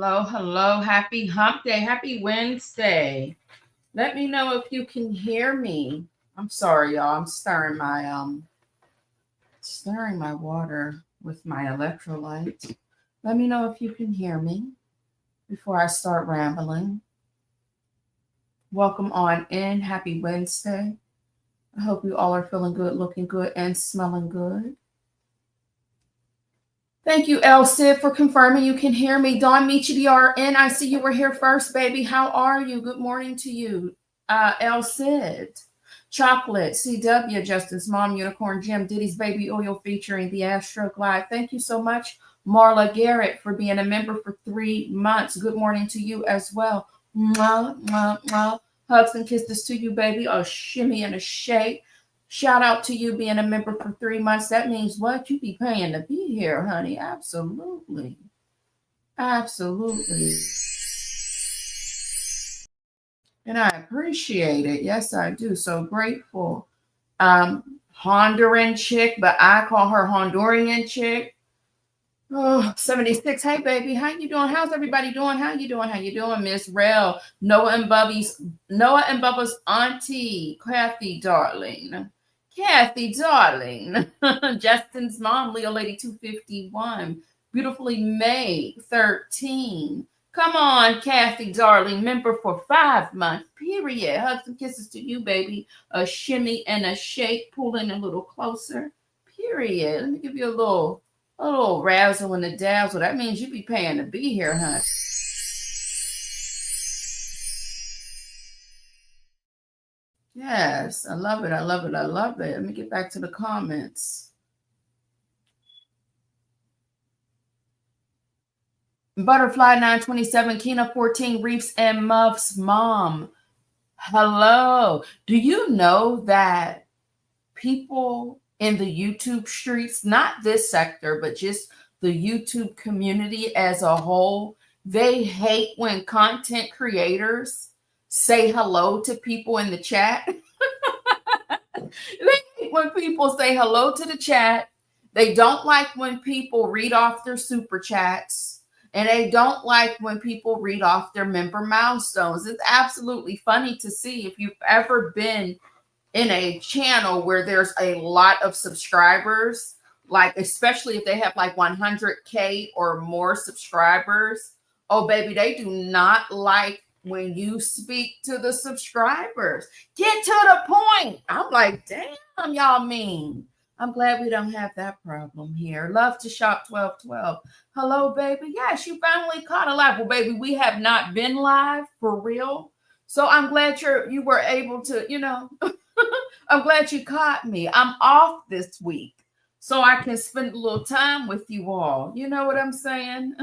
Hello, hello. Happy hump day. Happy Wednesday. Let me know if you can hear me. I'm sorry, y'all. I'm stirring my water with my electrolyte. Let me know if you can hear me before I start rambling. Welcome on in. Happy Wednesday. I hope you all are feeling good, looking good, and smelling good. Thank you, El Cid, for confirming you can hear me. Dawn Michi, I see you were here first, baby. How are you? Good morning to you. El Cid. Chocolate, CW, Justin's Mom, Unicorn Jim, Diddy's Baby Oil featuring the Astro Glide. Thank you so much, Marla Garrett, for being a member for 3 months. Good morning to you as well. Mwah, mwah, mwah. Hugs and kisses to you, baby. A shimmy and a shake. Shout out to you being a member for 3 months. That means what? You be paying to be here, honey. Absolutely. Absolutely. And I appreciate it. Yes, I do. So grateful. Honduran chick, but I call her Honduran chick. Oh, 76. Hey, baby. How you doing? How's everybody doing? How you doing? How you doing, Miss Rel? Noah and Bubba's auntie, Kathy, darling. Kathy, darling. Justin's mom, Leo Lady 251. Beautifully May 13. Come on, Kathy, darling. Member for 5 months, period. Hugs and kisses to you, baby. A shimmy and a shake. Pull in a little closer, period. Let me give you a little razzle and a dazzle. That means you be paying to be here, huh? Yes, I love it. I love it. I love it. Let me get back to the comments. Butterfly 927, Kina 14, Reefs and Muffs mom. Hello. Do you know that people in the YouTube streets, not this sector, but just the YouTube community as a whole, they hate when content creators say hello to people in the chat? They hate when people say hello to the chat. They don't like when people read off their super chats. And they don't like when people read off their member milestones. It's absolutely funny to see. If you've ever been in a channel where there's a lot of subscribers, like especially if they have like 100K or more subscribers, oh baby, they do not like when you speak to the subscribers. Get to the point. I'm like, damn, y'all mean. I'm glad we don't have that problem here. Love to shop 1212. Hello, baby. Yes, you finally caught a live. Well, baby, we have not been live for real. So I'm glad you were able to, I'm glad you caught me. I'm off this week, so I can spend a little time with you all. You know what I'm saying?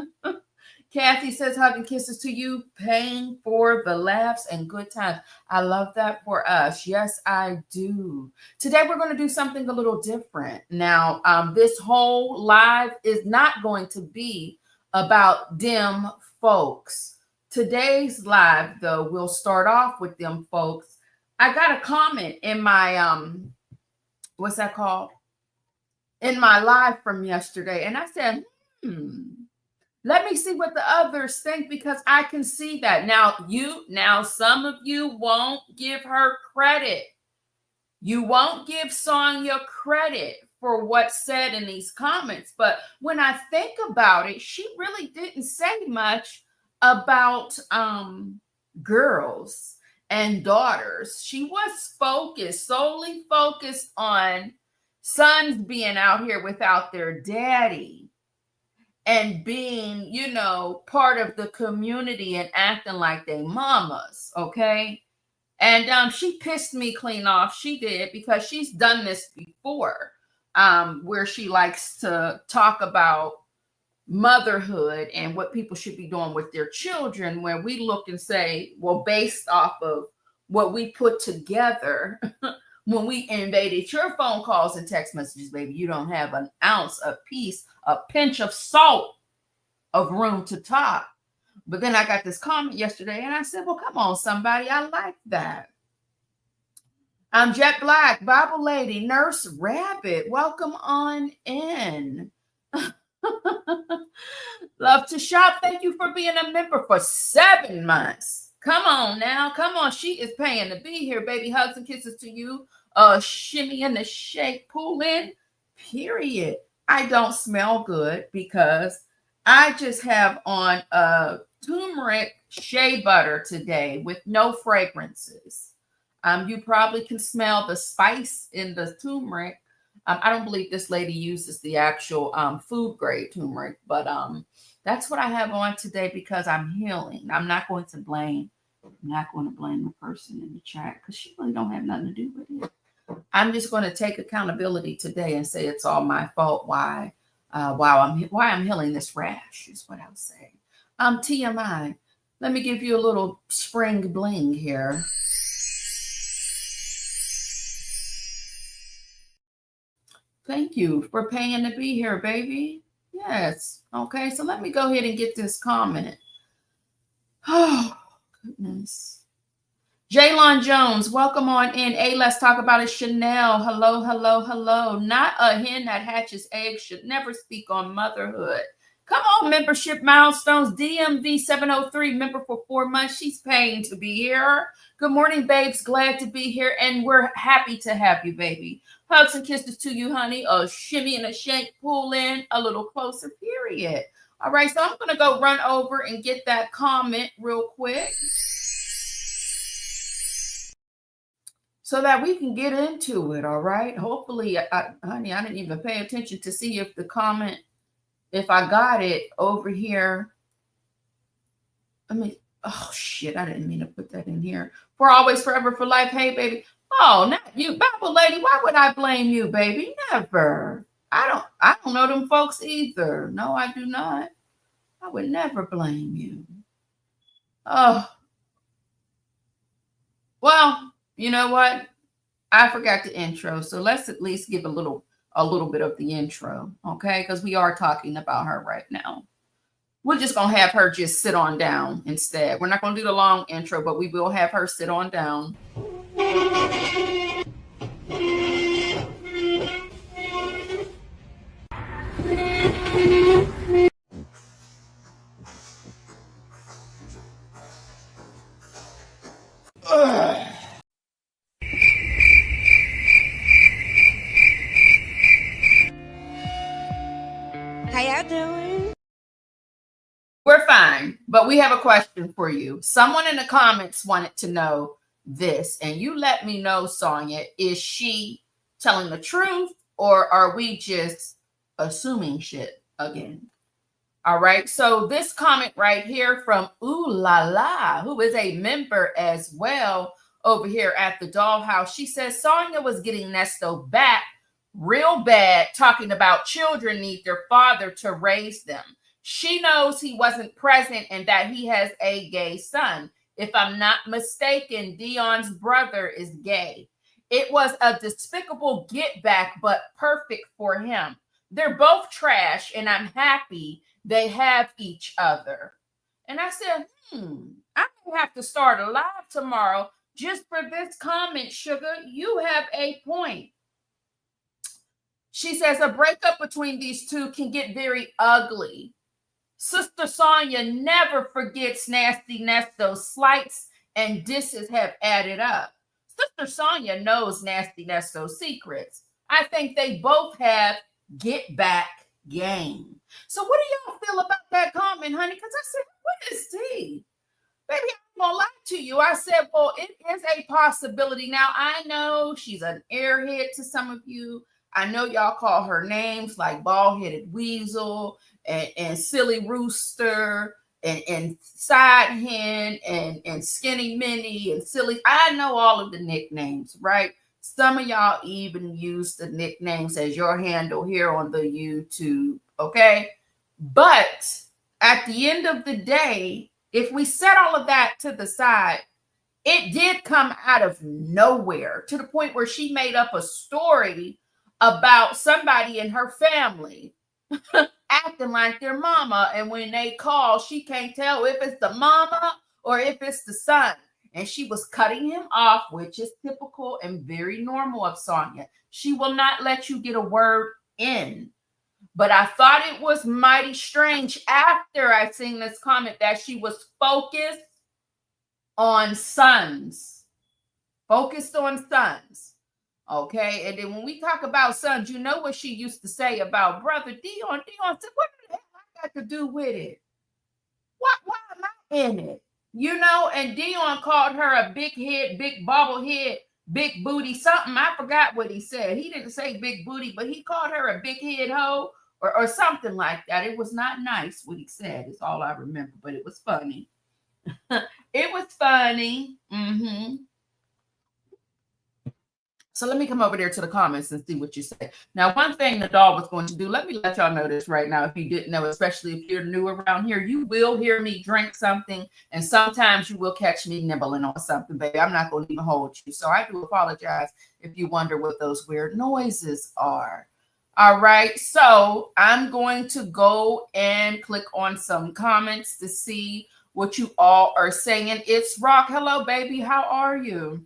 Kathy says, hug and kisses to you, paying for the laughs and good times. I love that for us. Yes, I do. Today, we're going to do something a little different. Now, this whole live is not going to be about them folks. Today's live, though, we'll start off with them folks. I got a comment in my, what's that called? In my live from yesterday. And I said, let me see what the others think, because I can see that. Now some of you won't give her credit. You won't give Sonia credit for what's said in these comments. But when I think about it, she really didn't say much about girls and daughters. She was solely focused on sons being out here without their daddy and being, part of the community and acting like they mamas, okay? And she pissed me clean off. She did, because she's done this before, where she likes to talk about motherhood and what people should be doing with their children, where we look and say, well, based off of what we put together when we invaded your phone calls and text messages, baby, you don't have an ounce of peace, a pinch of salt of room to talk. But then I got this comment yesterday and I said, well, come on, somebody, I like that. I'm Jet Black, Bible Lady, Nurse Rabbit. Welcome on in. Love to shop. Thank you for being a member for 7 months. Come on now. Come on. She is paying to be here, baby. Hugs and kisses to you. Shimmy and the shake. Pull in. Period. I don't smell good because I just have on turmeric shea butter today with no fragrances. You probably can smell the spice in the turmeric. I don't believe this lady uses the actual food grade turmeric, but that's what I have on today because I'm healing. I'm not going to blame the person in the chat because she really don't have nothing to do with it. I'm just going to take accountability today and say it's all my fault. Why I'm healing this rash is what I'll say. TMI. Let me give you a little spring bling here. Thank you for paying to be here, baby. Yes. Okay, so let me go ahead and get this comment. Oh, goodness. Jaylon Jones, welcome on in. Hey, let's talk about it. Chanel, hello, hello, hello. Not a hen that hatches eggs should never speak on motherhood. Come on, membership milestones. DMV 703, member for 4 months. She's paying to be here. Good morning, babes. Glad to be here, and we're happy to have you, baby. Hugs and kisses to you, honey. A shimmy and a shake. Pull in a little closer, period. All right, so I'm going to go run over and get that comment real quick so that we can get into it, all right? Hopefully, honey, I didn't even pay attention to see if the comment, if I got it over here. Oh, shit, I didn't mean to put that in here. For always, forever, for life. Hey, baby. Oh, not you, Bible lady. Why would I blame you, baby? Never. I don't know them folks either. No, I do not. I would never blame you. Oh. Well, you know what? I forgot the intro. So let's at least give a little bit of the intro, okay? Because we are talking about her right now. We're just going to have her just sit on down instead. We're not going to do the long intro, but we will have her sit on down. How y'all doing? We're fine, but we have a question for you. Someone in the comments wanted to know this, and you let me know, Sonia. Is she telling the truth, or are we just assuming shit again? All right, so this comment right here from Ooh La La, who is a member as well over here at the Dollhouse. She says Sonia was getting Nesto back real bad, talking about children need their father to raise them. She knows he wasn't present and that he has a gay son. If I'm not mistaken, Dion's brother is gay. It was a despicable get back, but perfect for him. They're both trash, and I'm happy they have each other. And I said, I may have to start a live tomorrow just for this comment, Sugar. You have a point. She says a breakup between these two can get very ugly. Sister Sonia never forgets Nasty Nesto's slights and disses have added up. Sister Sonia knows Nasty Nesto's secrets. I think they both have get back game. So what do y'all feel about that comment, honey? Because I said, what is tea? Baby, I'm gonna lie to you. I said, well, it is a possibility. Now, I know she's an airhead to some of you. I know y'all call her names like bald-headed weasel and silly rooster and side hen and skinny minnie and silly. I know all of the nicknames, right? Some of y'all even use the nicknames as your handle here on the YouTube, okay? But at the end of the day, if we set all of that to the side, it did come out of nowhere to the point where she made up a story about somebody in her family acting like their mama. And when they call, she can't tell if it's the mama or if it's the son. And she was cutting him off, which is typical and very normal of Sonia. She will not let you get a word in. But I thought it was mighty strange after I seen this comment that she was focused on sons. Focused on sons. Okay. And then when we talk about sons, you know what she used to say about brother Dion. Dion said, what the hell I got to do with it? Why am I in it? You know, and Dion called her a big head, big bobblehead, big booty, something. I forgot what he said. He didn't say big booty, but he called her a big head hoe or something like that. It was not nice what he said, is all I remember, but it was funny. It was funny. Mm-hmm. So let me come over there to the comments and see what you say. Now, one thing the doll was going to do, let me let y'all know this right now. If you didn't know, especially if you're new around here, you will hear me drink something. And sometimes you will catch me nibbling on something, baby. I'm not going to even hold you. So I do apologize if you wonder what those weird noises are. All right. So I'm going to go and click on some comments to see what you all are saying. It's Rock. Hello, baby. How are you?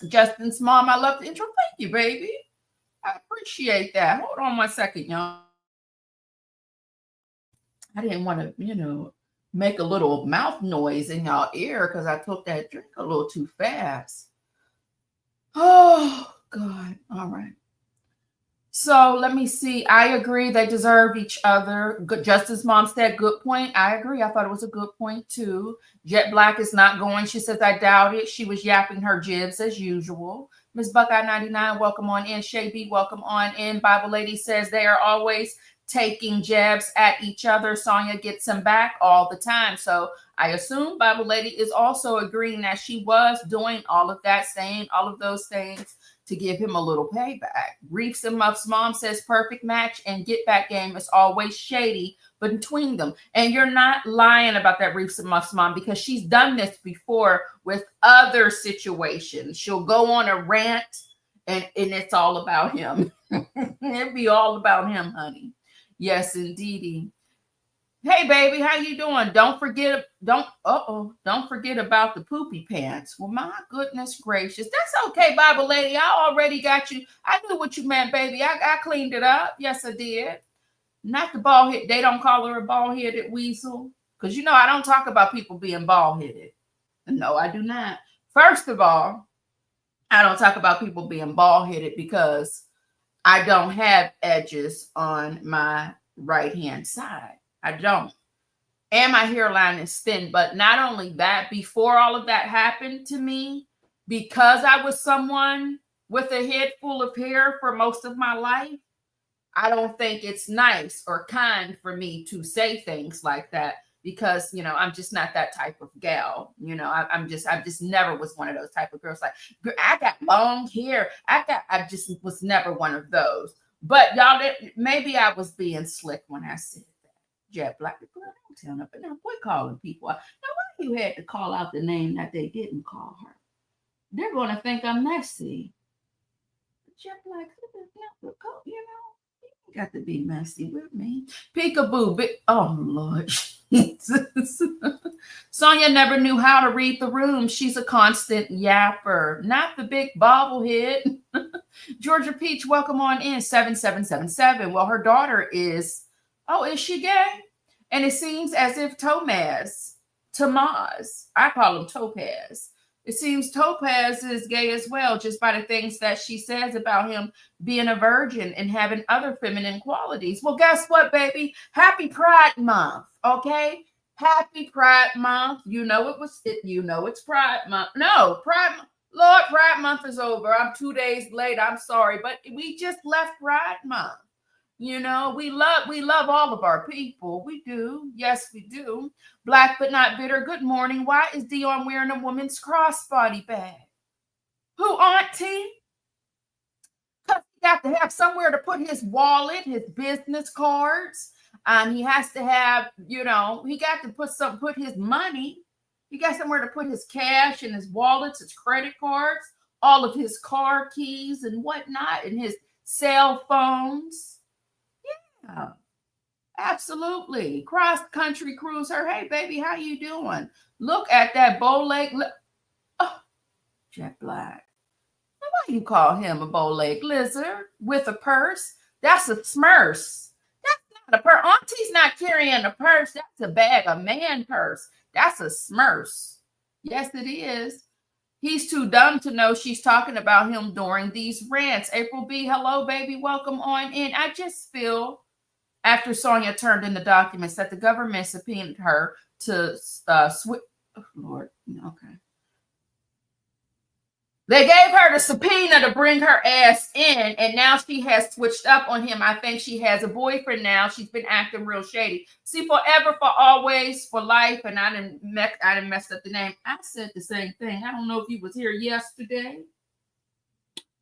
Justin's mom, I love the intro. Thank you, baby. I appreciate that. Hold on 1 second, y'all. I didn't want to, make a little mouth noise in y'all ear because I took that drink a little too fast. Oh, God. All right. So let me see. I agree. They deserve each other. Good. Justin's mom said, good point. I agree. I thought it was a good point, too. Jet Black is not going. She says, I doubt it. She was yapping her jibs as usual. Miss Buckeye 99, welcome on in. Shay B, welcome on in. Bible Lady says they are always taking jabs at each other. Sonia gets them back all the time. So I assume Bible Lady is also agreeing that she was doing all of that, saying all of those things to give him a little payback. Reefs and Muff's mom says perfect match and get back game is always shady between them. And you're not lying about that, Reefs and Muff's mom, because she's done this before with other situations. She'll go on a rant and it's all about him. It'd be all about him, honey. Yes, indeedy. Hey, baby, how you doing? Don't forget about the poopy pants. Well, my goodness gracious. That's okay, Bible Lady. I already got you. I knew what you meant, baby. I cleaned it up. Yes, I did. Not the bald head. They don't call her a bald-headed weasel. Because, I don't talk about people being bald-headed. No, I do not. First of all, I don't talk about people being bald-headed because I don't have edges on my right-hand side. I don't. And my hairline is thin. But not only that, before all of that happened to me, because I was someone with a head full of hair for most of my life, I don't think it's nice or kind for me to say things like that because, I'm just not that type of gal. I just never was one of those type of girls. Like, I got long hair. I just was never one of those. But y'all, maybe I was being slick when I said that. Jet Black, girl, don't tell nothing. Now, quit calling people out. Now, why you had to call out the name that they didn't call her? They're going to think I'm messy. Jet Black, you got to be messy with me. Peekaboo. Oh, Lord. Sonia never knew how to read the room. She's a constant yapper. Not the big bobblehead. Georgia Peach, welcome on in. 7777. Well, her daughter is she gay? And it seems as if Tomaz, I call him Topaz. It seems Topaz is gay as well, just by the things that she says about him being a virgin and having other feminine qualities. Well, guess what, baby? Happy Pride Month, okay? Happy Pride Month. It's Pride Month. No, Pride Month. Lord, Pride Month is over. I'm 2 days late. I'm sorry, but we just left Pride Month. We love all of our people. We do. Yes, we do. Black but not bitter. Good morning. Why is Dion wearing a woman's crossbody bag? Who, Auntie? Because he got to have somewhere to put his wallet, his business cards. He has to have, he got to put his money. He got somewhere to put his cash and his wallets, his credit cards, all of his car keys and whatnot, and his cell phones. Yeah, absolutely. Cross-country cruiser. Hey, baby, how you doing? Look at that bow leg. Oh, Jet Black. Why you call him a bow leg lizard with a purse? That's a smurf. not a purse. Auntie's not carrying a purse. That's a bag, a man purse. That's a smurse. Yes, it is. He's too dumb to know she's talking about him during these rants. April B, hello, baby. Welcome on in. I just feel after Sonia turned in the documents that the government subpoenaed her to switch. Oh, Lord, okay. They gave her the subpoena to bring her ass in, and now she has switched up on him. I think she has a boyfriend now. She's been acting real shady. See, forever, for always, for life, and I didn't mess up the name. I said the same thing. I don't know if you was here yesterday,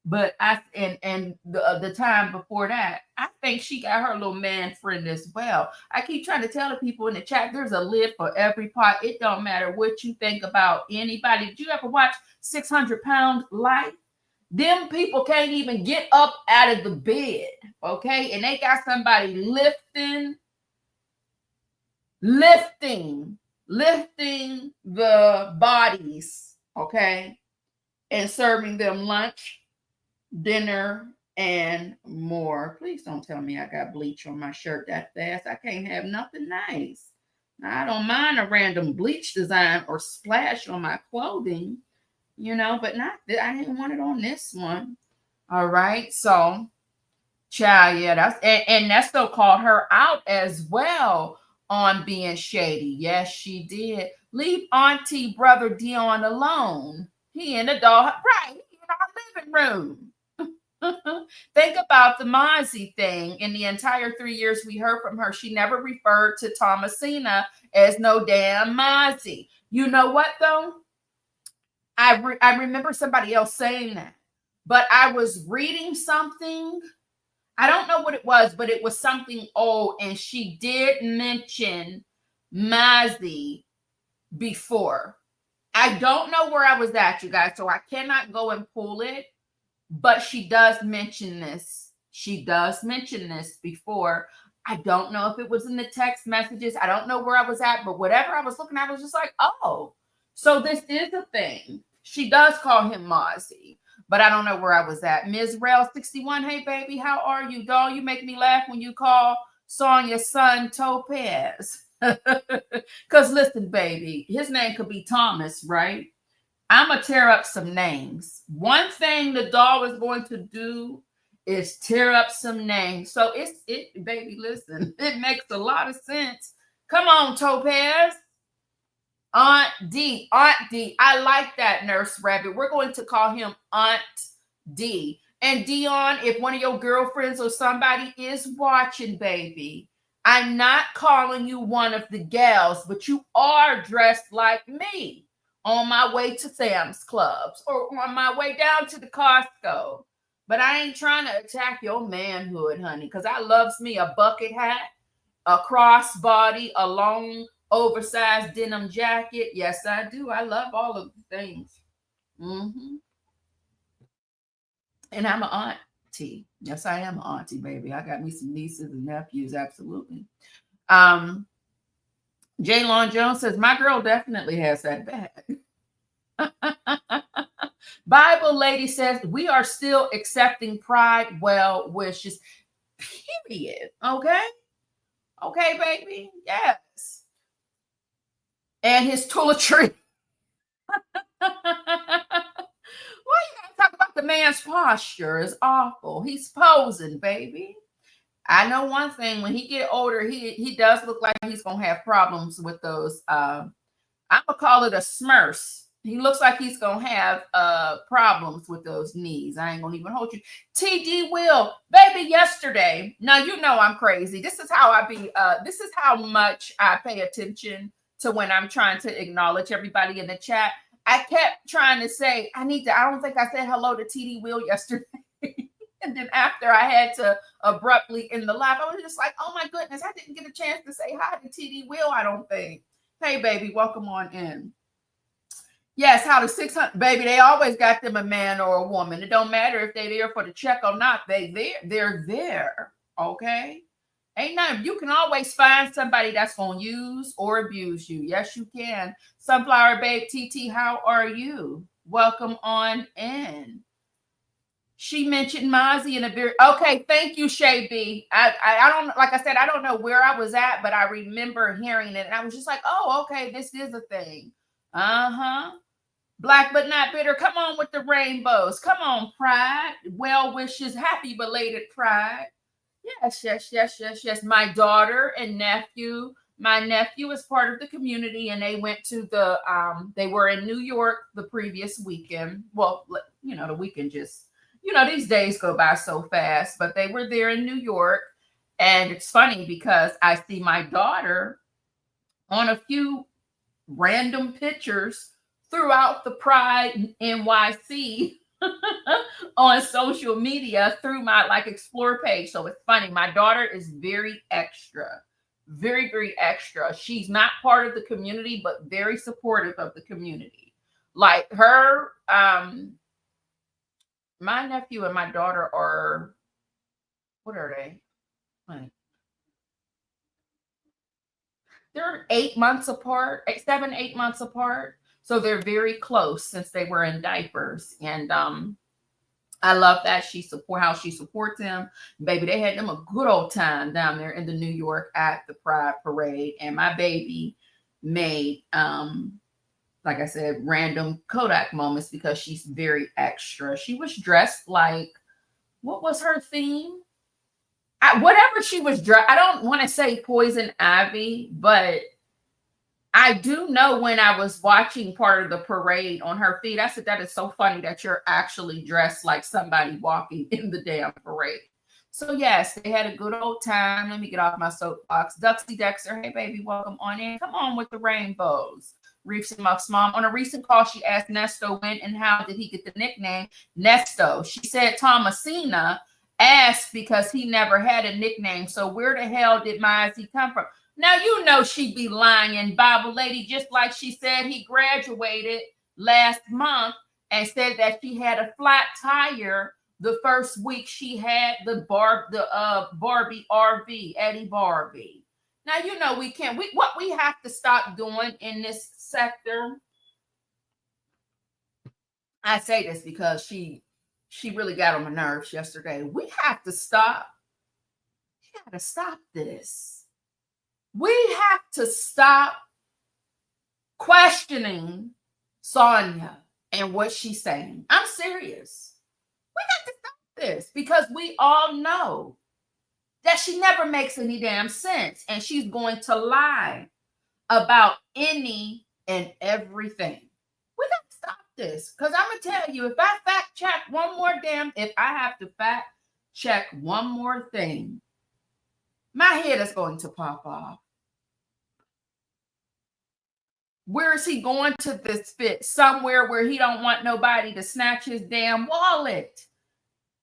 but the time before that, I think she got her little man friend as well. I keep trying to tell the people in the chat, there's a lid for every pot. It don't matter what you think about anybody. Did you ever watch 600-Pound Life? Them people can't even get up out of the bed, okay? And they got somebody lifting the bodies, okay? And serving them lunch, dinner, and more. Please don't tell me I got bleach on my shirt that fast. I can't have nothing nice. Now, I don't mind a random bleach design or splash on my clothing, but not that. I didn't want it on this one. All right. So, child, yeah, that's and Nesto called her out as well on being shady. Yes, she did. Leave Auntie Brother Dion alone. He in the doll, right? He in our living room. Think about the Mozzie thing. In the entire 3 years we heard from her, she never referred to Thomasina as no damn Mozzie. You know what, though? I remember somebody else saying that, but I was reading something. I don't know what it was, but it was something old, and she did mention Mozzie before. I don't know where I was at, you guys, so I cannot go and pull it. But she does mention this. She does mention this before. I don't know if it was in the text messages. I don't know where I was at, but whatever I was looking at, I was just like, oh, so this is a thing. She does call him Mozzie, but I don't know where I was at. Ms. Rel 61, hey, baby, how are you, doll? You make me laugh when you call Sonia's son Topaz. Because listen, baby, his name could be Thomas, right? I'm going to tear up some names. One thing the doll is going to do is tear up some names. So baby, listen, it makes a lot of sense. Come on, Topaz. Aunt D. I like that, Nurse Rabbit. We're going to call him Aunt D. And Dion, if one of your girlfriends or somebody is watching, baby, I'm not calling you one of the gals, but you are dressed like me. On my way to Sam's Clubs or on my way down to the Costco. But I ain't trying to attack your manhood, honey, because I loves me a bucket hat, a crossbody, a long oversized denim jacket. Yes, I do. I love all of the things. Mm-hmm. And I'm an auntie. Yes, I am an auntie, baby. I got me some nieces and nephews, absolutely. Jaylon Jones says, my girl definitely has that bag. Bible lady says, we are still accepting pride well wishes. Period. Okay? Okay, baby? Yes. And his toiletry. Why you gotta talk about the man's posture? Is awful. He's posing, baby. I know one thing, when he get older, he does look like he's gonna have problems with those. I'm gonna call it a smurse. He looks like he's gonna have problems with those knees. I ain't gonna even hold you. TD Will, baby, yesterday. Now you know I'm crazy. This is how I be. This is how much I pay attention to when I'm trying to acknowledge everybody in the chat. I kept trying to say, I don't think I said hello to TD Will yesterday. And then after I had to abruptly end the live, I was just like, oh my goodness, I didn't get a chance to say hi to TD Will, I don't think. Hey, baby, welcome on in. Yes, how to 600, baby, they always got them a man or a woman. It don't matter if they're there for the check or not. They're there, okay? Ain't nothing. You can always find somebody that's going to use or abuse you. Yes, you can. Sunflower Babe TT, how are you? Welcome on in. She mentioned Mozzie in a very okay. Thank you, Shay B. I don't like I said, I don't know where I was at, but I remember hearing it, and I was just like, oh, okay, this is a thing. Uh-huh. Black but not bitter. Come on with the rainbows. Come on, Pride. Well wishes. Happy belated Pride. Yes, yes, yes, yes, yes. My daughter and nephew. My nephew is part of the community, and they went to the they were in New York the previous weekend. Well, the weekend just, these days go by so fast, but they were there in New York. And it's funny because I see my daughter on a few random pictures throughout the Pride NYC on social media through my explore page. So it's funny. My daughter is very extra, very, very extra. She's not part of the community, but very supportive of the community. Like her, my nephew and my daughter are, what are they? They're 8 months apart, 7, 8 months apart. So they're very close since they were in diapers. And I love that how she supports him. Baby, they had them a good old time down there in the New York at the Pride Parade. And my baby made, like I said, random Kodak moments because she's very extra. She was dressed like, what was her theme? Whatever she was dressed, I don't want to say Poison Ivy, but I do know when I was watching part of the parade on her feed, I said, that is so funny that you're actually dressed like somebody walking in the damn parade. So yes, they had a good old time. Let me get off my soapbox. Duxie Dexter, hey baby, welcome on in. Come on with the rainbows. Reefs and Muff's mom. On a recent call, she asked Nesto when and how did he get the nickname Nesto. She said Thomasina asked because he never had a nickname. So where the hell did Mozzie come from? Now, she'd be lying, Bible lady, just like she said he graduated last month and said that she had a flat tire the first week she had the Barbie RV, Eddie Barbie. Now, what we have to stop doing in this sector. I say this because she really got on my nerves yesterday. We have to stop. We got to stop this. We have to stop questioning Sonia and what she's saying. I'm serious. We got to stop this because we all know that she never makes any damn sense. And she's going to lie about any and everything. We got to stop this because I'm going to tell you, if I have to fact check one more thing, my head is going to pop off. Where is he going to this fit? Somewhere where he don't want nobody to snatch his damn wallet.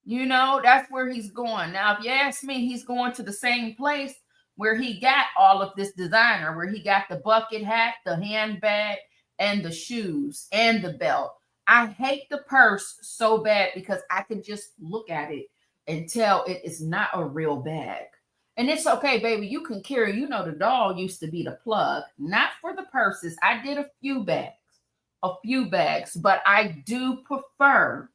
That's where he's going. Now, if you ask me, he's going to the same place where he got all of this designer, where he got the bucket hat, the handbag, and the shoes, and the belt. I hate the purse so bad because I can just look at it and tell it is not a real bag. And it's okay, baby. You can carry, the doll used to be the plug, not for the purses. I did a few bags, but I do prefer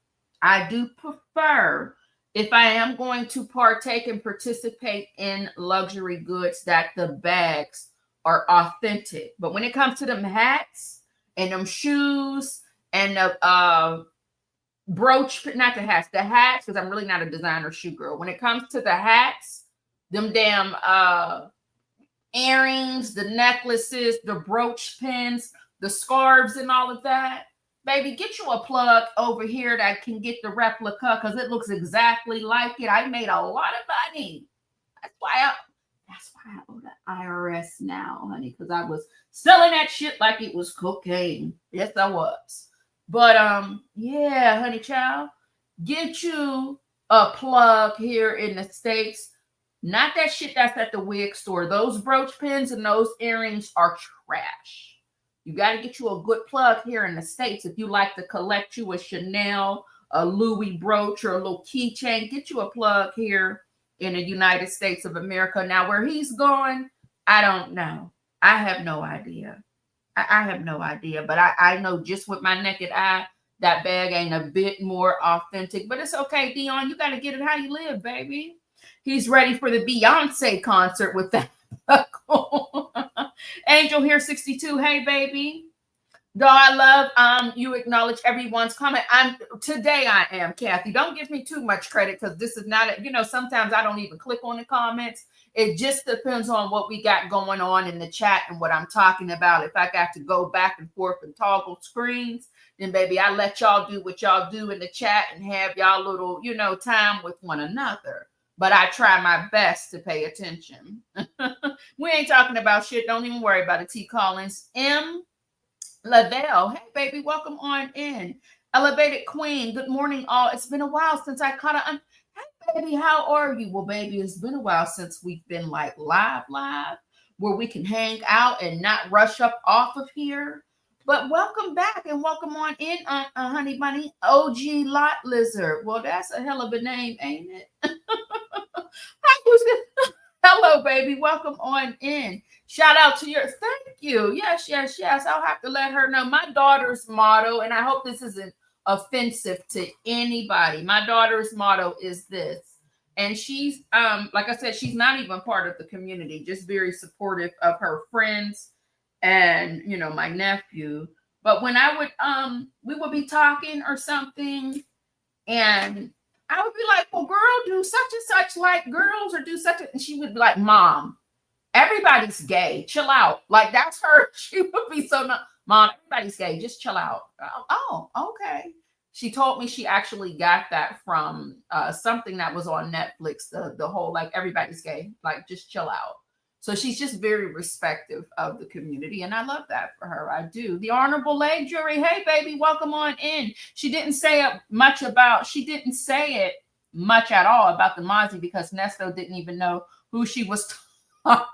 if I am going to partake and participate in luxury goods that the bags are authentic. But when it comes to them hats and them shoes and the brooch, not the hats, because I'm really not a designer shoe girl. When it comes to the hats, them damn earrings, the necklaces, the brooch pins, the scarves, and all of that. Baby, get you a plug over here that can get the replica because it looks exactly like it. I made a lot of money. That's why I owe the IRS now, honey, because I was selling that shit like it was cocaine. Yes, I was. But yeah, honey child, get you a plug here in the States. Not that shit that's at the wig store. Those brooch pins and those earrings are trash. You got to get you a good plug here in the States. If you like to collect you a Chanel, a Louis brooch, or a little keychain, get you a plug here in the United States of America. Now, where he's going, I don't know. I have no idea. I have no idea. But I know just with my naked eye, That bag ain't a bit more authentic, but it's okay, Dion. You got to get it how you live, baby. He's ready for the Beyonce concert with that. Angel here 62. Hey, baby. Though I love you acknowledge everyone's comment. I am Kathy. Don't give me too much credit because this is not sometimes I don't even click on the comments. It just depends on what we got going on in the chat and what I'm talking about. If I got to go back and forth and toggle screens, then baby, I let y'all do what y'all do in the chat and have y'all little, time with one another. But I try my best to pay attention. We ain't talking about shit. Don't even worry about it. T. Collins. M. Lavelle, hey baby, welcome on in. Elevated Queen, good morning all. It's been a while since I caught a hey baby, how are you? Well, baby, it's been a while since we've been like live, where we can hang out and not rush up off of here. But welcome back and welcome on in, honey bunny. OG Lot Lizard. Well, that's a hell of a name, ain't it? Hello, baby. Welcome on in. Shout out to your, thank you. Yes. I'll have to let her know. My daughter's motto, and I hope this isn't offensive to anybody. My daughter's motto is this. And she's, like I said, she's not even part of the community, just very supportive of her friends and, my nephew. But when I would, we would be talking or something, and I would be like, well, girl, do such and such like girls, or do such and she would be like, Mom, everybody's gay. Chill out. Like that's her. She would be so Mom, everybody's gay. Just chill out. Oh, okay. She told me she actually got that from something that was on Netflix. The whole like everybody's gay. Like just chill out. So she's just very respectful of the community. And I love that for her. I do. The Honorable Lay Jury. Hey, baby, welcome on in. She didn't say it much at all about the Mozzie because Nesto didn't even know who she was talking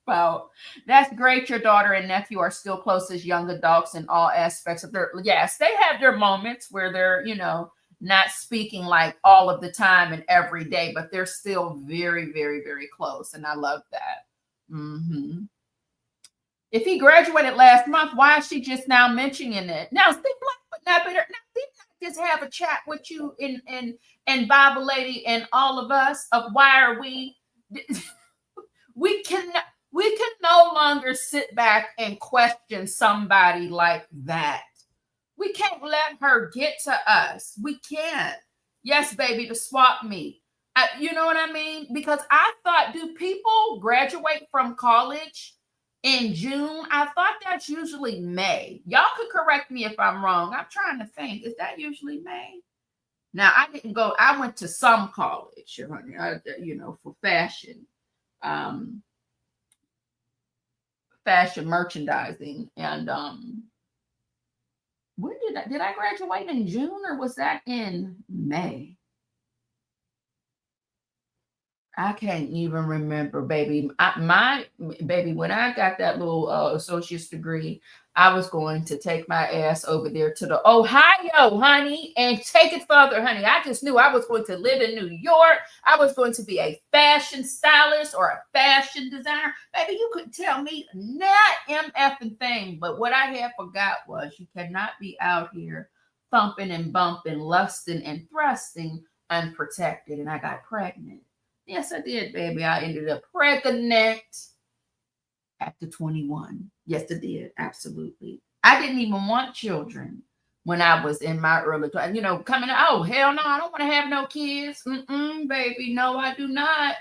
about. That's great. Your daughter and nephew are still close as young adults in all aspects of their, yes, they have their moments where they're, not speaking like all of the time and every day, but they're still very, very, very close. And I love that. Mm-hmm. If he graduated last month, why is she just now mentioning it? Now, just have a chat with you and Bible Lady and all of us of why are we can no longer sit back and question somebody like that. We can't let her get to us. We can't. Yes, baby, to swap meet. You know what I mean? Because I thought, do people graduate from college in June? I thought that's usually May. Y'all could correct me if I'm wrong. I'm trying to think. Is that usually May? Now, I didn't go. I went to some college, for fashion, fashion merchandising. And when did I graduate in June or was that in May? I can't even remember, baby. My baby, when I got that little associate's degree, I was going to take my ass over there to the Ohio, honey, and take it further, honey. I just knew I was going to live in New York. I was going to be a fashion stylist or a fashion designer. Baby, you couldn't tell me that MFing thing. But what I had forgot was you cannot be out here thumping and bumping, lusting and thrusting unprotected. And I got pregnant. Yes, I did, baby. I ended up pregnant after 21. Yes, I did. Absolutely. I didn't even want children when I was in my early 20s. Coming out, oh, hell no, I don't want to have no kids. Baby, no, I do not.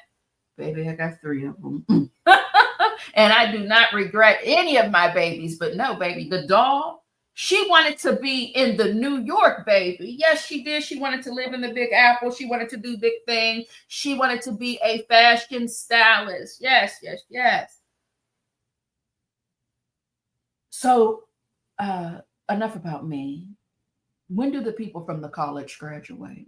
Baby, I got 3 of them. And I do not regret any of my babies. But no, baby, the doll, she wanted to be in the New York, baby. Yes, she did. She wanted to live in the Big Apple. She wanted to do big things. She wanted to be a fashion stylist. Yes. So enough about me. When do the people from the college graduate?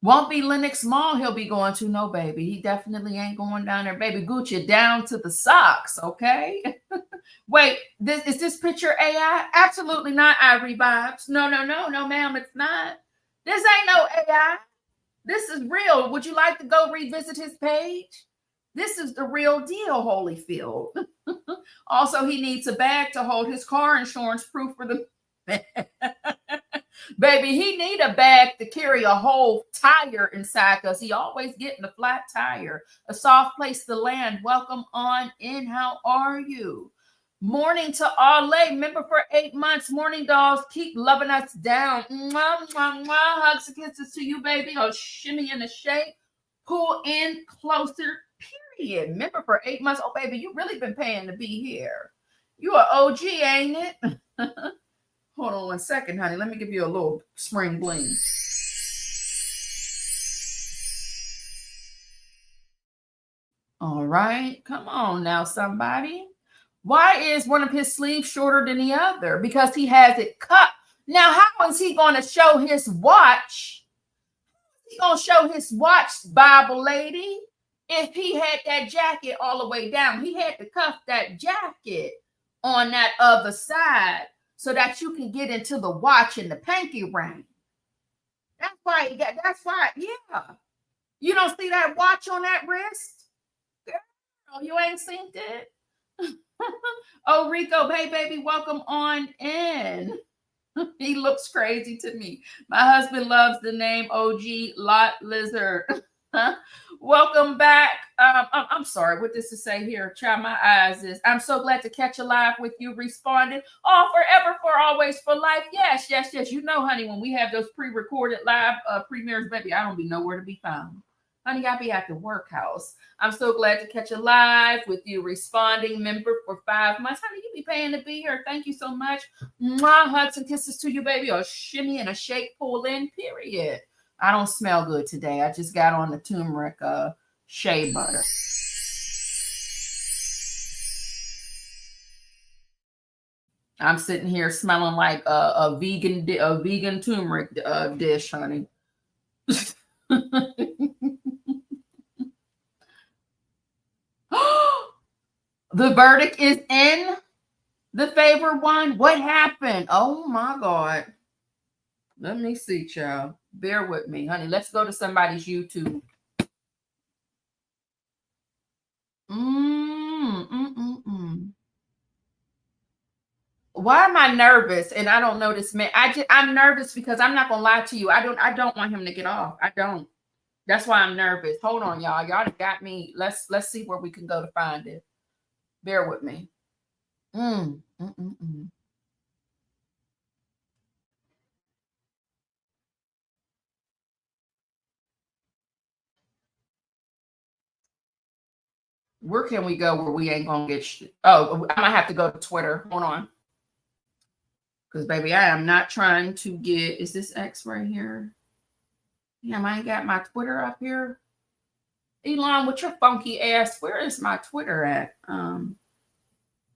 Won't be Lenox Mall he'll be going to. No, baby. He definitely ain't going down there. Baby, Gucci down to the socks, okay? Wait, is this picture AI? Absolutely not, Ivory Vibes. No, ma'am, it's not. This ain't no AI. This is real. Would you like to go revisit his page? This is the real deal, Holyfield. Also, he needs a bag to hold his car insurance proof for the baby. He need a bag to carry a whole tire inside because he always getting a flat tire. A soft place to land. Welcome on in. How are you? Morning to Ale, member for 8 months. Morning, dolls. Keep loving us down. Mwah, mwah, mwah. Hugs and kisses to you, baby. Oh, shimmy in the shake. Pull in closer. Period. Member for 8 months. Oh, baby, you really been paying to be here. You are OG, ain't it? Hold on 1 second, honey. Let me give you a little spring bling. All right. Come on now, somebody. Why is one of his sleeves shorter than the other? Because he has it cut. Now, how is he going to show his watch? He's going to show his watch, Bible lady, if he had that jacket all the way down. He had to cuff that jacket on that other side so that you can get into the watch and the pinky ring. That's why he got, that's why, yeah. You don't see that watch on that wrist? Girl, you ain't seen it? Oh, Rico, hey, baby, welcome on in. He looks crazy to me. My husband loves the name OG Lot Lizard. Welcome back. I'm sorry, what does it say here? Try my eyes is. I'm so glad to catch a live with you. Responded. Oh, forever, for always, for life. Yes, yes, yes. You know, honey, when we have those pre-recorded live premieres, baby, I don't be nowhere to be found. Honey, I be at the workhouse. I'm so glad to catch a live with you. Responding member for 5 months. Honey, you be paying to be here. Thank you so much. Mwah, hugs and kisses to you, baby. A shimmy and a shake, pull in, period. I don't smell good today. I just got on the turmeric shea butter. I'm sitting here smelling like a vegan turmeric dish, honey. The verdict is in the favored one. What happened? Oh my God. Let me see, child. Bear with me, honey. Let's go to somebody's YouTube. Why am I nervous? And I don't know this man. I'm nervous because I'm not gonna lie to you. I don't want him to get off. I don't. That's why I'm nervous. Hold on, y'all. Y'all got me. Let's see where we can go to find it. Bear with me. Where can we go where we ain't gonna get oh, I might have to go to Twitter. Hold on. Because baby, I am not trying to get, is this X right here? Damn, I ain't got my Twitter up here. Elon, with your funky ass, where is my Twitter at?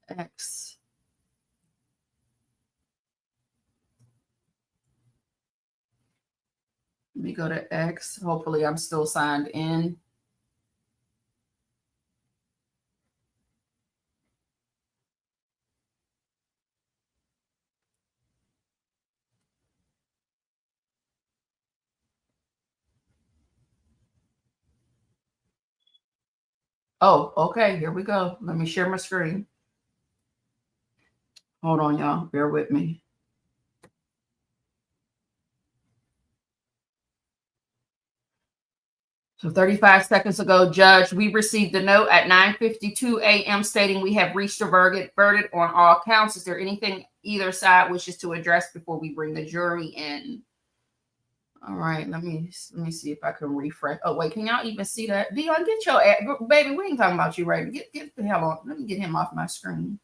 X. Let me go to X. Hopefully I'm still signed in. Oh, okay, here we go. Let me share my screen. Hold on, y'all. Bear with me. So 35 seconds ago, Judge, we received a note at 9:52 a.m. stating we have reached a verdict on all counts. Is there anything either side wishes to address before we bring the jury in? All right, let me see if I can refresh. Oh, wait, can y'all even see that? Dion, get your ass, baby, we ain't talking about you, right? Get the hell on. Let me get him off my screen.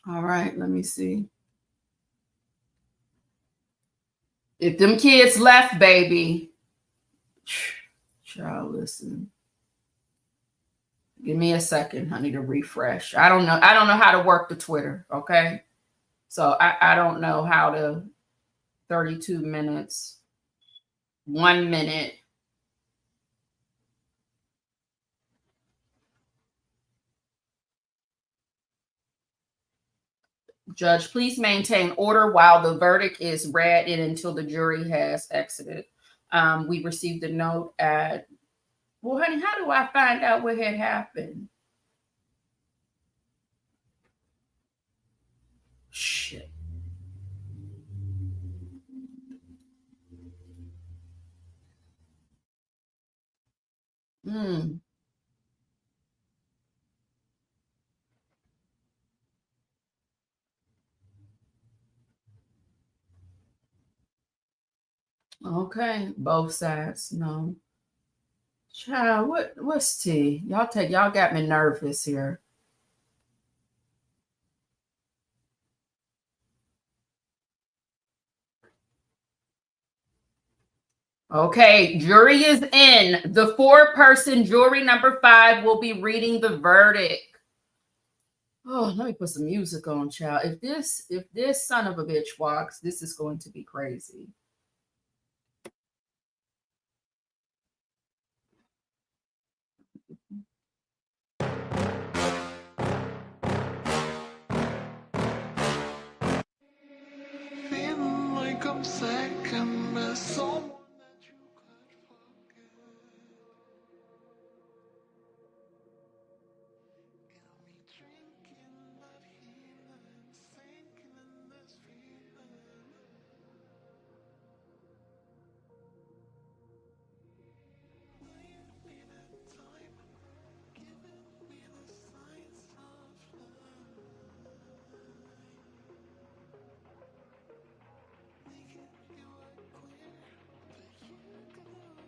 All right, let me see. If them kids left, baby, child, listen. Give me a second, honey, to refresh. I don't know how to work the Twitter, okay? So I don't know how to 32 minutes, 1 minute. Judge, please maintain order while the verdict is read and until the jury has exited. We received a note at, well, honey, how do I find out what had happened? Shit. Hmm. Okay, both sides. No. Child, what's tea? Y'all got me nervous here. Okay, jury is in. The four-person jury number 5 will be reading the verdict. Oh, let me put some music on, child. If this son of a bitch walks, this is going to be crazy. Feeling like I'm second best, someone that you could forget. Got me drinking that healing, sinking in this feeling. Leave me that time, giving me the signs of life. Making you clear that you could lose me in the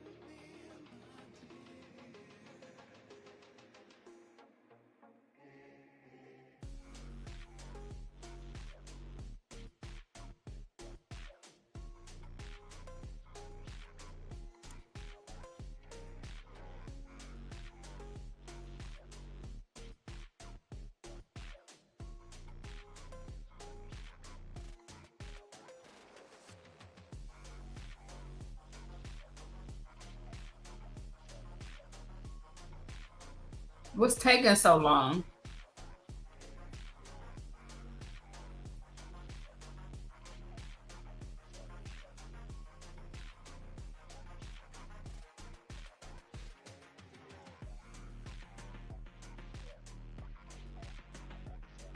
deep. What's taking so long?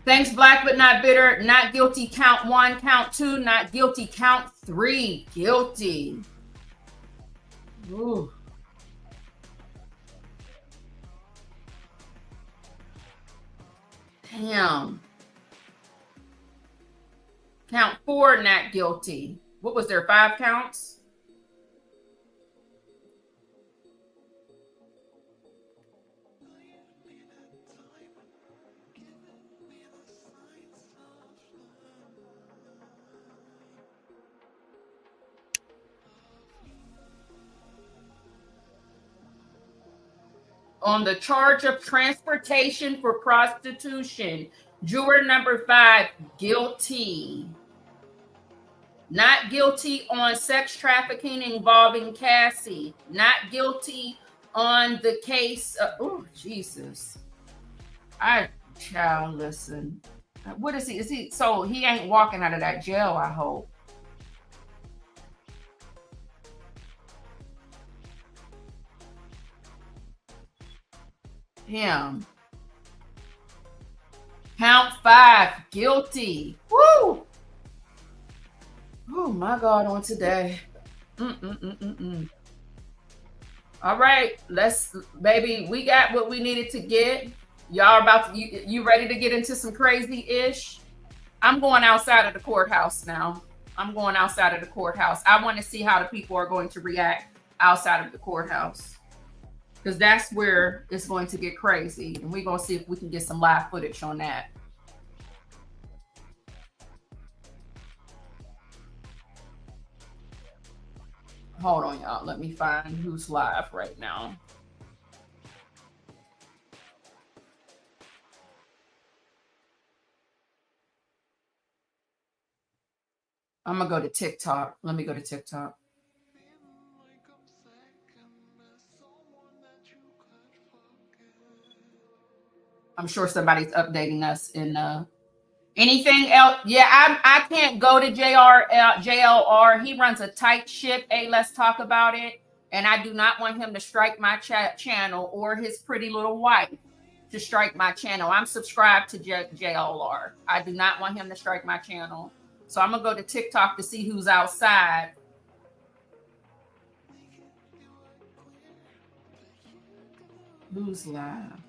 Thanks, Black but not bitter. Not guilty, count 1. Count 2, not guilty. Count 3, guilty. Ooh. Damn. Count 4, not guilty. What was there, 5 counts? On the charge of transportation for prostitution, juror number 5, guilty. Not guilty on sex trafficking involving Cassie. Not guilty on the case. Oh, Jesus. Child, listen. What is he? Is he? So he ain't walking out of that jail, I hope. Him. Count 5, guilty. Woo! Oh my God, on today. All right, let's, baby. We got what we needed to get. Y'all about to, you ready to get into some crazy ish? I'm going outside of the courthouse now. I'm going outside of the courthouse. I want to see how the people are going to react outside of the courthouse, because that's where it's going to get crazy. And we're going to see if we can get some live footage on that. Hold on, y'all. Let me find who's live right now. I'm going to go to TikTok. Let me go to TikTok. I'm sure somebody's updating us in Anything else? Yeah, I can't go to JLR. He runs a tight ship. Hey, let's talk about it. And I do not want him to strike my channel or his pretty little wife to strike my channel. I'm subscribed to JLR. I do not want him to strike my channel. So I'm gonna go to TikTok to see who's outside. Who's live?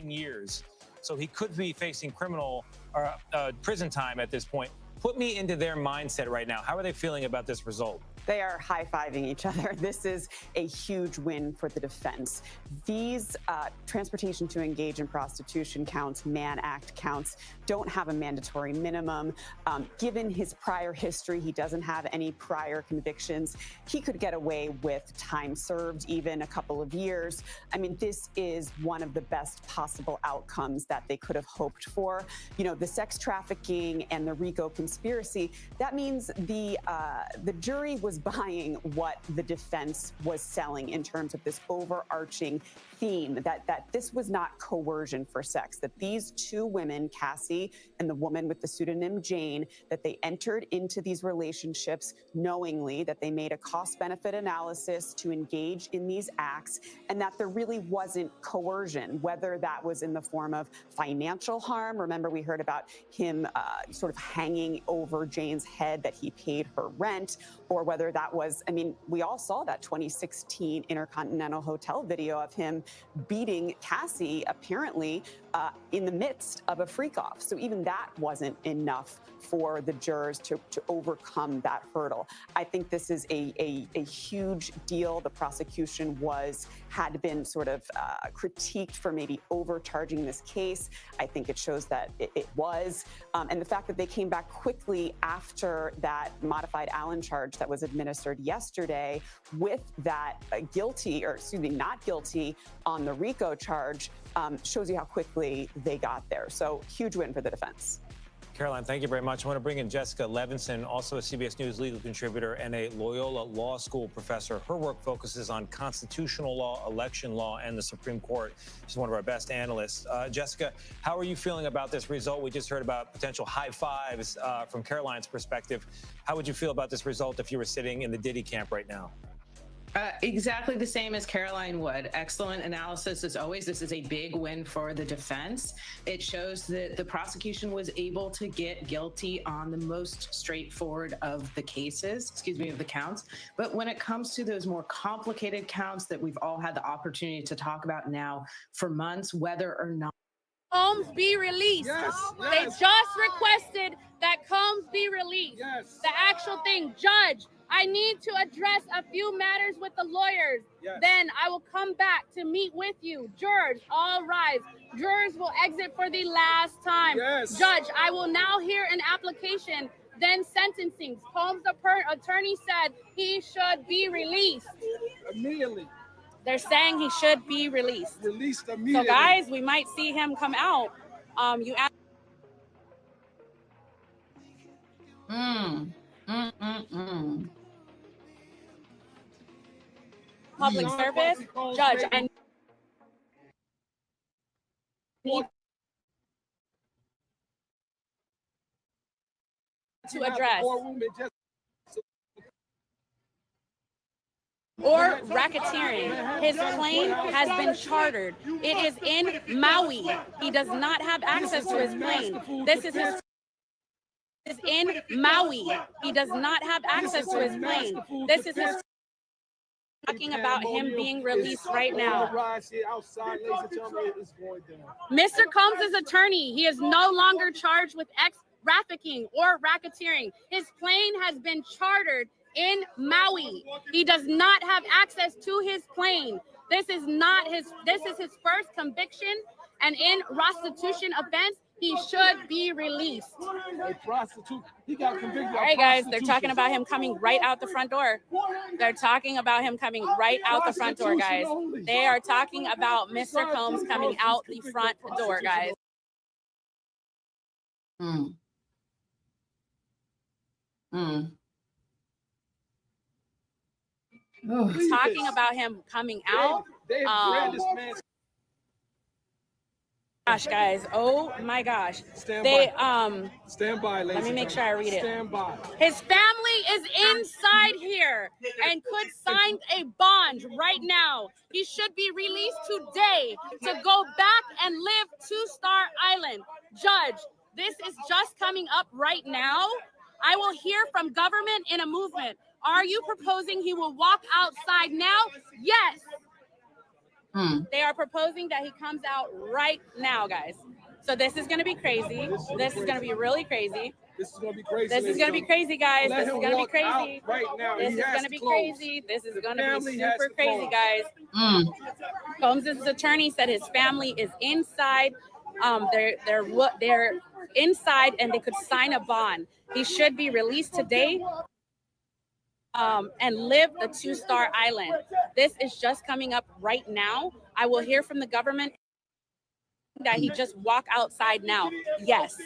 Years. So he could be facing criminal or prison time at this point. Put me into their mindset right now. How are they feeling about this result? They are high-fiving each other. This is a huge win for the defense. These transportation to engage in prostitution counts, Mann Act counts, don't have a mandatory minimum. Given his prior history, he doesn't have any prior convictions. He could get away with time served, even a couple of years. I mean, this is one of the best possible outcomes that they could have hoped for. You know, the sex trafficking and the RICO conspiracy, that means the jury was buying what the defense was selling in terms of this overarching theme that this was not coercion for sex, that these two women, Cassie and the woman with the pseudonym Jane, that they entered into these relationships knowingly, that they made a cost-benefit analysis to engage in these acts, and that there really wasn't coercion, whether that was in the form of financial harm. Remember, we heard about him sort of hanging over Jane's head that he paid her rent, or whether that was, I mean, we all saw that 2016 Intercontinental Hotel video of him beating Cassie, apparently in the midst of a freak-off. So even that wasn't enough for the jurors to overcome that hurdle. I think this is a huge deal. The prosecution had been sort of critiqued for maybe overcharging this case. I think it shows that it was. And the fact that they came back quickly after that modified Allen charge that was administered yesterday with that not guilty on the RICO charge shows you how quickly they got there. So huge win for the defense. Caroline, thank you very much. I want to bring in Jessica Levinson, also a CBS News legal contributor and a Loyola Law School professor. Her work focuses on constitutional law, election law, and the Supreme Court. She's one of our best analysts. Jessica, how are you feeling about this result? We just heard about potential high fives from Caroline's perspective. How would you feel about this result if you were sitting in the Diddy camp right now? Exactly the same as Caroline would. Excellent analysis as always. This is a big win for the defense. It shows that the prosecution was able to get guilty on the most straightforward of the cases, of the counts. But when it comes to those more complicated counts that we've all had the opportunity to talk about now for months, whether or not Combs be released. Yes, They yes. just requested that Combs be released. Yes. The actual thing, Judge, I need to address a few matters with the lawyers. Yes. Then I will come back to meet with you. Jurors, all rise. Jurors will exit for the last time. Yes. Judge, I will now hear an application, then sentencing. Combs' attorney said he should be released. Immediately. They're saying he should be released. Released immediately. So guys, we might see him come out. You asked public service, Judge, I need to address or racketeering. His plane has been chartered. It is in Maui. He does not have access to his plane. This is his is in Maui. He does not have access to his plane. This is his talking about him being released right now. Mr. Combs' attorney, he is no longer charged with trafficking or racketeering. His plane has been chartered in Maui. He does not have access to his plane. This is his first conviction, and in restitution offense, He should be released. A prostitute. He got convicted. All right, guys, they're talking about him coming right out the front door. They're talking about him coming right out the front door, guys. They are talking about Mr. Combs coming out the front door, guys. Talking about him coming out. Gosh, guys, oh my gosh. Stand by, ladies. Let me make sure I read it. Stand by. His family is inside here and could sign a bond right now. He should be released today to go back and live Two-Star Island. Judge, this is just coming up right now. I will hear from government in a movement. Are you proposing he will walk outside now? Yes. They are proposing that he comes out right now, guys. So this is going to be crazy. This is going to be really crazy. This is going to be crazy. This is going to be crazy, guys. This is going to be crazy. Right now. This is going to be crazy. This is going to be super crazy, guys. Combs' attorney said his family is inside. They're inside and they could sign a bond. He should be released today. And live the Two-Star Island. This is just coming up right now. I will hear from the government that he just walk outside now. Yes.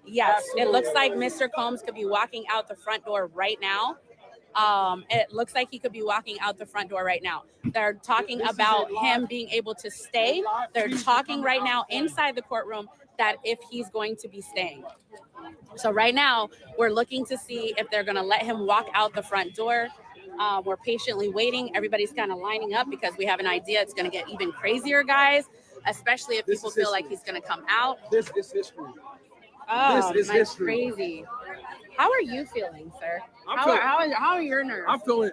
It looks like Mr. Combs could be walking out the front door right now. It looks like he could be walking out the front door right now. They're talking about him being able to stay. They're talking right now inside the courtroom that if he's going to be staying. So right now, we're looking to see if they're going to let him walk out the front door. We're patiently waiting. Everybody's kind of lining up because we have an idea it's going to get even crazier, guys, especially if people feel like he's going to come out. This is history. Oh, this is history. Crazy. How are you feeling, sir? How are your nerves?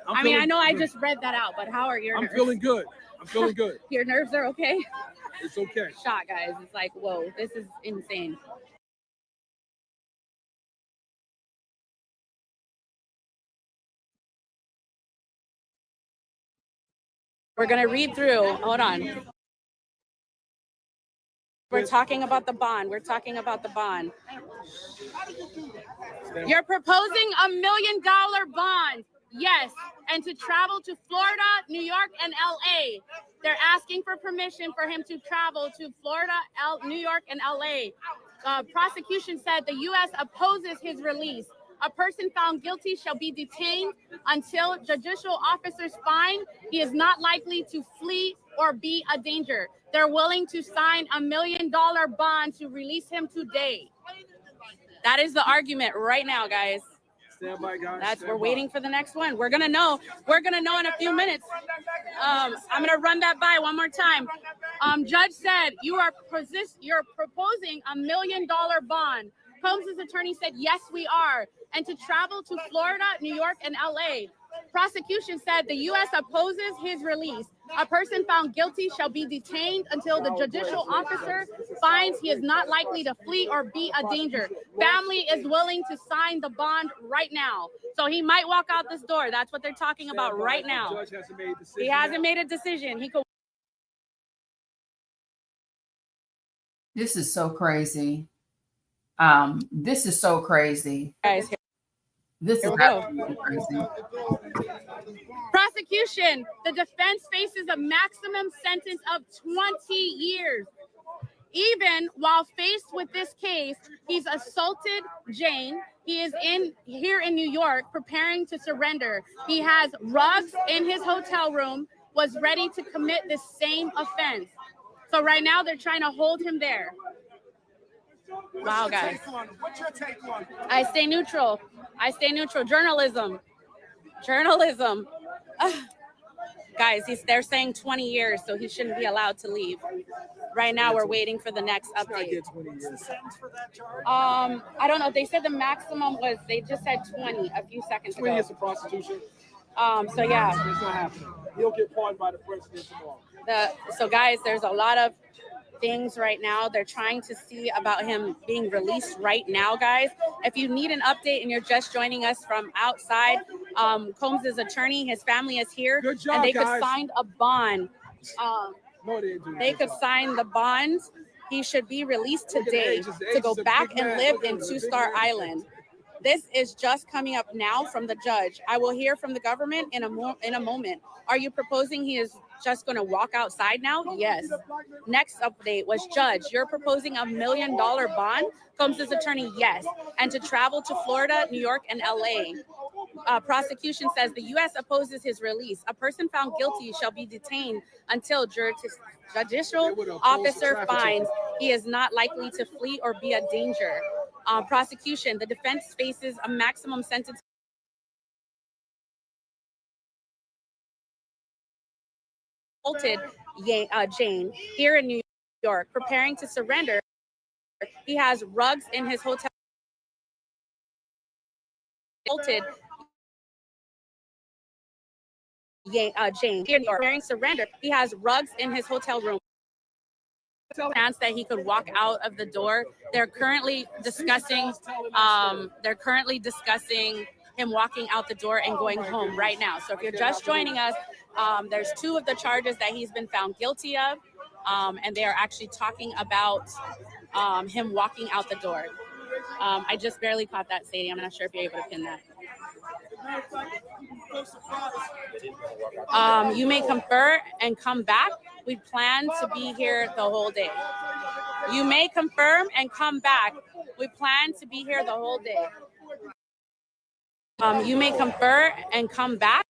I know I just read that out, but how are your nerves? I'm feeling good. Your nerves are okay? It's okay. Shot, guys. It's like, whoa, this is insane. We're going to read through. Hold on. We're talking about the bond. You're proposing $1 million bond. Yes. And to travel to Florida, New York, and LA. They're asking for permission for him to travel to Florida, New York, and LA. Prosecution said the U.S. opposes his release. A person found guilty shall be detained until judicial officers find he is not likely to flee or be a danger. They're willing to sign $1 million bond to release him today. That is the argument right now, guys. Stand by, guys. We're waiting for the next one. We're gonna know. In a few minutes. I'm gonna run that by one more time. Judge said you're proposing $1 million bond. Combs' attorney said, yes, we are. And to travel to Florida, New York, and LA. Prosecution said the U.S. opposes his release. A person found guilty shall be detained until the judicial officer finds he is not likely to flee or be a danger. Family is willing to sign the bond right now. So he might walk out this door. That's what they're talking about right now. He hasn't made a decision. He could. This is so crazy. This is so crazy. Guys, this is absolutely crazy. Prosecution, the defense faces a maximum sentence of 20 years. Even while faced with this case, he's assaulted Jane. He is here in New York preparing to surrender. He has rugs in his hotel room, was ready to commit the same offense. So right now they're trying to hold him there. Wow, guys. What's your take on it? I stay neutral. Journalism. Guys, they're saying 20 years, so he shouldn't be allowed to leave. Right now, we're waiting for the next update. I don't know. They said the maximum was, they just said 20 a few seconds ago. 20 is a prostitution. So yeah. It's not happening. He'll get pardoned by the president tomorrow. So guys, there's a lot of things right now. They're trying to see about him being released right now, guys. If you need an update and you're just joining us from outside, Combs' attorney, his family is here. Good job, and they guys. could sign a bond. No, they didn't do that. They could sign the bond He should be released today to go back and live in Two-Star Island. This is just coming up now from the judge. I will hear from the government in a moment. Are you proposing he is just going to walk outside now? Yes. Next update was, Judge, you're proposing $1 million bond? Combs' attorney, yes. And to travel to Florida, New York, and LA. Prosecution says the U.S. opposes his release. A person found guilty shall be detained until judicial officer finds he is not likely to flee or be a danger. Prosecution, the defense faces a maximum sentence. Jane here in New York, preparing to surrender. He has rugs in his hotel. Jane here in New York, preparing to surrender. He has rugs in his hotel room. Chance that he could walk out of the door. They're currently discussing. Him walking out the door and going home right now. So if you're just joining us, there's 2 of the charges that he's been found guilty of, and they are actually talking about him walking out the door. I just barely caught that, Sadie. I'm not sure if you're able to pin that. You may confer and come back. We plan to be here the whole day. You may confirm and come back. We plan to be here the whole day. You may confer and come back.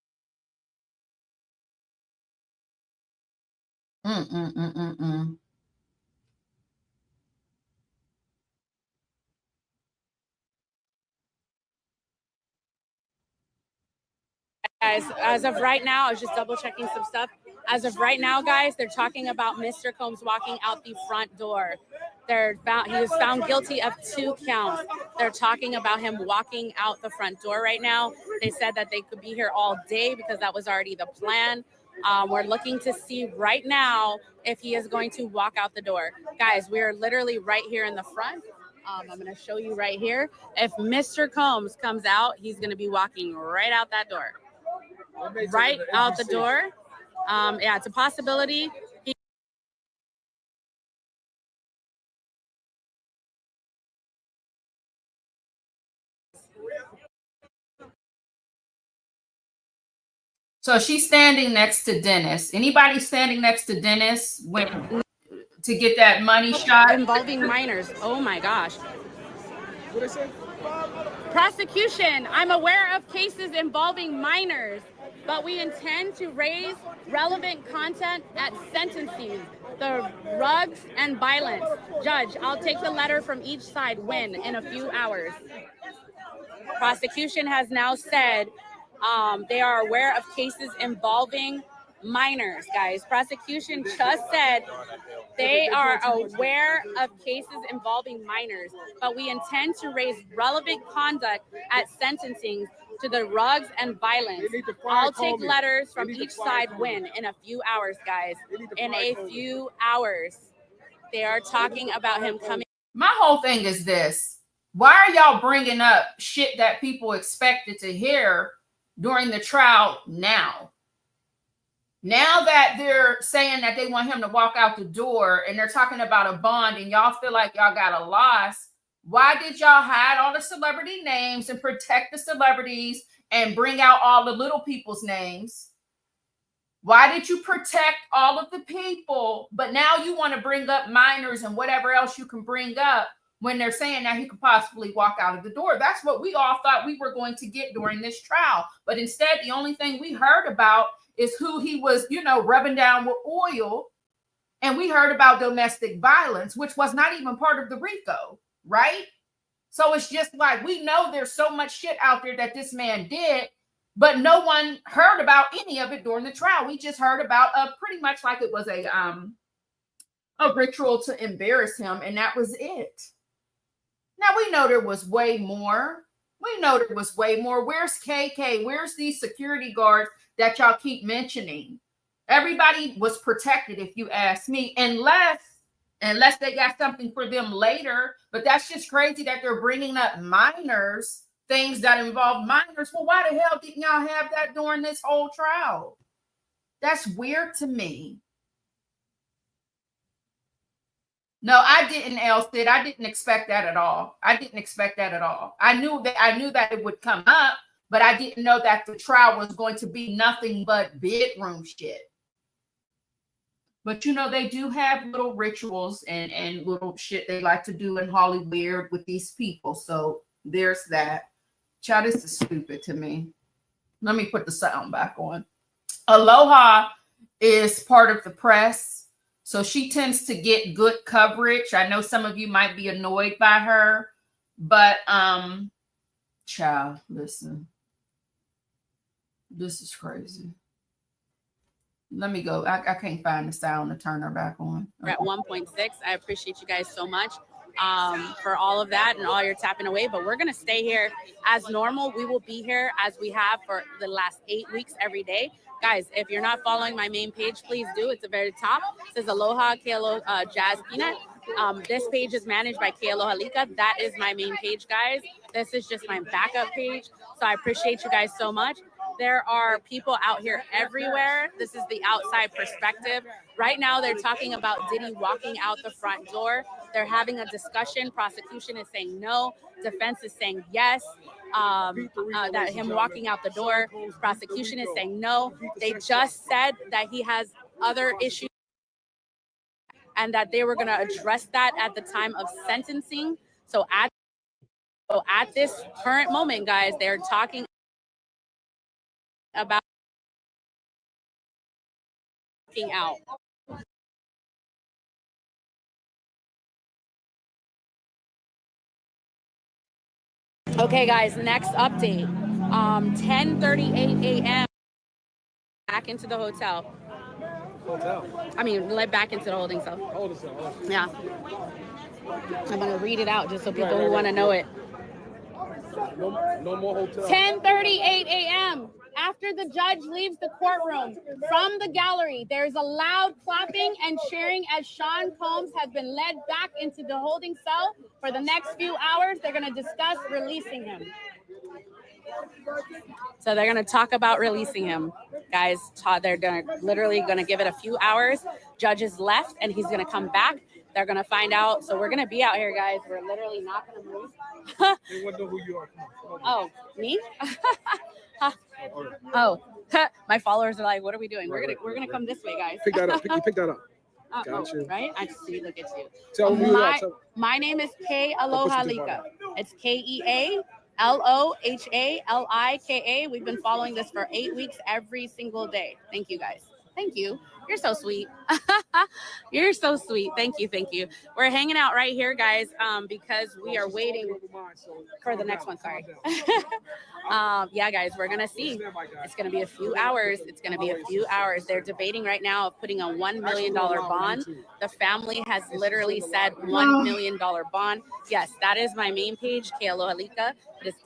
Guys, as of right now, I was just double checking some stuff. As of right now, guys, they're talking about Mr. Combs walking out the front door. He was found guilty of 2 counts. They're talking about him walking out the front door right now. They said that they could be here all day because that was already the plan. We're looking to see right now if he is going to walk out the door. Guys, we are literally right here in the front. I'm going to show you right here. If Mr. Combs comes out, he's going to be walking right out that door. Right out the door. Yeah, it's a possibility. So she's standing next to Dennis. Anybody standing next to Dennis to get that money shot? Involving minors. Oh my gosh. What they say? Prosecution, I'm aware of cases involving minors, but we intend to raise relevant content at sentencing. The rugs and violence. Judge, I'll take the letter from each side when in a few hours. Prosecution has now said they are aware of cases involving minors, guys. Prosecution just said they are aware of cases involving minors, but we intend to raise relevant conduct at sentencing to the rugs and violence. I'll take letters from each side when in a few hours, guys. In a few hours. They are talking about him coming. My whole thing is this. Why are y'all bringing up shit that people expected to hear during the trial now? Now that they're saying that they want him to walk out the door and they're talking about a bond and y'all feel like y'all got a loss, why did y'all hide all the celebrity names and protect the celebrities and bring out all the little people's names? Why did you protect all of the people, but now you want to bring up minors and whatever else you can bring up when they're saying that he could possibly walk out of the door? That's what we all thought we were going to get during this trial. But instead, the only thing we heard about is who he was, rubbing down with oil. And we heard about domestic violence, which was not even part of the RICO, right? So it's just like, we know there's so much shit out there that this man did, but no one heard about any of it during the trial. We just heard about pretty much like it was a ritual to embarrass him, and that was it. Now, we know there was way more. Where's KK? Where's these security guards that y'all keep mentioning? Everybody was protected, if you ask me, unless they got something for them later. But that's just crazy that they're bringing up minors, things that involve minors. Well, why the hell didn't y'all have that during this whole trial? That's weird to me. No, I didn't, Elsid. I didn't expect that at all. I didn't expect that at all. I knew that it would come up, but I didn't know that the trial was going to be nothing but bedroom shit. But you know, they do have little rituals and little shit they like to do in Hollywood with these people. So there's that. Child, this is stupid to me. Let me put the sound back on. Aloha is part of the press, so she tends to get good coverage. I know some of you might be annoyed by her, but child, listen. This is crazy. Let me go. I can't find the sound to turn her back on. We're at 1.6. I appreciate you guys so much for all of that and all your tapping away. But we're going to stay here as normal. We will be here as we have for the last 8 weeks every day. Guys, if you're not following my main page, please do. It's the very top. It says Aloha Kealo Jazz Peanut. This page is managed by Aloha Lika. That is my main page, guys. This is just my backup page. So I appreciate you guys so much. There are people out here everywhere. This is the outside perspective. Right now, they're talking about Diddy walking out the front door. They're having a discussion. Prosecution is saying no. Defense is saying yes. That him walking out the door. Prosecution is saying no. They just said that he has other issues and that they were going to address that at the time of sentencing. So at this current moment, guys, they're talking about out. Okay, guys, next update. 10:38 a.m. back into the hotel. I mean, let back into the holding cell. Holding cell. Yeah. I'm gonna read it out just so people who want to know it. No more hotel. 10:38 a.m. After the judge leaves the courtroom, from the gallery, there's a loud clapping and cheering as Sean Combs has been led back into the holding cell. For the next few hours, they're going to discuss releasing him. So they're going to talk about releasing him. Guys, they're literally going to give it a few hours. Judge is left, and he's going to come back. They're going to find out. So we're going to be out here, guys. We're literally not going to move. They want to know who you are. Oh, me? Oh, my followers are like, what are we doing? We're gonna come this way, guys. Pick that up. Pick that up. Gotcha. Right? I see. Look at you. Tell me who you are. My name is K Aloha Lika. It's KEALOHALIKA. We've been following this for 8 weeks every single day. Thank you, guys. Thank you. You're so sweet. You're so sweet. Thank you. Thank you. We're hanging out right here, guys, because we are waiting for the next one. Sorry. Yeah, guys, we're going to see. It's going to be a few hours. It's going to be a few hours. They're debating right now of putting a $1 million bond. The family has literally said $1 million bond. Yes, that is my main page, K Aloha Lika. It is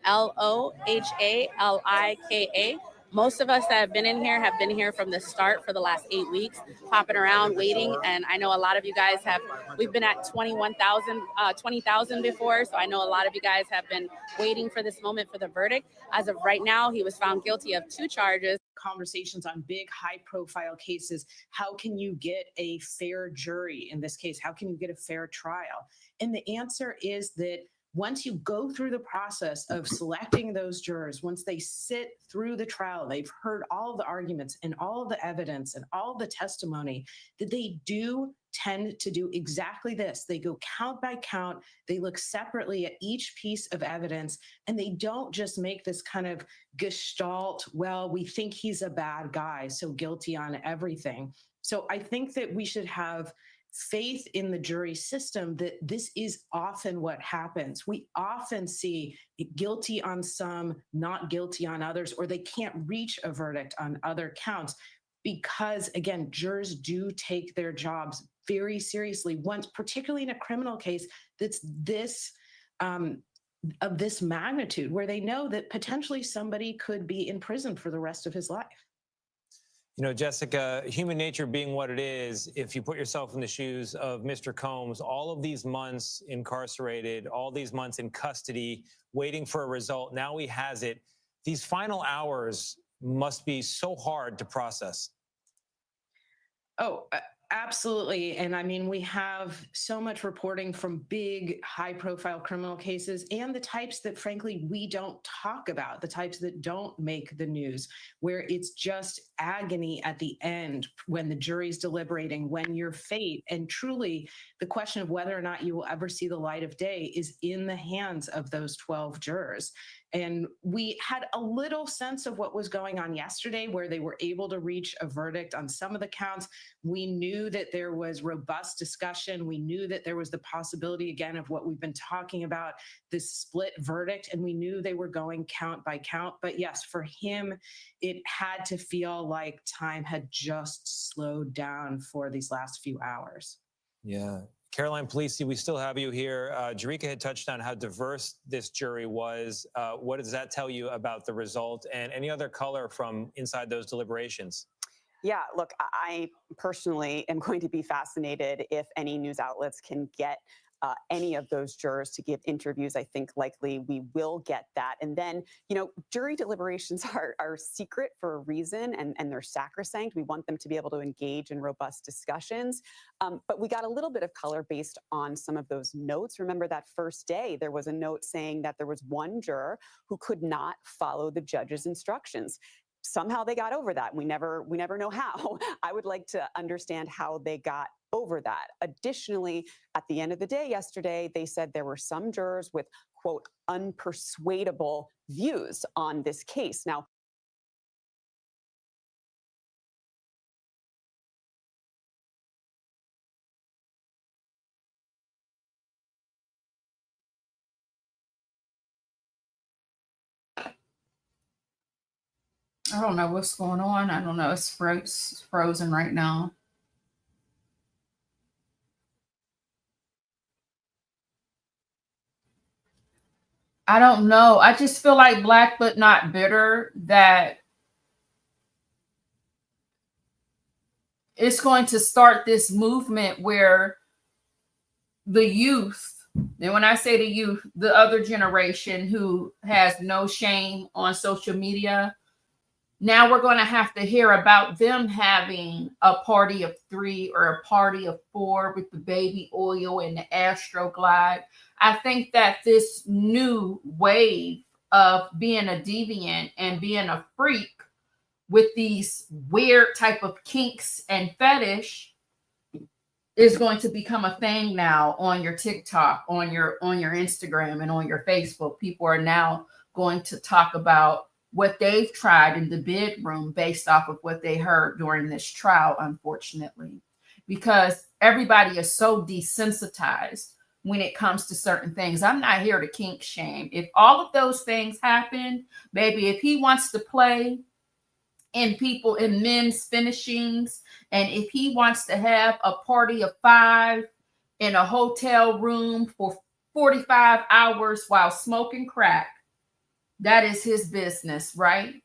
KEALOHALIKA. Most of us that have been in here from the start for the last 8 weeks, popping around, waiting. And I know a lot of you guys we've been at 20,000 before. So I know a lot of you guys have been waiting for this moment for the verdict. As of right now, he was found guilty of 2 charges. Conversations on big, high-profile cases. How can you get a fair jury in this case? How can you get a fair trial? And the answer is that once you go through the process of selecting those jurors, once they sit through the trial, they've heard all of the arguments and all of the evidence and all of the testimony, that they do tend to do exactly this. They go count by count. They look separately at each piece of evidence, and they don't just make this kind of gestalt, well, we think he's a bad guy, so guilty on everything. So I think that we should have faith in the jury system that this is often what happens. We often see guilty on some, not guilty on others, or they can't reach a verdict on other counts because, again, jurors do take their jobs very seriously, once, particularly in a criminal case that's this of this magnitude, where they know that potentially somebody could be in prison for the rest of his life. You know, Jessica, human nature being what it is, if you put yourself in the shoes of Mr. Combs, all of these months incarcerated, all these months in custody, waiting for a result, now he has it. These final hours must be so hard to process. Oh, Absolutely. And I mean, we have so much reporting from big, high profile criminal cases and the types that, frankly, we don't talk about, the types that don't make the news, where it's just agony at the end when the jury's deliberating, when your fate and truly the question of whether or not you will ever see the light of day is in the hands of those 12 jurors. And we had a little sense of what was going on yesterday, where they were able to reach a verdict on some of the counts. We knew that there was robust discussion. We knew that there was the possibility, again, of what we've been talking about, this split verdict, and we knew they were going count by count. But yes, for him, it had to feel like time had just slowed down for these last few hours. Yeah. Caroline Polisi, we still have you here. Jerika had touched on how diverse this jury was. What does that tell you about the result, and any other color from inside those deliberations? Yeah, look, I personally am going to be fascinated if any news outlets can get any of those jurors to give interviews. I think likely we will get that. And then, you know, jury deliberations are secret for a reason, and they're sacrosanct. We want them to be able to engage in robust discussions. But we got a little bit of color based on some of those notes. Remember that first day, there was a note saying that there was one juror who could not follow the judge's instructions. Somehow they got over that. We never know how. I would like to understand how they got over that. Additionally, at the end of the day yesterday, they said there were some jurors with, quote, unpersuadable views on this case. Now, I don't know what's going on. I don't know. It's frozen right now. I don't know. I just feel like Black but not bitter, that it's going to start this movement where the youth, and when I say the youth, the other generation who has no shame on social media, now we're going to have to hear about them having a party of 3 or a party of 4 with the baby oil and the Astroglide. I think that this new wave of being a deviant and being a freak with these weird type of kinks and fetish is going to become a thing now on your TikTok, on your Instagram, and on your Facebook. People are now going to talk about what they've tried in the bedroom based off of what they heard during this trial, unfortunately, because everybody is so desensitized when it comes to certain things. I'm not here to kink shame. If all of those things happen, baby, if he wants to play in men's finishings, and if he wants to have a party of 5 in a hotel room for 45 hours while smoking crack, that is his business, right?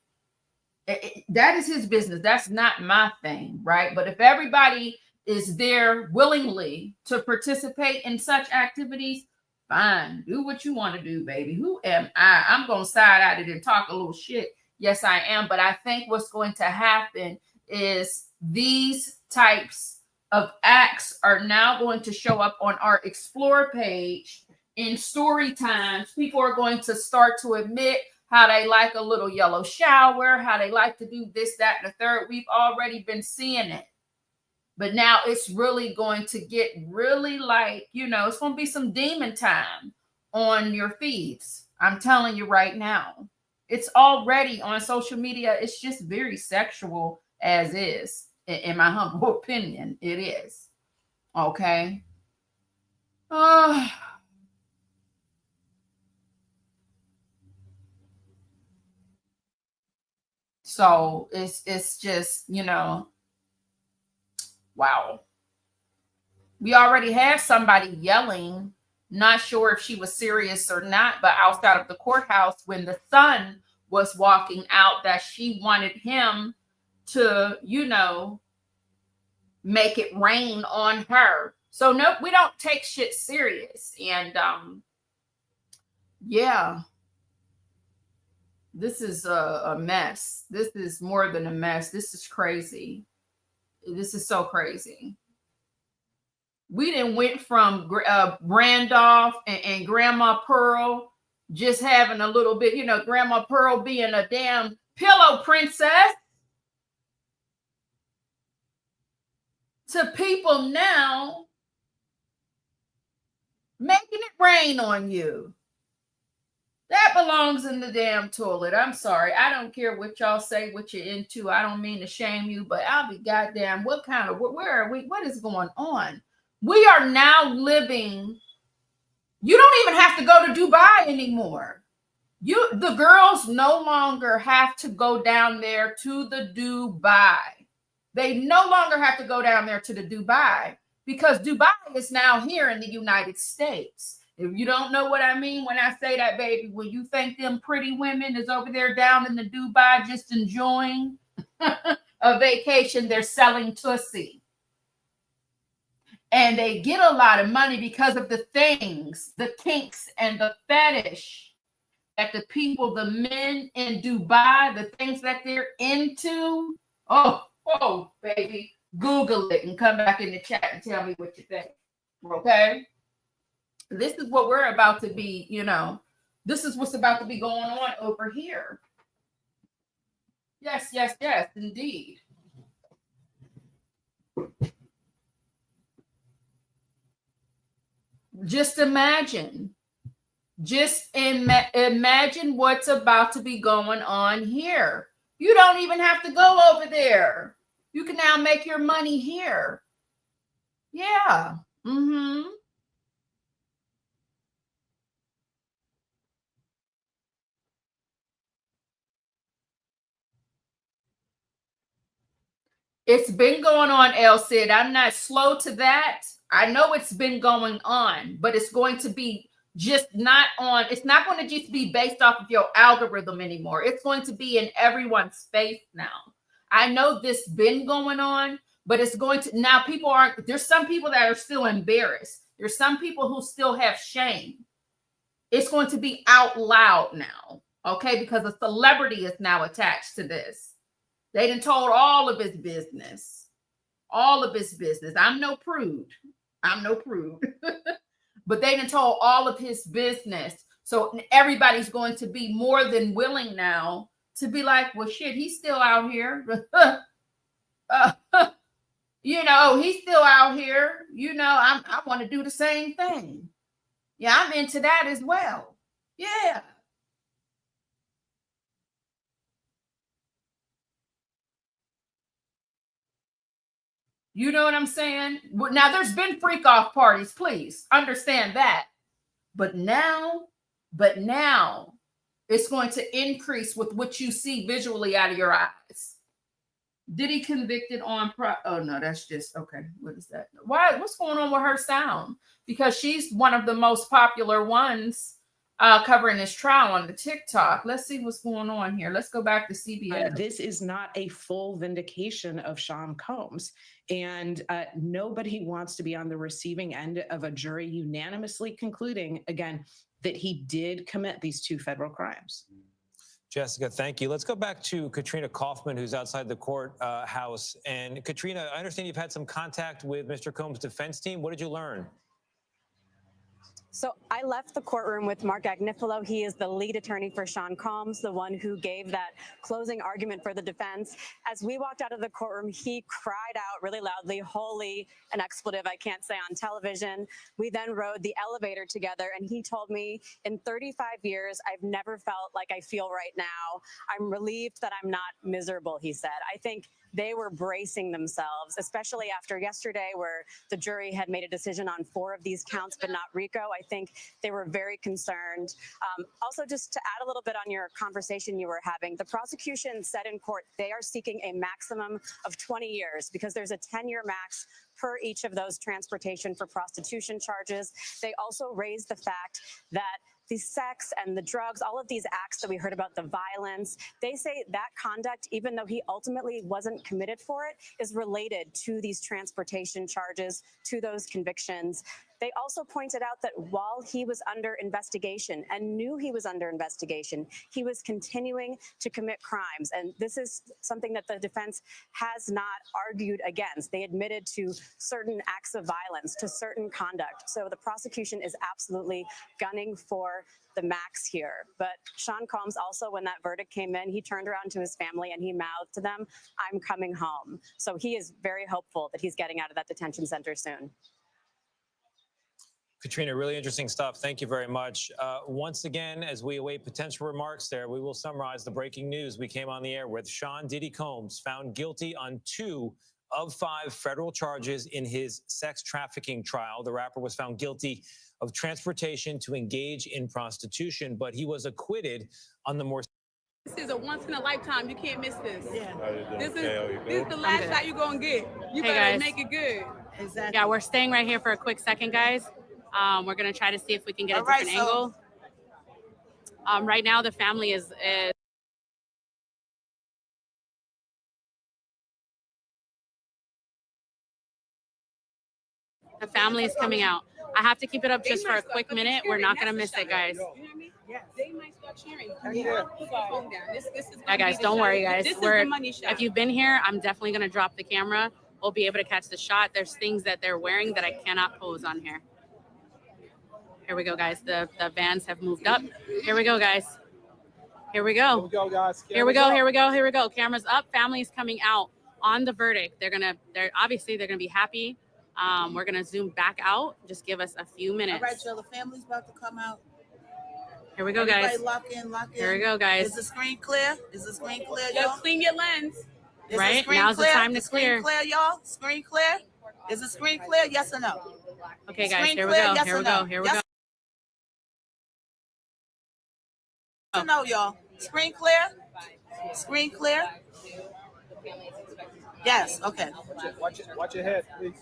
That is his business. That's not my thing, right? But if everybody is there willingly to participate in such activities, fine. Do what you want to do, baby. Who am I? I'm going to side at it and talk a little shit. Yes, I am. But I think what's going to happen is these types of acts are now going to show up on our Explore page in story times. People are going to start to admit how they like a little yellow shower, how they like to do this, that, and the third. We've already been seeing it. But now it's really going to get really like, you know, it's going to be some demon time on your feeds. I'm telling you right now. It's already on social media. It's just very sexual as is. In my humble opinion, it is. Okay. So it's just, you know, wow. We already had somebody yelling, not sure if she was serious or not, but outside of the courthouse when the son was walking out, that she wanted him to, you know, make it rain on her. So no, we don't take shit serious. And yeah, this is a mess. This is more than a mess. This is crazy. This is so crazy. We didn't went from Randolph and Grandma Pearl just having a little bit, you know, Grandma Pearl being a damn pillow princess, to people now making it rain on you. That belongs in the damn toilet. I'm sorry. I don't care what y'all say, what you're into. I don't mean to shame you, but I'll be goddamn. What kind of, where are we? What is going on? We are now living. You don't even have to go to Dubai anymore. The girls no longer have to go down there to the Dubai. They no longer have to go down there to the Dubai because Dubai is now here in the United States. If you don't know what I mean when I say that, baby, when you think them pretty women is over there down in the Dubai just enjoying a vacation, they're selling pussy. And they get a lot of money because of the things, the kinks and the fetish that the people, the men in Dubai, the things that they're into. Oh, baby, Google it and come back in the chat and tell me what you think. Okay? This is what we're about to be, you know, this is what's about to be going on over here. Yes, indeed. Just imagine. Imagine what's about to be going on here. You don't even have to go over there. You can now make your money here. Yeah. Mm-hmm. It's been going on, El Cid. I'm not slow to that. I know it's been going on, but it's going to be just not on. It's not going to just be based off of your algorithm anymore. It's going to be in everyone's face now. I know this been going on, but it's going to now. People aren't. There's some people that are still embarrassed. There's some people who still have shame. It's going to be out loud now, okay? Because a celebrity is now attached to this. They done told all of his business. All of his business. I'm no prude. But they done told all of his business. So everybody's going to be more than willing now to be like, well, shit, he's still out here. You know, he's still out here. You know, I want to do the same thing. Yeah, I'm into that as well. Yeah. You know what I'm saying? Now, there's been freak off parties, please understand that. But now it's going to increase with what you see visually out of your eyes. Diddy convicted on oh no, that's just okay. What is that? What's going on with her sound? Because she's one of the most popular ones covering this trial on the TikTok. Let's see what's going on here. Let's go back to CBS. This is not a full vindication of Sean Combs. And nobody wants to be on the receiving end of a jury unanimously concluding, again, that he did commit these two federal crimes. Jessica, thank you. Let's go back to Katrina Kaufman, who's outside the courthouse. And Katrina, I understand you've had some contact with Mr. Combs' defense team. What did you learn? So I left the courtroom with Mark Agnifilo. He is the lead attorney for Sean Combs, the one who gave that closing argument for the defense. As we walked out of the courtroom, he cried out really loudly, holy, an expletive I can't say on television. We then rode the elevator together, and he told me, in 35 years, I've never felt like I feel right now. I'm relieved that I'm not miserable, he said. I think they were bracing themselves, especially after yesterday where the jury had made a decision on 4 of these counts, but not RICO. I think they were very concerned. Also, just to add a little bit on your conversation you were having, the prosecution said in court they are seeking a maximum of 20 years because there's a 10-year max per each of those transportation for prostitution charges. They also raised the fact that the sex and the drugs, all of these acts that we heard about, the violence, they say that conduct, even though he ultimately wasn't committed for it, is related to these transportation charges, to those convictions. They also pointed out that while he was under investigation and knew he was under investigation, he was continuing to commit crimes. And this is something that the defense has not argued against. They admitted to certain acts of violence, to certain conduct. So the prosecution is absolutely gunning for the max here. But Sean Combs also, when that verdict came in, he turned around to his family and he mouthed to them, "I'm coming home." So he is very hopeful that he's getting out of that detention center soon. Katrina, really interesting stuff. Thank you very much. Once again, as we await potential remarks there, we will summarize the breaking news we came on the air with. Sean Diddy Combs found guilty on 2 of 5 federal charges in his sex trafficking trial. The rapper was found guilty of transportation to engage in prostitution, but he was acquitted on the more. This is a once in a lifetime. You can't miss this. Yeah. This is the last shot you're gonna get. You better make it good. Exactly. Yeah, we're staying right here for a quick second, guys. We're gonna try to see if we can get a different angle. Right now, the family is coming out. I have to keep it up just for a quick minute. We're not gonna miss it, guys. They might start cheering. Yeah, guys, don't worry, guys. If you've been here, I'm definitely gonna drop the camera. We'll be able to catch the shot. There's things that they're wearing that I cannot pose on here. Here we go, guys. The vans have moved up. Here we go, guys. Here we go. Here we go, guys. Here we go. Here we go. Here we go. Cameras up. Family's coming out on the verdict. They're obviously gonna be happy. We're gonna zoom back out. Just give us a few minutes. All right, y'all. The family's about to come out. Here we go, guys. Everybody lock in, lock in. Here we go, guys. Is the screen clear? Is the screen clear, y'all? Just clean your lens. Is Right? the screen Now's the clear? time to Is the screen clear. clear, y'all? Screen clear? Is the screen clear? Yes or no? Okay, guys. Screen Here we clear? go. Yes Here or we no? go. Here we Yes go. or no, y'all? Screen clear? Screen clear? Yes. Okay. Watch your head, please.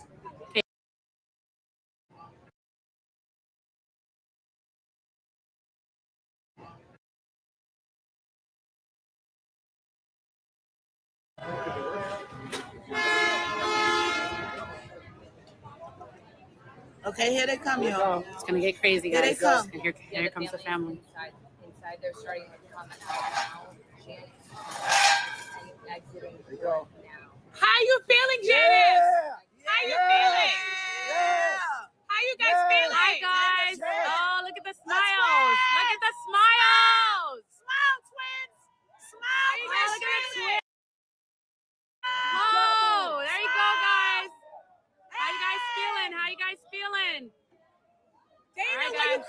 Okay, here they come, y'all. It's gonna get crazy, Here they guys. come. And here comes the family. Inside, they're starting to come out now. Exiting There you go. now. How you feeling, Janice? How you feeling? How you guys feeling? Hi, guys. Oh, look at the smiles. Look at the smiles. Smile, twins. Smile, Oh, look at the twins. Whoa, there you go, guys. How you guys feeling? How you guys feeling? All right, guys.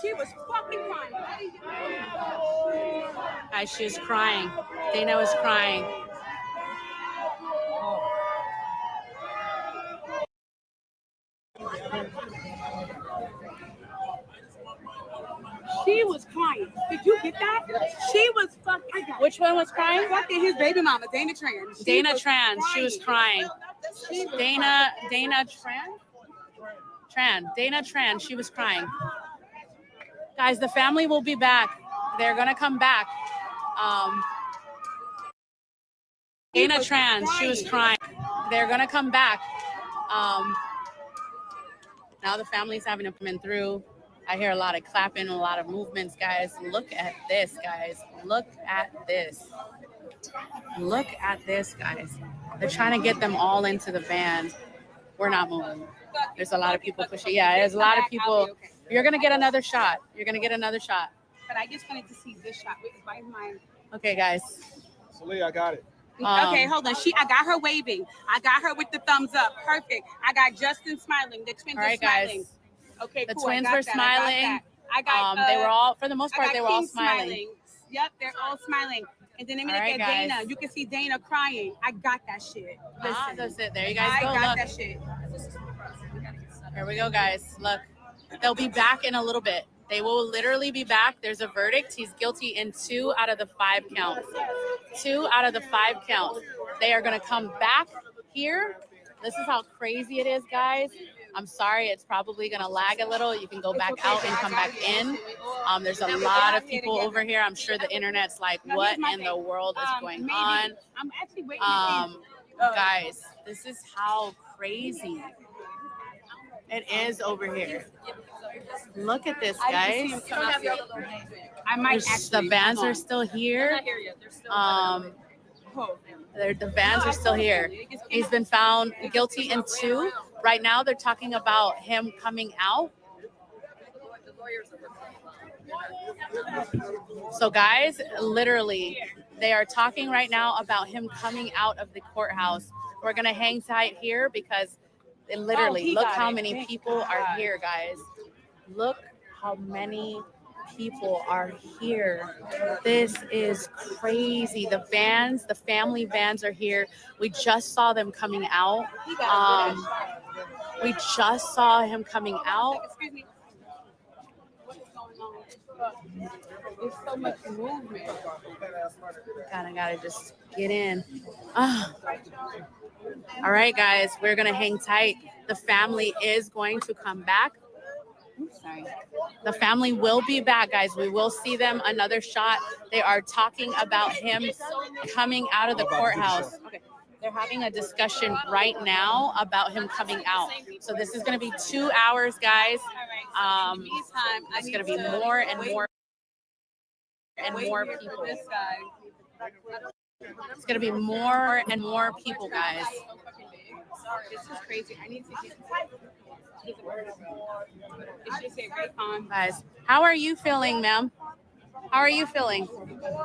She was fucking crying. Guys, she was crying. Dana was crying. She was crying. Did you get that? She was fucking. Which one was crying? Fucking his baby mama, Dana Tran. Dana Tran. She was crying. Dana Tran. She was crying. Guys, the family will be back. They're gonna come back. Dana Tran. She was crying. They're gonna come back. Now the family's having to come in through. I hear a lot of clapping, a lot of movements, guys. Look at this, guys. Look at this. Look at this, guys. They're trying to get them all into the van. We're not moving. There's a lot of people pushing. Yeah, there's a lot of people. You're going to get another shot. You're going to get another shot. But I just wanted to see this shot. Why is mine? Okay, guys. Celia, I got it. Okay, hold on. I got her waving. I got her with the thumbs up. Perfect. I got Justin smiling. The twins All right, are smiling. guys. Okay, The cool. twins I got were that. smiling. I got They were all, for the most I part, got they were all King smiling. Yep, they're all smiling. And then let me All look right, at guys. Dana. You can see Dana crying. I got that shit. Listen, That's it. There you guys I go. got Look. that shit. Here we go, guys. Look, they'll be back in a little bit. They will literally be back. There's a verdict. He's guilty in 2 out of the 5 counts. 2 out of the 5 counts. They are going to come back here. This is how crazy it is, guys. I'm sorry. It's probably going to lag a little. You can go back out and come back in. There's a lot of people over here. I'm sure the internet's like, what in the world is going on? I'm actually waiting. Guys, this is how crazy it is over here. Look at this, guys. I might The vans are still here. The vans are still here. He's been found guilty in 2. Right now, they're talking about him coming out. So, guys, literally, they are talking right now about him coming out of the courthouse. We're going to hang tight here because literally, look how many people are here, guys. Look how many people are here. This is crazy. The vans, the family vans are here. We just saw them coming out. We just saw him coming out. There's so much movement. Gotta just get in. All right, guys, we're gonna hang tight. The family is going to come back. Sorry. The family will be back, guys. We will see them. Another shot. They are talking about him coming out of the courthouse. Okay. They're having a discussion right now about him coming out. So this is going to be 2 hours, guys. It's going to be more and more people. It's going to be more and more people, guys. This is crazy. I need to get. It should say Raycon. Guys, how are you feeling, ma'am? How are you feeling?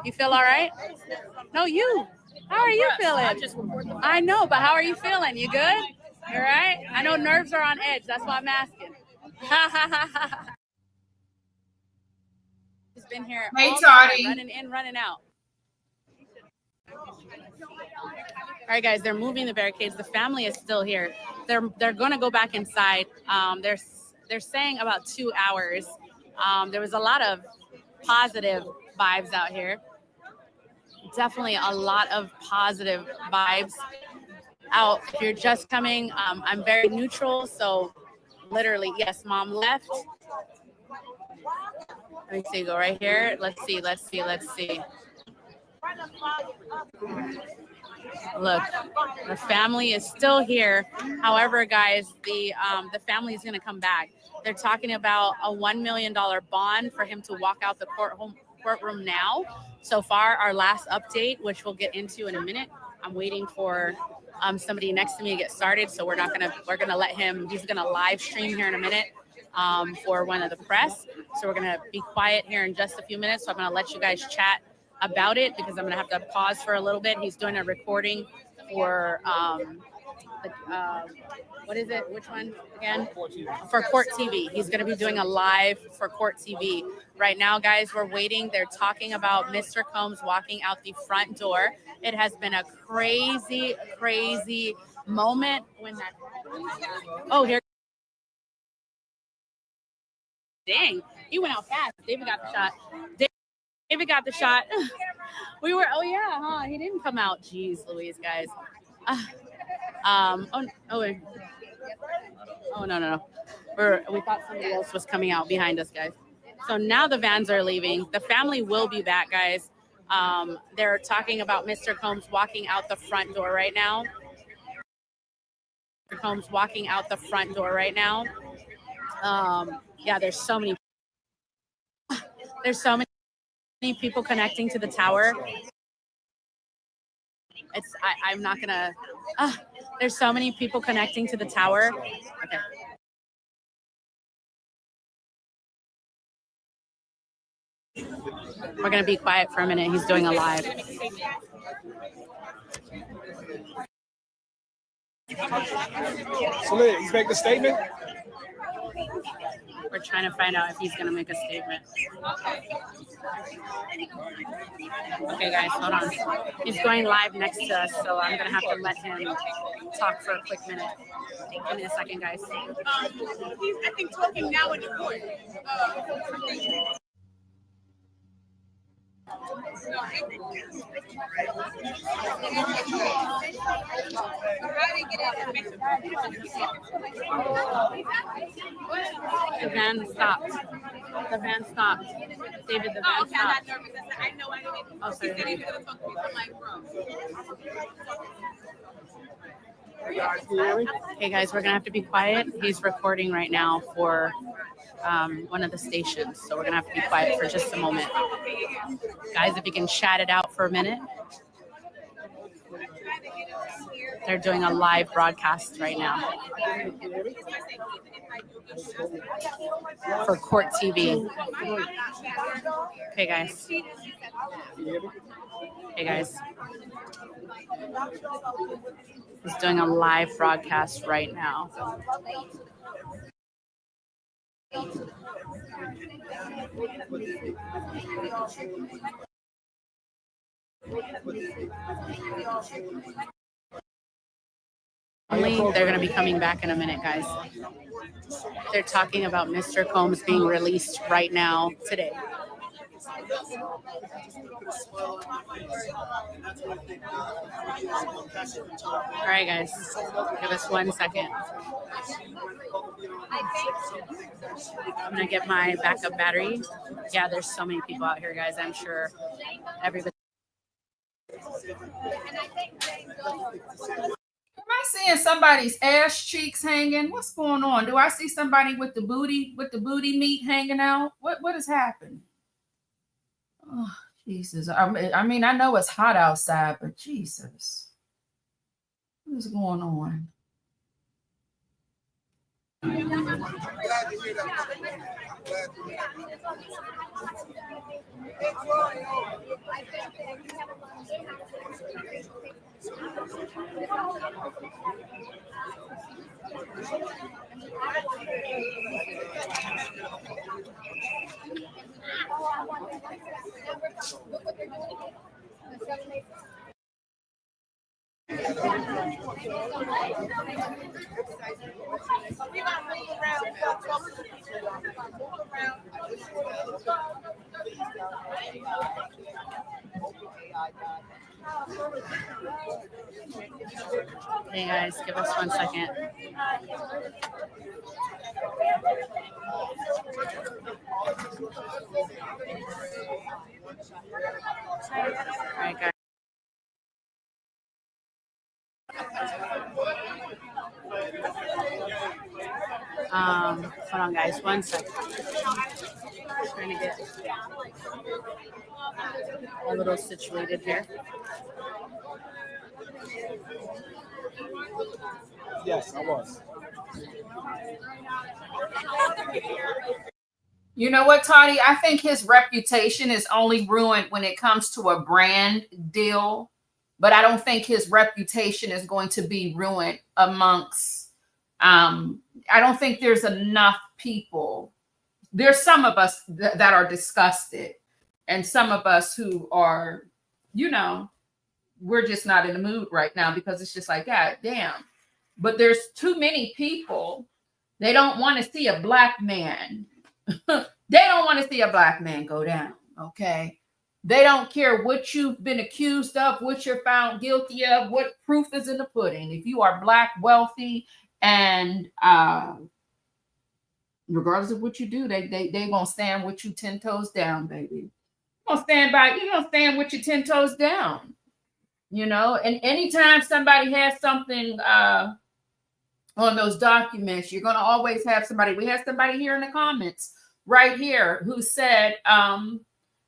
You feel all right? No, you. How are you feeling? I know, but how are you feeling? You good? You all right? I know nerves are on edge. That's why I'm asking. He's been here Hey, all the time, Toddy. running in, running out. All right, guys, they're moving the barricades. The family is still here. They're going to go back inside. They're saying about 2 hours. There was a lot of positive vibes out here. Definitely a lot of positive vibes out. If you're just coming, I'm very neutral. So literally, yes, mom left. Let me see, go right here. Let's see. Look, the family is still here. However, guys, the family is going to come back. They're talking about a $1 million bond for him to walk out the courtroom now. So far, our last update, which we'll get into in a minute. I'm waiting for somebody next to me to get started. So we're gonna let him. He's gonna live stream here in a minute for one of the press. So we're gonna be quiet here in just a few minutes. So I'm gonna let you guys chat about it because I'm gonna have to pause for a little bit. He's doing a recording for what is it? Which one again? For Court TV. He's going to be doing a live for Court TV. Right now, guys, we're waiting. They're talking about Mr. Combs walking out the front door. It has been a crazy, crazy moment when that. Oh, here. Dang, he went out fast. David got the shot. David got the shot. We were, oh yeah, huh? He didn't come out. Jeez Louise, guys. No. We thought somebody else was coming out behind us, guys. So now the vans are leaving. The family will be back, guys. They're talking about Mr. Combs walking out the front door right now. Mr. Combs walking out the front door right now. Yeah, there's so many people connecting to the tower. I'm not gonna. There's so many people connecting to the tower. Okay. We're gonna be quiet for a minute. He's doing a live. Sonia, he's making a statement. We're trying to find out if he's gonna make a statement. Okay, guys, hold on. He's going live next to us, so I'm gonna have to let him talk for a quick minute. Give me a second, guys. He's, I think, talking now in the court. The van stopped. David, the van Okay, I'm not stopped. nervous. I know. Oh, sorry. He said he was going to talk to me. I'm like, bro. Hey guys, we're gonna have to be quiet. He's recording right now for one of the stations, so we're gonna have to be quiet for just a moment. Guys, if you can chat it out for a minute. They're doing a live broadcast right now for Court TV. Hey guys. Hey guys. He's doing a live broadcast right now. They're going to be coming back in a minute, guys. They're talking about Mr. Combs being released right now, today. All right, guys. Give us 1 second. I'm going to get my backup battery. Yeah, there's so many people out here, guys. I'm sure everybody. Am I seeing somebody's ass cheeks hanging? What's going on? Do I see somebody with the booty meat hanging out? What has happened? Oh, Jesus. I mean, I know it's hot outside, but Jesus. What is going on? Hey guys, give us 1 second. All right, guys. Hold on, guys. 1 second. Trying to get a little situated here. Yes, I was. You know what, Toddy? I think his reputation is only ruined when it comes to a brand deal, but I don't think his reputation is going to be ruined amongst I don't think there's enough people. There's some of us that are disgusted, and some of us who are, we're just not in the mood right now because it's just like, God damn. But there's too many people. They don't want to see a black man. They don't want to see a black man go down. Okay. They don't care what you've been accused of, what you're found guilty of, what proof is in the pudding. If you are black, wealthy, and regardless of what you do, they gonna stand with you 10 toes down, baby. You're gonna stand with you 10 toes down. And anytime somebody has something on those documents, you're gonna always have somebody. We have somebody here in the comments right here who said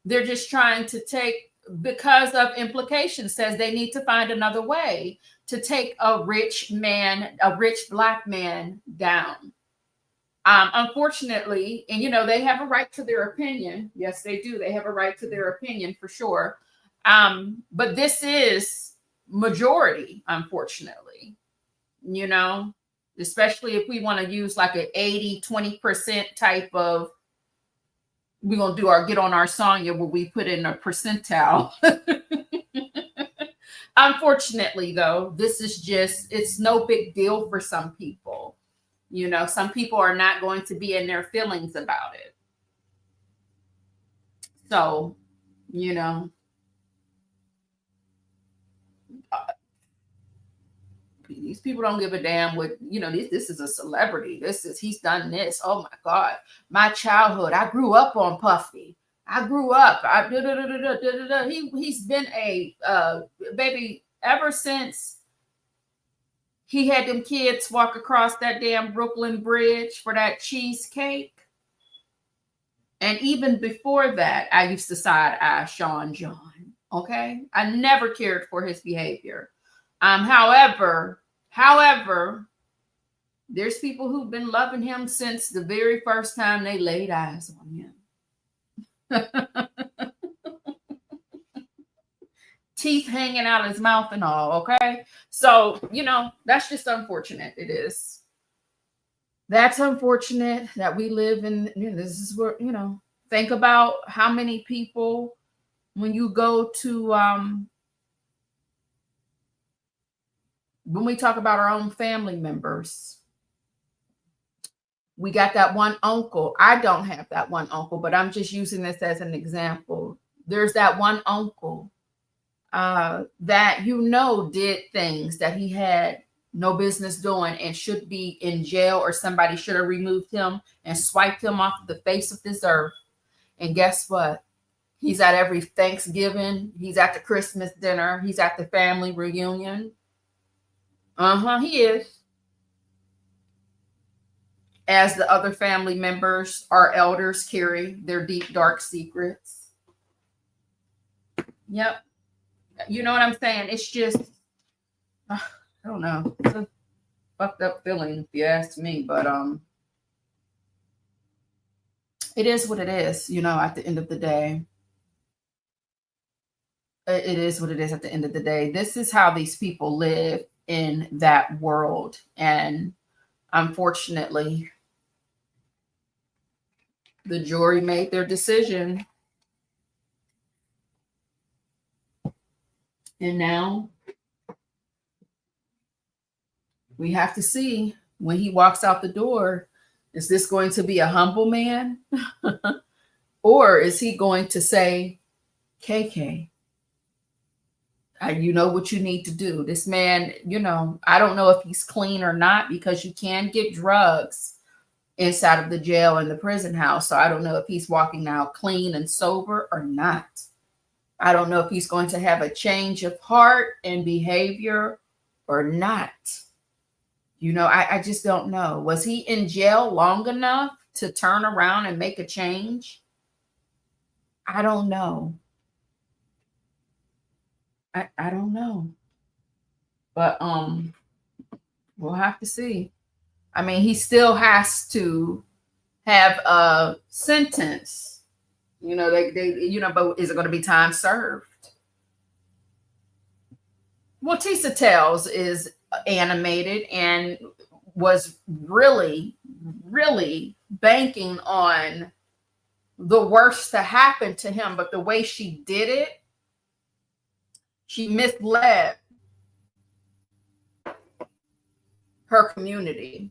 they're just trying to take, because of implications, says they need to find another way to take a rich black man down. Unfortunately, and they have a right to their opinion. Yes, they do. They have a right to their opinion for sure. But this is majority, unfortunately, especially if we want to use like an 80-20% type of, we're going to get on our Sonia where we put in a percentile. Unfortunately, though, this is it's no big deal for some people. Some people are not going to be in their feelings about it. So, these people don't give a damn what, this is a celebrity. He's done this. Oh my God. My childhood. I grew up on Puffy. I grew up. He's been a baby ever since he had them kids walk across that damn Brooklyn Bridge for that cheesecake. And even before that, I used to side eye Sean John. Okay, I never cared for his behavior. However, there's people who've been loving him since the very first time they laid eyes on him. Teeth hanging out his mouth and all, okay? So, that's just unfortunate. It is. That's unfortunate that we live in, this is where, think about how many people, when you go to, when we talk about our own family members, we got that one uncle. I don't have that one uncle, but I'm just using this as an example. There's that one uncle that did things that he had no business doing and should be in jail, or somebody should have removed him and swiped him off the face of this earth. And guess what? He's at every Thanksgiving. He's at the Christmas dinner. He's at the family reunion. He is. As the other family members, our elders, carry their deep, dark secrets. Yep. You know what I'm saying? It's just, I don't know. It's a fucked up feeling, if you ask me. But it is what it is, at the end of the day. It is what it is at the end of the day. This is how these people live in that world. And unfortunately, the jury made their decision. And now we have to see when he walks out the door, is this going to be a humble man? Or is he going to say, KK, you know what you need to do? This man, I don't know if he's clean or not, because you can get drugs inside of the jail and the prison house. So I don't know if he's walking out clean and sober or not. I don't know if he's going to have a change of heart and behavior or not. I just don't know. Was he in jail long enough to turn around and make a change? I don't know. I don't know. But we'll have to see. I mean, he still has to have a sentence. But is it going to be time served? Well, Tisa Tells is animated and was really, really banking on the worst to happen to him. But the way she did it, she misled her community.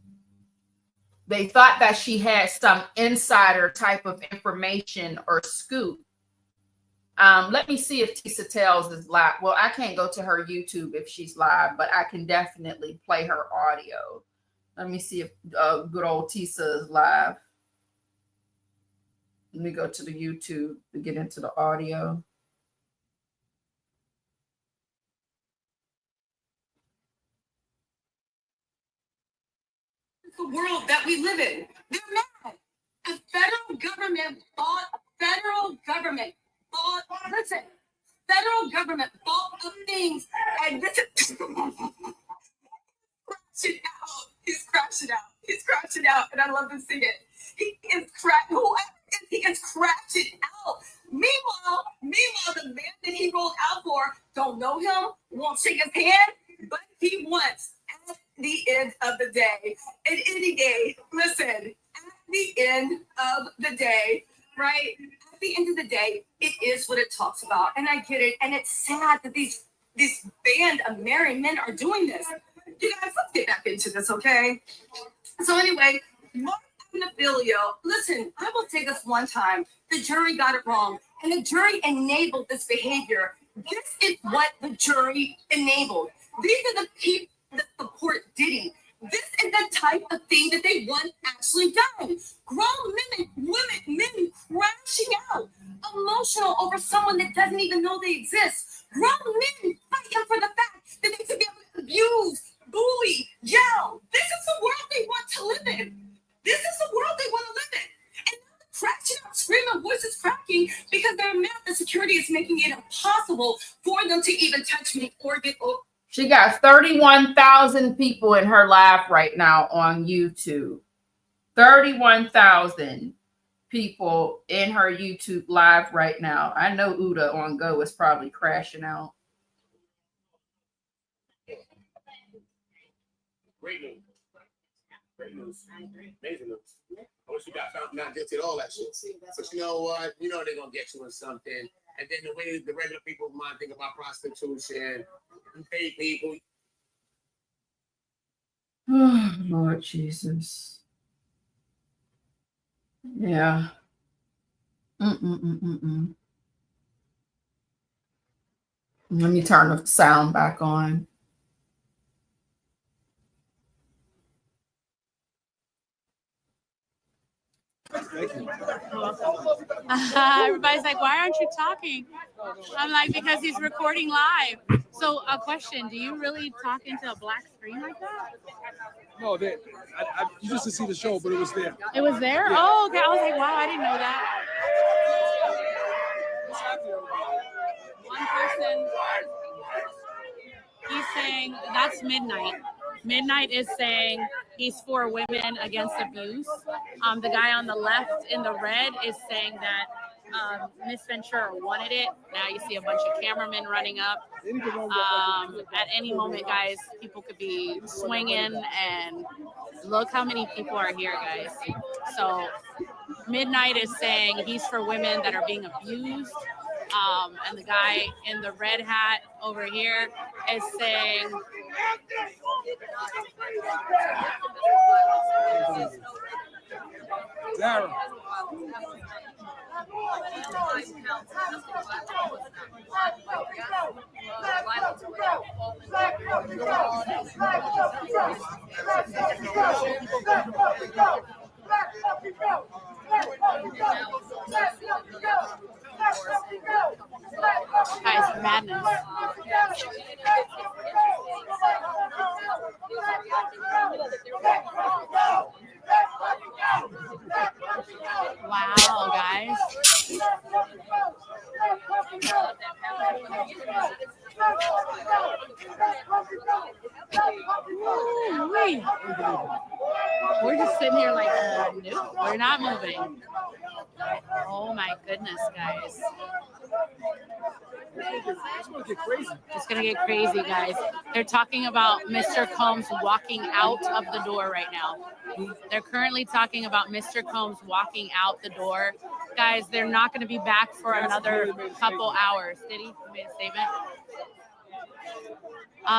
They thought that she had some insider type of information or scoop. Let me see if Tisa Tells is live. Well, I can't go to her YouTube if she's live, but I can definitely play her audio. Let me see if good old Tisa is live. Let me go to the YouTube to get into the audio. The world that we live in. They're mad. The federal government bought the things, and this is He's crashing out, and I love to see it. He is crashing out. Meanwhile, the man that he rolled out for don't know him, won't shake his hand, but he wants. At the end of the day, and any day, listen, at the end of the day, right? At the end of the day, it is what it talks about. And I get it. And it's sad that this band of married men are doing this. You guys, let's get back into this, okay? So anyway, Mark Nafilio, listen, I will say this one time. The jury got it wrong. And the jury enabled this behavior. This is what the jury enabled. These are the people that support Diddy. This is the type of thing that they want actually done. Grown men crashing out, emotional over someone that doesn't even know they exist. Grown men fighting for the fact that they should be able to abuse bullied, yelled. This is the world they want to live in. This is the world they want to live in. And now they're crashing out, screaming, voices cracking because they're mad that security is making it impossible for them to even touch me or get over. She got 31,000 people in her live right now on YouTube. 31,000 people in her YouTube live right now. I know Uda on Go is probably crashing out. Great news. Great news. Amazing news. I wish you got found not guilty of all that shit. But you know what? You know they're gonna get you in something. And then the way the regular people might think about prostitution, you pay people. Oh, Lord Jesus. Yeah. Let me turn the sound back on. Everybody's like, why aren't you talking? I'm like, because he's recording live. So a question, do you really talk into a black screen like that? No, you just to see the show, but it was there. It was there? Yeah. Oh, okay. I was like, wow, I didn't know that. One person, he's saying that's Midnight. Midnight is saying he's for women against abuse. The guy on the left in the red is saying that Miss Ventura wanted it. Now you see a bunch of cameramen running up. At any moment, guys, people could be swinging, and look how many people are here, guys. So Midnight is saying he's for women that are being abused. And the guy in the red hat over here is saying Zara. guys, madness. Wow, guys. Ooh-wee. We're just sitting here like, nope, we're not moving. Oh my goodness, guys. It's gonna get crazy. It's gonna get crazy, guys. They're talking about Mr. Combs walking out of the door right now. They're currently talking about Mr. Combs walking out the door. Guys, they're not going to be back for another couple hours. Did he made a statement?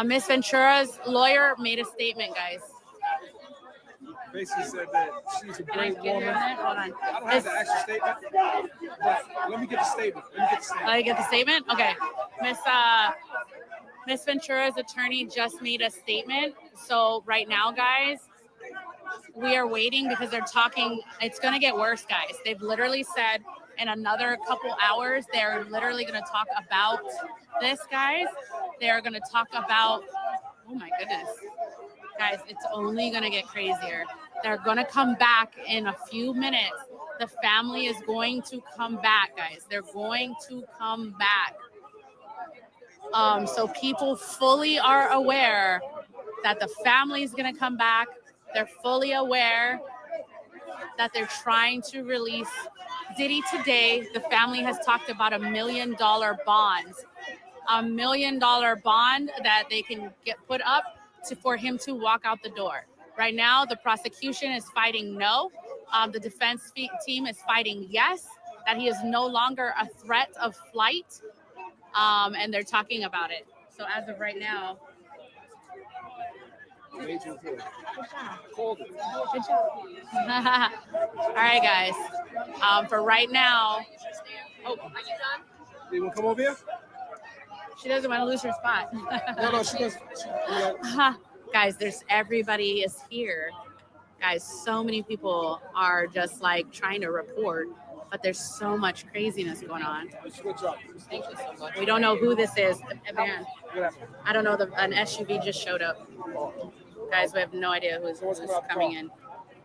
Miss Ventura's lawyer made a statement, guys. Basically said that she's a brave woman. Hold on. I don't have the actual statement, but let me get the statement. Let me get the statement? Okay. Miss Ventura's attorney just made a statement. So right now, guys, we are waiting because they're talking. It's going to get worse, guys. They've literally said in another couple hours, they're literally going to talk about this, guys. They're going to talk about, oh my goodness. Guys, it's only going to get crazier. They're going to come back in a few minutes. The family is going to come back, guys. They're going to come back. So people fully are aware that the family is going to come back. They're fully aware that they're trying to release Diddy today. The family has talked about $1 million bond. $1 million bond that they can get put up for him to walk out the door. Right now, the prosecution is fighting no. The defense team is fighting yes, that he is no longer a threat of flight. And they're talking about it. So as of right now, good job. All right, guys. For right now, you want to come over here? She doesn't want to lose her spot. No, she doesn't. Guys, everybody is here. Guys, so many people are just like trying to report. but there's so much craziness going on. Switch up. Thank you so much. We don't know who this is. Man, I don't know. An SUV just showed up. Guys, we have no idea who's coming in.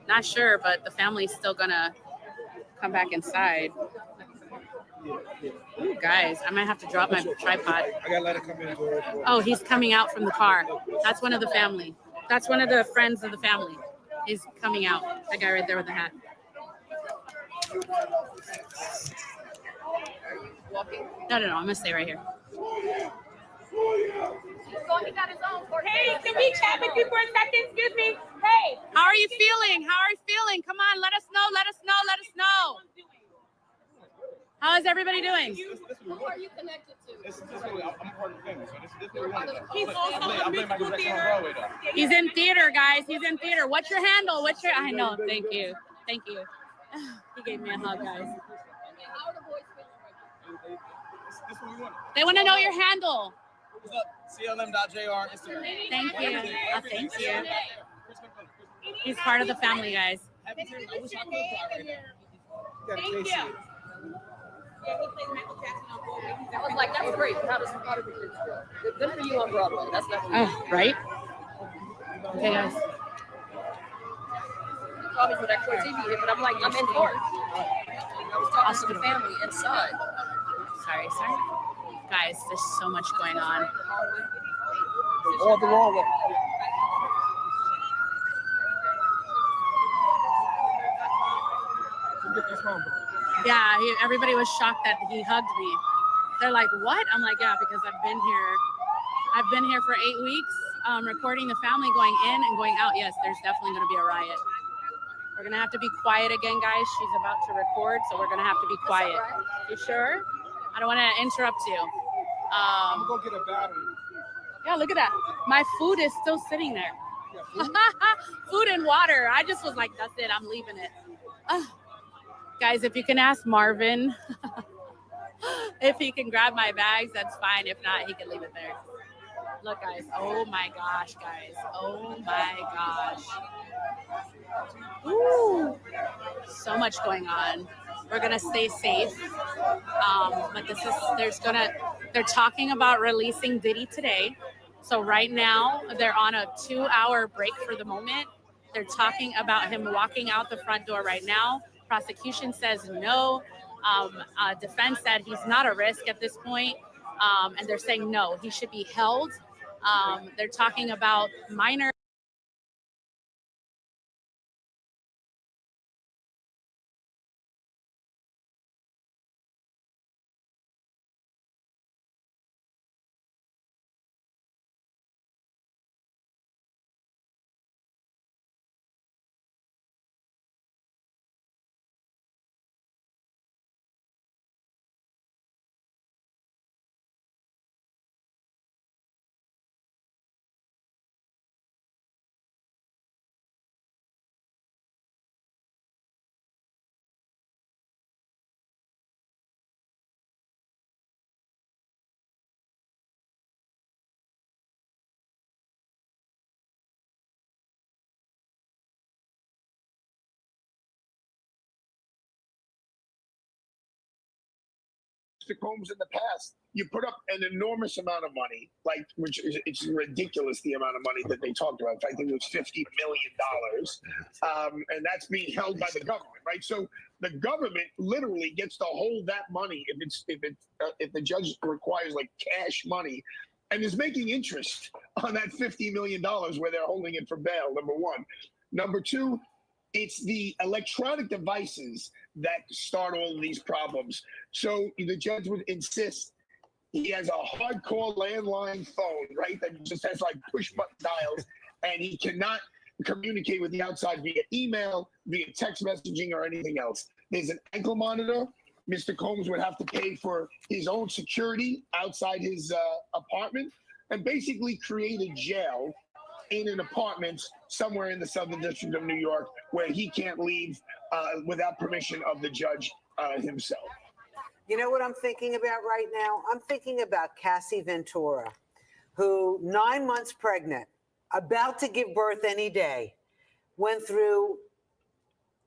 Not sure, but the family's still gonna come back inside. Ooh, guys, I might have to drop my tripod. I gotta let it come in. Oh, he's coming out from the car. That's one of the family. That's one of the friends of the family. He's coming out. That guy right there with the hat. No, I'm gonna stay right here. Hey, can we chat with you for a second? Excuse me. Hey. How are you feeling? Come on, let us know. How is everybody doing? Who are you connected to? I'm part of the family, so this is what He's also I'm playing Michael Jackson on Broadway, though. He's in theater, guys. He's in theater. What's your handle? I know. Thank you. He gave me a hug, guys. How are the boys feeling? This what we want. They want to know your handle. What's up? CLM.jr Instagram. Thank you. Thank you. He's part of the family, guys. Thank you. Yeah, he played Michael Jackson on Broadway. I was like, that's great. How does the kids feel? Good for you on Broadway. That's definitely Right? Okay, guys. You called me for that Court TV hit, but I'm like, I'm in court. I was talking to the family inside. Sorry. Guys, there's so much going on. All the wrong way. Yeah, everybody was shocked that he hugged me. They're like, what? I'm like, yeah, because I've been here for 8 weeks, recording the family going in and going out. Yes, there's definitely going to be a riot. We're going to have to be quiet again, guys. She's about to record, so we're going to have to be quiet. You sure? I don't want to interrupt you. I'm going to go get a battery. Yeah, look at that. My food is still sitting there. Food and water. I just was like, that's it. I'm leaving it. Guys, if you can ask Marvin if he can grab my bags, that's fine. If not, he can leave it there. Look, guys. Oh, my gosh, guys. Oh, my gosh. Ooh. So much going on. We're going to stay safe. But they're talking about releasing Diddy today. So right now, they're on a 2-hour break for the moment. They're talking about him walking out the front door right now. Prosecution says no. Defense said he's not a risk at this point. And they're saying no, he should be held. They're talking about minor. Mr. Combs in the past, you put up an enormous amount of money, like which is it's ridiculous the amount of money that they talked about. In fact, I think it was $50 million, and that's being held by the government, right? So the government literally gets to hold that money if the judge requires like cash money, and is making interest on that $50 million where they're holding it for bail. Number one. Number two, it's the electronic devices that start all of these problems. So the judge would insist he has a hardcore landline phone, right? That just has like push button dials, and he cannot communicate with the outside via email, via text messaging, or anything else. There's an ankle monitor. Mr. Combs would have to pay for his own security outside his apartment and basically create a jail in an apartment somewhere in the Southern District of New York where he can't leave without permission of the judge himself. You know what I'm thinking about right now? I'm thinking about Cassie Ventura, who 9 months pregnant, about to give birth any day, went through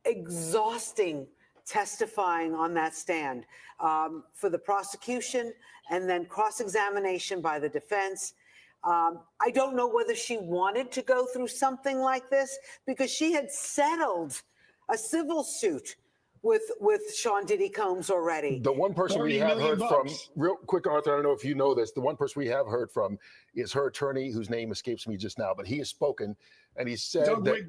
exhausting testifying on that stand for the prosecution and then cross-examination by the defense. I don't know whether she wanted to go through something like this because she had settled a civil suit with Sean Diddy Combs already. The one person we have heard from, real quick, Arthur, I don't know if you know this, the one person we have heard from is her attorney, whose name escapes me just now, but he has spoken and he said Doug that—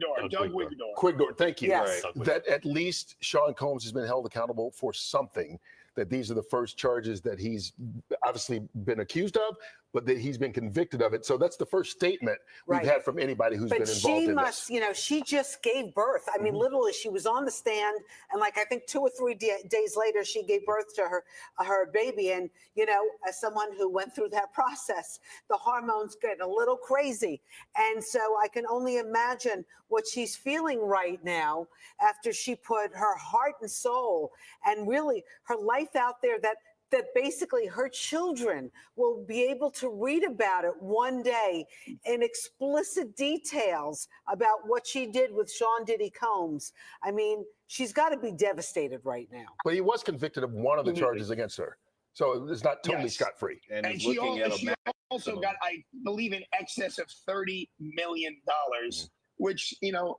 Wigdor. Thank you. Yes. That at least Sean Combs has been held accountable for something, that these are the first charges that he's obviously been accused of, but that he's been convicted of it. So that's the first statement we've had from anybody who's been involved in this. But she must, you know, she just gave birth. I mean, literally, she was on the stand, and like I think 2 or 3 days later, she gave birth to her baby. And you know, as someone who went through that process, the hormones get a little crazy, and so I can only imagine what she's feeling right now after she put her heart and soul and really her life out there, that basically her children will be able to read about it one day in explicit details about what she did with Sean Diddy Combs. I mean, she's got to be devastated right now. But he was convicted of one of the charges against her. So it's not totally scot-free. And she also got, I believe, in excess of $30 million, which, you know,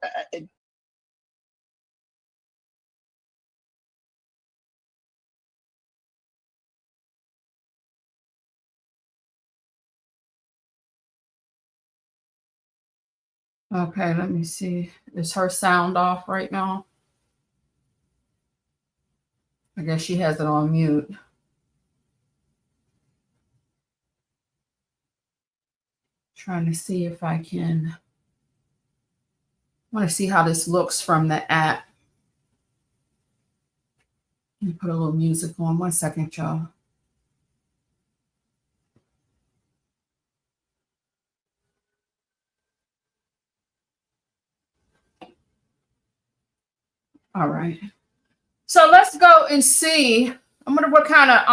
Okay, let me see. Is her sound off right now? I guess she has it on mute. Trying to see if I can. I want to see how this looks from the app. Let me put a little music on. 1 second, y'all. All right. So let's go and see. I wonder what kind of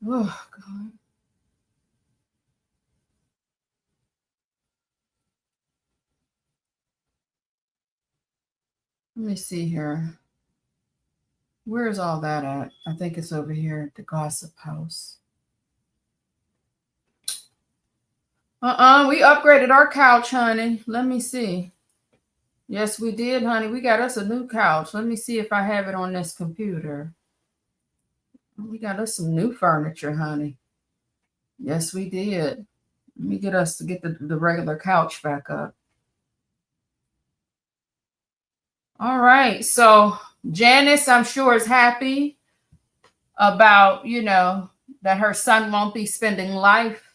oh God. Let me see here. Where is all that at? I think it's over here at the Gossip House. We upgraded our couch, honey. Let me see. Yes, we did, honey. We got us a new couch. Let me see if I have it on this computer. We got us some new furniture, honey. Yes, we did. Let me get the regular couch back up. All right. So Janice, I'm sure, is happy about, you know, that her son won't be spending life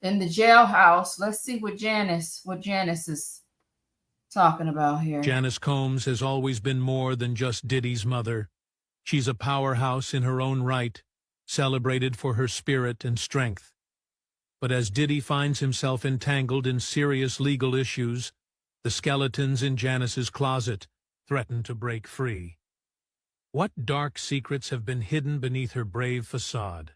in the jailhouse. Let's see what Janice is talking about here. Janice Combs has always been more than just Diddy's mother. She's a powerhouse in her own right, celebrated for her spirit and strength. But as Diddy finds himself entangled in serious legal issues, the skeletons in Janice's closet threaten to break free. What dark secrets have been hidden beneath her brave facade?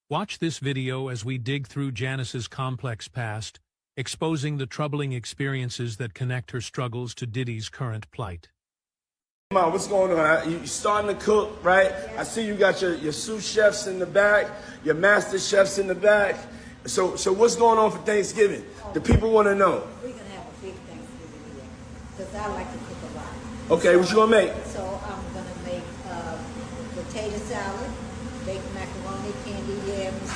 Watch this video as we dig through Janice's complex past, exposing the troubling experiences that connect her struggles to Diddy's current plight. Come on, what's going on? You starting to cook, right? I see you got your sous chefs in the back, your master chefs in the back. So what's going on for Thanksgiving? The people want to know. We're going to have a big Thanksgiving here, because I like to cook a lot. Okay, what you going to make? So I'm going to make potato salad, baked macaroni, candy yams,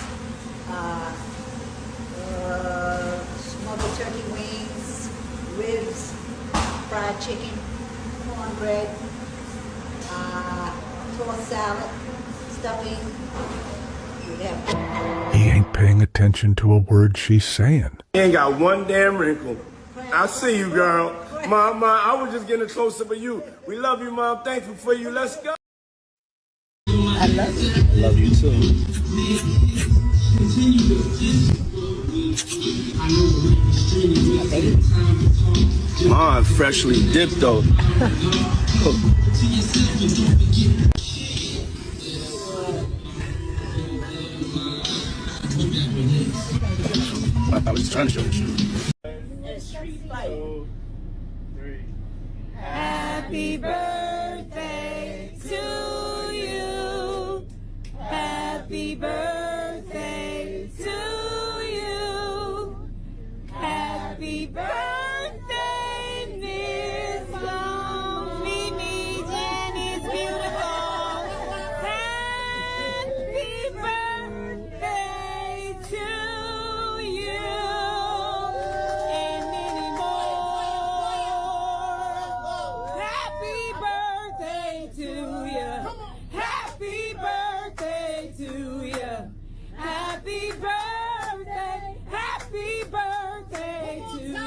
smoked turkey wings, ribs, fried chicken, cornbread, tossed salad, stuffing. He ain't paying attention to a word she's saying. He ain't got one damn wrinkle. I see you, girl. Mom, I was just getting a close-up of you. We love you, Mom. Thankful for you. Let's go. I love you. I love you too. Mom, freshly dipped though. I was trying to show you. Happy birthday. Happy birthday to you. Happy birthday, Miss Long. Mimi Jenny's beautiful. Happy birthday to you. And many more. Happy birthday to you. Happy birthday to you. Happy birthday. Happy birthday to you.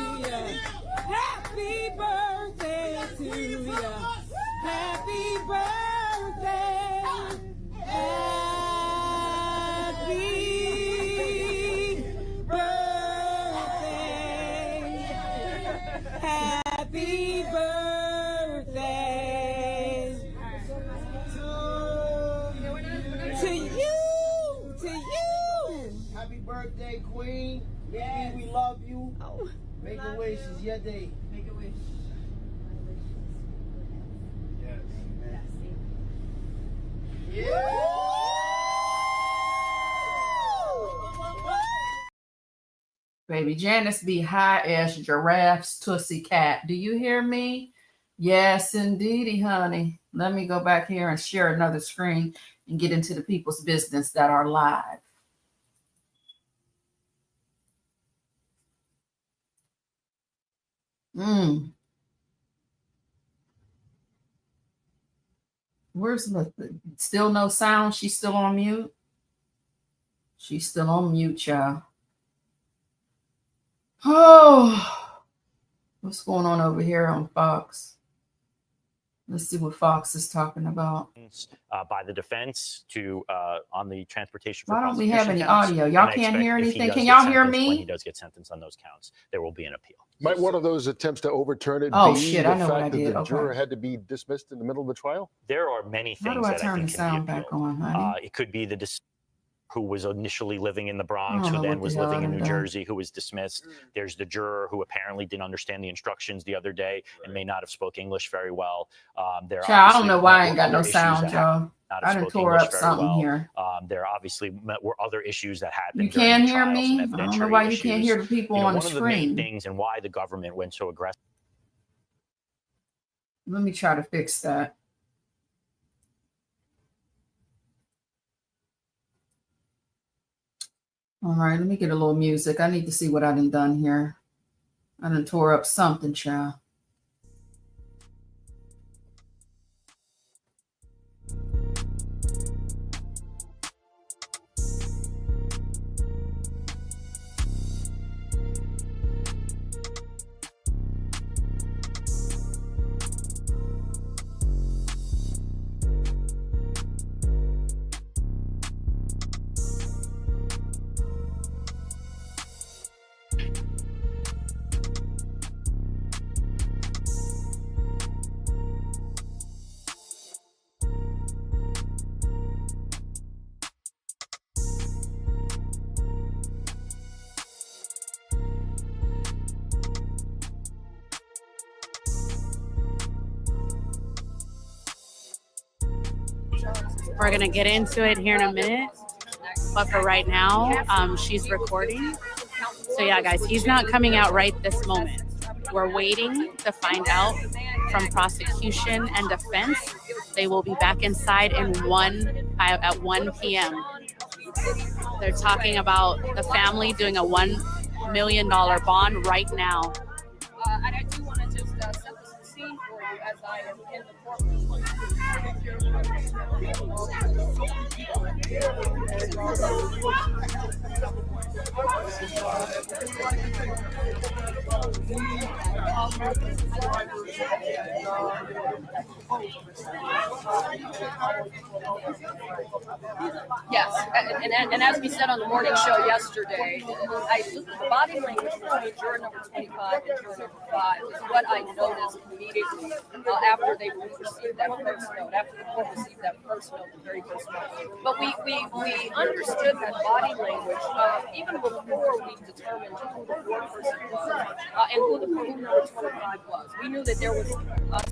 Happy birthday to you. Happy birthday. Happy birthday. Happy birthday to you. To you. Happy birthday, Queen. Baby, we love you. Make a wish. It's your day. Make a wish. Yes. Baby Janice be high as giraffe's tussie cat. Do you hear me? Yes, indeedy, honey. Let me go back here and share another screen and get into the people's business that are live. Where's the still no sound? She's still on mute. She's still on mute, y'all. Oh, what's going on over here on Fox? Let's see what Fox is talking about. By the defense to on the transportation. Why don't we have any audio? Y'all can't hear anything. Can y'all hear me? When he does get sentenced on those counts, there will be an appeal. Might one of those attempts to overturn it Oh, be shit, the I know what I fact that did. the Okay. juror had to be dismissed in the middle of the trial? There are many How things do I that I turn the think can sound be back appealed. on, honey? It could be the who was initially living in the Bronx, I who don't know then what was the hell living in I New done. Jersey, who was dismissed. There's the juror who apparently didn't understand the instructions the other day and may not have spoke English very well. There are Child, I don't obviously know why I ain't got other no issues sound, that y'all. not I have done spoke tore English up very something well. here. There obviously were other issues that happened You during can the hear trials me? and I don't know evidentiary why you can't issues. hear the people on the one of the main screen. things and why the government went so aggressive. Let me try to fix that. All right, let me get a little music. I need to see what I done here. I done tore up something, child. We're going to get into it here in a minute. But for right now, she's recording. So yeah, guys, he's not coming out right this moment. We're waiting to find out from prosecution and defense. They will be back inside at 1 p.m. They're talking about the family doing a $1 million bond right now. And I do want to just set the scene for you as I am in the courtroom. Yes, and as we said on the morning show yesterday, the body language between juror number 25 and juror number 5 is what I noticed immediately after they received that first note, after the court received that first note, the very first note. But we understood that body language even before we determined who the fourth person was and who number 25 was. We knew that there was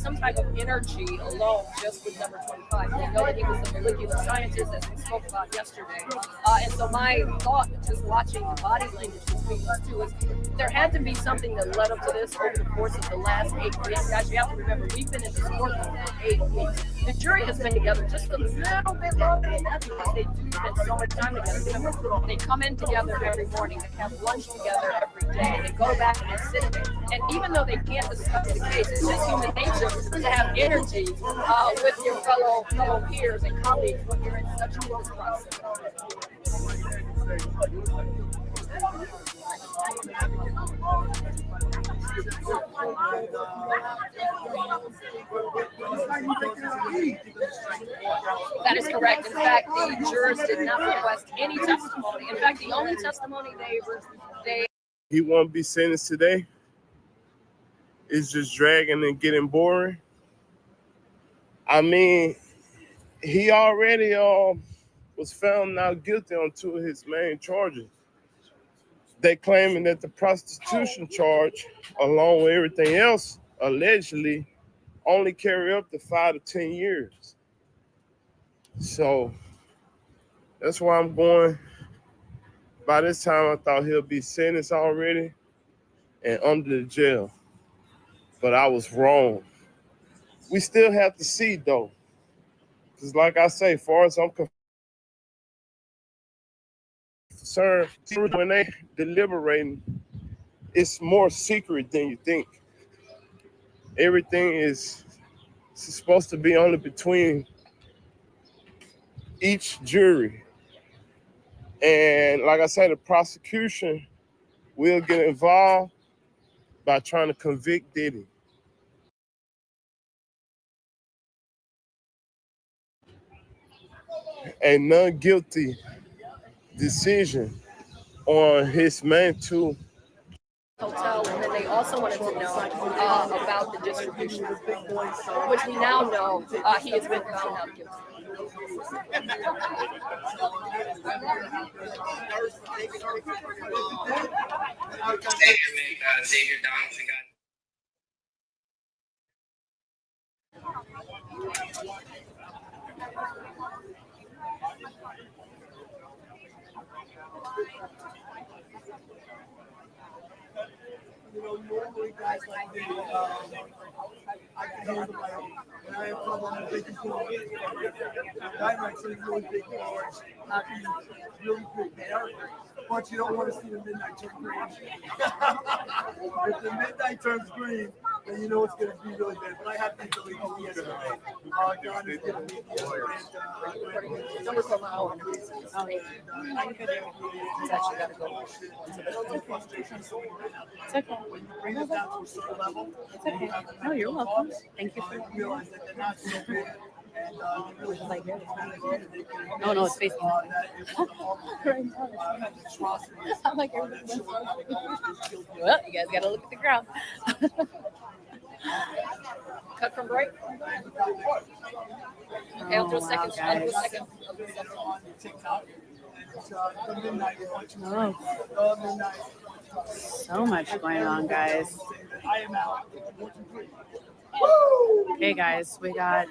some type of energy alone just with number 25. We know that he was a molecular scientist, as we spoke about yesterday. And so my thought, just watching the body language between these two, is there had to be something that led up to this over the course of the last 8 weeks. Guys, you have to remember, we've been in this courtroom for 8 weeks. The jury has been together just a little bit longer than that because they do spend so much time together. Remember, they come in together every morning, they have lunch together every day, they go back and they sit there. And even though they can't discuss the case, it's just human nature to have energy with your fellow peers and colleagues when you're in such a close proximity. That is correct. In fact, the jurors did not request any testimony. In fact, the only testimony they He won't be sentenced today. It's just dragging and getting boring. I mean, he already was found not guilty on 2 of his main charges. They claiming that the prostitution charge, along with everything else, allegedly only carry up to 5 to 10 years. So that's why I'm going. By this time, I thought he'll be sentenced already and under the jail. But I was wrong. We still have to see, though. Because like I say, far as I'm concerned, when they deliberating, it's more secret than you think. Everything is supposed to be only between each jury. And like I said, the prosecution will get involved by trying to convict Diddy. A non-guilty decision on his main 2 hotel, and then they also wanted to know about the distribution, which we now know he has been found not guilty. Xavier Donaldson got. You know, normally guys like me, I can handle my own. When I have trouble, I'm taking tools. Diamonds are really big bars, happy, really big there. But you don't want to see the midnight turn green. If the midnight turns green, then you know it's going to be really bad. But I have the ability to do yesterday. John is giving me the It's okay. When you bring it down to a certain level, It's okay. No, you're welcome. Thank you for realize that they're not so big. And really like no, no, it's facing. I'm like, well, you guys gotta look at the ground. Cut from break. Okay, I'll do a second. I'll do a second. Oh. So much going on, guys. Okay, guys, we got,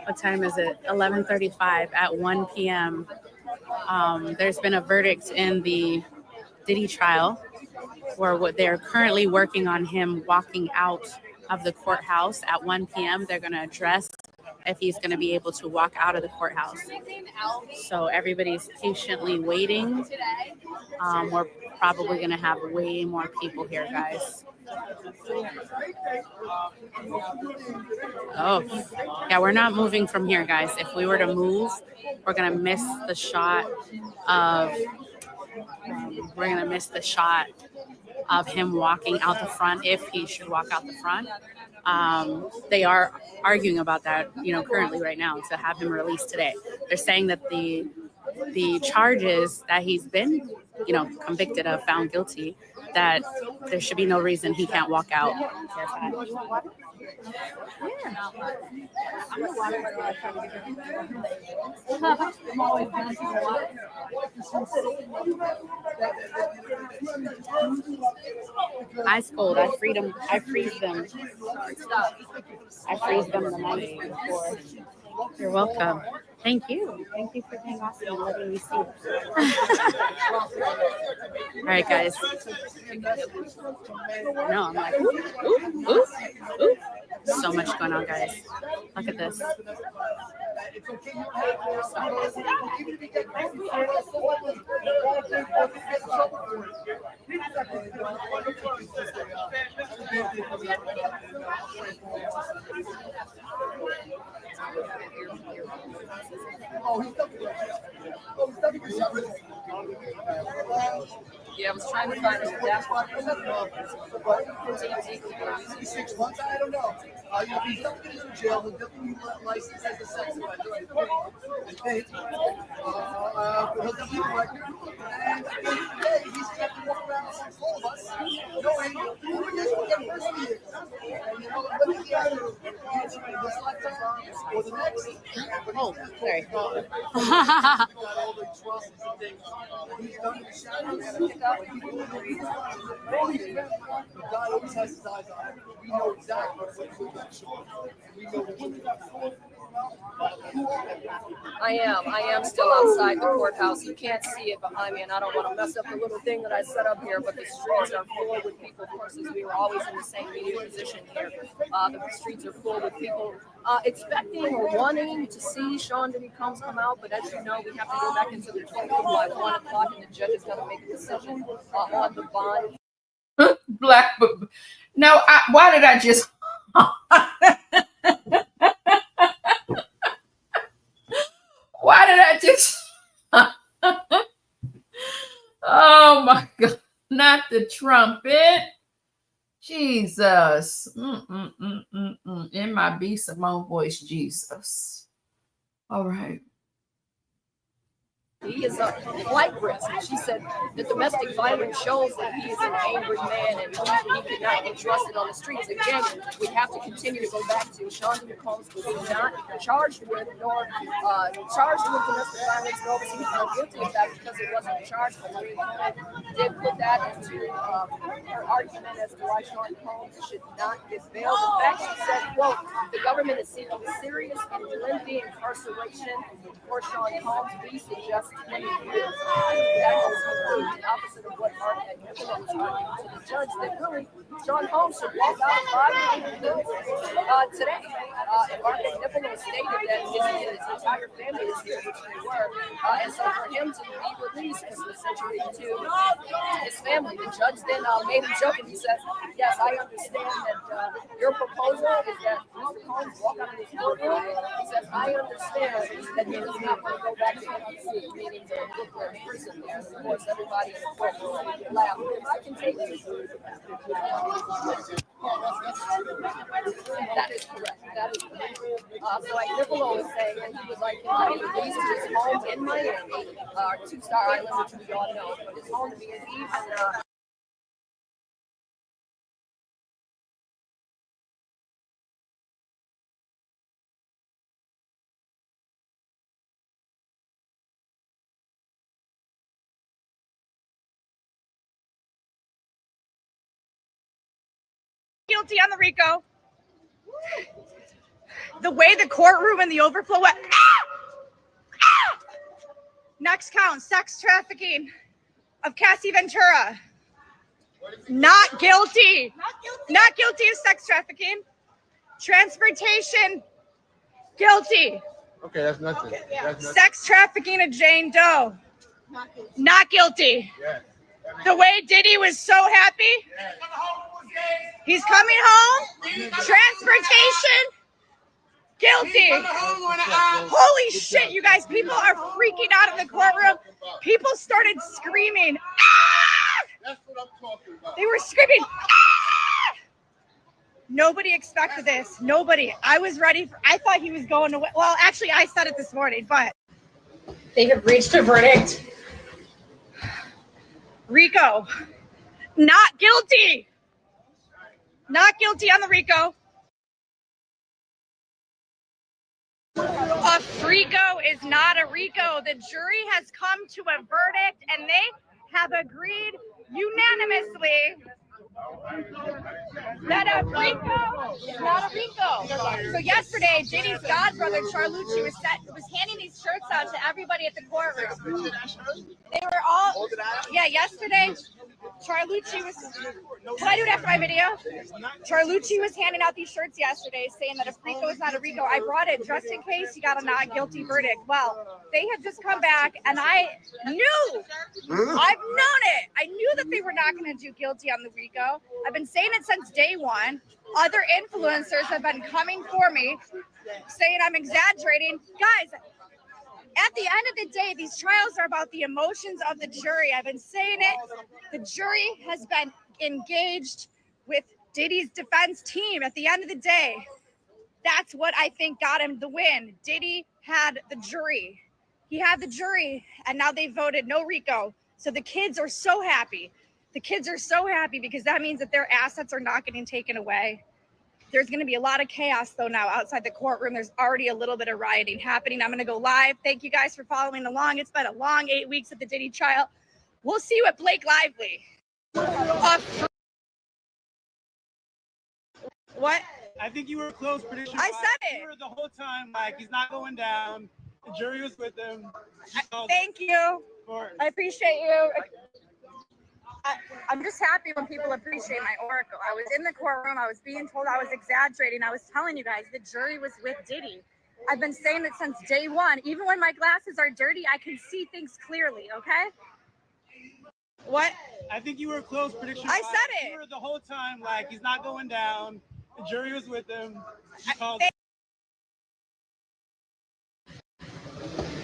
what time is it? 11:35 at 1 p.m. There's been a verdict in the Diddy trial where what they're currently working on him walking out of the courthouse at 1 p.m. They're going to address if he's going to be able to walk out of the courthouse. So everybody's patiently waiting. We're probably going to have way more people here, guys. Oh, yeah, we're not moving from here, guys. If we were to move, we're going to miss the shot of him walking out the front, if he should walk out the front. They are arguing about that, currently right now, to have him released today. They're saying that the charges that he's been, convicted of, found guilty, that there should be no reason he can't walk out. Ice cold. I freeze them. I freeze them the night before. You're welcome. Thank you. Thank you for being awesome and letting me see. All right, guys. No, I'm like, ooh, ooh, ooh, ooh. So much going on, guys. Look at this. Yeah, I was trying to find a dashboard. 6 months? I don't know. He's not getting in jail. He'll definitely be licensed as a sex offender. I think. He'll definitely be record. And at the end of the day, he's going to walk around amongst all of us, knowing who it is, what their person is. And you know, whether he has to answer in this lifetime or the next. Oh, sorry. All the trust and things. He's done in the shadows. But God always has his eyes on him. We know exactly what he's doing. We know what he's doing. I am still outside the courthouse. You can't see it behind me, and I don't want to mess up the little thing that I set up here, but the streets are full with people. Of course, as we were always in the same media position here, the streets are full with people expecting or wanting to see Sean Diddy Combs come out, but as you know, we have to go back into the courtroom by 1 o'clock, and the judge is going to make a decision on the bond. Black, no, why did I just... Why did I just... Oh my God, not the trumpet. Jesus. In my B. Simone voice, Jesus. All right. He is a flight risk. She said the domestic violence shows that he is an angry man and he cannot be trusted on the streets. Again, we have to continue to go back to Sean Diddy Combs was not charged with nor charged with domestic violence, nor was he found guilty of that because it wasn't charged. But we did put that into her argument as to why Sean Combs should not get bail. In fact, she said, quote, the government is seeking serious and lengthy incarceration for Sean Combs. We suggest 20 years. That is completely opposite of what Mark and Nicola was arguing to the judge, that really Sean Combs should walk out $5 million today. And Mark and Nicola stated that his entire family is here, which they were. And so for him to be released is essentially to his family. The judge then made him joke and he says, yes, I understand that your proposal is that Mr. Combs walk out of this courtroom. He says, I understand that he is not going to go back to NBC, meaning the Brooklyn prison there. Of course, everybody in the courtroom laughed. If I can take this. That is correct. That is correct. So like Nicola was saying, and he was like, he's his home in Miami, Two-Star Island, which we all know, but his home to be in even. Guilty on the RICO. The way the courtroom and the overflow went. Next count, sex trafficking of Cassie Ventura. Not guilty. Not guilty of sex trafficking. Transportation, guilty. Okay, that's nothing. Okay, yeah. That's nothing. Sex trafficking of Jane Doe. Not guilty. Yeah. The way Diddy was so happy. He's coming home. Transportation, guilty. Holy shit, you guys. People are freaking out in the courtroom. People started screaming. Ah! That's what I'm talking about. They were screaming. Ah! Nobody expected this. Nobody. I was ready. I thought he was going to win. Well, actually, I said it this morning, but they have reached a verdict. RICO, not guilty. Not guilty on the RICO. A FRICO is not a RICO. The jury has come to a verdict and they have agreed unanimously That a Rico is not a Rico. So yesterday, Diddy's godbrother Charlucci was handing these shirts out to everybody at the courtroom. They were all, yeah. Yesterday, Charlucci was. Can I do it after my video? Charlucci was handing out these shirts yesterday, saying that if Rico is not a Rico, I brought it just in case he got a not guilty verdict. Well, they have just come back, and I knew, I've known it. I knew that they were not going to do guilty on the Rico. I've been saying it since day one. Other influencers have been coming for me, saying I'm exaggerating. Guys, at the end of the day, these trials are about the emotions of the jury. I've been saying it. The jury has been engaged with Diddy's defense team. At the end of the day, that's what I think got him the win. Diddy had the jury. He had the jury, and now they voted no Rico. So the kids are so happy. The kids are so happy because that means that their assets are not getting taken away. There's going to be a lot of chaos, though, now outside the courtroom. There's already a little bit of rioting happening. I'm going to go live. Thank you guys for following along. It's been a long 8 weeks at the Diddy trial. We'll see you at Blake Lively. What? I think you were close, prediction. I said it. You were the whole time like he's not going down. The jury was with him. Thank you. I appreciate you. I'm just happy when people appreciate my oracle. I was in the courtroom. I was being told I was exaggerating. I was telling you guys the jury was with Diddy. I've been saying it since day one. Even when my glasses are dirty, I can see things clearly, okay? What? I think you were close, prediction. I said it. You were the whole time like he's not going down. The jury was with him.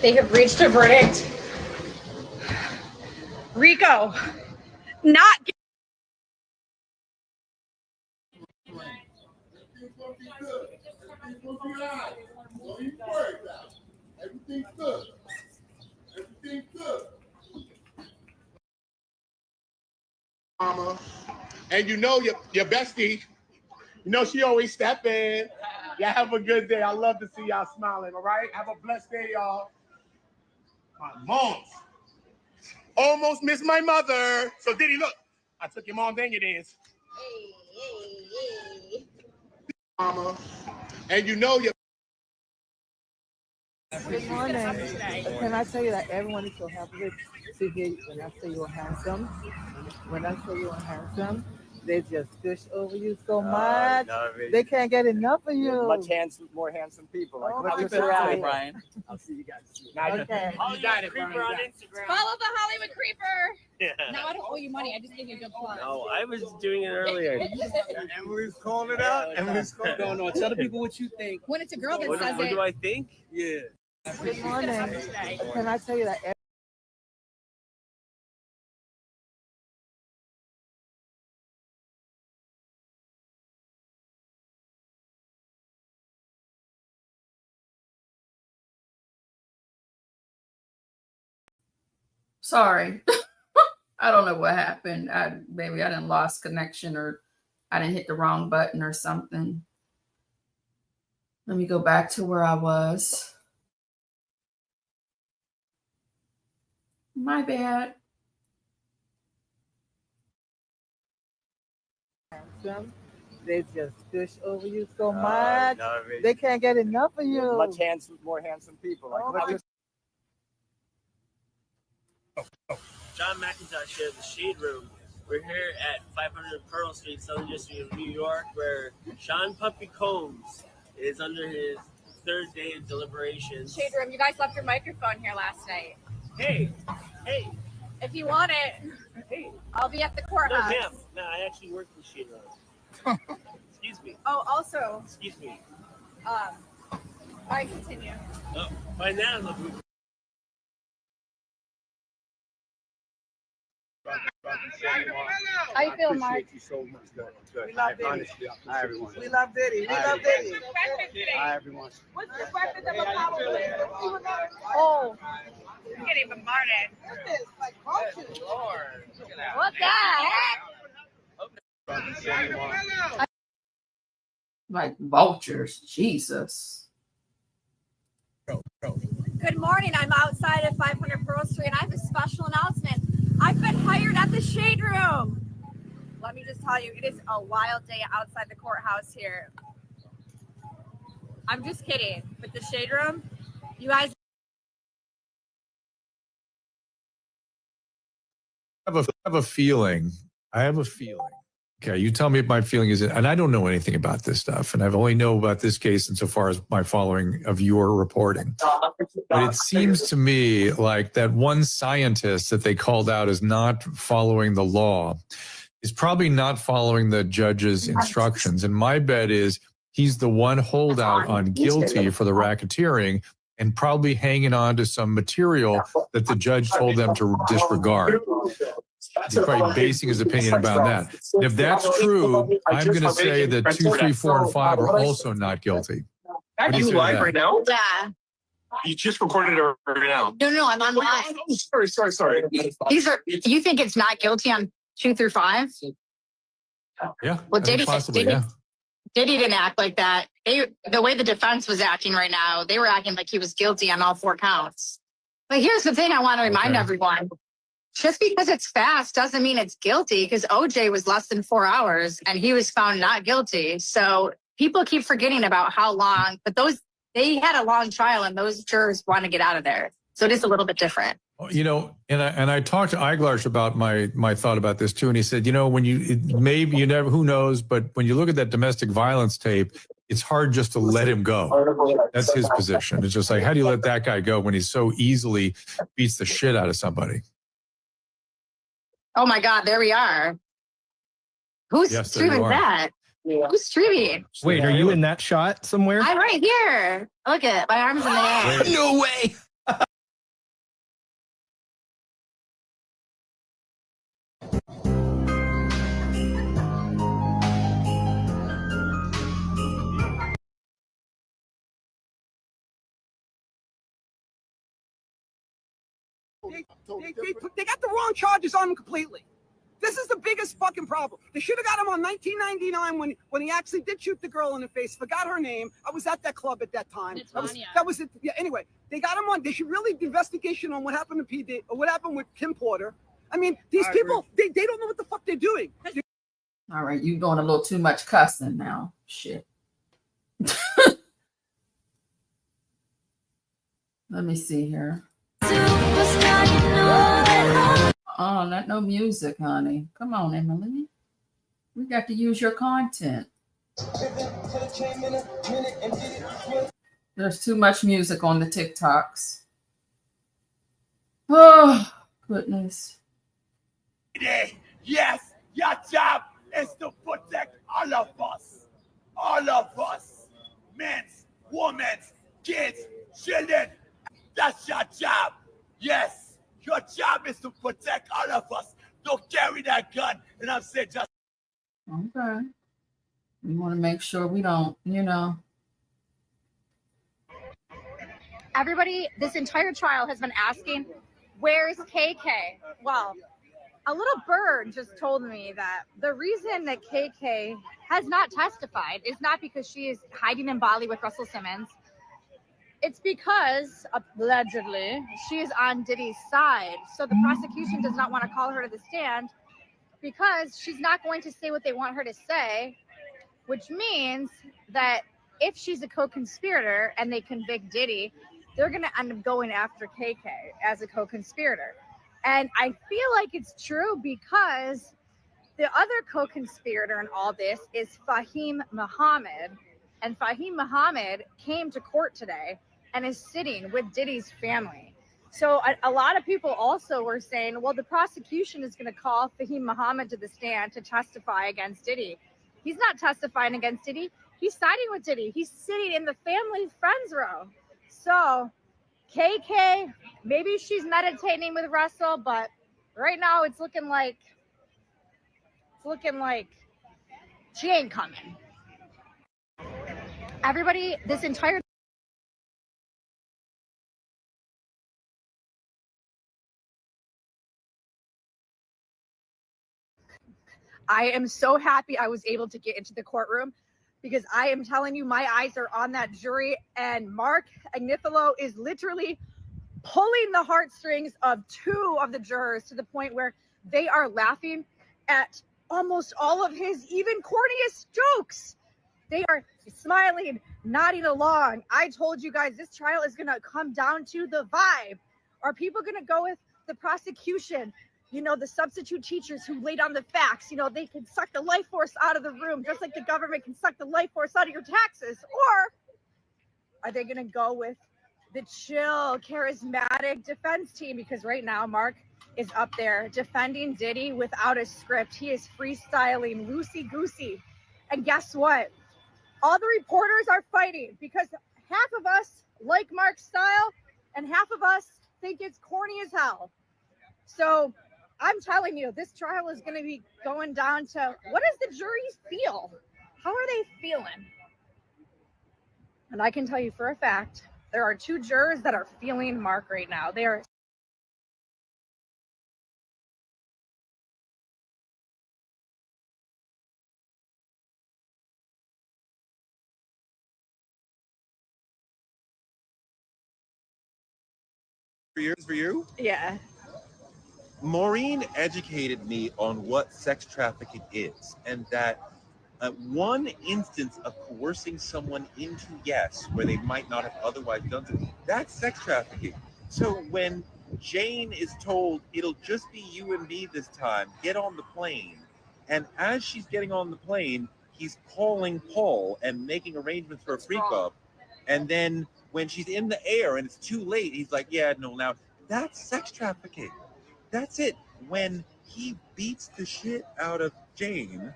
They have reached a verdict. Rico, not. Everything's good. Everything's good. Mama, and you know your bestie. You know she always step in. Y'all have a good day. I love to see y'all smiling. All right, have a blessed day, y'all. My mom almost missed my mother. So Diddy, look, I took your mom down your dance. Hey. Mama, and you know your. Good morning. Can I tell you that everyone is so happy to hear when I say you're handsome? When I say you're handsome, they just gush over you so much. They can't get enough of you. More handsome people. Like, what's your rally, Brian? I'll see you guys soon. Okay. You got it, Brian. On Instagram. Follow the Hollywood Creeper. Yeah. No, I don't owe you money. I just gave you a good plug. No, I was doing it earlier. Emily's calling it out. Emily's calling it out. No, tell the people what you think. When it's a girl that What says it. do I think? Yeah. Good morning. Can I tell you that Sorry. I don't know what happened. Maybe I didn't lost connection or I didn't hit the wrong button or something. Let me go back to where I was. My bad. handsome? They just gush over you so much. They can't get enough of you. More handsome people. Like, John McIntosh here at the Shade Room. We're here at 500 Pearl Street, Southern District of New York, where Sean Puffy Combs is under his third day of deliberations. Shade Room, you guys left your microphone here last night. Hey. If you want it, I'll be at the courthouse. No, ma'am. No, I actually work in Shade Room. Excuse me. Oh, also, Excuse me. I continue. Oh, by now, look. How you feel, Mark? You so much. Good. We love Diddy. Honestly, hi, everyone. We love Diddy. We love Diddy. Hi, everyone. What's the breakfast of Apollo? Oh, you can't even bar that. What the heck? Like vultures, Jesus. Good morning. I'm outside of 500 Pearl Street, and I have a special announcement. I've been hired at the Shade Room. let me just tell you, it is a wild day outside the courthouse here. I'm just kidding. With the shade room, you guys. I have a feeling. Okay, you tell me if my feeling is, and I don't know anything about this stuff, and I've only know about this case insofar as my following of your reporting. But it seems to me like that one scientist that they called out as not following the law is probably not following the judge's instructions. And my bet is he's the one holdout on guilty for the racketeering and probably hanging on to some material that the judge told them to disregard. He's probably basing his opinion about that. If that's true, I'm going to say that 2, 3, 4, and 5 are also not guilty. Are you live right now? Yeah. You just recorded it right now. No, I'm on live. Oh, sorry. These are. You think it's not guilty on 2 through 5? Yeah. Well, Diddy didn't act like that. The way the defense was acting right now, they were acting like he was guilty on all 4 counts. But here's the thing I want to remind everyone. Just because it's fast doesn't mean it's guilty, because OJ was less than 4 hours and he was found not guilty. So people keep forgetting about how long, but they had a long trial and those jurors want to get out of there. So it is a little bit different. You know, and I talked to Eiglarsh about my thought about this too, and he said, you know, when who knows, but when you look at that domestic violence tape, it's hard just to let him go. That's his position. It's just like, how do you let that guy go when he so easily beats the shit out of somebody? Oh my God, there we are. Who's streaming that? Who's streaming? Wait, are you in that shot somewhere? I'm right here. Look at my arms in the air. No way. They got the wrong charges on him completely. This is the biggest fucking problem. They should have got him on 1999 when he actually did shoot the girl in the face. Forgot her name. I was at that club at that time. That was it. Yeah, anyway, they got him on. They should really do investigation on what happened to PD or what happened with Kim Porter. I mean, these people, they don't know what the fuck they're doing. All right, you doing a little too much cussing now. Shit. Let me see here. Oh, not no music, honey. Come on, Emily. We got to use your content. There's too much music on the TikToks. Oh, goodness. Yes, your job is to protect all of us. All of us. Men, women, kids, children. That's your job. Yes. Your job is to protect all of us. Don't carry that gun. And I'm saying just. Okay. We want to make sure we don't, Everybody, this entire trial has been asking, where's KK? Well, a little bird just told me that the reason that KK has not testified is not because she is hiding in Bali with Russell Simmons. It's because, allegedly, she is on Diddy's side. So the prosecution does not want to call her to the stand because she's not going to say what they want her to say, which means that if she's a co-conspirator and they convict Diddy, they're going to end up going after KK as a co-conspirator. And I feel like it's true because the other co-conspirator in all this is Fahim Muhammad. And Fahim Muhammad came to court today and is sitting with Diddy's family. So a lot of people also were saying, well, the prosecution is going to call Fahim Muhammad to the stand to testify against Diddy. He's not testifying against Diddy. He's siding with Diddy. He's sitting in the family friends row. So KK, maybe she's meditating with Russell, but right now it's looking like she ain't coming. Everybody, this entire I am so happy I was able to get into the courtroom because I am telling you, my eyes are on that jury, and Mark Agnifilo is literally pulling the heartstrings of 2 of the jurors to the point where they are laughing at almost all of his even corniest jokes. They are smiling, nodding along. I told you guys this trial is going to come down to the vibe. Are people going to go with the prosecution? You know, the substitute teachers who laid on the facts, you know, they can suck the life force out of the room, just like the government can suck the life force out of your taxes. Or are they going to go with the chill, charismatic defense team? Because right now, Mark is up there defending Diddy without a script. He is freestyling, loosey-goosey. And guess what? All the reporters are fighting because half of us like Mark's style and half of us think it's corny as hell. So I'm telling you, this trial is going to be going down to, what does the jury feel? How are they feeling? And I can tell you for a fact, there are 2 jurors that are feeling Mark right now. They are. For you? Yeah. Maureen educated me on what sex trafficking is, and that one instance of coercing someone into yes, where they might not have otherwise done so, that's sex trafficking. So when Jane is told it'll just be you and me this time, get on the plane, and as she's getting on the plane, he's calling Paul and making arrangements for a freak up, and then when she's in the air and it's too late, he's like, yeah, no, now that's sex trafficking. That's it. When he beats the shit out of Jane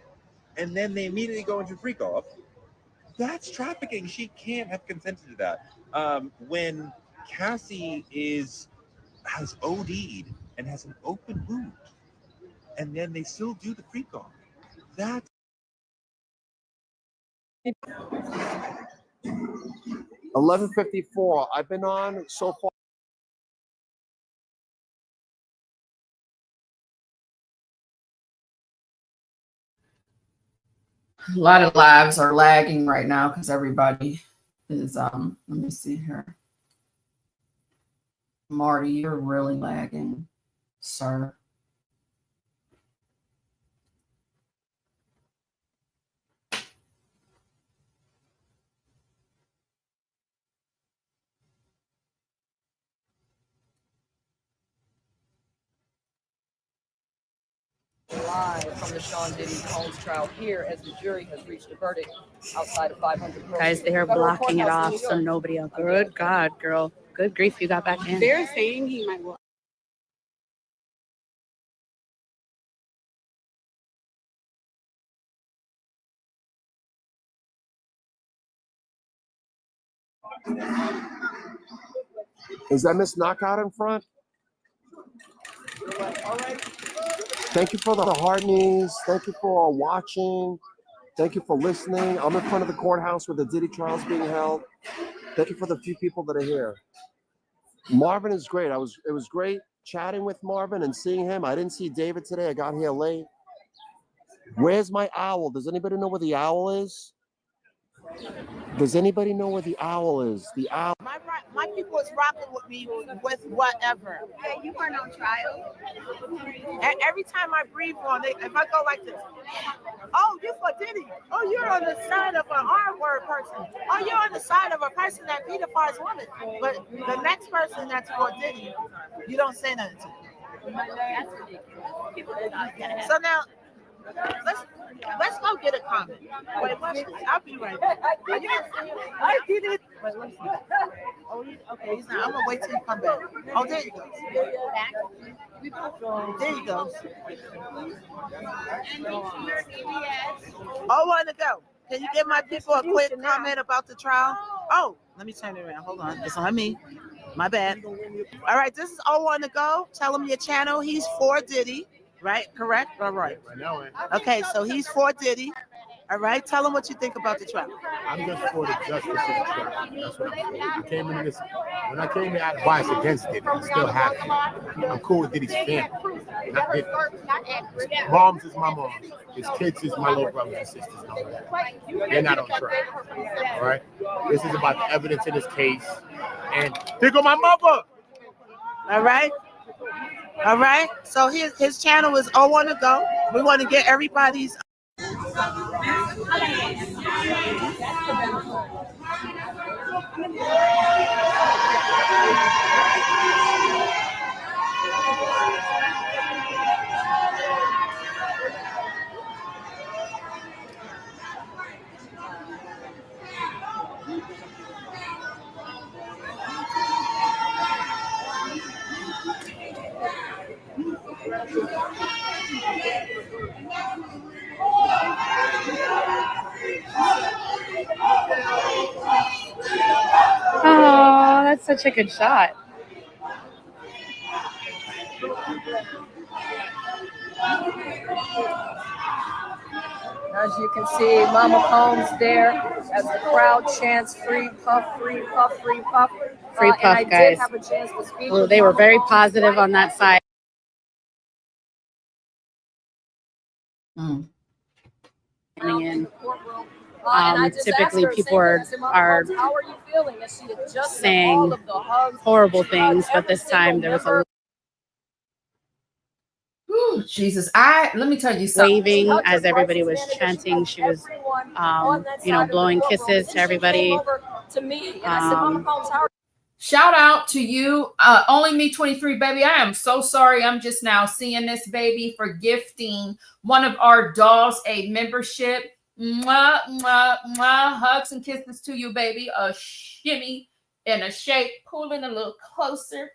and then they immediately go into freak off, that's trafficking. She can't have consented to that. When Cassie has OD'd and has an open wound and then they still do the freak off, that's 11:54. I've been on so far. A lot of lives are lagging right now because everybody is let me see here. Marty, you're really lagging, sir. Live from the Sean Diddy Combs trial here as the jury has reached a verdict outside of 500. Guys, they are blocking it off so nobody else. Good God, girl. Good grief, you got back in. They're saying he might walk. Is that Miss Knockout in front? Thank you for the heart knees. Thank you for watching. Thank you for listening. I'm in front of the courthouse where the Diddy trial is being held. Thank you for the few people that are here. Marvin is great. It was great chatting with Marvin and seeing him. I didn't see David today. I got here late. Where's my owl? Does anybody know where the owl is? Does anybody know where the owl is? The owl. My people is rocking with me with whatever. Yeah, you weren't on trial. And every time I breathe on it, if I go like this, oh, you for Diddy. Oh, you're on the side of an R-word person. Oh, you're on the side of a person that pedophiles women. But the next person that's for Diddy, you don't say nothing to. So now, let's go get a comment. Wait, I'll be right back. I did it. Wait, let me see. Oh, okay, he's not. I'm gonna wait till you come back. Oh, there you go. There you go. Oh, want to go. Can you give my people a quick comment about the trial? Oh, let me turn it around. Hold on. It's on me. My bad. All right, this is all want to go. Tell him your channel. He's for Diddy. Right? Correct? All right. Okay, so he's for Diddy. All right. Tell him what you think about the trial. I'm just for the justice of the trial. That's what I'm for. I came into this, when I came here, I had bias against Diddy. I still have to. I'm cool with Diddy's family. Not Diddy. His moms is my mom. His kids is my little brothers and sisters. And all that. They're not on trial. All right. This is about the evidence in this case. And here go my mother. All right. All right. So his channel is Oh Wanna Go. We want to get everybody's. Oh, that's such a good shot. As you can see, Mama Combs there as the crowd chants free puff, free puff, free puff. Free puff, and I guys. did have a chance to speak Well, with they were Mama very Combs positive right on that side. Mm. Coming in. And I just Typically, asked her, people same thing. I said, Mama are Combs, how are you feeling? And she had just done saying all of the hugs. horrible She hugged things, but every this time there was a single Ooh, Jesus, let me tell you something. waving as everybody was chanting. She was, blowing kisses to everybody. To me, and I said, Mama Combs, how are Shout out to you, Only Me 23, baby. I am so sorry. I'm just now seeing this, baby, for gifting one of our dolls a membership. Mwah, mwah, mwah. Hugs and kisses to you, baby. A shimmy and a shake, pulling a little closer,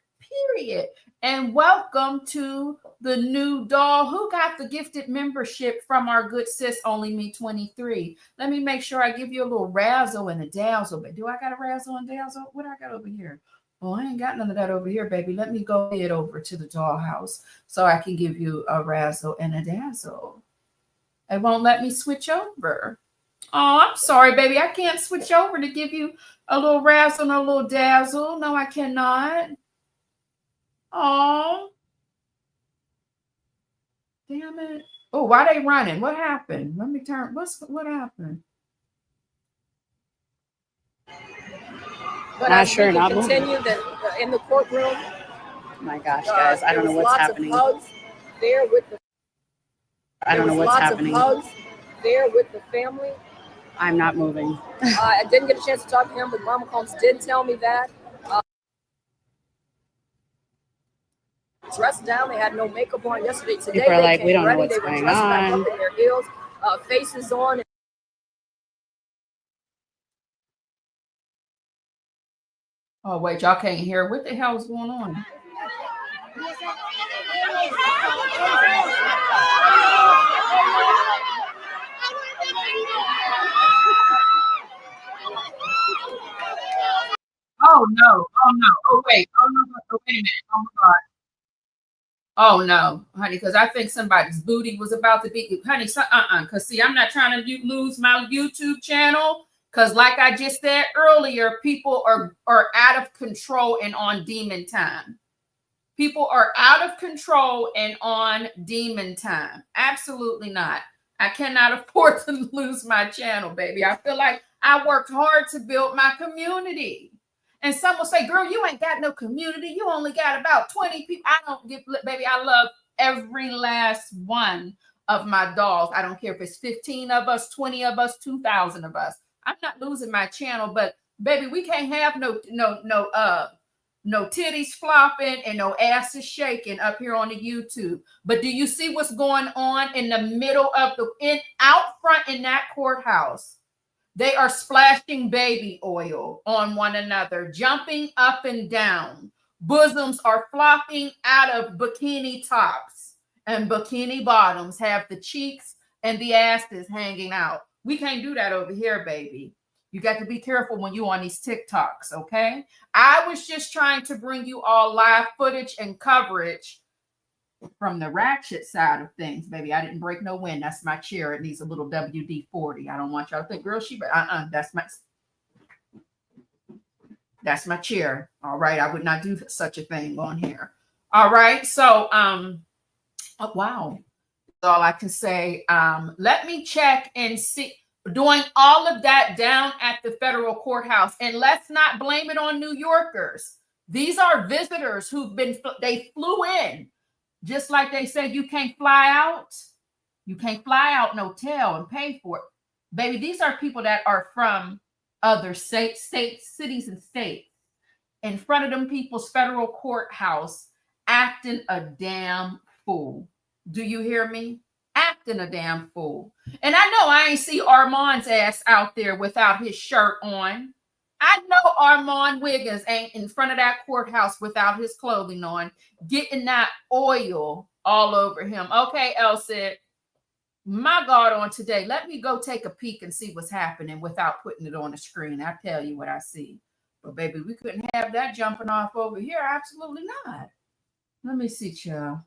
period. And welcome to the new doll who got the gifted membership from our good sis, Only Me 23. Let me make sure I give you a little razzle and a dazzle. But do I got a razzle and dazzle? What I got over here? Oh, I ain't got none of that over here, baby. Let me go head over to the dollhouse so I can give you a razzle and a dazzle. It won't let me switch over. Oh, I'm sorry, baby. I can't switch over to give you a little razzle and a little dazzle. No, I cannot. Oh, damn it. Oh, why they running? What happened? Let me turn. What happened? But Not as sure, we not continue moving. in the courtroom. Oh my gosh, guys, I don't know what's lots happening. Of hugs there with the, I don't know what's happening. Lots of hugs there with the family. I'm not moving. I didn't get a chance to talk to him, but Mama Combs did tell me that. Dressed down, they had no makeup on yesterday. Today People are they like, came we don't know ready. what's They were going dressed back on. up in their heels, faces on. Oh, wait, y'all can't hear. What the hell is going on? Oh, no. Oh, no. Oh, wait. Oh, no. Oh, wait a minute. Oh, my God. Oh, no, honey, because I think somebody's booty was about to be, honey, because see, I'm not trying to lose my YouTube channel because like I just said earlier, people are out of control and on demon time. People are out of control and on demon time. Absolutely not. I cannot afford to lose my channel, baby. I feel like I worked hard to build my community. And some will say, girl, you ain't got no community. You only got about 20 people. I don't give, baby, I love every last one of my dolls. I don't care if it's 15 of us, 20 of us, 2,000 of us. I'm not losing my channel, but baby, we can't have no titties flopping and no asses shaking up here on the YouTube. But do you see what's going on in the middle of out front in that courthouse? They are splashing baby oil on one another, jumping up and down. Bosoms are flopping out of bikini tops, and bikini bottoms have the cheeks and the asses hanging out. We can't do that over here, baby. You got to be careful when you on these TikToks, okay? I was just trying to bring you all live footage and coverage from the ratchet side of things, baby. I didn't break no wind. That's my chair. It needs a little WD-40. I don't want y'all to think, girl, that's my chair. All right. I would not do such a thing on here. All right. So, oh, wow. That's all I can say. Let me check and see. Doing all of that down at the federal courthouse. And let's not blame it on New Yorkers. These are visitors they flew in. Just like they said, you can't fly out. You can't fly out no tail and pay for it. Baby, these are people that are from other states, cities, and states in front of them people's federal courthouse acting a damn fool. Do you hear me? Acting a damn fool. And I know I ain't see Armand's ass out there without his shirt on. I know Armand Wiggins ain't in front of that courthouse without his clothing on, getting that oil all over him. Okay, Elsie, my God, on today, let me go take a peek and see what's happening without putting it on the screen. I'll tell you what I see. But baby, we couldn't have that jumping off over here. Absolutely not. Let me see, child.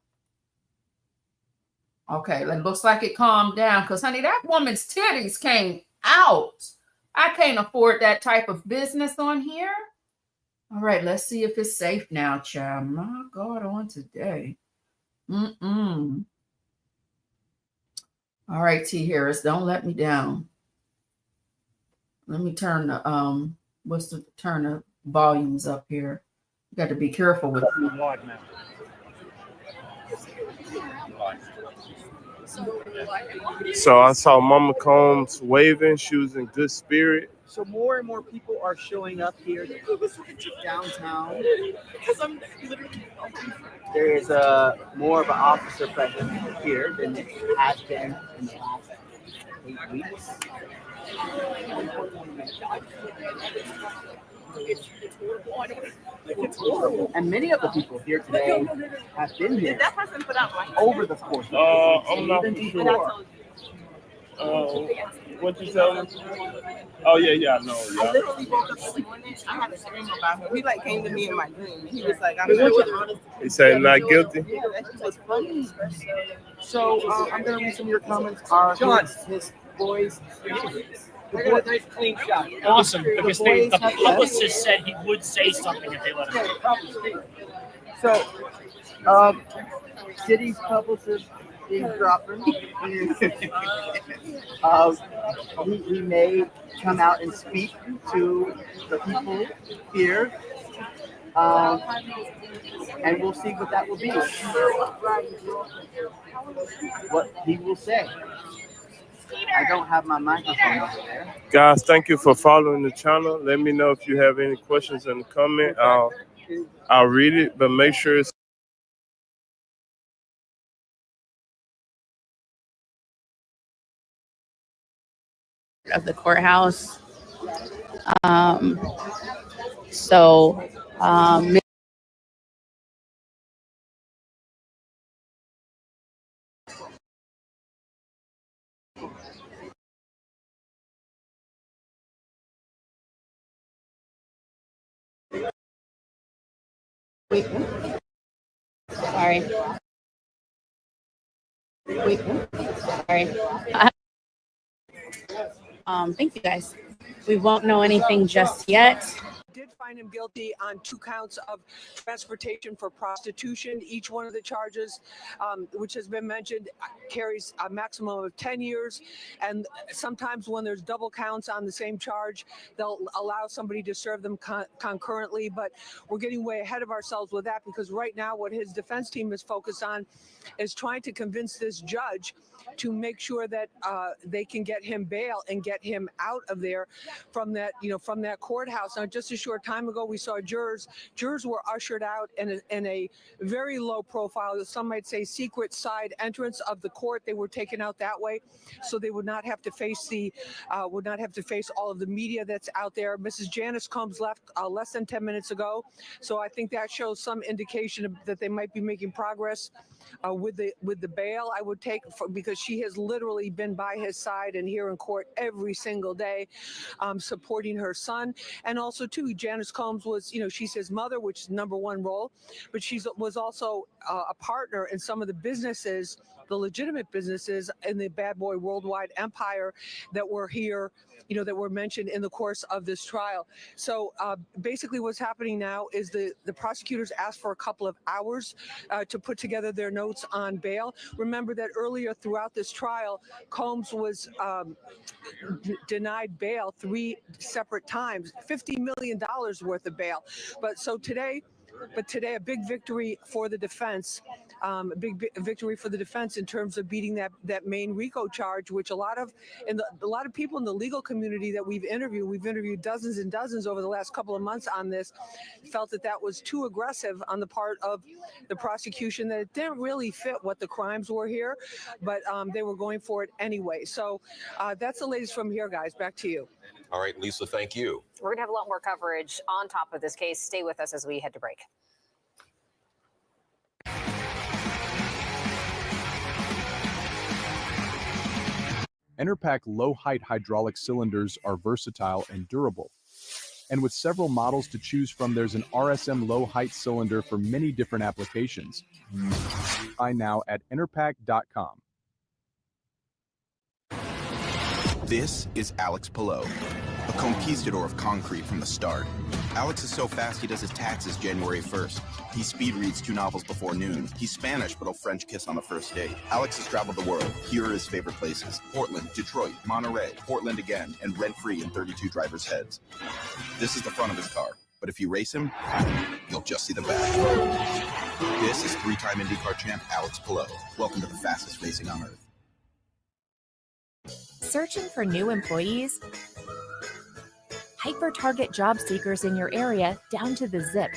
Okay, it looks like it calmed down because, honey, that woman's titties came out. I can't afford that type of business on here. All right, let's see if it's safe now, child. My God, on today. All right, T. Harris, don't let me down. Let me turn the turn the volumes up here. You got to be careful with it. So I saw Mama Combs waving. She was in good spirit. So more and more people are showing up here downtown. There is more of an officer presence here than it has been in the last 8 weeks. And many of the people here today have been here over the course of I'm not even before. What you tell me? Oh yeah, I know. Yeah. I literally woke up this morning. I had a dream about him. He like came to me in my dream. And he was like, "I'm not." He said not guilty. Yeah, that was funny. So I'm gonna read some of your comments. John, his boys. I got a nice clean shot. Awesome, because the publicist said he would say something if they let him. So, Diddy's publicist is dropping. He may come out and speak to the people here, and we'll see what that will be. What he will say. I don't have my microphone over there. Guys, thank you for following the channel. Let me know if you have any questions in the comment. I'll read it, but make sure it's of the courthouse. Sorry. Thank you guys. We won't know anything just yet. Did find him guilty on 2 counts of transportation for prostitution. Each one of the charges, which has been mentioned, carries a maximum of 10 years. And sometimes when there's double counts on the same charge, they'll allow somebody to serve them concurrently. But we're getting way ahead of ourselves with that, because right now what his defense team is focused on is trying to convince this judge to make sure that they can get him bail and get him out of there from that, from that courthouse. Now, just a short time ago, we saw jurors were ushered out in a very low profile, some might say secret side entrance of the court. They were taken out that way so they would not have to face all of the media that's out there. Mrs. Janice Combs left less than 10 minutes ago. So I think that shows some indication that they might be making progress with the bail. I would take, because she has literally been by his side and here in court every single day, supporting her son. And also too, Janice Combs was, she's his mother, which is #1 role, but she was also a partner in some of the businesses, the legitimate businesses in the Bad Boy Worldwide empire that were here, that were mentioned in the course of this trial. So basically what's happening now is the prosecutors asked for a couple of hours to put together their notes on bail. Remember that earlier throughout this trial, Combs was denied bail 3 separate times, $50 million worth of bail. But so today, But today, a big victory for the defense. Victory for the defense in terms of beating that main RICO charge, which a lot of people in the legal community that we've interviewed dozens and dozens over the last couple of months on this, felt that was too aggressive on the part of the prosecution, that it didn't really fit what the crimes were here, but they were going for it anyway. So that's the latest from here, guys. Back to you. All right, Lisa, thank you. We're going to have a lot more coverage on top of this case. Stay with us as we head to break. Enerpac low-height hydraulic cylinders are versatile and durable. And with several models to choose from, there's an RSM low-height cylinder for many different applications. Buy now at enerpac.com. This is Alex Pillow, a conquistador of concrete from the start. Alex is so fast he does his taxes January 1st. He speed reads 2 novels before noon. He's Spanish, but he'll French kiss on the first date. Alex has traveled the world. Here are his favorite places: Portland, Detroit, Monterey, Portland again, and rent-free in 32 drivers' heads. This is the front of his car, but if you race him, you'll just see the back. This is 3-time IndyCar champ Alex Pillow. Welcome to the fastest racing on earth. Searching for new employees? Hyper-target job seekers in your area down to the zip.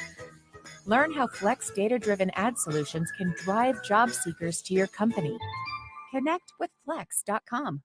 Learn how Flex data-driven ad solutions can drive job seekers to your company. Connect with Flex.com.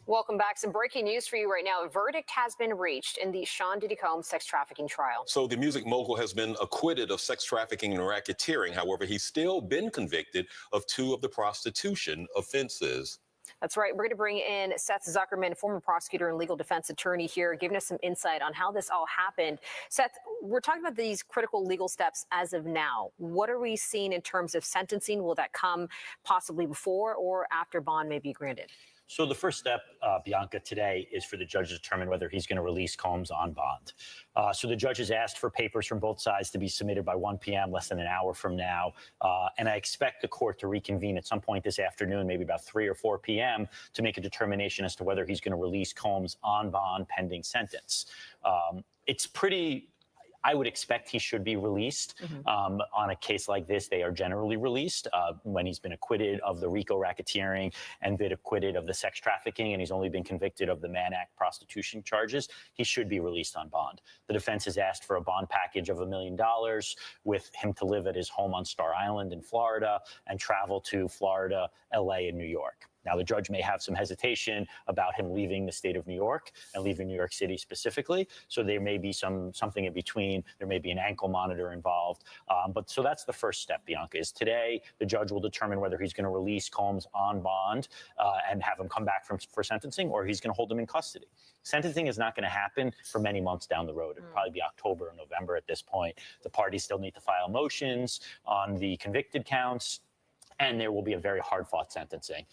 Welcome back. Some breaking news for you right now. A verdict has been reached in the Sean Diddy Combs sex trafficking trial. So the music mogul has been acquitted of sex trafficking and racketeering. However, he's still been convicted of 2 of the prostitution offenses. That's right. We're going to bring in Seth Zuckerman, former prosecutor and legal defense attorney here, giving us some insight on how this all happened. Seth, we're talking about these critical legal steps as of now. What are we seeing in terms of sentencing? Will that come possibly before or after bond may be granted? So the first step, Bianca, today is for the judge to determine whether he's going to release Combs on bond. So the judge has asked for papers from both sides to be submitted by 1 p.m., less than an hour from now. And I expect the court to reconvene at some point this afternoon, maybe about 3 or 4 p.m., to make a determination as to whether he's going to release Combs on bond pending sentence. It's pretty... I would expect he should be released. On a case like this, they are generally released when he's been acquitted of the RICO racketeering and been acquitted of the sex trafficking, and he's only been convicted of the Mann Act prostitution charges. He should be released on bond. The defense has asked for a bond package of $1 million with him to live at his home on Star Island in Florida and travel to Florida, LA, and New York. Now, the judge may have some hesitation about him leaving the state of New York and leaving New York City specifically. So there may be something in between. There may be an ankle monitor involved. But so that's the first step, Bianca, is today the judge will determine whether he's going to release Combs on bond and have him come back for sentencing, or he's going to hold him in custody. Sentencing is not going to happen for many months down the road. It'll probably be October or November at this point. The parties still need to file motions on the convicted counts, and there will be a very hard-fought sentencing.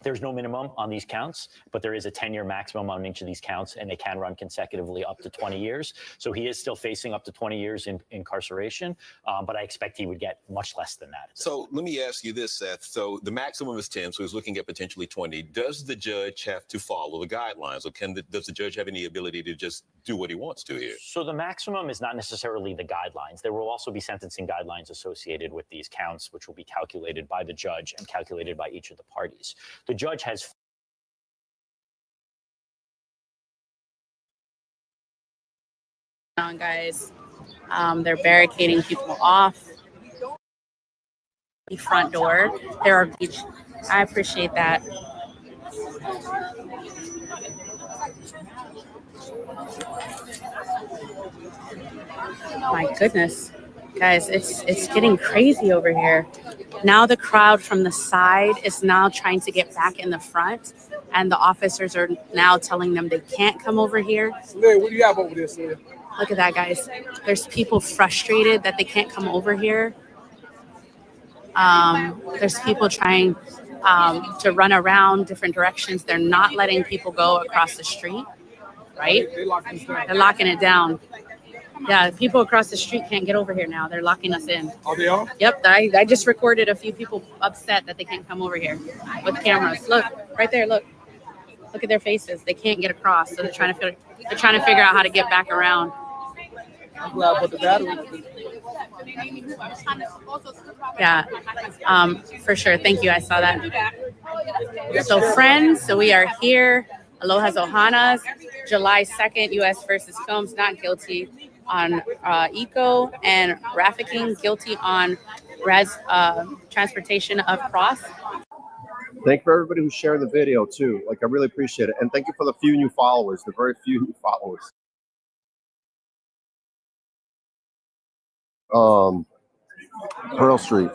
There's no minimum on these counts, but there is a 10-year maximum on each of these counts, and they can run consecutively up to 20 years. So he is still facing up to 20 years in incarceration, but I expect he would get much less than that. So let me ask you this, Seth. So the maximum is 10, so he's looking at potentially 20. Does the judge have to follow the guidelines, or does the judge have any ability to just do what he wants to here. So the maximum is not necessarily the guidelines. There will also be sentencing guidelines associated with these counts, which will be calculated by the judge and calculated by each of the parties. The judge has guys, they're barricading people off the front door. There are I appreciate that. My goodness, guys, it's getting crazy over here. Now the crowd from the side is now trying to get back in the front, and the officers are now telling them they can't come over here. What do you have over there, sir? Look at that, guys. There's people frustrated that they can't come over here. There's people trying to run around different directions. They're not letting people go across the street, right? They're locking it down. Yeah, people across the street can't get over here now. They're locking us in. Oh, they are? Yep, I just recorded a few people upset that they can't come over here with cameras. Look, right there, look. Look at their faces. They can't get across, so they're trying to figure out how to get back around. I'm glad about the battery. Yeah, for sure. Thank you. I saw that. So, friends, so we are here. Aloha Zohanas, July 2nd, U.S. versus Combs, not guilty on eco and trafficking, guilty on transportation of cross. Thank you for everybody who's sharing the video too. Like, I really appreciate it. And thank you for the few new followers, the very few new followers. Pearl Street.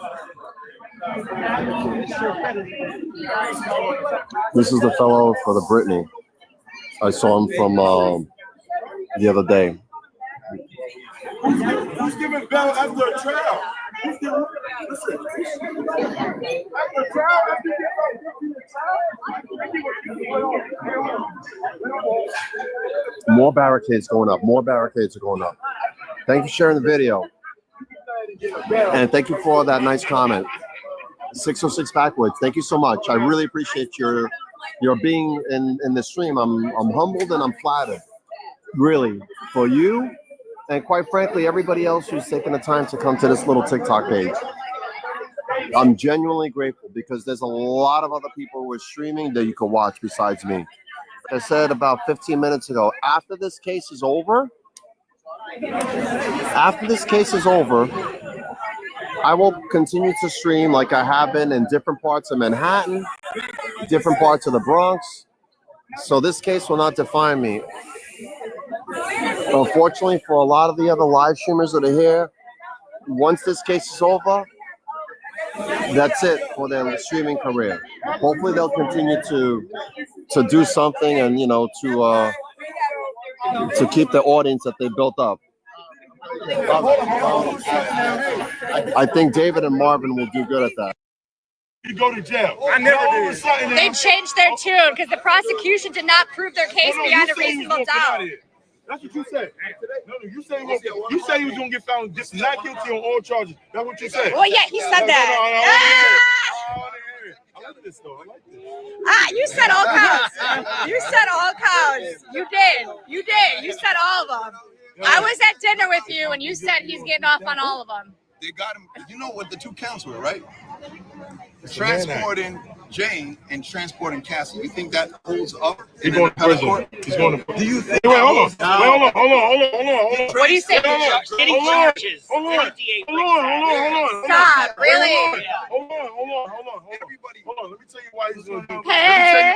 This is the fellow for the Britney. I saw him from the other day. Who's giving Bell after a trial? More barricades going up. More barricades are going up. Thank you for sharing the video. And thank you for that nice comment. 606 backwards. Thank you so much. I really appreciate your being in the stream. I'm humbled and I'm flattered. Really, for you, and quite frankly, everybody else who's taken the time to come to this little TikTok page. I'm genuinely grateful because there's a lot of other people who are streaming that you can watch besides me. Like I said about 15 minutes ago, after this case is over, I will continue to stream like I have been in different parts of Manhattan, different parts of the Bronx. So this case will not define me. Unfortunately, for a lot of the other live streamers that are here, once this case is over, that's it for their streaming career. Hopefully they'll continue to do something and, you know, to keep the audience that they built up. I think David and Marvin will do good at that. You go to jail. I never did. They changed their tune because the prosecution did not prove their case beyond a reasonable doubt. That's what you said. No, you say he was gonna get found just not guilty on all charges. That's what you said. Well, yeah, he said that. I like this though. I like this. You said all counts. You said all counts. You did. You said all of them. I was at dinner with you, and you said he's getting off on all of them. They got him. You know what the two counts were, right? Transporting Jane and transporting Cassie. You think that holds up? He's going to prison. He's going to prison. Do you think? Wait, hold on. What do you say? Hold on. Stop, really? Hold on. Everybody, hold on. Let me tell you why he's going to do. Hey,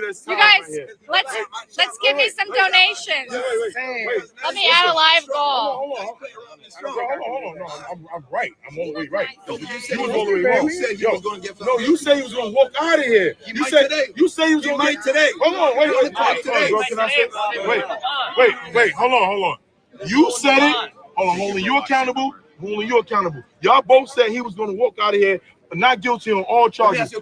this. You guys, let's give me some donations. Let me add a live goal. Hold on. No, I'm right. I'm all the way right. You said he was all the way wrong. You said he was going to get found. No, you said he was going to walk out of here. You said he was going to get today. Hold on, wait. Wait. Hold on. You said it. Hold on. Holding you accountable. Y'all both said he was going to walk out of here, not guilty on all charges.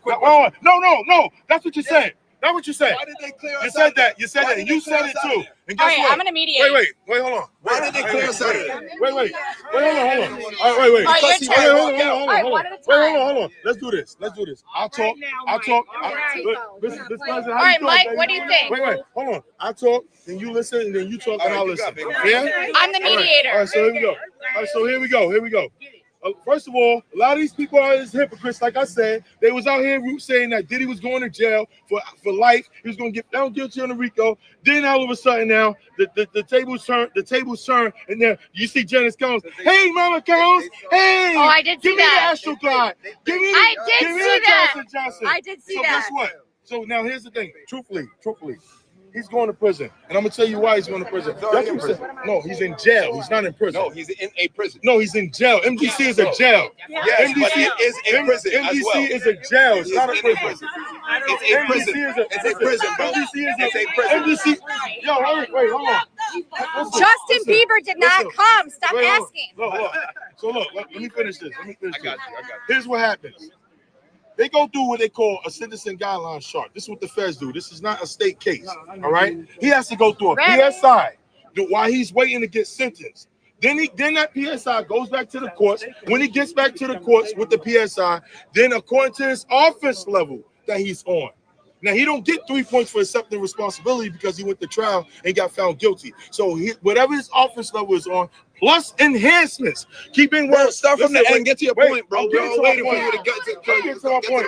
No. That's what you said. That's what you said. Why did they clear us You said out there? that. You said Why that. did And they you clear said us it out too. there? And guess what? I'm gonna mediate. Wait, hold on. Why did they clear us out there? Wait, hold on. All right, wait. All right, your Hold turn. on. All right, one at a Wait, time. hold on. Let's do this. I'll talk. This president, how All right, you Mike, doing, what do you think? Wait, hold on. I talk, then you listen, and then you talk, and I'll listen. Yeah? I'm the mediator. All right, so here we go. Here we go. First of all, a lot of these people are hypocrites. Like I said, they was out here saying that Diddy was going to jail for life. He was going to get found guilty on the RICO. Then all of a sudden now, the tables turn, and then you see Janice Combs. Hey, Mama Combs. Hey. Oh, I did see give me that. the Astroglide. I did see that. Johnson. I did see so that. Guess what? So now here's the thing. Truthfully. He's going to prison, and I'm gonna tell you why he's going to prison. No, he's in jail. He's not in prison. No, he's in a prison. No, he's in jail. MDC is a jail. Yes, but it is a prison as well. MDC is a jail. It's not a prison. It's a prison. It's a prison, bro. It's a prison. MDC. Yo, wait, hold on. Justin Bieber did not come. Stop asking. Look, let me finish this. I got you. Here's what happens. They go through what they call a citizen guideline chart. This is what the feds do. This is not a state case, all right? He has to go through a PSI while he's waiting to get sentenced. Then that PSI goes back to the courts. When he gets back to the courts with the PSI, then according to his offense level that he's on. Now, he don't get 3 points for accepting responsibility because he went to trial and got found guilty. So whatever his offense level is on, plus enhancements. Keep in work. Start from the end. Get to your point, bro. We're waiting for you to get to my point.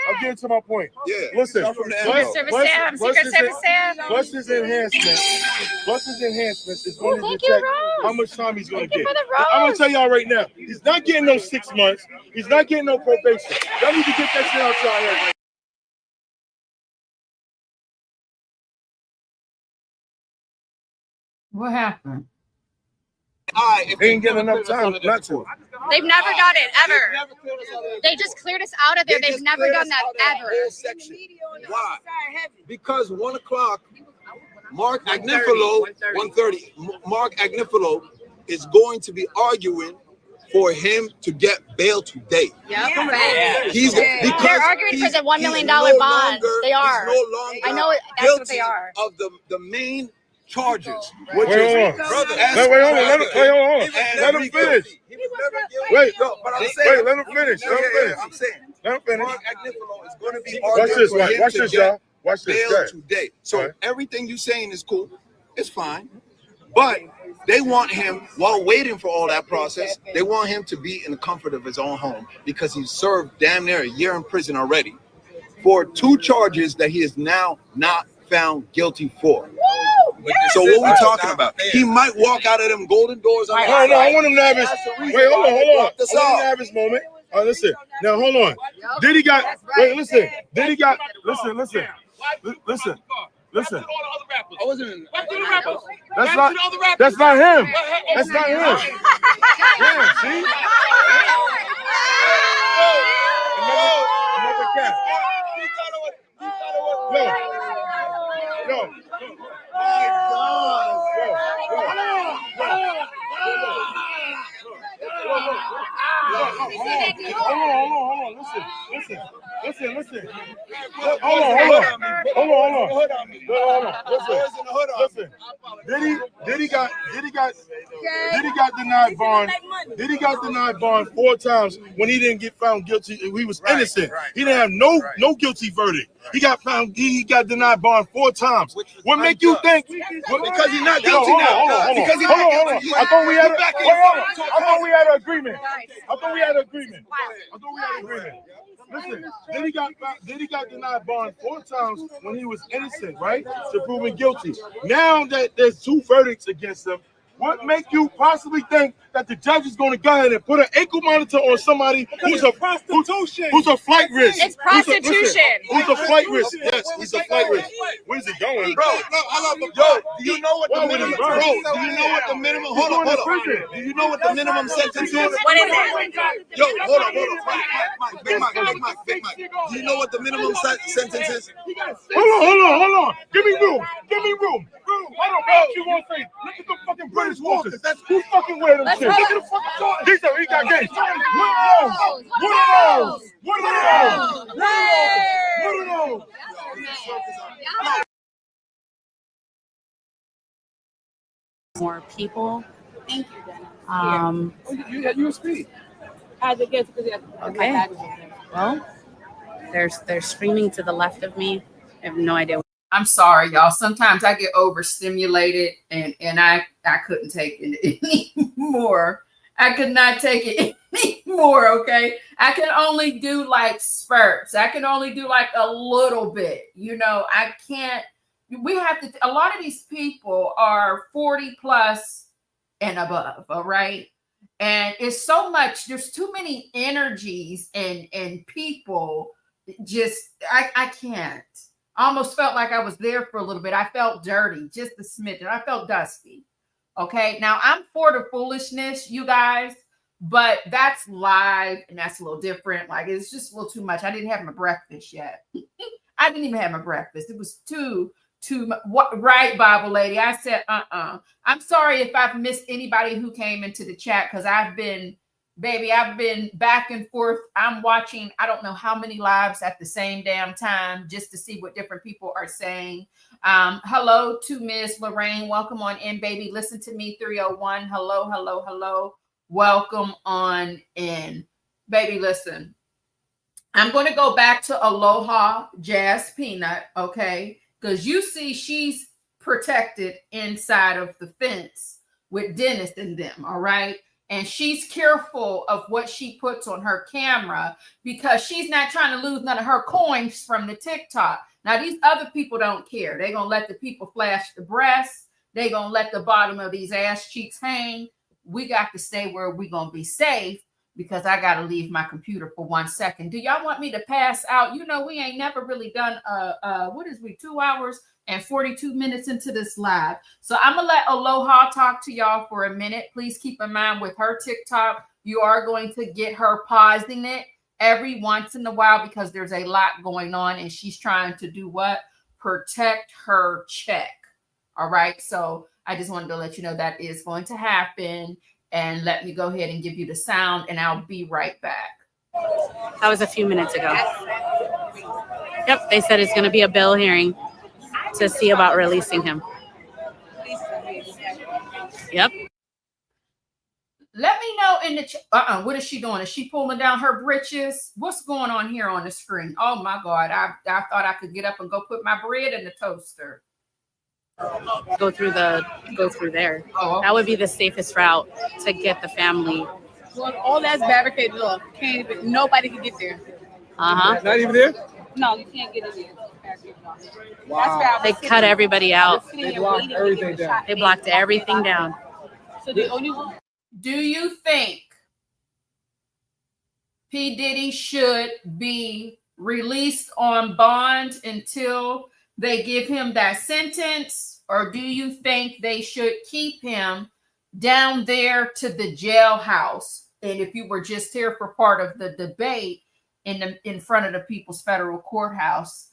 I'm getting to my point. Yeah. Listen. Secret Service Sam. Plus his enhancements is going to detect how much time he's going to get. I'm going to tell y'all right now. He's not getting no 6 months. He's not getting no probation. Y'all need to get that shit out y'all here. What happened? They didn't get enough time not to. They've never done it, ever. They just cleared us out of there. They've never done that, ever. Why? Because 1 o'clock, Mark Agnifilo, 1:30, Mark Agnifilo is going to be arguing for him to get bail today. Yep. They're arguing for the $1 million bond. They are. I know that's what they are. Of the main charges. Wait, hold on. Let him finish. Wait, let him finish. I'm saying. Let him finish. Mark Agnifilo is going to be arguing for him to get bail today. So everything you're saying is cool. It's fine. But they want him, while waiting for all that process, they want him to be in the comfort of his own home because he's served damn near a year in prison already for 2 charges that he is now not found guilty for. So what we talking about? He might walk out of them golden doors. No, I want him to have his. Wait, hold on. I want him to have his moment. Listen. Now, hold on. Diddy got. Wait, listen. Diddy got. Listen. I wasn't in. That's not him. That's not him. Yeah, see? Another cat. Yo. My God. Hold on. Listen. Hold on. Listen. Diddy got denied bond. Diddy got denied bond 4 times when he didn't get found guilty. He was innocent. He didn't have no guilty verdict. He got denied bond 4 times. What make you think? Because he's not guilty now. Because he's not guilty. I thought we had an agreement. Listen, Diddy got denied bond 4 times when he was innocent, right? To proven guilty. Now that there's 2 verdicts against him, what make you possibly think that the judge is going to go ahead and put an ankle monitor on somebody who's a prostitution? Who's a flight risk? It's prostitution. Who's a flight risk? Yes, he's a flight risk. Where's he going, bro? Yo, do you know what the minimum? Bro, do you know what the minimum? Hold on. Do you know what the minimum sentence is? What is it? Yo, hold on. Big Mike. Do you know what the minimum sentence is? Hold on. Give me room. I don't know what you want to say. Look at the fucking British walkers. That's who fucking wear them shit. Look at the fucking these are he got games. What are those? More people. Thank you, Dennis. You had USB. I had to get because my Okay. bag was over there. Well, they're screaming to the left of me. I have no idea. I'm sorry, y'all. Sometimes I get overstimulated and I couldn't take it anymore. I could not take it anymore. Okay. I can only do like spurts. I can only do like a little bit. You know, I can't. We have to. A lot of these people are 40 plus and above. All right. And it's so much, there's too many energies and people. Just I can't. I almost felt like I was there for a little bit. I felt dirty, just a smidgen. I felt dusty. Okay. Now I'm for the foolishness, you guys, but that's live and that's a little different. Like it's just a little too much. I didn't have my breakfast yet. I didn't even have my breakfast. It was too what right, Bible lady. I said, I'm sorry if I've missed anybody who came into the chat because I've been back and forth. I'm watching, I don't know how many lives at the same damn time just to see what different people are saying. Hello to Miss Lorraine. Welcome on in, baby. Listen to me 301. Hello, hello, hello. Welcome on in. Baby, listen. I'm going to go back to Aloha Jazz Peanut, okay? Because you see she's protected inside of the fence with Dennis and them, all right? And she's careful of what she puts on her camera because she's not trying to lose none of her coins from the TikTok. Now, these other people don't care. They're going to let the people flash the breasts. They're going to let the bottom of these ass cheeks hang. We got to stay where we're going to be safe because I got to leave my computer for 1 second. Do y'all want me to pass out? You know, we ain't never really done, 2 hours and 42 minutes into this live. So I'm going to let Aloha talk to y'all for a minute. Please keep in mind with her TikTok, you are going to get her pausing it every once in a while because there's a lot going on and she's trying to do what? Protect her check. All right. So I just wanted to let you know that is going to happen. And let me go ahead and give you the sound and I'll be right back. That was a few minutes ago. Yep. They said it's going to be a bill hearing to see about releasing him. Yep. Let me know in the what is she doing? Is she pulling down her britches? What's going on here on the screen? Oh my God. I thought I could get up and go put my bread in the toaster. Go through there. Oh, okay. That would be the safest route to get the family. Well, all that's barricaded off. Nobody can get there. Not even there? No, you can't get in there. Wow. They cut everybody out. They blocked everything down. They blocked everything down. So the only one. Do you think P. Diddy should be released on bond until they give him that sentence? Or do you think they should keep him down there to the jailhouse? And if you were just here for part of the debate in front of the People's Federal Courthouse,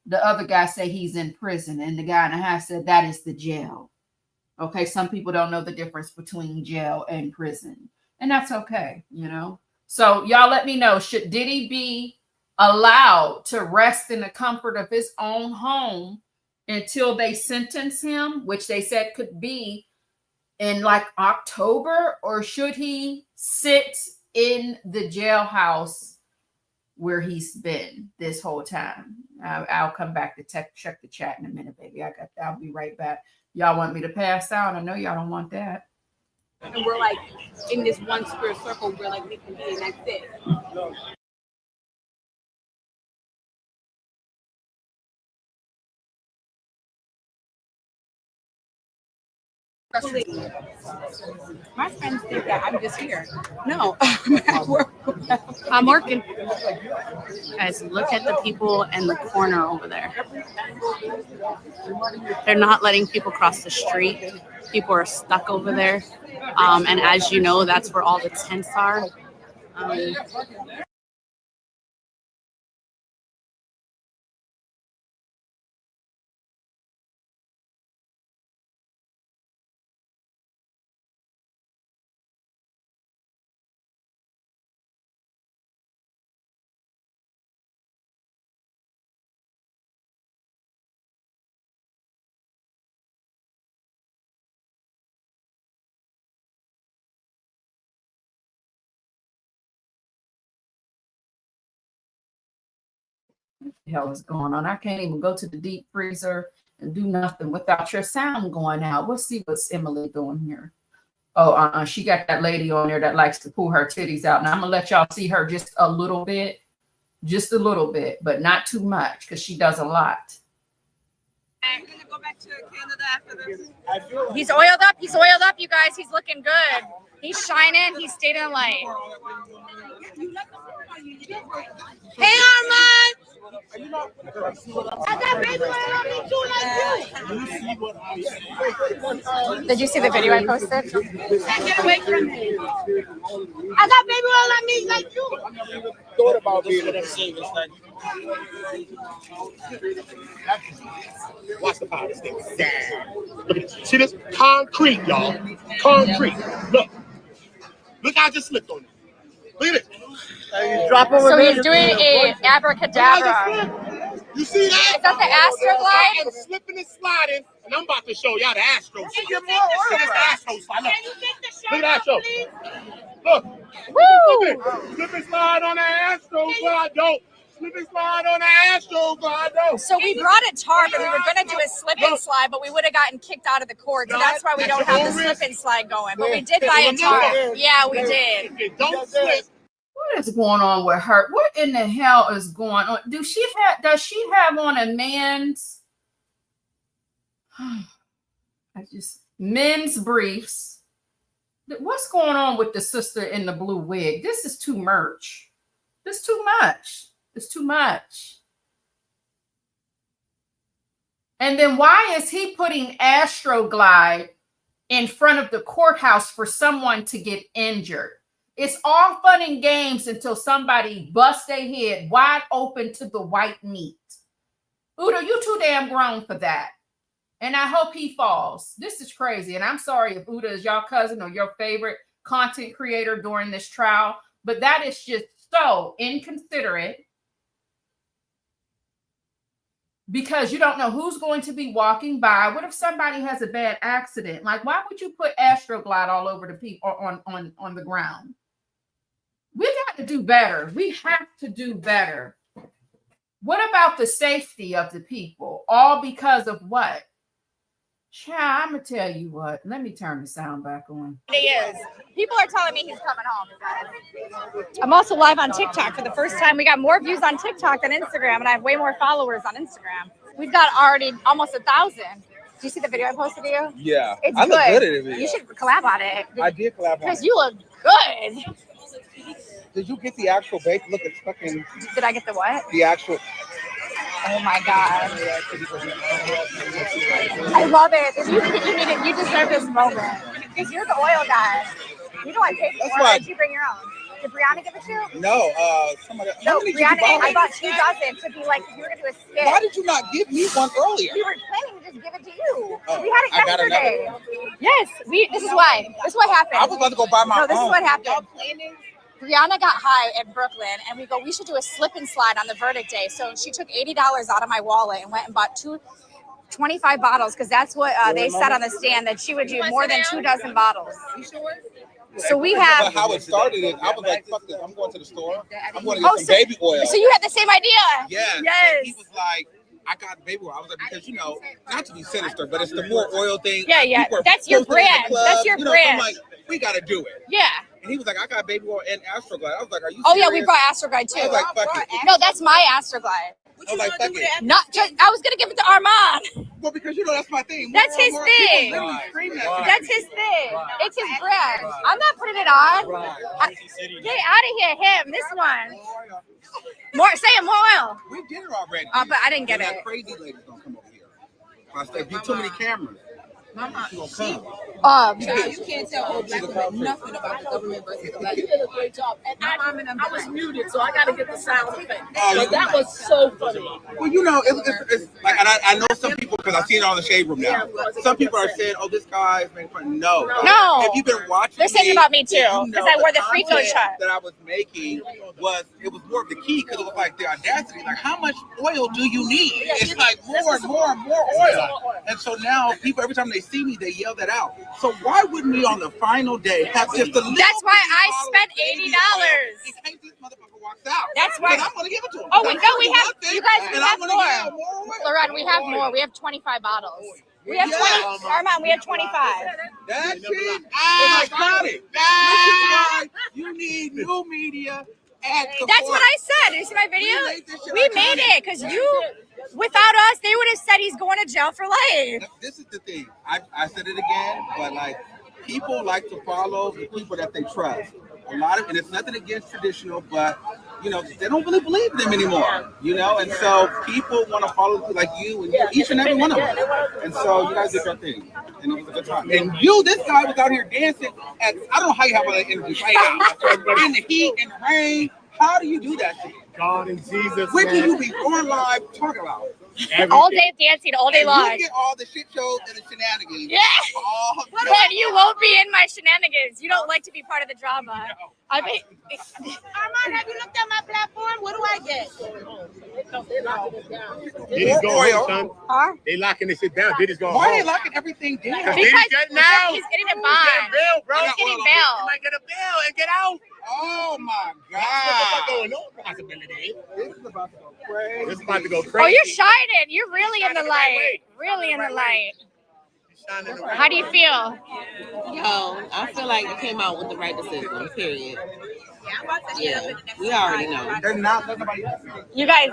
the other guy said he's in prison, and the guy in the house said that is the jail. Okay, some people don't know the difference between jail and prison, and that's okay, you know. So y'all let me know, should Diddy be allowed to rest in the comfort of his own home until they sentence him, which they said could be in like October, or should he sit in the jailhouse where he's been this whole time? I'll come back to check the chat in a minute, baby. I'll be right back. Y'all want me to pass out? I know y'all don't want that. And we're like in this one square circle where like we can be, and that's it. My friends think that I'm just here. No, I'm working. Guys, look at the people in the corner over there. They're not letting people cross the street. People are stuck over there. And as you know, that's where all the tents are. What the hell is going on? I can't even go to the deep freezer and do nothing without your sound going out. Let's see what's Emily doing here. Oh, she got that lady on there that likes to pull her titties out. Now I'm gonna let y'all see her just a little bit, but not too much because she does a lot. I'm gonna go back to Canada after this. He's oiled up. He's oiled up, you guys. He's looking good. He's shining. He's stayed in light. Hey, Armand. I got baby oil on me too, like you. Did you see the video I posted? Get away from me. I got baby oil on me like you. Thought about being watch the power stick. Look at this. See this? Concrete, y'all. Concrete. Look how I just slipped on it. Look at it. So he's doing a abracadabra. You see that? Is that the Astroglide? I'm slipping and sliding, and I'm about to show y'all the Astro. Can you take the Astro slide. Look at the Astro. Look. Woo! Slip and slide on the Astro glide, don't. Slip and slide on the Astro glide, don't. So we brought a tarp and we were going to do a slip and slide, but we would have gotten kicked out of the court. So that's why we don't have the slip and slide going. But we did buy a tarp. Yeah, we did. Don't slip. What is going on with her? What in the hell is going on? Does she have on a men's men's briefs? What's going on with the sister in the blue wig? This is too much. This is too much. It's too much. And then why is he putting Astroglide in front of the courthouse for someone to get injured? It's all fun and games until somebody busts their head wide open to the white meat. Uda, you too damn grown for that. And I hope he falls. This is crazy. And I'm sorry if Uda is your cousin or your favorite content creator during this trial, but that is just so inconsiderate because you don't know who's going to be walking by. What if somebody has a bad accident? Like, why would you put Astroglide all over the people on the ground? We got to do better. We have to do better. What about the safety of the people? All because of what? Child, I'm going to tell you what. Let me turn the sound back on. He is. People are telling me he's coming home. I'm also live on TikTok for the first time. We got more views on TikTok than Instagram, and I have way more followers on Instagram. We've got already almost 1,000. Did you see the video I posted to you? Yeah. It's I look good at it. You should collab on it. I did collab on it. Because you look good. Did you get the actual bake? Look, it's fucking. Did I get the what? The actual. Oh my god! I love it. You deserve this moment because you're the oil guy. You know I paid for it. Why did you bring your own? Did Brianna give it to you? No, somebody. No, Brianna. I bought 2 dozen to be like if you were gonna do a skit. Why did you not give me one earlier? We were planning to just give it to you. Oh, we had it yesterday. Yes, This is why. This is what happened. I was about to go buy my own. No, this is what happened. Brianna got high in Brooklyn, and we should do a slip and slide on the verdict day. So she took $80 out of my wallet and went and bought 25 bottles because that's what they said on the stand, that she would do more than 2 dozen bottles. You sure? So we have. But how it started, I was like, "Fuck this! I'm going to the store. I'm going to get some baby oil." So you had the same idea? Yes. Yes. And he was like, "I got baby oil." I was like, "Because not to be sinister, but it's the more oil thing." Yeah. That's your brand. That's your brand. So I'm like, we got to do it. Yeah. And he was like, "I got baby oil and Astroglide." I was like, "Are you?" Oh serious? yeah, we brought Astroglide too. I was like, "Fuck it." No, that's my Astroglide. I was like, "Fuck it." I was gonna give it to Armand. Well, because that's my thing. That's his thing. That's his thing. It's his brand. I'm not putting it on. Get out of here, him. This one. Say it, more oil. We did it already. But I didn't get it. Crazy ladies don't come over here. I said, "Get too many cameras." Mama, she gonna come. You can't tell old black women nothing about the government versus black. You did a great job. And I was muted, so I got to get the sound effect. But that was so funny. Well, it's like, and I know some people, because I've seen it on the Shade Room now. Some people are saying, "Oh, this guy is making fun." No. If you've been watching, they're saying about me too, because I wore the free throw shot that I was making was more of the key, because it was like the audacity. Like, how much oil do you need? It's like more and more oil. And so now people, every time they see me, they yell that out. So why wouldn't we on the final day have just a little? That's why I spent $80. In case this motherfucker walks out. That's why I'm gonna give it to him. Oh, no, we have. You guys, we and have I'm gonna more. give more. Loretta, we have more. We have 25 bottles. We have 20. Armand, we have 25. That's it. I got it. This is why you need new media. That's what I said. Did you see my video? We made it because without us, they would have said he's going to jail for life. This is the thing. I said it again, but like people like to follow the people that they trust. A lot of, and it's nothing against traditional, but you know they don't really believe them anymore. You know, and so people want to follow like you and each and every one of them. And so you guys did your thing, and it was a good time. And this guy was out here dancing. I don't know how you have all that energy right now in the heat and the rain. How do you do that shit? God and Jesus. What do you be on live talking about? All day dancing, all day long. You get all the shit shows and the shenanigans. Yeah. But you won't be in my shenanigans. You don't like to be part of the drama. I mean, Armand, have you looked at my platform? What do I get? Diddy's going home, son. Huh? They locking this shit down. Diddy's going Why home. are they locking everything down? Because Diddy's getting out. He's getting a He's bond. getting bail, bro. He's getting bail. He might get a bail and get out. Oh my God. What's going on? Possibility. This is about to go crazy. This is about to go crazy. Oh, you're shining. You're really in the light. Really in the light. How do you feel? Yo, I feel like you came out with the right decision, period. Yeah, we already know. They're not nobody. You guys,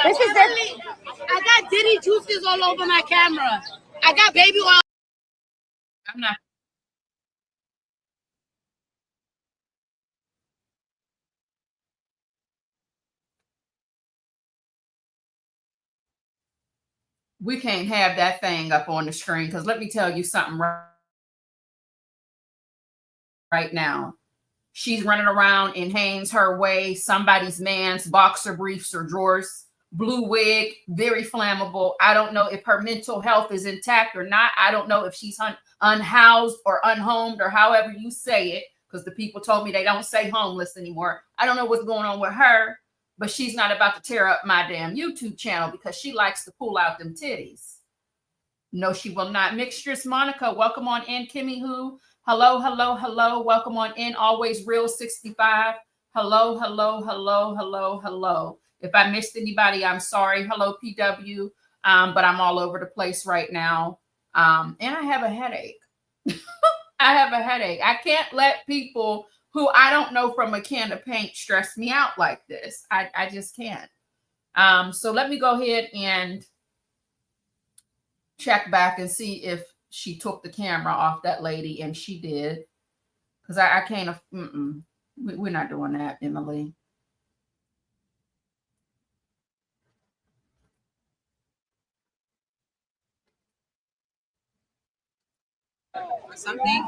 this is their. I got Diddy juices all over my camera. I got baby oil. I'm not. We can't have that thing up on the screen because let me tell you something right now. She's running around in Hanes her way, somebody's man's boxer briefs or drawers, blue wig, very flammable. I don't know if her mental health is intact or not. I don't know if she's unhoused or unhomed or however you say it, because the people told me they don't say homeless anymore. I don't know what's going on with her, but she's not about to tear up my damn YouTube channel because she likes to pull out them titties. No, she will not. Mixtress Monica, welcome on in. Kimmy Who, hello, hello, hello. Welcome on in. Always Real 65. Hello, hello, hello, hello, hello. If I missed anybody, I'm sorry. Hello, PW. But I'm all over the place right now. And I have a headache. I have a headache. I can't let people who I don't know from a can of paint stress me out like this. I just can't. So let me go ahead and check back and see if she took the camera off that lady, and she did. Because I can't, we're not doing that, Emily. Something.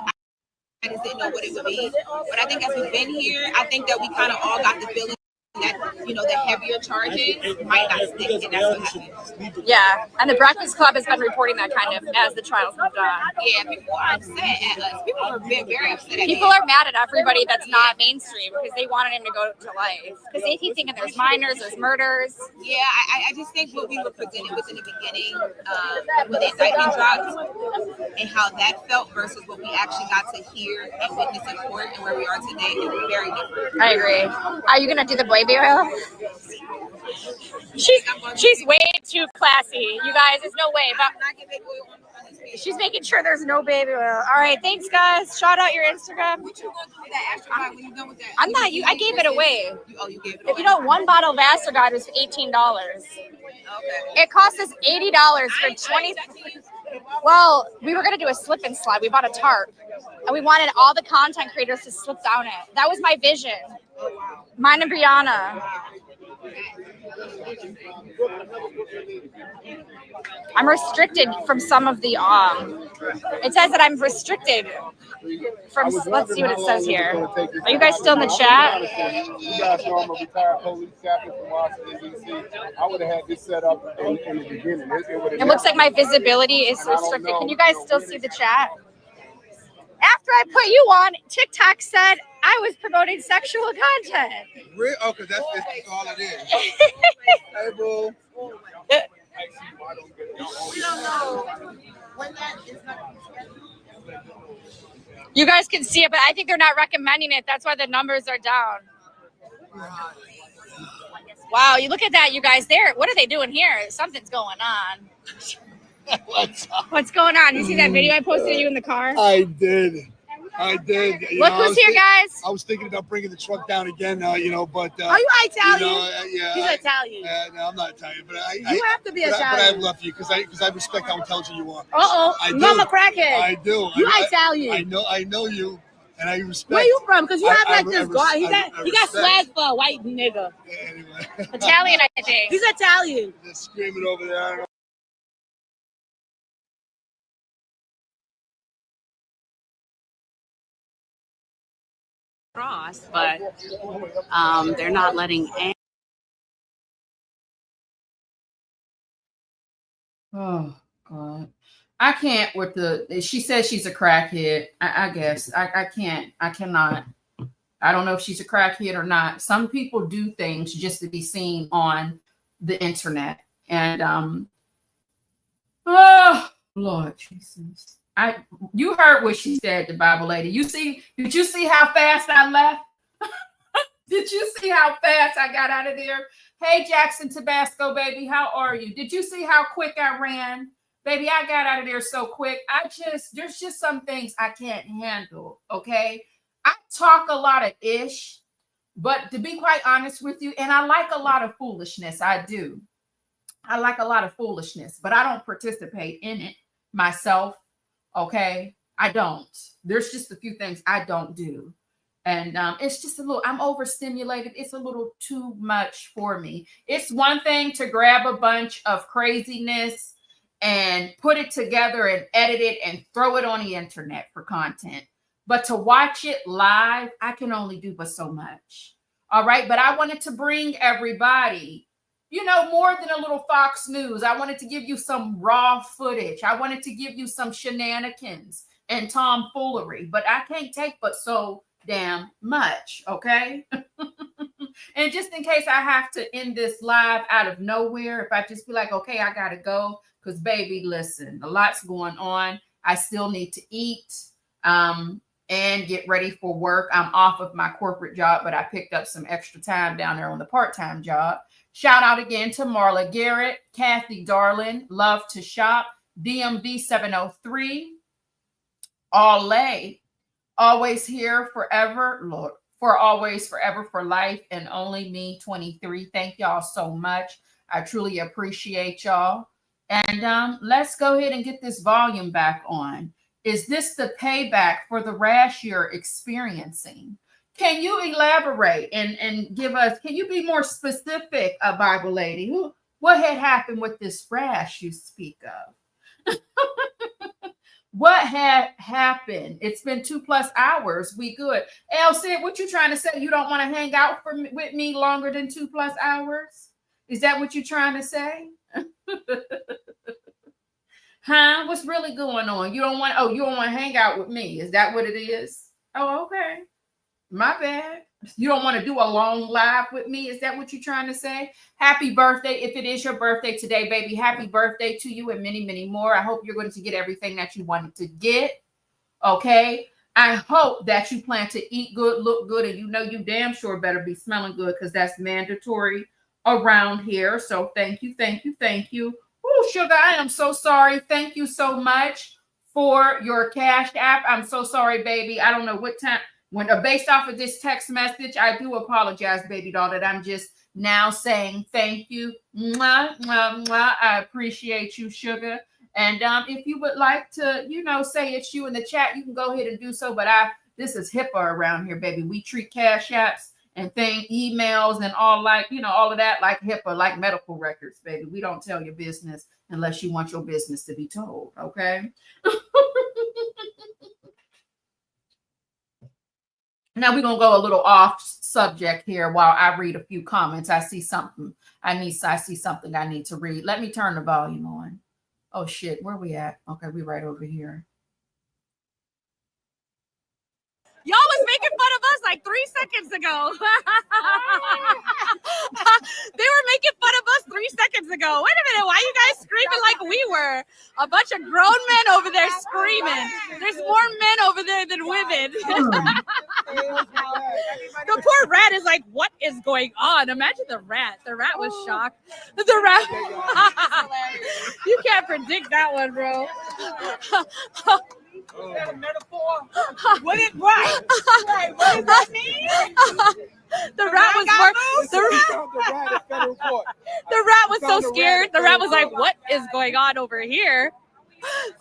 I just didn't know what it would be. But I think as we've been here, I think that we kind of all got the feeling that, you know, the heavier charges might not stick, and that's what happened. Yeah, and the Breakfast Club has been reporting that kind of as the trials moved on. Yeah, people are upset at us. People are very upset at People are mad at everybody that's not mainstream because they wanted him to go to life. Because they keep thinking there's minors, there's murders. Yeah, I just think what we were presented with in the beginning, when the indictment dropped, and how that felt versus what we actually got to hear and witness in court and where we are today is very different. I agree. Are you gonna do the baby oil? She's way too classy, you guys. There's no way. But she's making sure there's no baby oil. All right, thanks, guys. Shout out your Instagram. I'm not. I gave it away. You gave it away. If you know, one bottle of Astrogod was $18. It cost us $80 for 20. Well, we were gonna do a slip and slide. We bought a tarp, and we wanted all the content creators to slip down it. That was my vision. Mine and Brianna. I'm restricted from some of the it says that I'm restricted from, let's see what it says here. Are you guys still in the chat? You guys know I'm a retired police captain from Washington, D.C. I would have had this set up in the beginning. It looks like my visibility is restricted. Can you guys still see the chat? After I put you on, TikTok said I was promoting sexual content. Real? Oh, because that's all it is. Hey, boo. We don't know when that is not. You guys can see it, but I think they're not recommending it. That's why the numbers are down. Wow, you look at that, you guys. What are they doing here? Something's going on. What's going on? You see that video I posted of you in the car? I did. Look who's here, guys. I was thinking about bringing the truck down again, but. Are you Italian? Yeah. He's Italian. No, I'm not Italian, but You have to be Italian. But I love you because I respect how intelligent you are. I'm a crackhead. I do. You Italian. I know you, and I respect. Where you from? Because you have like this guard. He got swag for a white nigga. Anyway. Italian, I think. He's Italian. They're screaming over there. I don't know. Cross, but they're not letting any. Oh God, I can't with the. She says she's a crackhead. I guess I can't. I cannot. I don't know if she's a crackhead or not. Some people do things just to be seen on the internet, and oh Lord Jesus. You heard what she said, the Bible lady. Did you see how fast I left? Did you see how fast I got out of there? Hey, Jackson Tabasco, baby, how are you? Did you see how quick I ran? Baby, I got out of there so quick. There's just some things I can't handle, okay? I talk a lot of ish, but to be quite honest with you, and I like a lot of foolishness, I do. I like a lot of foolishness, but I don't participate in it myself. Okay, I don't. There's just a few things I don't do. And it's just I'm overstimulated. It's a little too much for me. It's one thing to grab a bunch of craziness and put it together and edit it and throw it on the internet for content. But to watch it live, I can only do but so much. All right, but I wanted to bring everybody more than a little Fox News. I wanted to give you some raw footage. I wanted to give you some shenanigans and tomfoolery, but I can't take but so damn much, okay? And just in case I have to end this live out of nowhere, if I just be like, okay, I gotta go, because baby, listen, a lot's going on. I still need to eat and get ready for work. I'm off of my corporate job, but I picked up some extra time down there on the part-time job. Shout out again to Marla Garrett, Kathy Darlin, Love to Shop, DMV 703, Olay, Always Here Forever, Lord, for Always Forever for Life, and Only Me 23. Thank y'all so much. I truly appreciate y'all. And let's go ahead and get this volume back on. Is this the payback for the rash you're experiencing? Can you elaborate and give us, can you be more specific, Bible lady? What had happened with this rash you speak of? What had happened? It's been 2+ hours. We good. El Sid, what you trying to say? You don't want to hang out with me longer than 2+ hours? Is that what you're trying to say? Huh? What's really going on? You don't want to hang out with me. Is that what it is? Oh, okay. My bad. You don't want to do a long live with me? Is that what you're trying to say? Happy birthday. If it is your birthday today, baby, happy birthday to you and many, many more. I hope you're going to get everything that you wanted to get. Okay? I hope that you plan to eat good, look good, and you damn sure better be smelling good because that's mandatory around here. So thank you, thank you, thank you. Oh, Sugar, I am so sorry. Thank you so much for your Cash App. I'm so sorry, baby. I don't know what time. Based off of this text message, I do apologize, baby doll, that I'm just now saying thank you. Mwah, mwah, mwah. I appreciate you, Sugar. And if you would like to, say it's you in the chat, you can go ahead and do so. But this is HIPAA around here, baby. We treat Cash Apps and emails and all of that like HIPAA, like medical records, baby. We don't tell your business unless you want your business to be told, okay? Now we're going to go a little off subject here while I read a few comments. I see something I need to read. Let me turn the volume on. Oh, shit. Where we at? Okay, we right over here. Y'all was making fun of us like 3 seconds ago. They were making fun of us 3 seconds ago. Wait a minute, why are you guys screaming like we were? A bunch of grown men over there screaming. There's more men over there than women. The poor rat is like, what is going on? Imagine the rat. The rat was shocked. The rat. You can't predict that one, bro. Is that a metaphor? What is right? What does that mean? The rat was the rat was so scared. The rat was like, what is going on over here?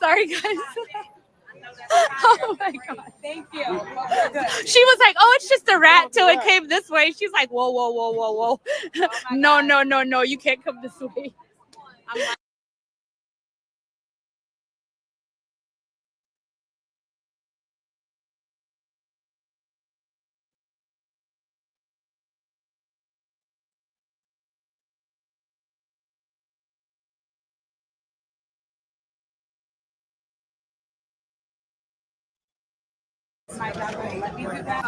Sorry, guys. Oh my God. Thank you. She was like, oh, it's just a rat till it came this way. She's like, whoa, whoa, whoa, whoa, whoa. No, no, no, no. You can't come this way. I'm like,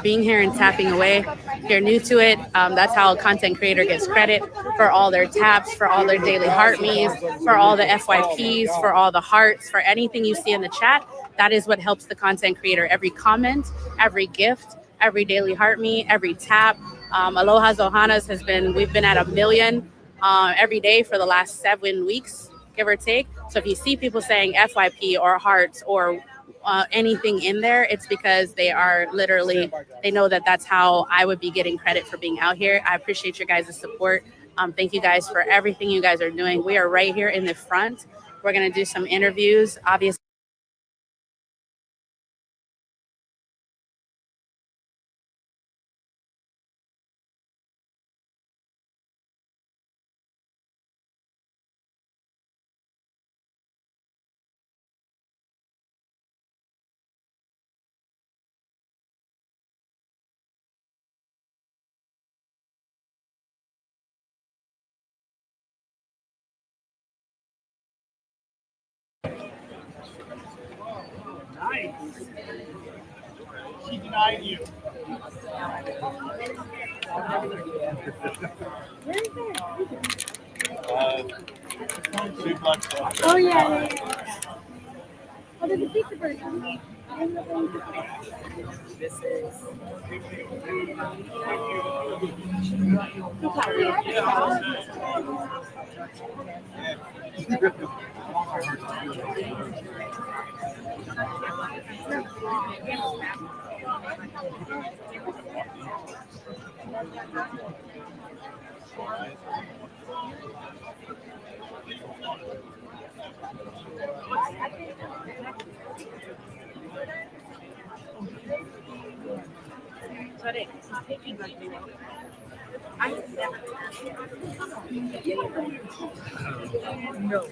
being here and tapping away. If you're new to it, that's how a content creator gets credit for all their taps, for all their daily heart me's, for all the FYPs, for all the hearts, for anything you see in the chat. That is what helps the content creator. Every comment, every gift, every daily heart me, every tap. Aloha Zohanas we've been at 1 million every day for the last 7 weeks, give or take. So if you see people saying FYP or hearts or anything in there, it's because they are literally, they know that that's how I would be getting credit for being out here. I appreciate your guys' support. Thank you guys for everything you guys are doing. We are right here in the front. We're going to do some interviews, obviously. Nice. She denied you. Oh, yeah. Oh, there's a pizza version. This is. No.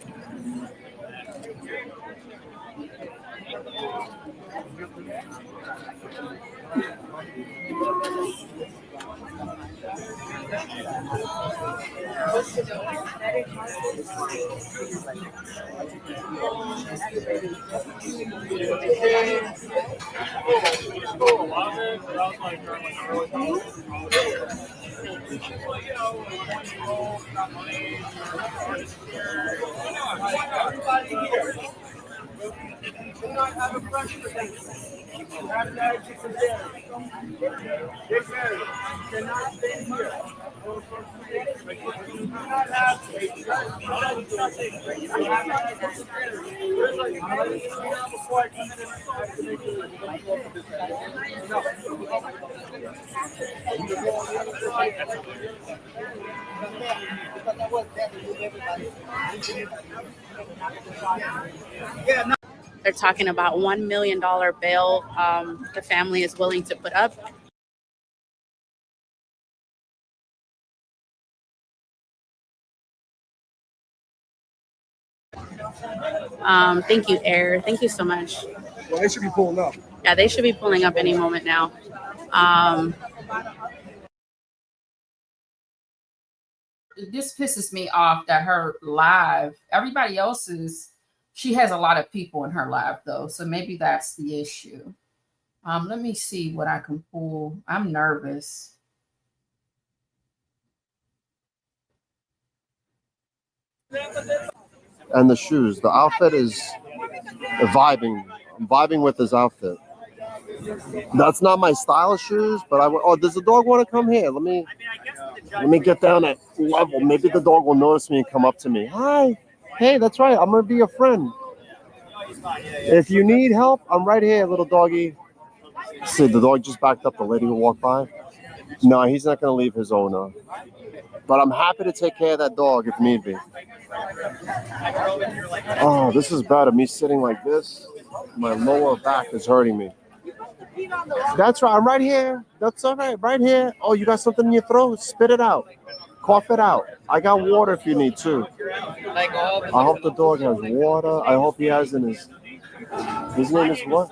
They're talking about $1 million bail the family is willing to put up. Thank you, Air. Thank you so much. Well, they should be pulling up. Yeah, they should be pulling up any moment now. This pisses me off that her live, everybody else's, she has a lot of people in her live though, so maybe that's the issue. Let me see what I can pull. I'm nervous. And the shoes. The outfit is vibing. I'm vibing with his outfit. That's not my style of shoes, but oh, does the dog want to come here? Let me get down at level. Maybe the dog will notice me and come up to me. Hi. Hey, that's right. I'm gonna be your friend. If you need help, I'm right here, little doggy. See, the dog just backed up the lady who walked by. No, he's not gonna leave his owner. But I'm happy to take care of that dog if need be. Oh, this is better. Me sitting like this, my lower back is hurting me. That's right. I'm right here. That's all right. Right here. Oh, you got something in your throat? Spit it out. Cough it out. I got water if you need too. I hope the dog has water. I hope he has in his name is what?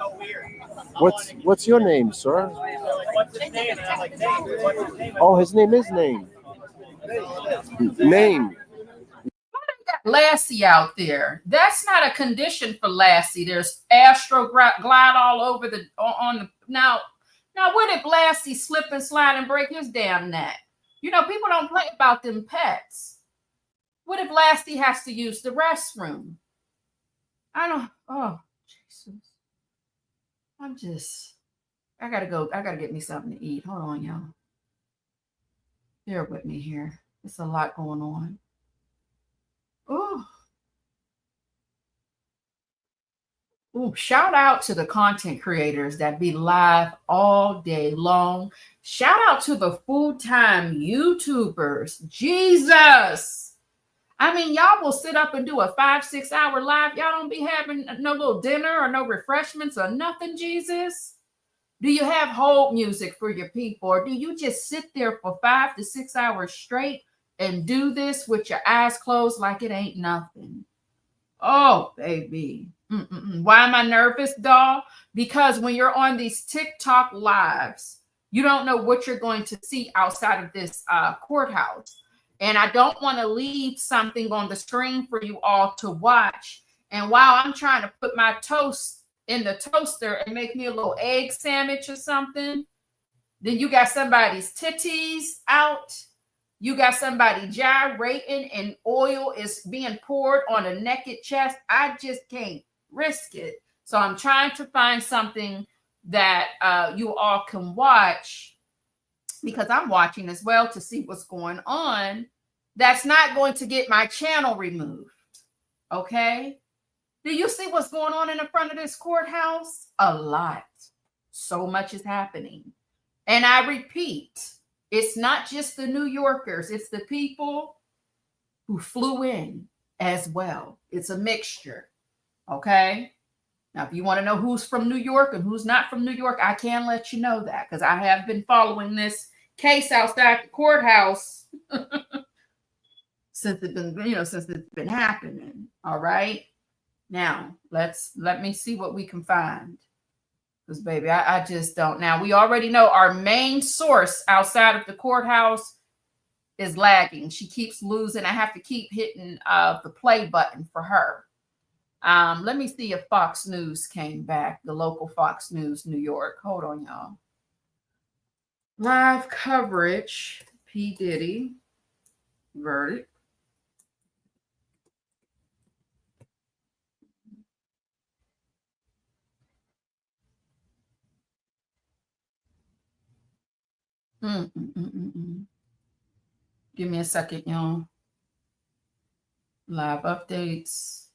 What's your name, sir? Oh, his name is Name. Name. Lassie out there. That's not a condition for Lassie. There's Astro glide all over the on the now. What if Lassie slip and slide and break his damn neck? You know, people don't play about them pets. What if Lassie has to use the restroom? Oh, Jesus. I gotta go. I gotta get me something to eat. Hold on, y'all. Bear with me here. It's a lot going on. Ooh, shout out to the content creators that be live all day long. Shout out to the full-time YouTubers. Jesus. I mean, y'all will sit up and do a 5-6 hour live. Y'all don't be having no little dinner or no refreshments or nothing, Jesus. Do you have hold music for your people? Or do you just sit there for 5 to 6 hours straight and do this with your eyes closed like it ain't nothing? Oh, baby. Why am I nervous, doll? Because when you're on these TikTok lives, you don't know what you're going to see outside of this courthouse. And I don't want to leave something on the screen for you all to watch. And while I'm trying to put my toast in the toaster and make me a little egg sandwich or something, then you got somebody's titties out. You got somebody gyrating and oil is being poured on a naked chest. I just can't risk it. So I'm trying to find something that you all can watch, because I'm watching as well to see what's going on. That's not going to get my channel removed. Okay? Do you see what's going on in the front of this courthouse? A lot. So much is happening. And I repeat, it's not just the New Yorkers, it's the people who flew in as well. It's a mixture. Okay? Now, if you want to know who's from New York and who's not from New York, I can let you know that, because I have been following this case outside the courthouse since it's been happening. All right. Now, let me see what we can find. Because, baby, I just don't. Now, we already know our main source outside of the courthouse is lagging. She keeps losing. I have to keep hitting the play button for her. Let me see if Fox News came back, the local Fox News, New York. Hold on, y'all. Live coverage, P. Diddy verdict. Give me a second, y'all. Live updates.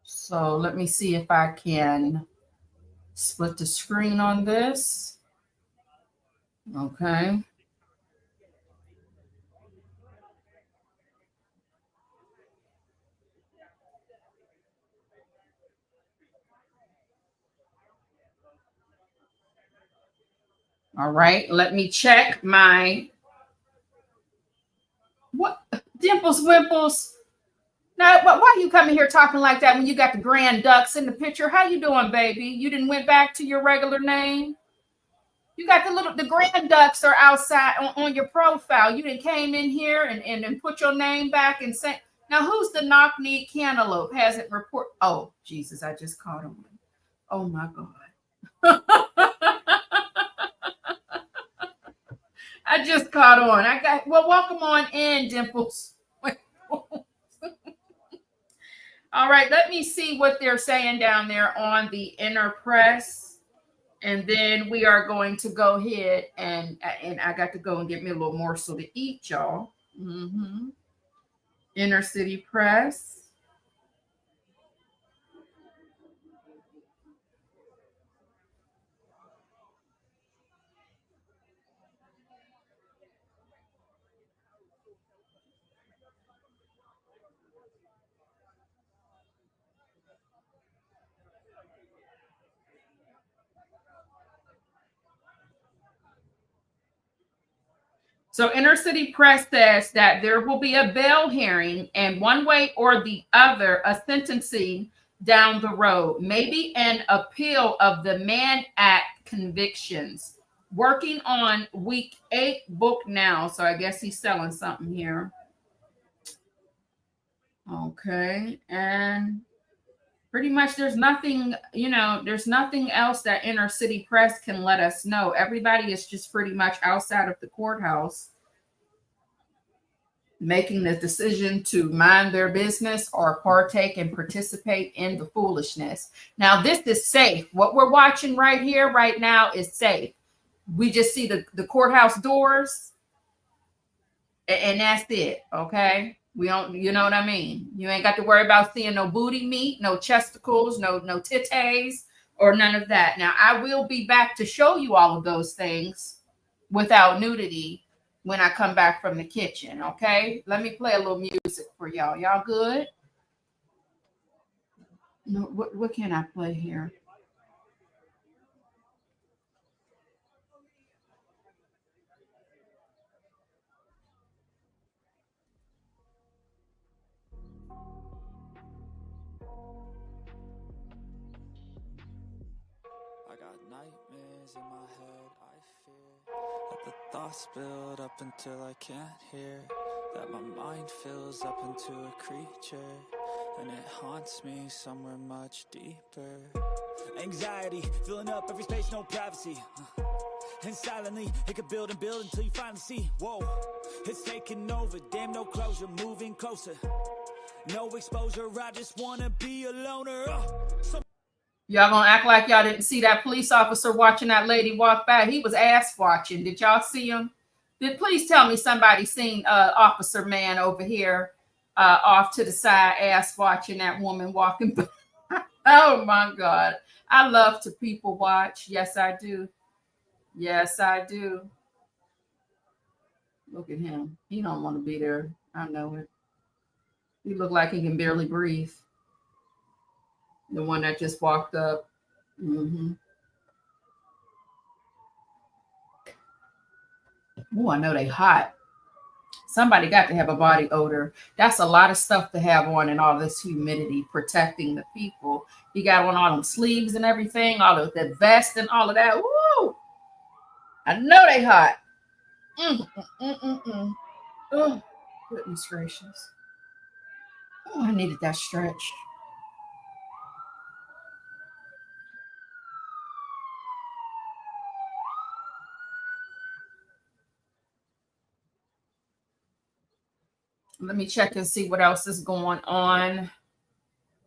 So let me see if I can split the screen on this. Okay. All right. Let me check my... What? Dimples Wimples. Now, why are you coming here talking like that when you got the grand ducks in the picture? How you doing, baby? You didn't went back to your regular name? You got the grand ducks are outside on your profile. You didn't came in here and put your name back and say, now who's the knock-kneed cantaloupe? Hasn't report. Oh, Jesus, I just caught on. Oh my God. I just caught on. Welcome on in, Dimples. All right, let me see what they're saying down there on the inner press. And then we are going to go ahead and I got to go and get me a little morsel to eat, y'all. Inner City Press. So Inner City Press says that there will be a bail hearing and one way or the other, a sentencing down the road, maybe an appeal of the Mann Act convictions. Working on week 8 book now. So I guess he's selling something here. Okay. And pretty much there's nothing, there's nothing else that Inner City Press can let us know. Everybody is just pretty much outside of the courthouse making the decision to mind their business or partake and participate in the foolishness. Now, this is safe. What we're watching right here, right now is safe. We just see the courthouse doors and that's it, okay? We don't, you know what I mean? You ain't got to worry about seeing no booty meat, no chesticles, no titties, or none of that. Now, I will be back to show you all of those things without nudity when I come back from the kitchen, okay? Let me play a little music for y'all. Y'all good? No, what can I play here? I got nightmares in my head, I fear that the thoughts build up until I can't hear, that my mind fills up into a creature, and it haunts me somewhere much deeper. Anxiety, filling up every space, no privacy, and silently, it could build and build until you finally see, whoa, it's taking over, damn no closure, moving closer, no exposure, I just wanna be a loner. Y'all gonna act like y'all didn't see that police officer watching that lady walk by. He was ass watching. Did y'all see him? Please tell me somebody seen Officer Man over here off to the side ass watching that woman walking by. Oh my God. I love to people watch. Yes, I do. Yes, I do. Look at him. He don't want to be there. I know it. He look like he can barely breathe. The one that just walked up. Oh, I know they hot. Somebody got to have a body odor. That's a lot of stuff to have on and all this humidity protecting the people. You got on all them sleeves and everything, all of the vest and all of that. Woo! I know they hot. Oh, goodness gracious. Oh, I needed that stretch. Let me check and see what else is going on.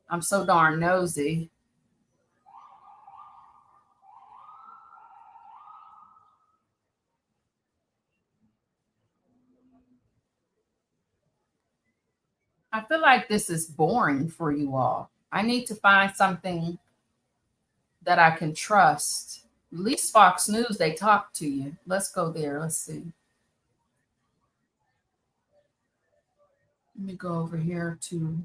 I'm so darn nosy. I feel like this is boring for you all. I need to find something that I can trust. At least Fox News, they talk to you. Let's go there. Let's see. Let me go over here to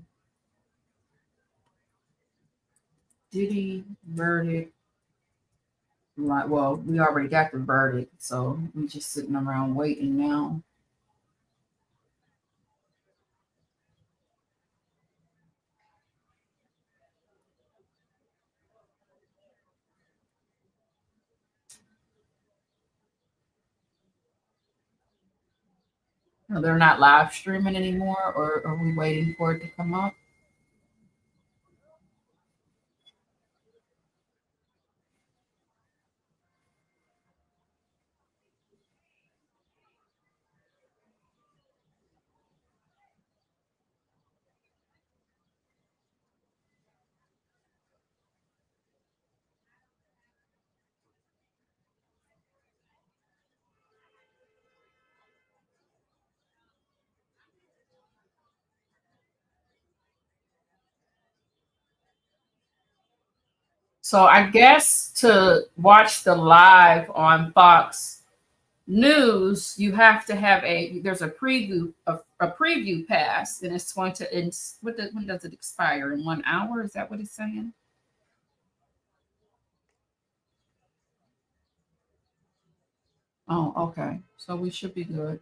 Diddy verdict. Well, we already got the verdict, so we're just sitting around waiting now. No, they're not live streaming anymore, or are we waiting for it to come up? So I guess to watch the live on Fox News, you have to have there's a preview pass, and it's going to when does it expire? In 1 hour? Is that what it's saying? Oh, okay. So we should be good.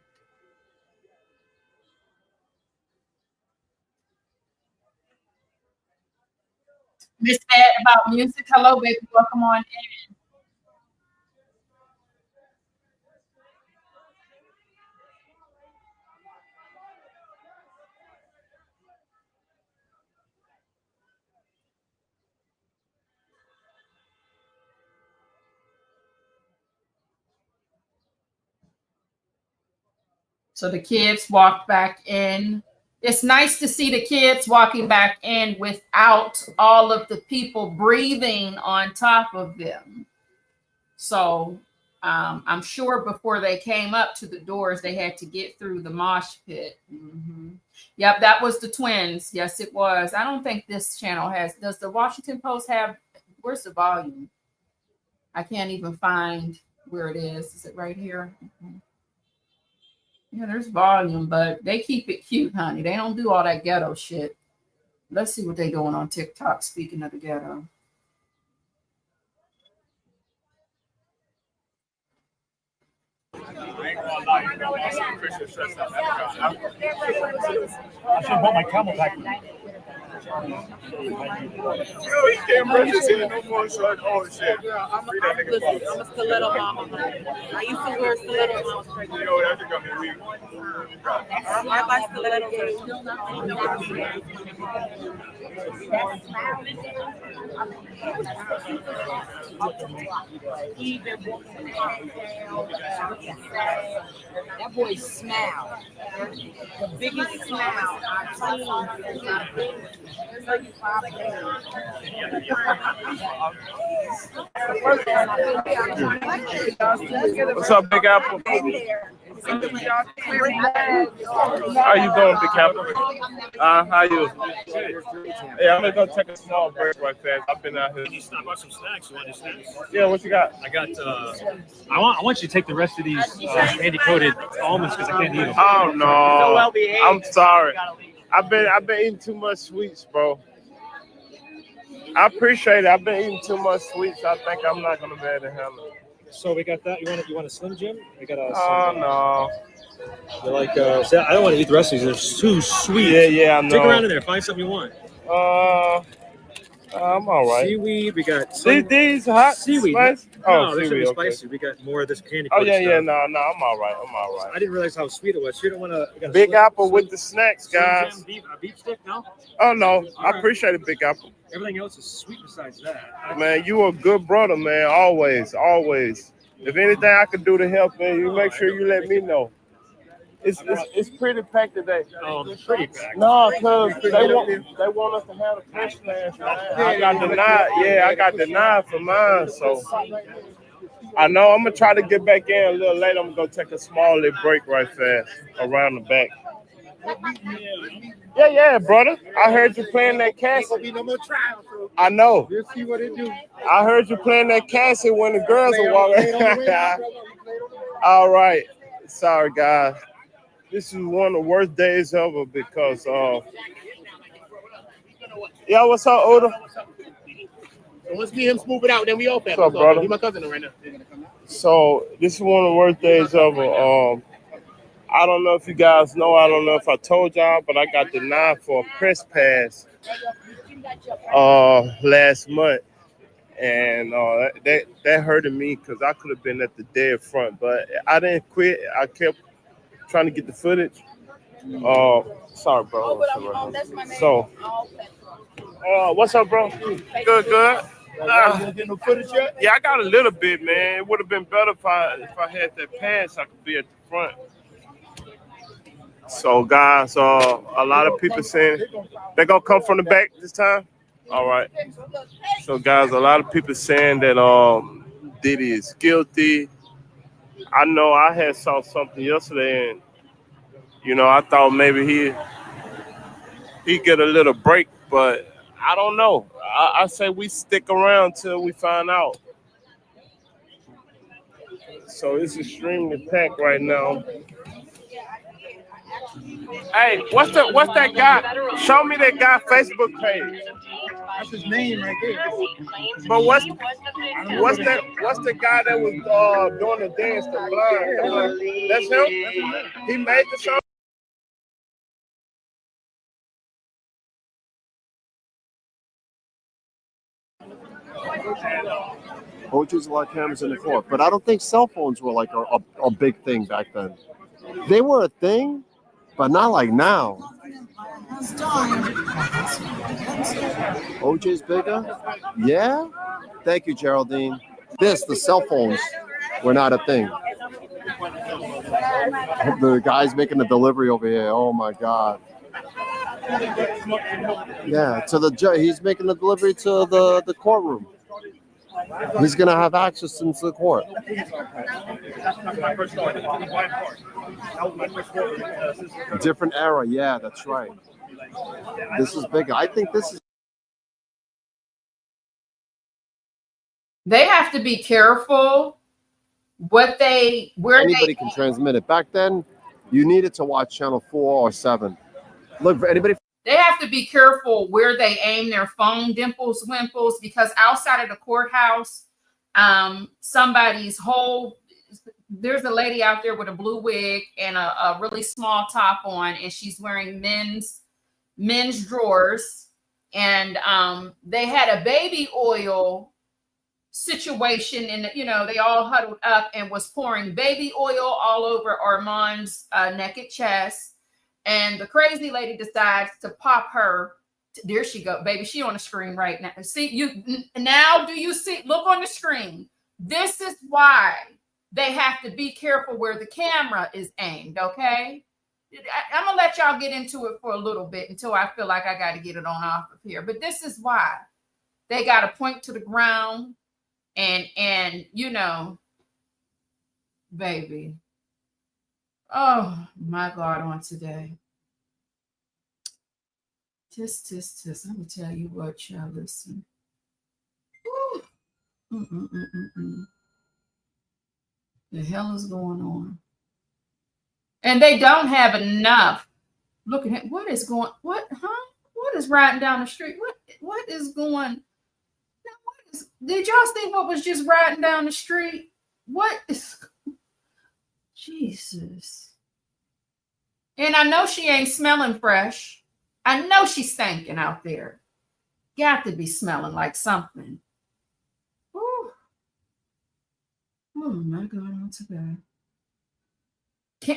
Miss Ed about music. Hello, baby. Welcome on in. So the kids walked back in. It's nice to see the kids walking back in without all of the people breathing on top of them. So I'm sure before they came up to the doors, they had to get through the mosh pit. Mm-hmm. Yep, that was the twins. Yes, it was. I don't think this channel has. Does the Washington Post have? Where's the volume? I can't even find where it is. Is it right here? Mm-hmm. Yeah, there's volume, but they keep it cute, honey. They don't do all that ghetto shit. Let's see what they're doing on TikTok, speaking of the ghetto. I should have bought my Camelback. Yo, he can't brush his hair no more, son. Oh, shit. I'm a stiletto mama. I used to wear stilettos when I was pregnant. Yo, that's gonna be weird. I buy stilettos. That boy smile. The biggest smile I've seen. What's up, Big Apple? How you doing, Big Apple? How you? Yeah, I'm gonna go take a small break right fast. I've been out here. Can you stop by some snacks? You want any snacks? Yeah, what you got? I got. I want you to take the rest of these candy-coated almonds because I can't eat them. Oh no, I'm sorry. I've been eating too much sweets, bro. I appreciate it. I've been eating too much sweets. I think I'm not gonna be able to handle it. So we got that. You want a Slim Jim? We got a. Oh no. You're like, I don't want to eat the rest of these. They're too sweet. Yeah, I know. Dig around in there. Find something you want. I'm all right. Seaweed. We got these hot seaweed. Spice? No, Oh, this should be seaweed, spicy. Okay. We got more of this candy. Oh yeah, stuff. no, I'm all right. I'm all right. I didn't realize how sweet it was. You don't want to. Big Apple with the snacks, guys. Slim Jim, beef stick, no? Oh no, I right. appreciate it, Big Apple. Everything else is sweet besides that. Man, you a good brother, man. Always. If anything I could do to help, man, you make sure you let me know. It's pretty packed today. Pretty packed. No, cause they want us to have a fresh class, man. I got denied. Yeah, I got denied for mine. So I know I'm gonna try to get back in a little later. I'm gonna take a small little break right fast around the back. Yeah, brother. I heard you playing that cassette. Be no more trials. So I know. we'll see what it do. I heard you playing that cassette when the girls were walking. All right. Sorry, guys. This is one of the worst days ever because yeah, what's up, Oda? So once me and him smooth it out, then we all What's up, brother? He's my cousin right now. So this is one of the worst days ever. I don't know if you guys know, I don't know if I told y'all, but I got denied for a press pass last month. And that hurted me because I could have been at the dead front, but I didn't quit. I kept trying to get the footage. Sorry, bro. So, what's up, bro? Good. Get no footage yet? Yeah, I got a little bit, man. It would have been better if I had that pass. I could be at the front. So, guys, a lot of people saying they're gonna come from the back this time. All right. So, guys, a lot of people saying that Diddy is guilty. I know I had saw something yesterday, and I thought maybe he get a little break, but I don't know. I say we stick around till we find out. So it's extremely packed right now. Hey, what's that guy? Show me that guy Facebook page. That's his name right there. But what's the guy that was doing the dance, the blind? That's him? He made the song. OJ's a lot of cameras in the court, but I don't think cell phones were like a big thing back then. They were a thing, but not like now. OJ's bigger? Yeah? Thank you, Geraldine. The cell phones were not a thing. The guy's making the delivery over here. Oh my God. Yeah, to the judge. He's making the delivery to the courtroom. He's going to have access into the court. Different era. Yeah, that's right. This is bigger. I think this is. They have to be careful where anybody can transmit it. Back then, you needed to watch channel 4 or 7. Look, for anybody. They have to be careful where they aim their phone dimples, wimples, because outside of the courthouse, there's a lady out there with a blue wig and a really small top on, and she's wearing men's drawers. And they had a baby oil situation, and they all huddled up and was pouring baby oil all over Armand's naked chest. And the crazy lady decides to pop her. There she go, baby. She on the screen right now. See you now. Do you see? Look on the screen. This is why they have to be careful where the camera is aimed. Okay, I'm gonna let y'all get into it for a little bit until I feel like I got to get it on off of here. But this is why they got to point to the ground, and baby. Oh my God, on today. Tisk. I'm gonna tell you what, y'all listen. The hell is going on? And they don't have enough. Look at it. What is going? What? Huh? What is riding down the street? What is going? Did y'all see what was just riding down the street? What is? Jesus. And I know she ain't smelling fresh. I know she's stinking out there. Got to be smelling like something. Ooh. Oh my God, what's that?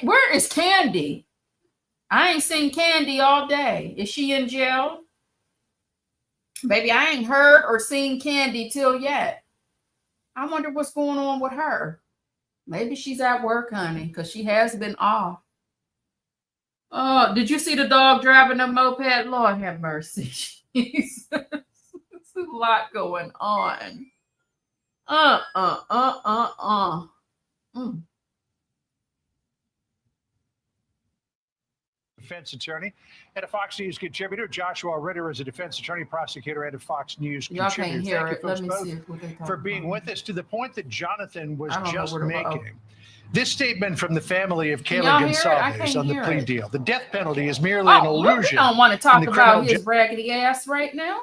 Where is Candy? I ain't seen Candy all day. Is she in jail? Baby, I ain't heard or seen Candy till yet. I wonder what's going on with her. Maybe she's at work, honey, because she has been off. Oh, did you see the dog driving a moped? Lord have mercy. Jesus. It's a lot going on. Defense attorney and a Fox News contributor. Joshua Ritter is a defense attorney, prosecutor, and a Fox News Y'all contributor. can't hear Thank it. you folks Let me both see if we can for being with us to the point that Jonathan was I don't know just where to go. making. This statement from the family of Can Kayla y'all hear it? I Gonzalez can't on the hear plea it. deal. The death penalty is merely an We illusion. don't want to in talk the about criminal his raggedy ass right now.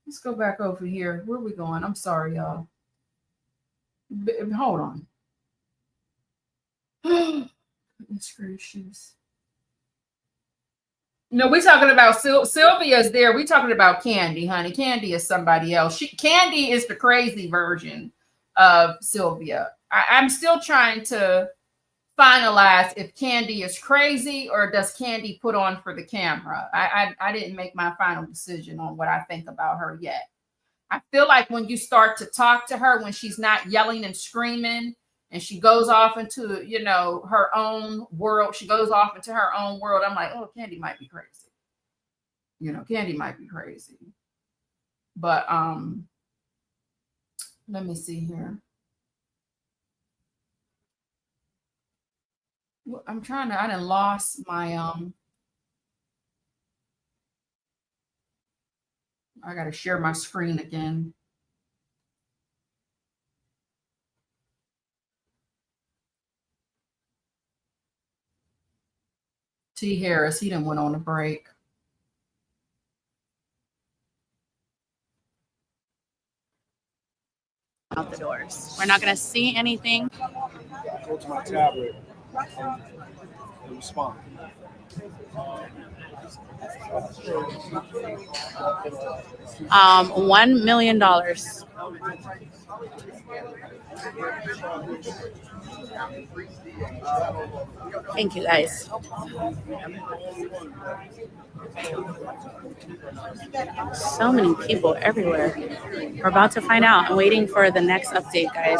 Let's go back over here. Where are we going? I'm sorry, y'all. Hold on. Goodness gracious. No, we're talking about Sylvia's there. We're talking about Candy, honey. Candy is somebody else. Candy is the crazy version of Sylvia. I'm still trying to finalize if Candy is crazy or does Candy put on for the camera. I didn't make my final decision on what I think about her yet. I feel like when you start to talk to her, when she's not yelling and screaming and she goes off into, you know, her own world, she goes off into her own world. I'm like, oh, Candy might be crazy. You know, Candy might be crazy. But let me see here. I'm trying to, I done lost my I gotta share my screen again. T. Harris, he done went on a break. Out the doors. We're not gonna see anything. Go to my tablet and respond. $1 million. Thank you guys. So many people everywhere. We're about to find out. I'm waiting for the next update, guys.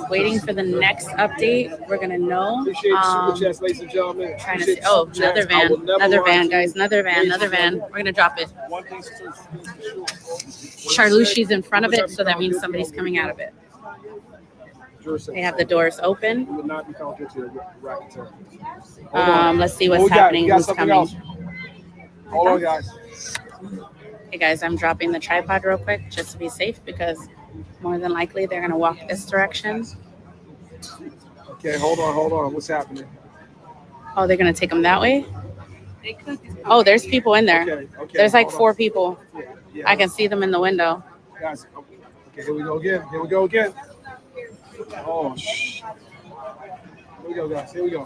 Waiting for the next update. We're gonna know. Appreciate the super chats, ladies and gentlemen. Trying to see. Oh, another van, guys. Another van. We're gonna drop it. Charlushi's in front of it, so that means somebody's coming out of it. They have the doors open. Let's see what's happening. Who's coming? Hold on, guys. Hey guys, I'm dropping the tripod real quick just to be safe because more than likely they're gonna walk this direction. Okay, hold on. What's happening? Oh, they're gonna take them that way? Oh, there's people in there. Okay, there's like 4 people. Yeah. I can see them in the window. Guys, okay, here we go again. Oh, shh. Here we go, guys. Here we go.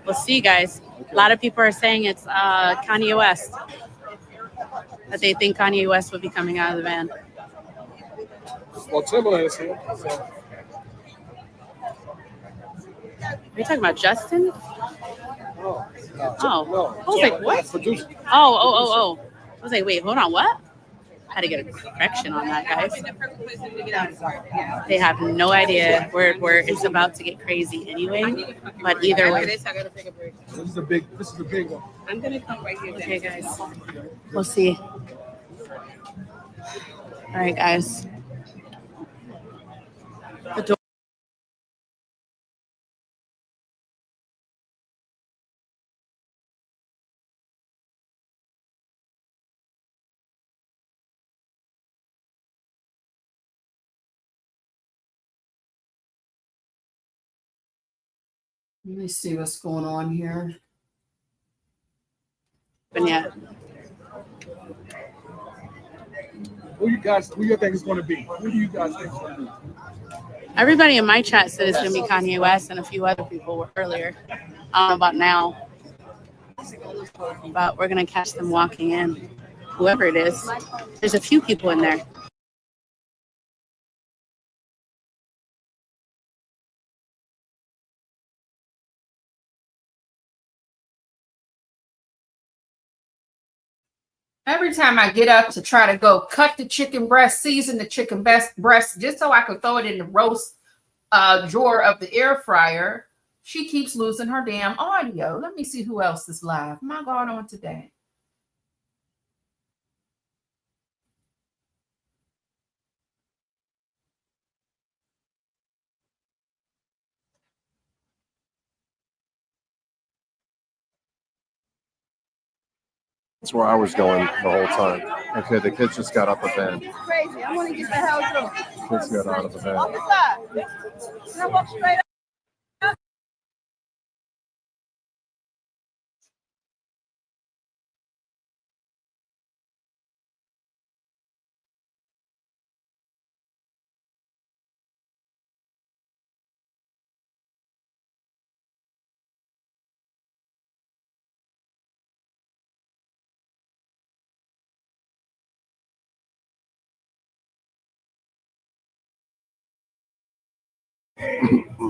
We'll see, guys. A lot of people are saying it's Kanye West. That they think Kanye West would be coming out of the van. Well, Timberland is here. So. Are you talking about Justin? No. I was like, what? Oh. I was like, wait, hold on, what? I had to get a correction on that, guys. They have no idea where it's about to get crazy anyway. But either way. This is a big one. I'm gonna come right here. Okay, guys. We'll see. All right, guys. The door. Let me see what's going on here. But yeah. Who you think is going to be? Who do you guys think is going to be? Everybody in my chat said it's going to be Kanye West, and a few other people were earlier. I don't know about now. But we're going to catch them walking in. Whoever it is. There's a few people in there. Every time I get up to try to go cut the chicken breast, season the chicken breast, just so I could throw it in the roast drawer of the air fryer, she keeps losing her damn audio. Let me see who else is live. My God, on today. That's where I was going the whole time. Okay, the kids just got up a van. Crazy. I want to get the hell through. Kids got out of the van. On the side. Can I walk straight up?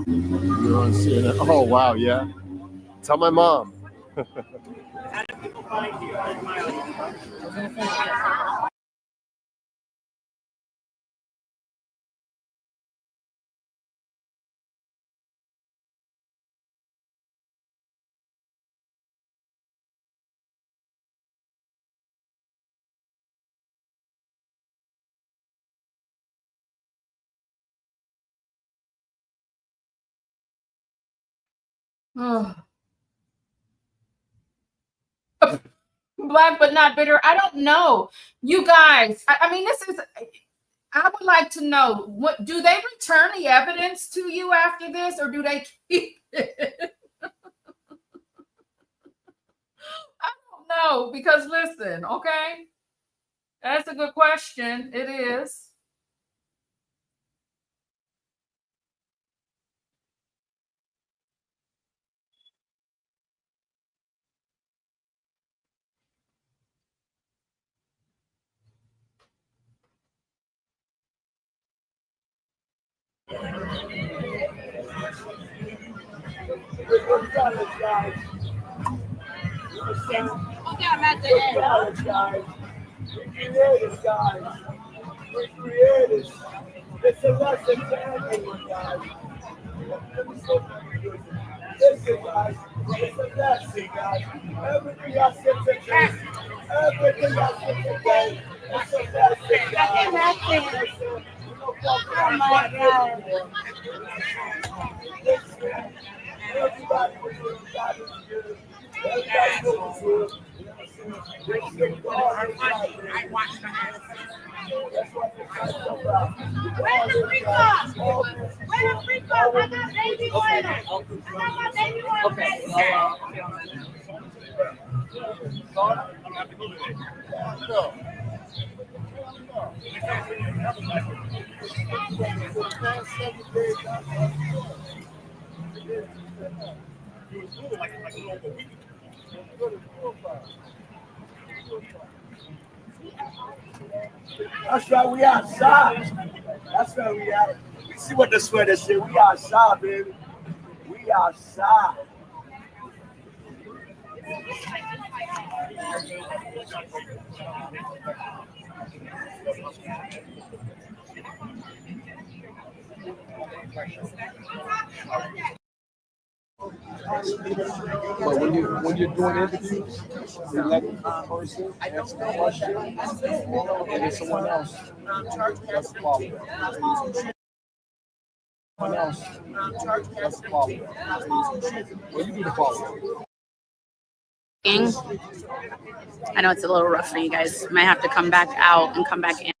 You're on CNN. Oh, wow, yeah. Tell my mom. Ugh. Black but not bitter. I don't know. You guys, I mean, this is, I would like to know, what do they return the evidence to you after this, or do they keep it? I don't know, because listen, okay? That's a good question. It is. Okay, I'm at the end. We creators, guys. We creators. It's a lesson to everyone, guys. Listen, guys. It's a lesson, guys. Everything I said today. Everything I said today. It's a lesson, guys. Oh my God. Listen. Everybody was doing God is good. Everybody was good. I watched the house. Where's the free car? Where's the free car? I got baby oil. I got my baby oil. That's right, we outside. That's right, we out. You see what the sweater said? We outside, baby. We outside. But when you're doing interviews, you let the person answer the question, and then someone else does the follow-up. Someone else does the follow-up. Well, you do the follow-up. I know it's a little rough for you guys. Might have to come back out and come back in.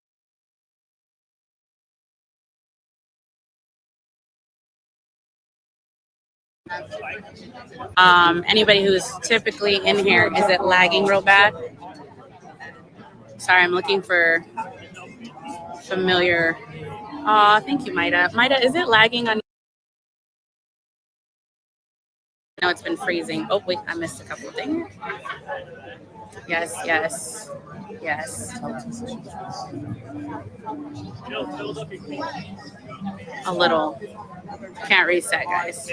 Anybody who's typically in here, is it lagging real bad? Sorry, I'm looking for familiar. Oh, thank you, Maida. Maida, is it lagging on? I know it's been freezing. Oh, wait, I missed a couple of things. Yes, yes, yes. A little. Can't reset, guys. See,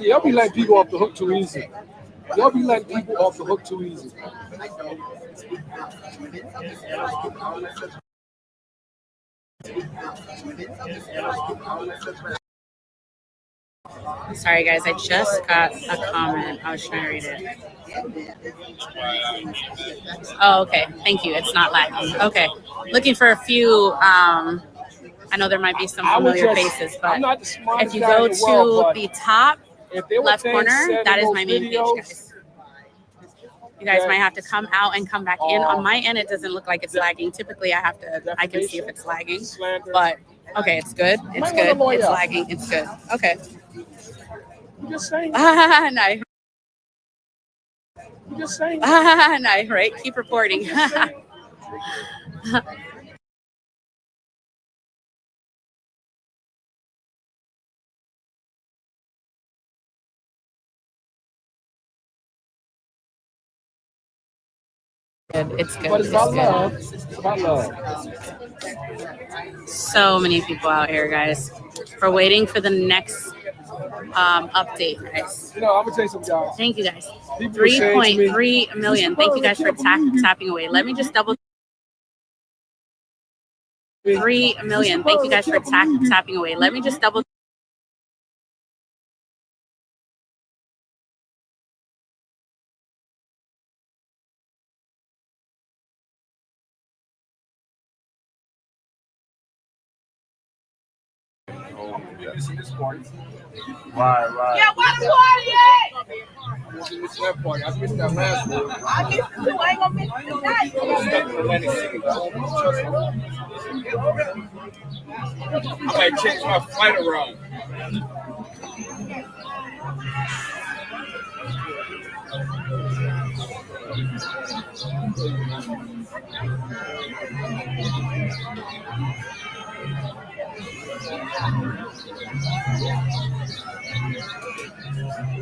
y'all be letting people off the hook too easy. Y'all be letting people off the hook too easy. Sorry, guys. I just got a comment. I was trying to read it. Oh, okay. Thank you. It's not lagging. Okay. Looking for a few. I know there might be some familiar faces, but if you go to the top left corner, that is my main page, guys. You guys might have to come out and come back in. On my end, it doesn't look like it's lagging. Typically, I can see if it's lagging, but okay, it's good. It's good. It's lagging. It's good. Okay. Just saying. No. Just saying. No, right? Keep reporting. It's good. But it's about good. love. It's about love. So many people out here, guys. We're waiting for the next update, guys. You know, I'm gonna tell you something, guys. Thank you, guys. People were saying to me, 3.3 million. Thank you guys for tapping away. Let me just double. 3 million. Thank you guys for tapping away. Let me just double. Right. Yeah, what a party at? I missed that party. I missed that last one. I missed it too. I ain't gonna miss it tonight. I might change my flight around.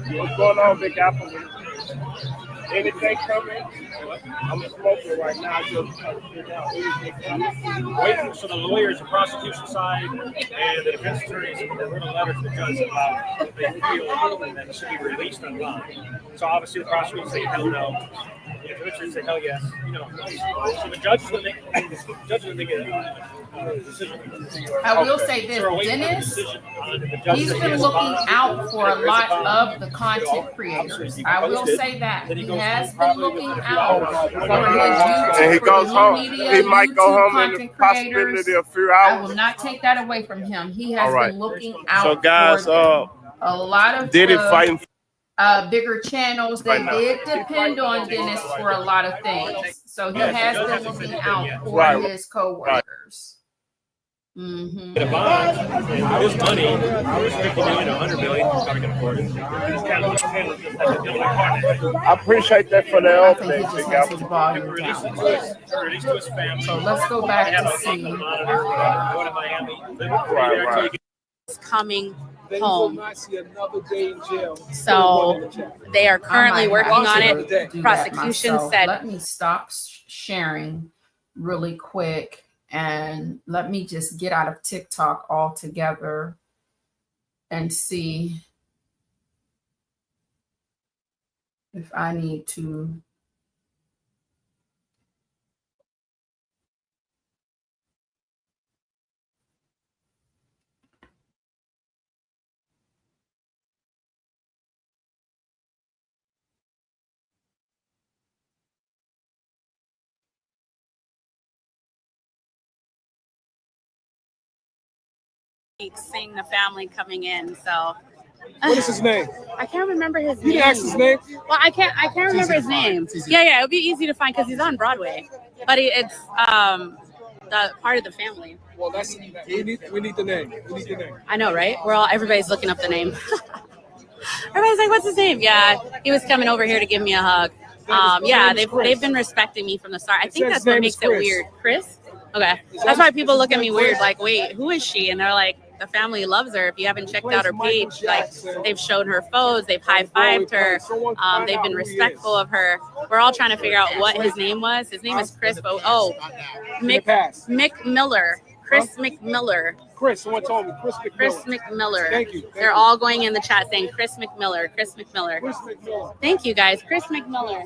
What's going on, Big Apple? Anything coming? I'm smoking right now. Waiting for the lawyers, the prosecution side, and the defense attorneys to write a letter to the judge about what they feel that should be released on bond. So obviously the prosecution say hell no. The defense say hell yes. You know, so the judge is going to make a decision. I will say this, Dennis, he's been looking out for a lot of the content creators. I will say that. He has been looking out for his YouTube, and he goes home. media, He might YouTube go home in content the possibility of a few hours. I will not take that away from him. He has been looking out so guys, for a lot of Diddy fighting bigger channels. They did depend on Dennis for a lot of things. So he has been looking out for his co-workers. The bond, this money, I was 50 million, 100 million, he's probably going to afford it. I appreciate that for the update. So let's go back to see. It's coming home. So they are currently working on it. Prosecution said. Let me stop sharing really quick. And let me just get out of TikTok altogether and see if I need to. Seeing the family coming in, so what is his name? I can't remember his name. You didn't ask his name? Well, I can't remember his name. Yeah, it would be easy to find because he's on Broadway, but it's the part of the family. Well, that's we need the name. We need the name. I know, right? Everybody's looking up the name. Everybody's like, "What's his name?" Yeah, he was coming over here to give me a hug. Yeah, they've been respecting me from the start. I think that's what makes it weird. Chris? Okay, that's why people look at me weird, like, "Wait, who is she?" And they're like, the family loves her. If you haven't checked out her page, like they've shown her photos, they've high-fived her, they've been respectful of her. We're all trying to figure out what his name was. His name is Chris, but Mick Miller. Chris McMiller. Chris, someone told me. Chris McMiller. Thank you. They're all going in the chat saying Chris McMiller. Chris McMiller. Thank you, guys. Chris McMiller.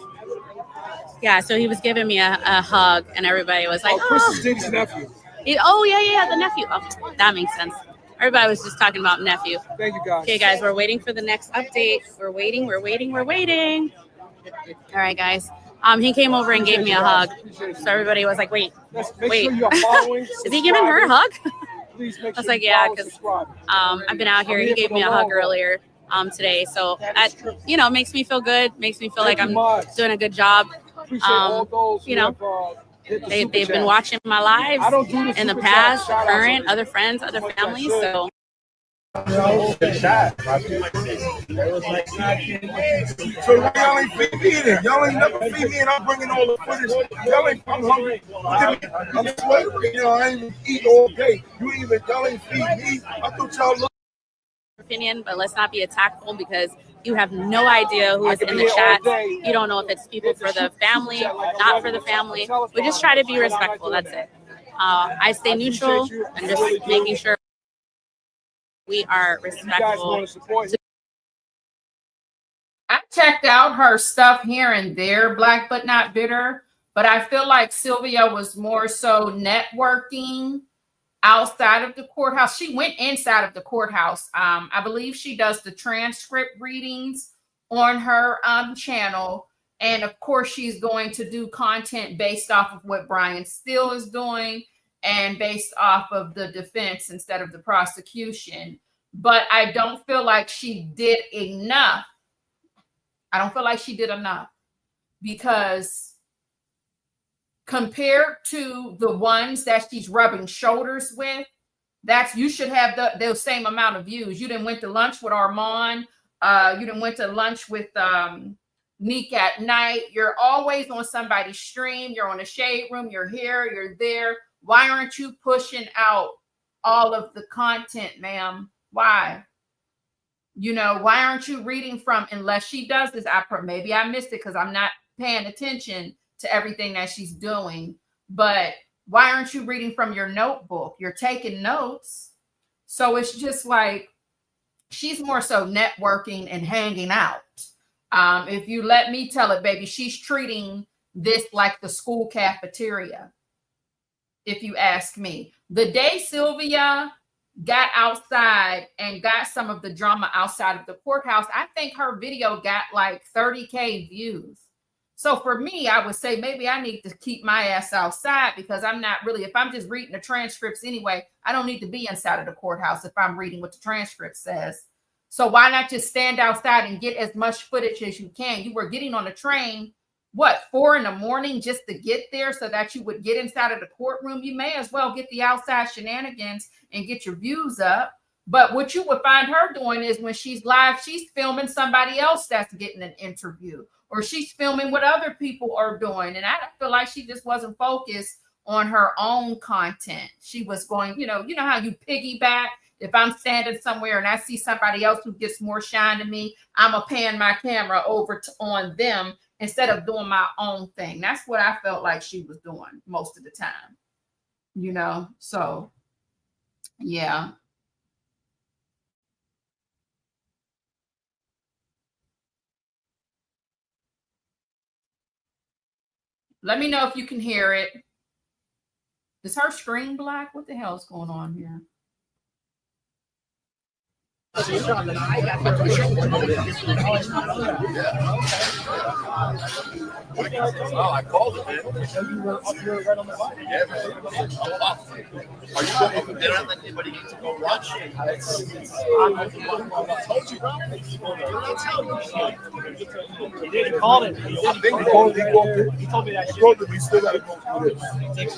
Yeah, so he was giving me a hug, and everybody was like, Chris is Diddy's nephew. Yeah, the nephew. Oh, that makes sense. Everybody was just talking about nephew. Thank you, guys. Okay, guys, we're waiting for the next update. We're waiting. All right, guys. He came over and gave me a hug. So everybody was like, wait. Sure you are following, is he giving her a hug? Please make I was sure like, yeah, because I've been out here. He gave me a hug earlier today. So that, makes me feel good. Makes me feel like I'm doing a good job. They've been watching my lives in the past, current, other friends, other families. So. So why y'all ain't feed me then? Y'all ain't never feed me, and I'm bringing all the footage. Y'all ain't. I'm hungry. I'm sweating. I ain't even eat all day. Y'all ain't feed me. I thought y'all looked. opinion, but let's not be attackful because you have no idea who is in the chat. You don't know if it's people for the family, not for the family. We just try to be respectful. That's it. I stay neutral and just making sure we are respectful. I checked out her stuff here and there, Black but not bitter, but I feel like Sylvia was more so networking outside of the courthouse. She went inside of the courthouse. I believe she does the transcript readings on her channel. And of course, she's going to do content based off of what Brian Steele is doing and based off of the defense instead of the prosecution. But I don't feel like she did enough. I don't feel like she did enough because compared to the ones that she's rubbing shoulders with, you should have those same amount of views. You didn't went to lunch with Armand. You didn't went to lunch with Neek at night. You're always on somebody's stream. You're on a shade room. You're here. You're there. Why aren't you pushing out all of the content, ma'am? Why? You know, why aren't you reading from, unless she does this, maybe I missed it because I'm not paying attention to everything that she's doing, but why aren't you reading from your notebook? You're taking notes. So it's just like, she's more so networking and hanging out. If you let me tell it, baby, she's treating this like the school cafeteria, if you ask me. The day Sylvia got outside and got some of the drama outside of the courthouse, I think her video got like 30K views. So for me, I would say maybe I need to keep my ass outside because I'm not really, if I'm just reading the transcripts anyway, I don't need to be inside of the courthouse if I'm reading what the transcript says. So why not just stand outside and get as much footage as you can? You were getting on a train, 4 a.m. just to get there so that you would get inside of the courtroom? You may as well get the outside shenanigans and get your views up. But what you would find her doing is when she's live, she's filming somebody else that's getting an interview, or she's filming what other people are doing. And I feel like she just wasn't focused on her own content. She was going, you know how you piggyback. If I'm standing somewhere and I see somebody else who gets more shine than me, I'm going to pan my camera over on them instead of doing my own thing. That's what I felt like she was doing most of the time, so yeah. Let me know if you can hear it. Is her screen black? What the hell is going on here? Oh, I called it, man. You're right on the line. Yeah, man. Are you going? They don't let anybody need to go watch. I told you, bro. He didn't call it. I think he told me that. He told me we still got to go through this. You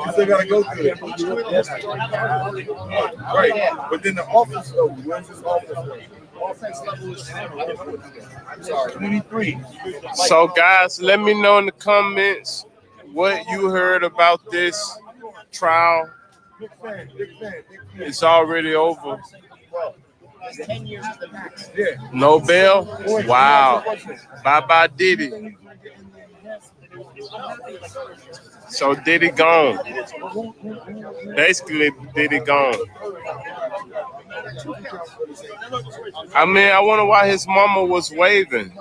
still gotta go through it. Right. But then the office, though, where's this office? Offense level is 23. So, guys, let me know in the comments what you heard about this trial. Big fan. It's already over. It's 10 years to the max. No bail? Wow. Bye-bye, Diddy. So Diddy gone. Basically, Diddy gone. I mean, I wonder why his mama was waving.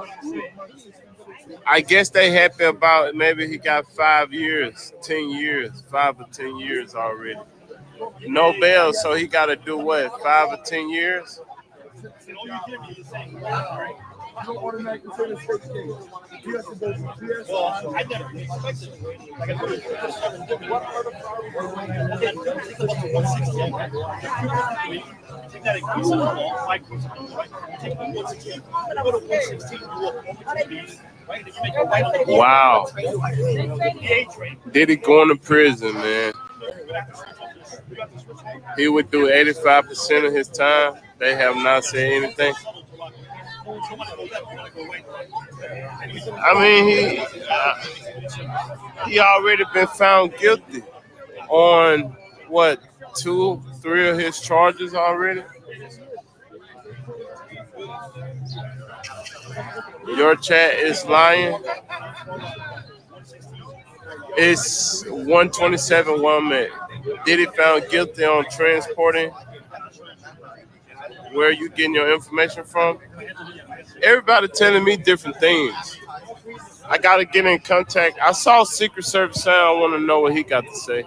I guess they happy about maybe he got 5 years, 10 years, 5 or 10 years already. No bail, so he got to do what, 5 or 10 years? You don't automatically say the state case. You have to go to PS. Well, I never expected it. Like I put it, what are the take that increase on the law, like, take 116, go to 116, wow. Diddy going to prison, man. He would do 85% of his time. They have not said anything. I mean, he already been found guilty on what, 2, 3 of his charges already. Your chat is lying. It's 127 woman. Diddy found guilty on transporting. Where are you getting your information from? Everybody telling me different things. I gotta get in contact. I saw Secret Service say I want to know what he got to say.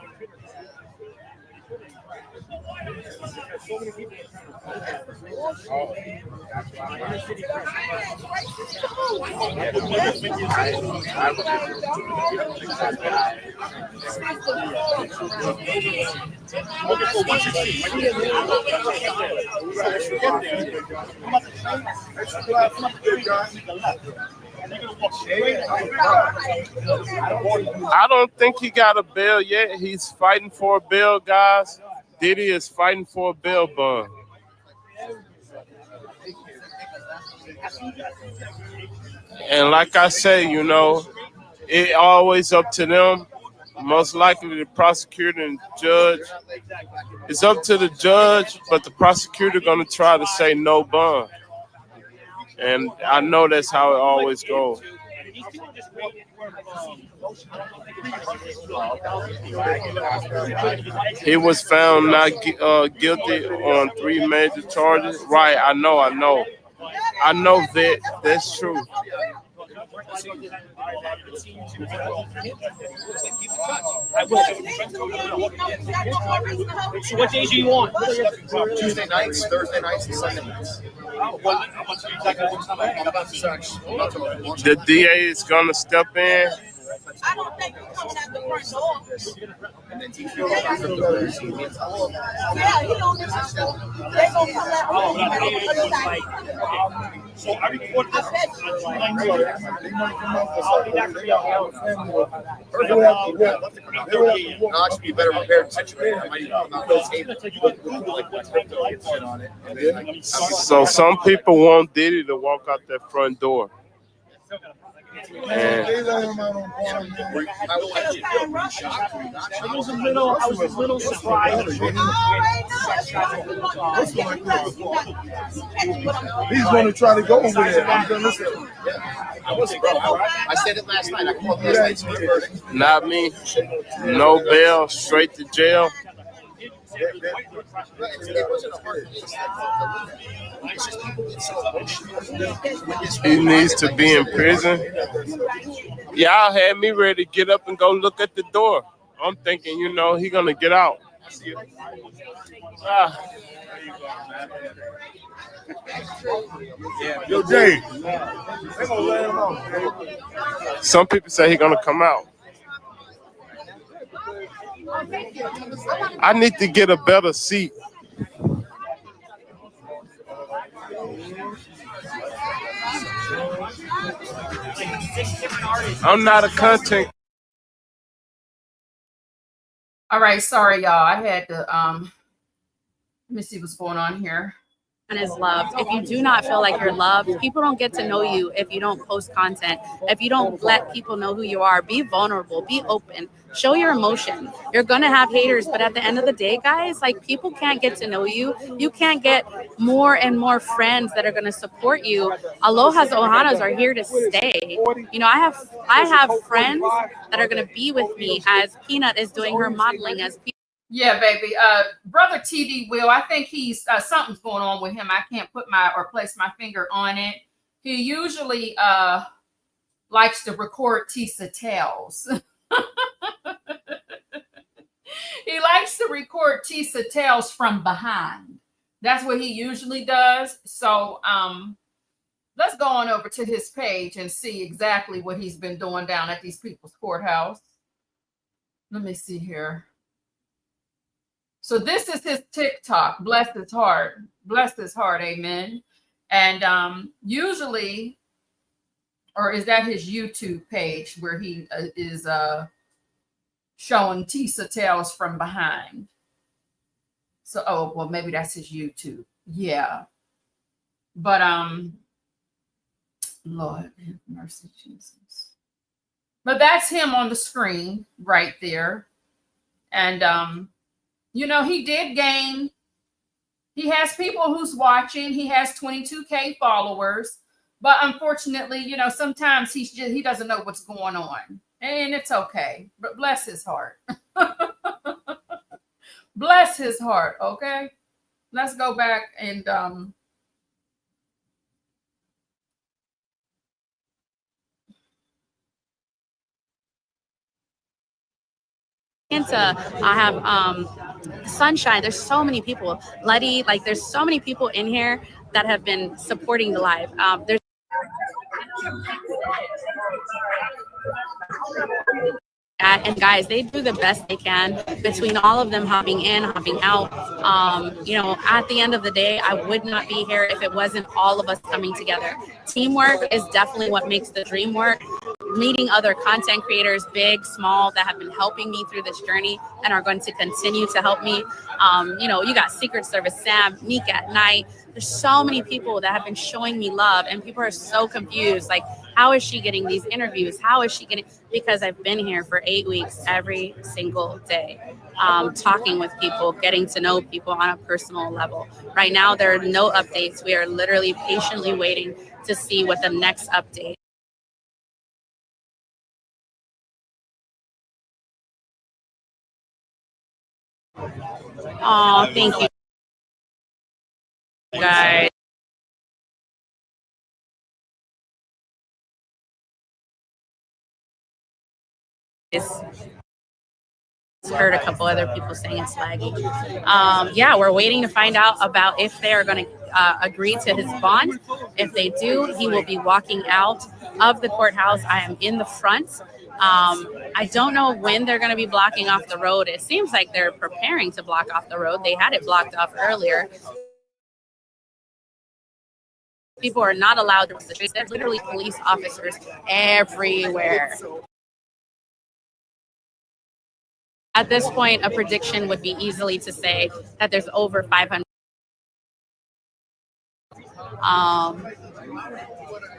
I don't think he got a bail yet. He's fighting for a bail, guys. Diddy is fighting for a bail bond. And like I say, you know, it always up to them. Most likely the prosecutor and judge. It's up to the judge, but the prosecutor gonna try to say no bond. And I know that's how it always goes. He was found not guilty on 3 major charges. Right, I know that. That's true. So what days do you want? Tuesday nights, Thursday nights, and Sunday nights. The DA is gonna step in. I don't think you're coming out the front door. Yeah, he don't miss his stuff. They gonna come out on the other side. So I record this. I'll actually be better prepared situated. I might even come out with a table. So some people want Diddy to walk out that front door. And I was a little surprised. He's going to try to go over there. I'm going to listen. I said it last night. I come up last night. Not me. No bail, straight to jail. He needs to be in prison. Y'all had me ready to get up and go look at the door. I'm thinking, you know, he gonna get out. Yo, Jay. They gonna let him out. Some people say he gonna come out. I need to get a better seat. I'm not a content. All right, sorry, y'all. I had to let me see what's going on here. And is loved. If you do not feel like you're loved, people don't get to know you if you don't post content. If you don't let people know who you are, be vulnerable, be open, show your emotion. You're gonna have haters, but at the end of the day, guys, like, people can't get to know you. You can't get more and more friends that are gonna support you. Aloha's Ohanas are here to stay. You know, I have friends that are gonna be with me as Peanut is doing her modeling as Yeah, baby. Brother TD Will, I think he's something's going on with him. I can't put place my finger on it. He usually likes to record Tisa Tales. He likes to record Tisa Tales from behind. That's what he usually does. So let's go on over to his page and see exactly what he's been doing down at these people's courthouse. Let me see here. So this is his TikTok. Bless his heart. Bless his heart. Amen. And usually, or is that his YouTube page where he is showing Tisa Tales from behind? So, oh, well, maybe that's his YouTube. Yeah. But, Lord have mercy, Jesus. But that's him on the screen right there. And, You know, he did gain. He has people who's watching. He has 22K followers. But unfortunately, you know, sometimes he doesn't know what's going on. And it's okay. But bless his heart. Bless his heart, okay? Let's go back and I have Sunshine. There's so many people. Letty, like there's so many people in here that have been supporting the live. There's and guys, they do the best they can between all of them hopping in, hopping out. You know, at the end of the day, I would not be here if it wasn't all of us coming together. Teamwork is definitely what makes the dream work. Meeting other content creators, big, small, that have been helping me through this journey and are going to continue to help me. You know, you got Secret Service Sam, Meek at Night. There's so many people that have been showing me love, and people are so confused. Like, how is she getting these interviews? How is she getting? Because I've been here for 8 weeks every single day, talking with people, getting to know people on a personal level. Right now, there are no updates. We are literally patiently waiting to see what the next update. Oh, thank you, guys. Heard a couple other people saying it's laggy. Yeah, we're waiting to find out about if they are going to agree to his bond. If they do, he will be walking out of the courthouse. I am in the front. I don't know when they're going to be blocking off the road. It seems like they're preparing to block off the road. They had it blocked off earlier. People are not allowed to cross the streets. There's literally police officers everywhere. At this point, a prediction would be easily to say that there's over 500.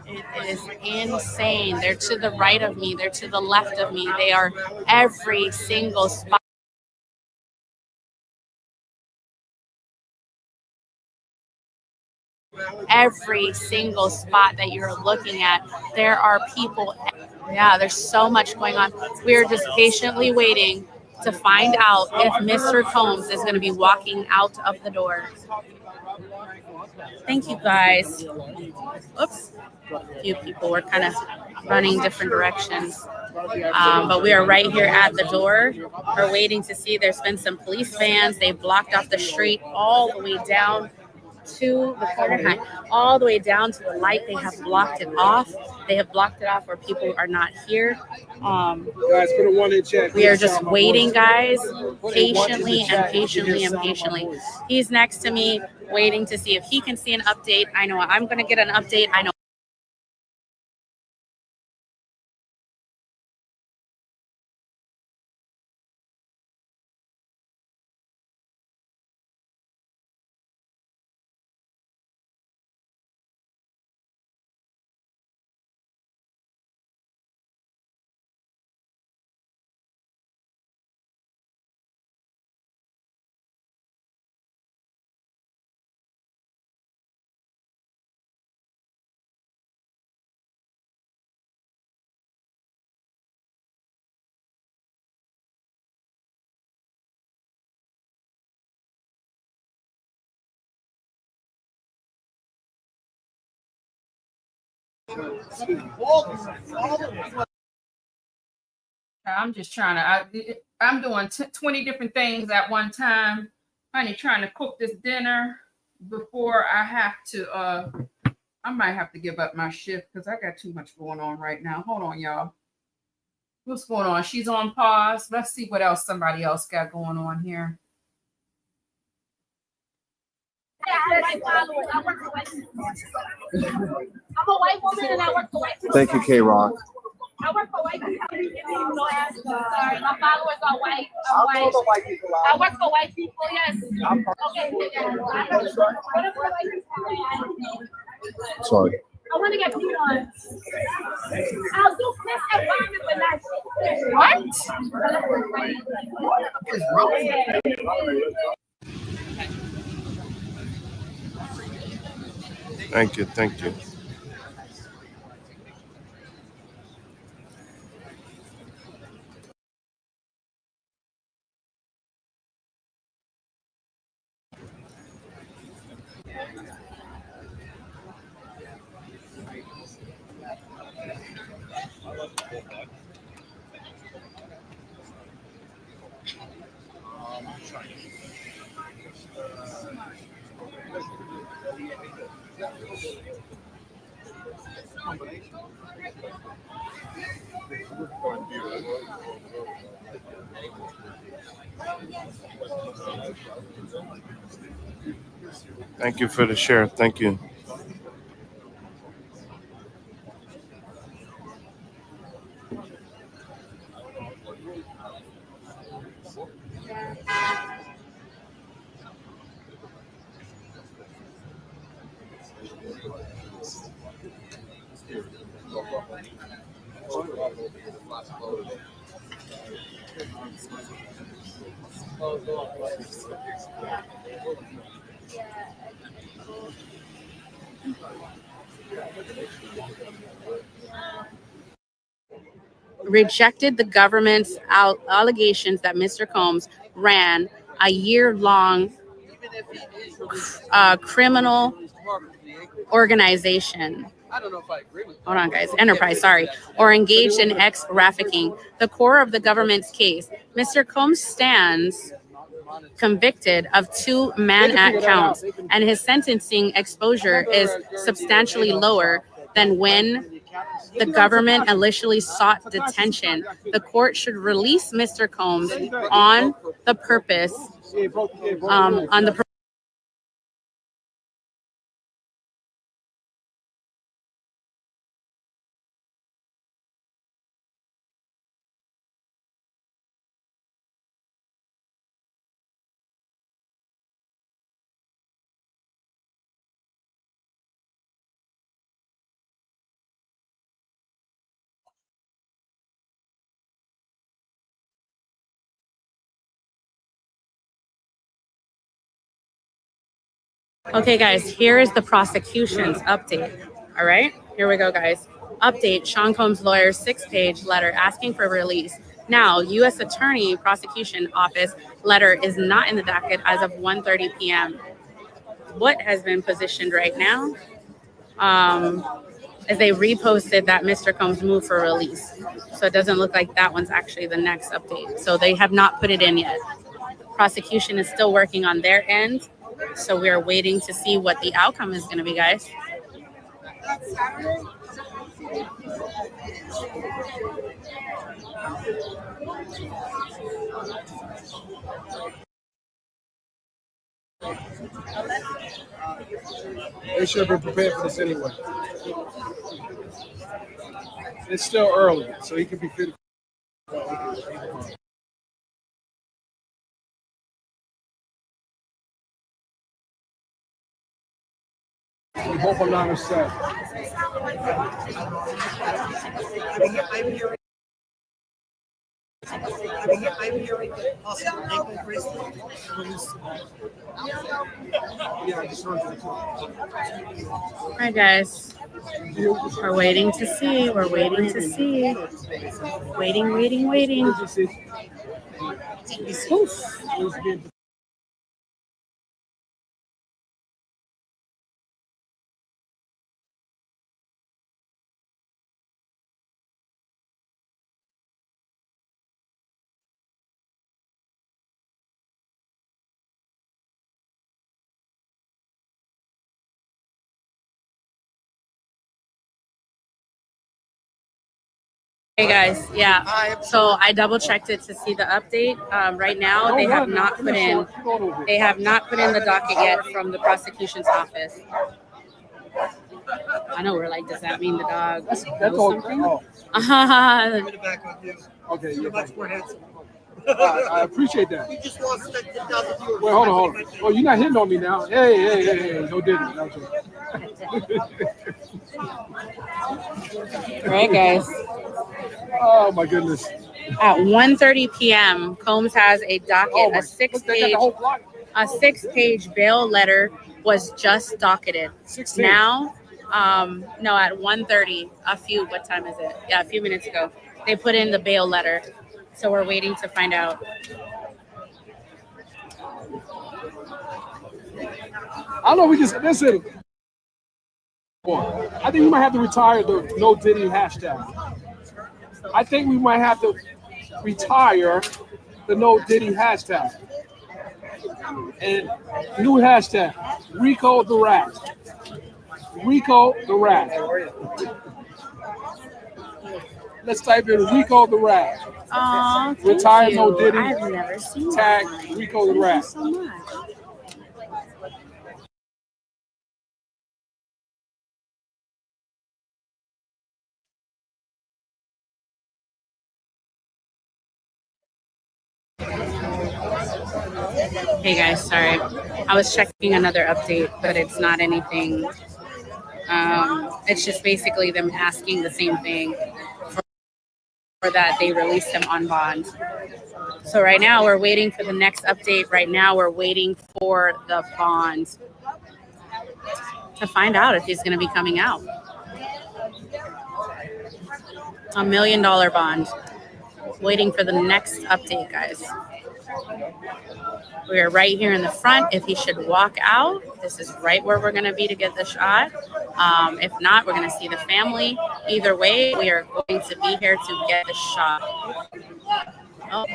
It is insane. They're to the right of me. They're to the left of me. They are every single spot. Every single spot that you're looking at, there are people. Yeah, there's so much going on. We're just patiently waiting to find out if Mr. Combs is going to be walking out of the door. Thank you, guys. Oops. A few people were kind of running different directions. But we are right here at the door. We're waiting to see. There's been some police vans. They blocked off the street all the way down to the corner line, all the way down to the light. They have blocked it off. They have blocked it off where people are not here. Guys, put a 1 in chat. We are just waiting, guys, patiently and patiently and patiently. He's next to me, waiting to see if he can see an update. I know I'm going to get an update. I know. I'm just trying to, I'm doing 20 different things at one time. Honey, trying to cook this dinner before I have to, I might have to give up my shift because I got too much going on right now. Hold on, y'all. What's going on? She's on pause. Let's see what else somebody else got going on here. I'm a white woman and I work for white people. Thank you, K-Rock. I work for white people. Sorry, my followers are white. I'm white. I work for white people, yes. Okay. Sorry. I want to get put on. I'll do this environment with that shit. What? What is wrong? Thank you. Thank you. Thank you for the share. Thank you. Rejected the government's allegations that Mr. Combs ran a year-long criminal organization. Hold on, guys. Enterprise, sorry. Or engaged in ex-trafficking. The core of the government's case. Mr. Combs stands convicted of 2 Mann Act counts, and his sentencing exposure is substantially lower than when the government initially sought detention. The court should release Mr. Combs on the purpose on the Okay, guys, here is the prosecution's update. All right, here we go, guys. Update, Sean Combs' lawyer's 6-page letter asking for release. Now, U.S. Attorney Prosecution Office letter is not in the docket as of 1:30 p.m. What has been positioned right now is they reposted that Mr. Combs moved for release. So it doesn't look like that one's actually the next update. So they have not put it in yet. Prosecution is still working on their end. So we are waiting to see what the outcome is going to be, guys. They should have been prepared for this anyway. It's still early, so he could be fit. We hope I'm not upset. I'm hearing awesome ankle bracelet. Yeah, I just heard that. All right, guys. We're waiting to see. We're waiting to see. Waiting. Oof. Hey guys, yeah. So I double checked it to see the update. Right now, they have not put in the docket yet from the prosecution's office. I know we're like, does that mean the dog knows something? Okay, you're much more handsome. I appreciate that. We just lost 10,000 viewers. Wait, hold on. Oh, you're not hitting on me now. Hey. No Diddy. No, All right, guys. Oh, my goodness. At 1:30 p.m., Combs has a docket, a six-page bail letter was just docketed. 16. Now, no, at 1:30, what time is it? Yeah, a few minutes ago, they put in the bail letter. So we're waiting to find out. I know we just listen. I think we might have to retire the no Diddy hashtag. I think we might have to retire the no Diddy hashtag. And new hashtag, Rico the Rat. Rico the Rat. Let's type in Rico the Rat. Aw, retire thank no you. Diddy. I've never seen Tag that. Rico the Thank Rat. you so much. Hey guys, sorry. I was checking another update, but it's not anything. It's just basically them asking the same thing for that they released him on bond. So right now we're waiting for the next update. Right now we're waiting for the bond to find out if he's going to be coming out. $1 million bond. Waiting for the next update, guys. We are right here in the front. If he should walk out, this is right where we're going to be to get the shot. If not, we're going to see the family. Either way, we are going to be here to get the shot. Oh,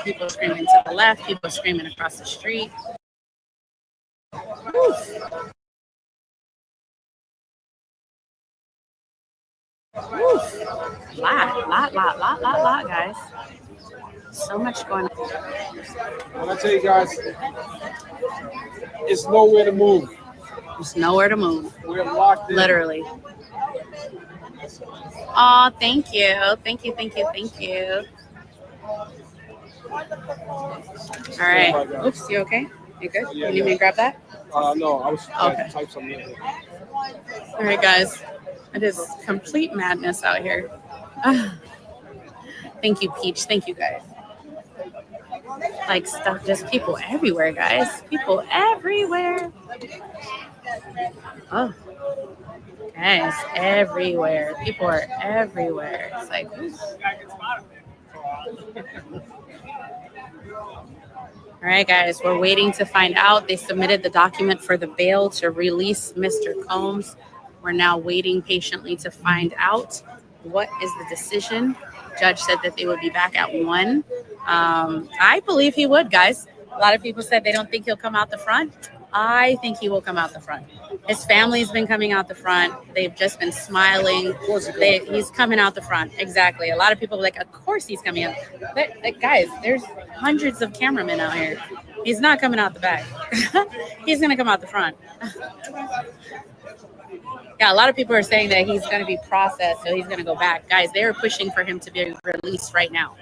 people screaming to the left, people screaming across the street. Oof. Oof. Lot, guys. So much going on. And I tell you guys, it's nowhere to move. There's nowhere to move. We're locked in. Literally. Oh, thank you. Thank you. All right. Oops, you okay? You good? Yeah, You need me to grab that? No, I was trying Okay. to type something in. All right, guys. It is complete madness out here. Thank you, Peach. Thank you, guys. Like stuff, just people everywhere, guys. People everywhere. Oh, guys, everywhere. People are everywhere. It's like, all right, guys, we're waiting to find out. They submitted the document for the bail to release Mr. Combs. We're now waiting patiently to find out what is the decision. Judge said that they would be back at 1. I believe he would, guys. A lot of people said they don't think he'll come out the front. I think he will come out the front. His family's been coming out the front. They've just been smiling. He's coming out the front. Exactly. A lot of people are like, of course he's coming out. But, guys, there's hundreds of cameramen out here. He's not coming out the back. He's going to come out the front. Yeah, a lot of people are saying that he's going to be processed, so he's going to go back. Guys, they are pushing for him to be released right now,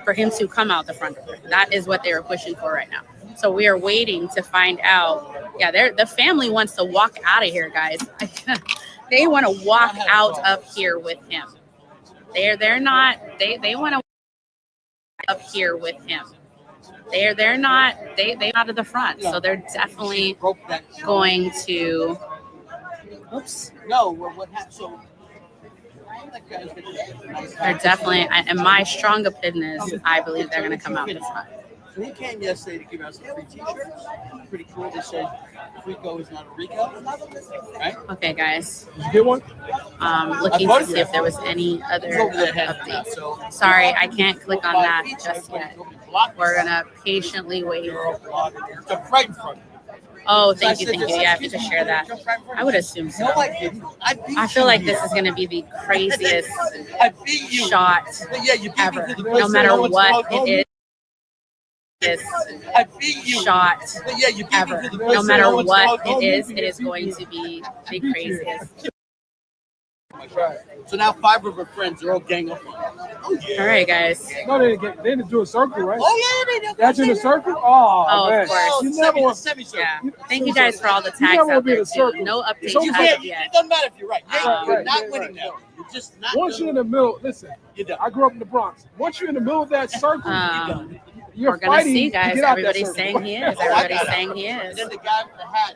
for him to come out the front door. That is what they are pushing for right now. So we are waiting to find out. Yeah, the family wants to walk out of here, guys. They want to walk out of here with him. They want to up here with him. They're not out of the front, so they're definitely going to. Oops. No, what happened? So they're definitely, and my strong opinion is, I believe they're going to come out the front. So he came yesterday to give out some free T-shirts. Pretty cool. They said Rico is not a Rico, right? Okay, guys. Did you get one? Looking to see if there was any other updates. Sorry, I can't click on that just yet. We're going to patiently wait. Oh, thank you. Yeah, I have to share that. I would assume so. I feel like this is going to be the craziest shot ever. No matter what it is, shot ever. No matter what it is going to be the craziest. Right. So now 5 of her friends are all gang up on her. Oh, yeah. All right, guys. No, they didn't do a circle, right? Oh, yeah, That's in a circle? Oh, Oh, man. of course. You never want Yeah. Thank you guys for all the You tags never out want to be in there, a circle. too. No updates You as can't, of yet. it doesn't matter if you're right. You're Right, not winning now. You're just not. Once you're in the middle, listen, I grew up in the Bronx. Once you're in the middle of that circle, you're We're gonna fighting see, to guys. get out that Everybody's circle. saying he is. Oh, I Everybody's got it. saying he And is. then the guy with the hat,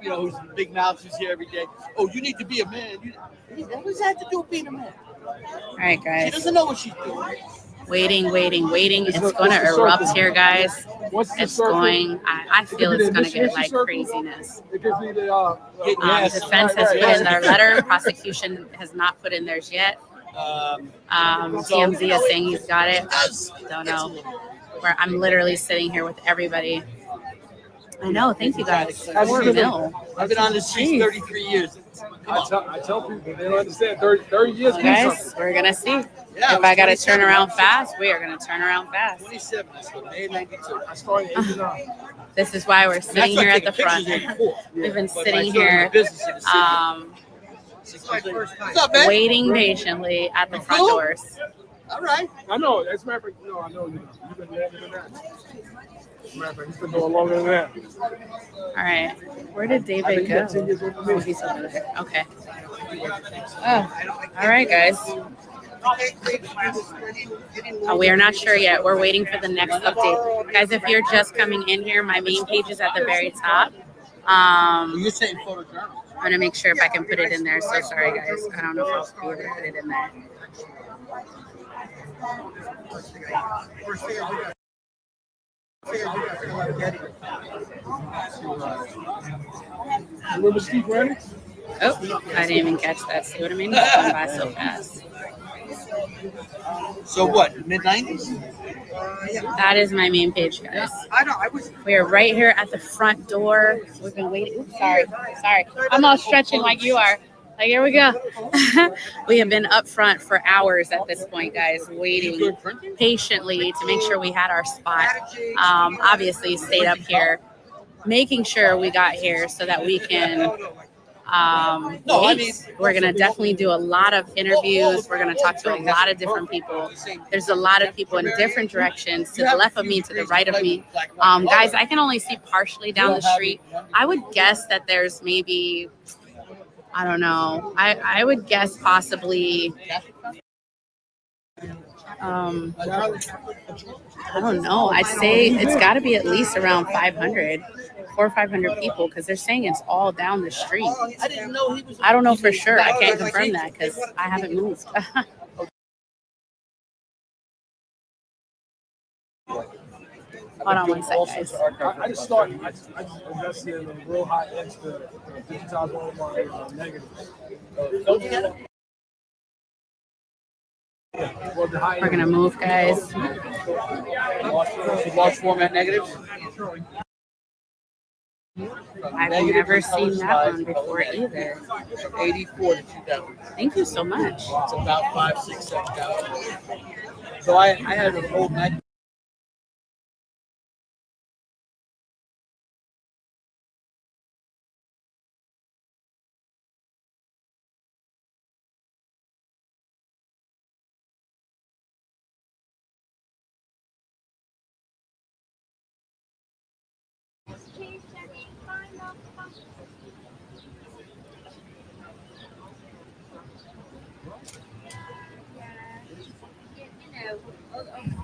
you know, who's the big mouth, who's here every day. Oh, you need to be a man. What does that have to do with being a man? All right, She guys. doesn't know what she's doing. Waiting. It's going to erupt here, guys. It's going. I feel it's going to get like craziness. It gives me the Defense has put in their letter. Prosecution has not put in theirs yet. TMZ is saying he's got it. I don't know. Where I'm literally sitting here with everybody. I know. Thank you guys. I've been on this street Jeez. 33 years. I tell people, they don't understand. 30 years means Guys, something. we're gonna see. Yeah, If I gotta 27. turn around fast, we are gonna turn around fast. 27. So May 92. I started 89. This is why we're sitting here at the front. We've been sitting here, waiting patiently at the front doors. All right. I know. As a matter of fact, no, I know you. You've been longer than that. As a matter of fact, he's been going longer than that. All right, where did David go? Oh, he's over there. Okay. Oh, all right, guys. We are not sure yet. We're waiting for the next update. Guys, if you're just coming in here, my main page is at the very top. You're saying photojournal. I'm going to make sure if I can put it in there. So sorry, guys. I don't know if I'll be able to put it in there. Remember Steve Redding? Oh, I didn't even catch that. See what I mean? It's going by so fast. So what? Mid-90s? That is my main page, guys. We are right here at the front door. We've been waiting. Oops, sorry. I'm all stretching like you are. Like, here we go. We have been up front for hours at this point, guys, waiting patiently to make sure we had our spot. Obviously, stayed up here, making sure we got here so that we can wait. We're going to definitely do a lot of interviews. We're going to talk to a lot of different people. There's a lot of people in different directions, to the left of me, to the right of me. Guys, I can only see partially down the street. I would guess that there's maybe, I don't know. I would guess possibly, I don't know. I'd say it's got to be at least around 500, 400 or 500 people, because they're saying it's all down the street. I don't know for sure. I can't confirm that because I haven't moved. Hold on one second, guys. I just started. I just invested in a real high end to digitize all of my negatives. We're gonna move, guys. Large format negatives. I've never seen that one before either. 84 to 2000. Thank you so much. It's about 5, 6, 7,000. So I had an old negative.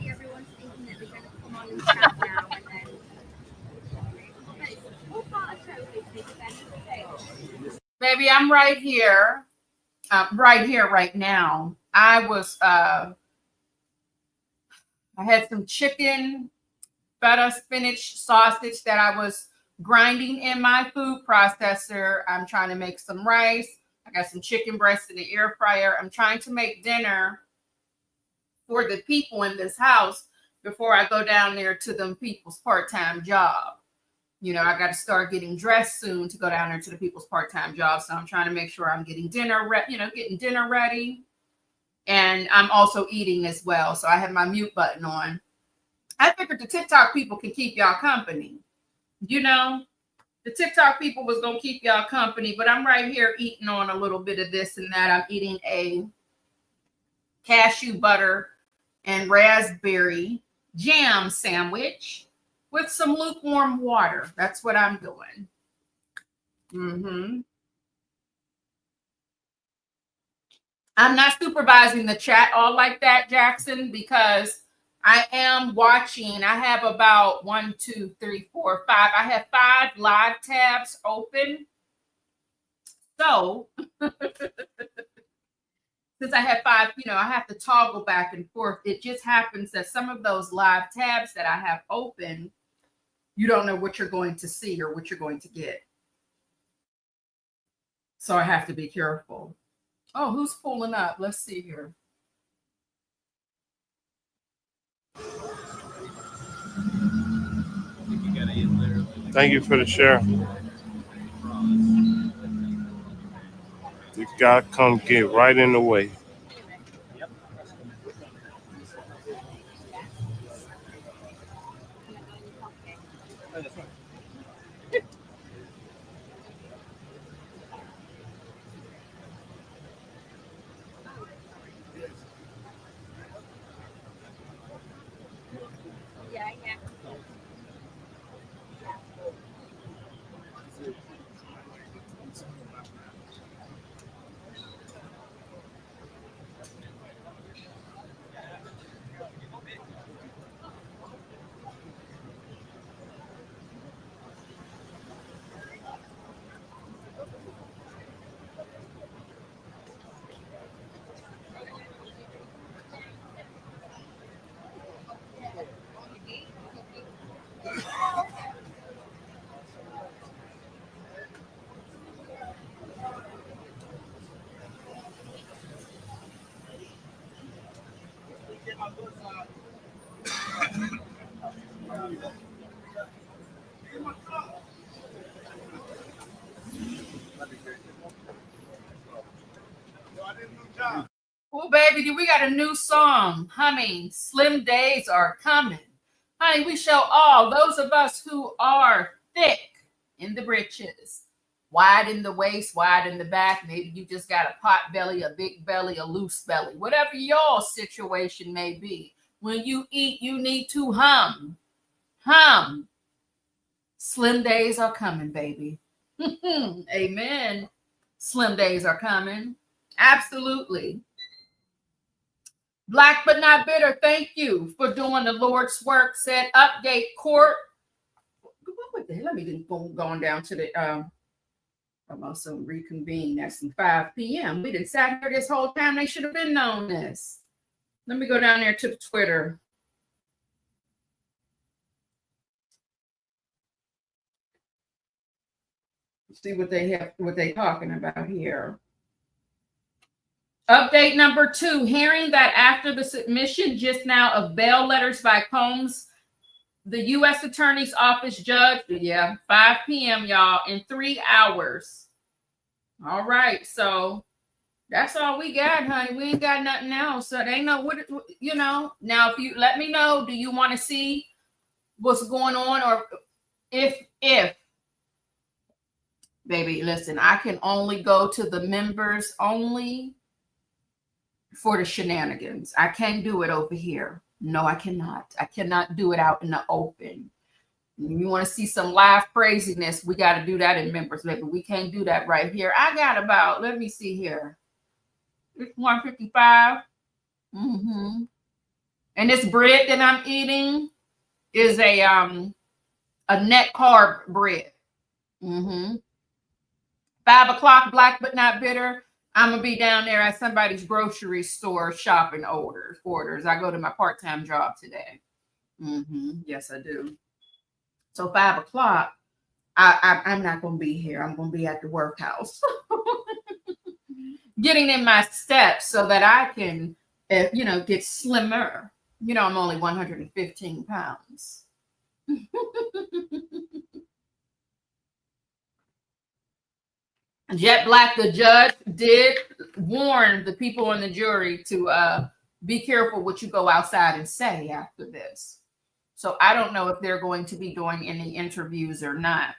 Everyone's thinking that they're going to come on and chat now and then. Baby, I'm right here. Right now. I had some chicken, feta, spinach, sausage that I was grinding in my food processor. I'm trying to make some rice. I got some chicken breast in the air fryer. I'm trying to make dinner for the people in this house before I go down there to them people's part-time job. You know, I got to start getting dressed soon to go down there to the people's part-time job. So I'm trying to make sure I'm getting dinner ready. And I'm also eating as well. So I have my mute button on. I figured the TikTok people can keep y'all company. You know, The TikTok people was gonna keep y'all company, but I'm right here eating on a little bit of this and that. I'm eating a cashew butter and raspberry jam sandwich with some lukewarm water. That's what I'm doing. I'm not supervising the chat all like that, Jackson, because I am watching. I have about 1, 2, 3, 4, 5. I have 5 live tabs open. So since I have 5, I have to toggle back and forth. It just happens that some of those live tabs that I have open, you don't know what you're going to see or what you're going to get. So I have to be careful. Oh, who's pulling up? Let's see here. Thank you for the share. You gotta come get right in the way. Oh, baby, we got a new song humming. Slim days are coming. Honey, we show all those of us who are thick in the britches, wide in the waist, wide in the back. Maybe you just got a pot belly, a big belly, a loose belly, whatever your situation may be. When you eat, you need to hum. Hum. Slim days are coming, baby. Amen. Slim days are coming. Absolutely. Black but not bitter, thank you for doing the Lord's work. Said update court. What the hell? Let me go going down to the I'm also reconvene. That's 5 p.m. We didn't sat here this whole time. They should have been known this. Let me go down there to the Twitter. See what they talking about here. Update number 2, hearing that after the submission just now of bail letters by Combs, the U.S. Attorney's Office judge, 5 p.m., y'all, in 3 hours. All right, so that's all we got, honey. We ain't got nothing else. So they know what, Now, if you let me know, do you want to see what's going on? Or if, baby, listen, I can only go to the members only for the shenanigans. I can't do it over here. No, I cannot. I cannot do it out in the open. You want to see some live craziness, we got to do that in members, baby. We can't do that right here. I got about, let me see here. It's 155. And this bread that I'm eating is a net carb bread. 5 o'clock, black but not bitter. I'm gonna be down there at somebody's grocery store shopping orders. I go to my part-time job today. Yes, I do. So 5 o'clock, I'm not gonna be here. I'm gonna be at the workhouse, getting in my steps so that I can, get slimmer. I'm only 115 pounds. Jet Black, the judge, did warn the people in the jury to be careful what you go outside and say after this. So I don't know if they're going to be doing any interviews or not.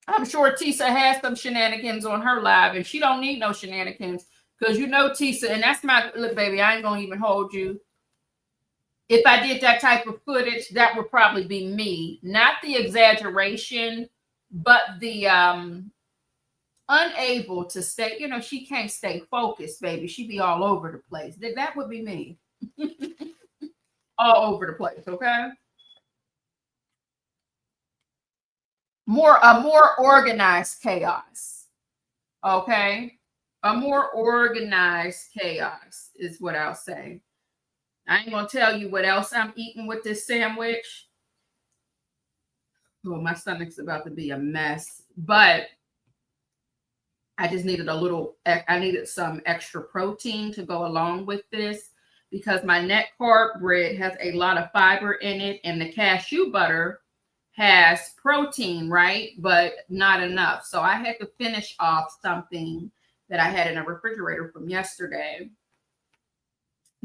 I'm sure Tisa has some shenanigans on her live, and she don't need no shenanigans because you know Tisa, and that's my look, baby. I ain't gonna even hold you. If I did that type of footage, that would probably be me, not the exaggeration, but the unable to stay. You know, she can't stay focused, baby. She be all over the place. That would be me, all over the place. Okay. A more organized chaos. Okay. A more organized chaos is what I'll say. I ain't gonna tell you what else I'm eating with this sandwich. Oh, my stomach's about to be a mess. But I just needed I needed some extra protein to go along with this because my net carb bread has a lot of fiber in it, and the cashew butter has protein, right? But not enough. So I had to finish off something that I had in a refrigerator from yesterday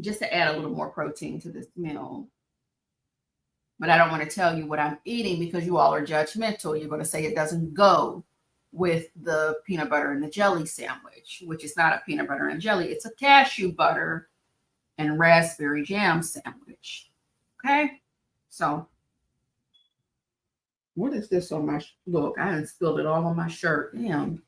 just to add a little more protein to this meal. But I don't want to tell you what I'm eating because you all are judgmental. You're going to say it doesn't go with the peanut butter and the jelly sandwich, which is not a peanut butter and jelly. It's a cashew butter and raspberry jam sandwich. Okay? So what is this on my look? I done spilled it all on my shirt. Damn.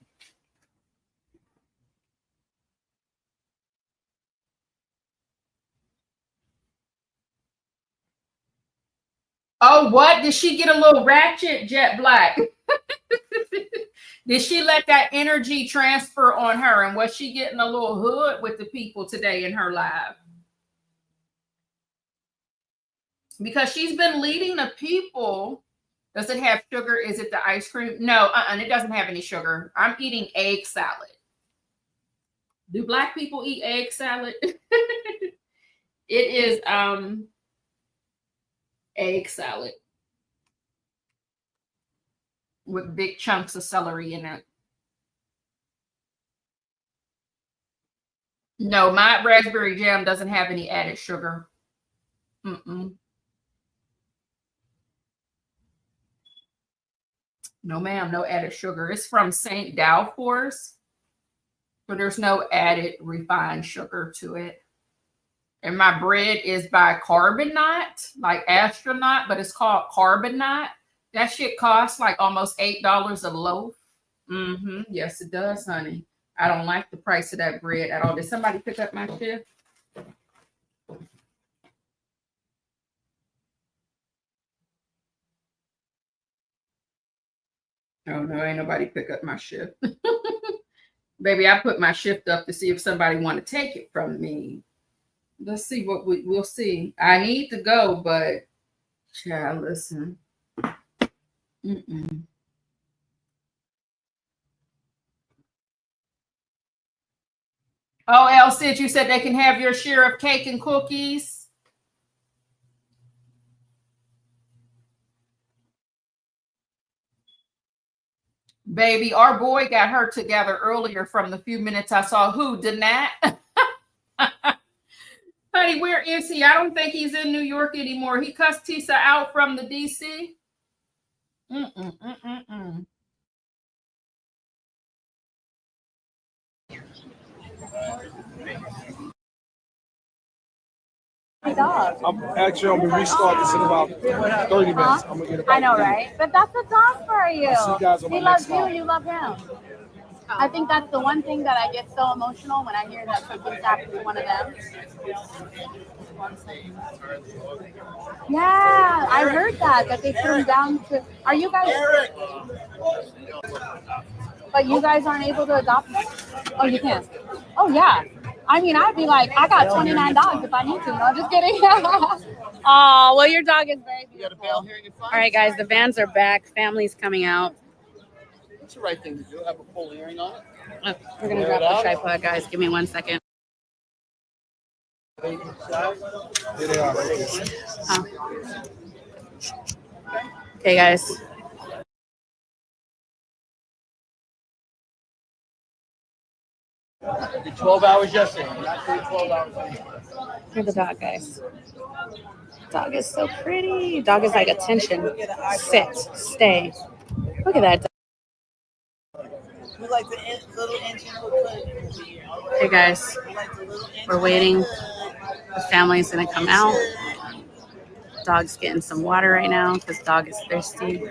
Oh, what? Did she get a little ratchet, Jet Black? Did she let that energy transfer on her? And was she getting a little hood with the people today in her live? Because she's been leading the people. Does it have sugar? Is it the ice cream? No, it doesn't have any sugar. I'm eating egg salad. Do Black people eat egg salad? It is egg salad with big chunks of celery in it. No, my raspberry jam doesn't have any added sugar. No, ma'am, no added sugar. It's from St. Dollhouse, but there's no added refined sugar to it. And my bread is by Carbonite, like astronaut, but it's called Carbonite. That shit costs like almost $8 a loaf. Yes, it does, honey. I don't like the price of that bread at all. Did somebody pick up my shift? Oh, no, ain't nobody pick up my shift. Baby, I put my shift up to see if somebody want to take it from me. Let's see what we'll see. I need to go, but child, listen. Oh, El Cid, you said they can have your share of cake and cookies. Baby, our boy got her together earlier from the few minutes I saw. Who, Danat? Honey, where is he? I don't think he's in New York anymore. He cussed Tisa out from the DC. I'm actually going to restart this in about 30 minutes. I'm gonna get it. I know, right? But that's a dog for you. See you guys on my He loves next you, live. you love him. I think that's the one thing that I get so emotional when I hear that something's happened to one of them. Yeah, I heard that they threw him down to. Are you guys? But you guys aren't able to adopt him? Oh, you can. Oh yeah. I mean, I'd be like, I got 29 dogs if I need to. No, I'm just kidding. Oh, well, your dog is very beautiful. All right, guys, the vans are back. Family's coming out. What's the right thing to do? Have a full hearing on it? Oh, we're going to drop the tripod, guys. Give me 1 second. Here they are. Okay, guys. The 12 hours yesterday. Not 12 hours. Here's the dog, guys. Dog is so pretty. Dog is like attention. Sit. Stay. Look at that dog. We like the little engine hood. Hey guys, we're waiting. The family's gonna come out. Dog's getting some water right now because dog is thirsty.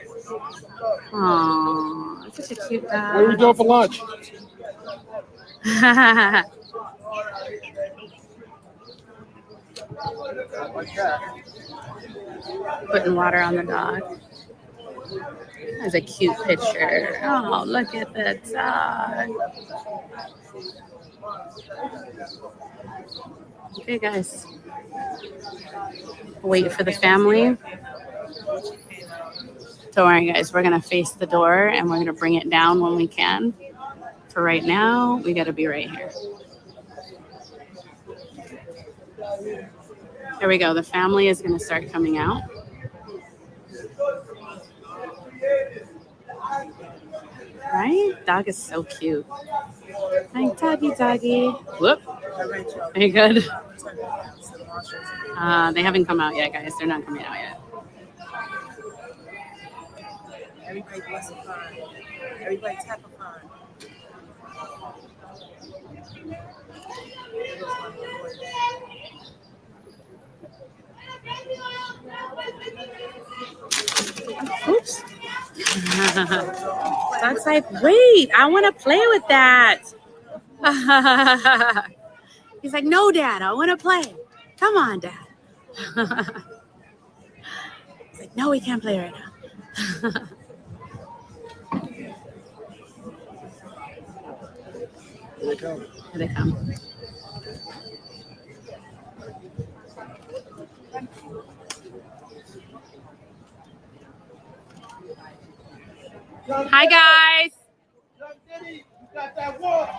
Aww, such a cute dog. What are we doing for lunch? Putting water on the dog. That's a cute picture. Oh, look at the dog. Okay, guys. Wait for the family. Don't worry, guys. We're going to face the door and we're going to bring it down when we can. For right now, we got to be right here. There we go. The family is going to start coming out. Right? Dog is so cute. Hi, doggy, doggy. Whoop. Very good. They haven't come out yet, guys. They're not coming out yet. Everybody bless a fine. Everybody tap a fine. Oops. Dog's like, wait, I want to play with that. He's like, no, Dad, I want to play. Come on, Dad. He's like, no, we can't play right now. Here they come. Here they come. Hi, guys. Diddy, you got that water.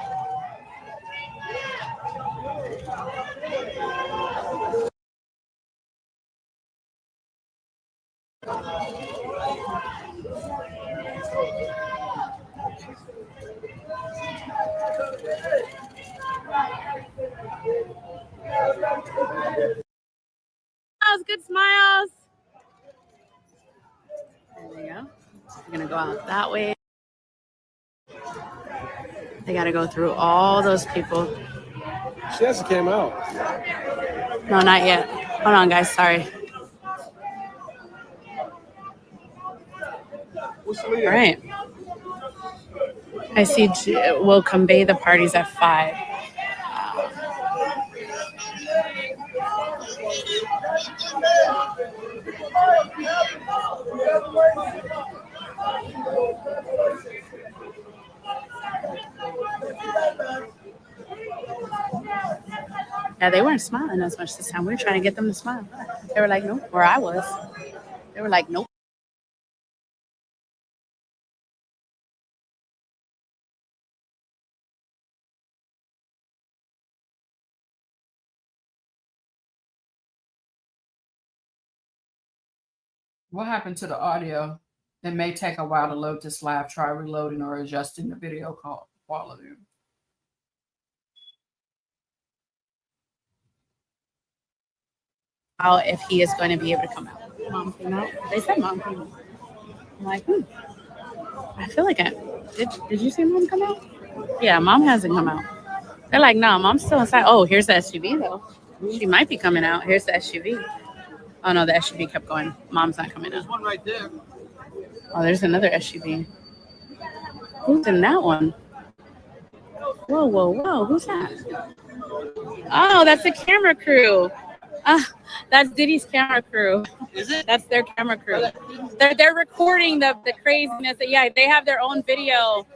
Good smiles. There we go. We're gonna go out that way. They gotta go through all those people. She hasn't came out. No, not yet. Hold on, guys. Sorry. All right. I see. We'll convey the parties at 5. Yeah, they weren't smiling as much this time. We were trying to get them to smile. They were like, nope. Where I was. They were like, nope. What happened to the audio? It may take a while to load this live. Try reloading or adjusting the video quality. If he is going to be able to come out. Mom came out. They said mom came out. I'm like, I feel like did you say mom come out? Yeah, mom hasn't come out. They're like, no, mom's still inside. Oh, here's the SUV though. She might be coming out. Here's the SUV. Oh no, the SUV kept going. Mom's not coming out. There's one right there. Oh, there's another SUV. Who's in that one? Whoa, whoa, whoa. Who's that? Oh, that's the camera crew. That's Diddy's camera crew. Is it? That's their camera crew. They're recording the craziness. Yeah, they have their own video.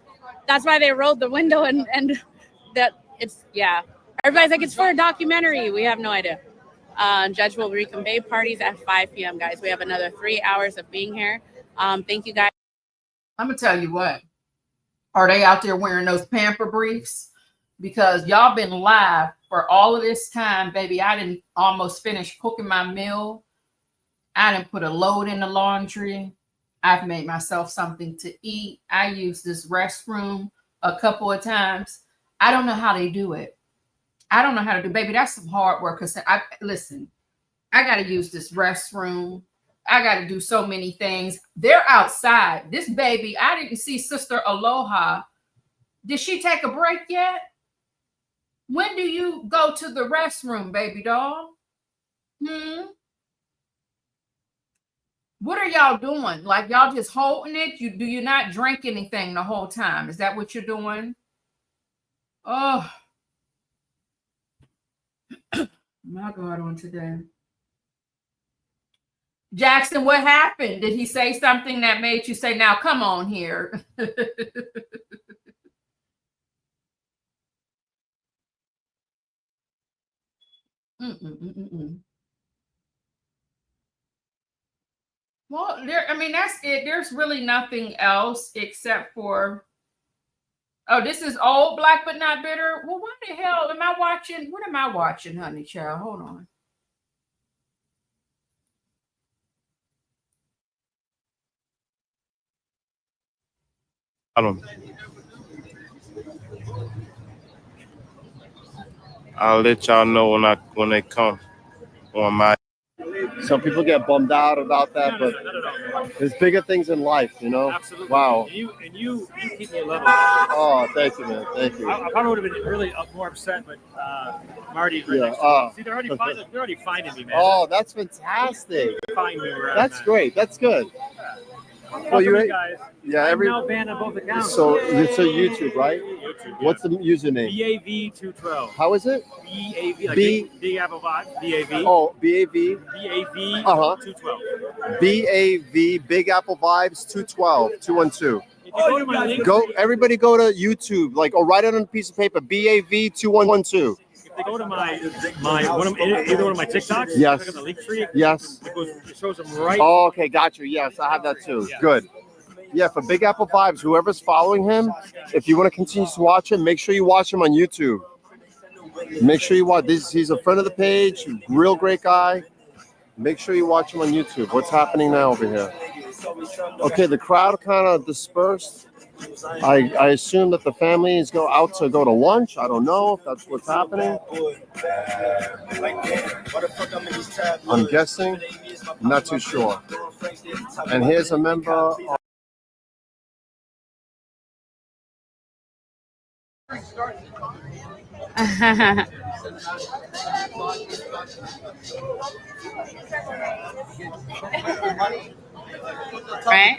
That's why they rolled the window and that it's, yeah. Everybody's like, it's for a documentary. We have no idea. Judge will reconvey parties at 5 p.m., guys. We have another 3 hours of being here. Thank you, guys. I'm going to tell you what. Are they out there wearing those pamper briefs? Because y'all been live for all of this time, baby. I didn't almost finish cooking my meal. I didn't put a load in the laundry. I've made myself something to eat. I used this restroom a couple of times. I don't know how they do it. I don't know how to do, baby. That's some hard work. Because listen, I got to use this restroom. I got to do so many things. They're outside. This baby, I didn't see Sister Aloha Did she take a break yet? When do you go to the restroom, baby doll? What are y'all doing? Like y'all just holding it? Do you not drink anything the whole time? Is that what you're doing? Oh my God, on today. Jackson, what happened? Did he say something that made you say, now come on here? Well, I mean, that's it. There's really nothing else except for, oh, this is old Black but not bitter. Well, what the hell am I watching? What am I watching, honey child? Hold on. I don't. I'll let y'all know when they come on my. Some people get bummed out about that, but there's bigger things in life, you know. Absolutely. Wow. And you keep me level. Oh, thank you, man. Thank you. I probably would have been really more upset, but Marty's right Yeah, next to me. See, they're already finding me, man. Oh, that's fantastic. Find me where That's I'm at. great. That's good. Well, you guys. Yeah, I'm now banned on both accounts. So it's a YouTube, right? YouTube, What's the username? BAV212. How is it? BAV, like Big Apple Vibe. BAV. Oh, BAV. BAV. 212. BAV, Big Apple Vibes 212, 212. Go to my link. Everybody go to YouTube, like, or write it on a piece of paper, BAV 2112. If they go to either one of my TikToks, yes, click on the link tree, yes, it shows them right. Oh, okay, got you. Yes, I have that too. Yeah. Good. Yeah, for Big Apple Vibes, whoever's following him, if you want to continue to watch him, make sure you watch him on YouTube. Make sure you watch this. He's a friend of the page, real great guy. Make sure you watch him on YouTube. What's happening now over here? Okay, the crowd kind of dispersed. I assume that the family is out to go to lunch. I don't know if that's what's happening. I'm guessing. I'm not too sure. And here's a member of Right?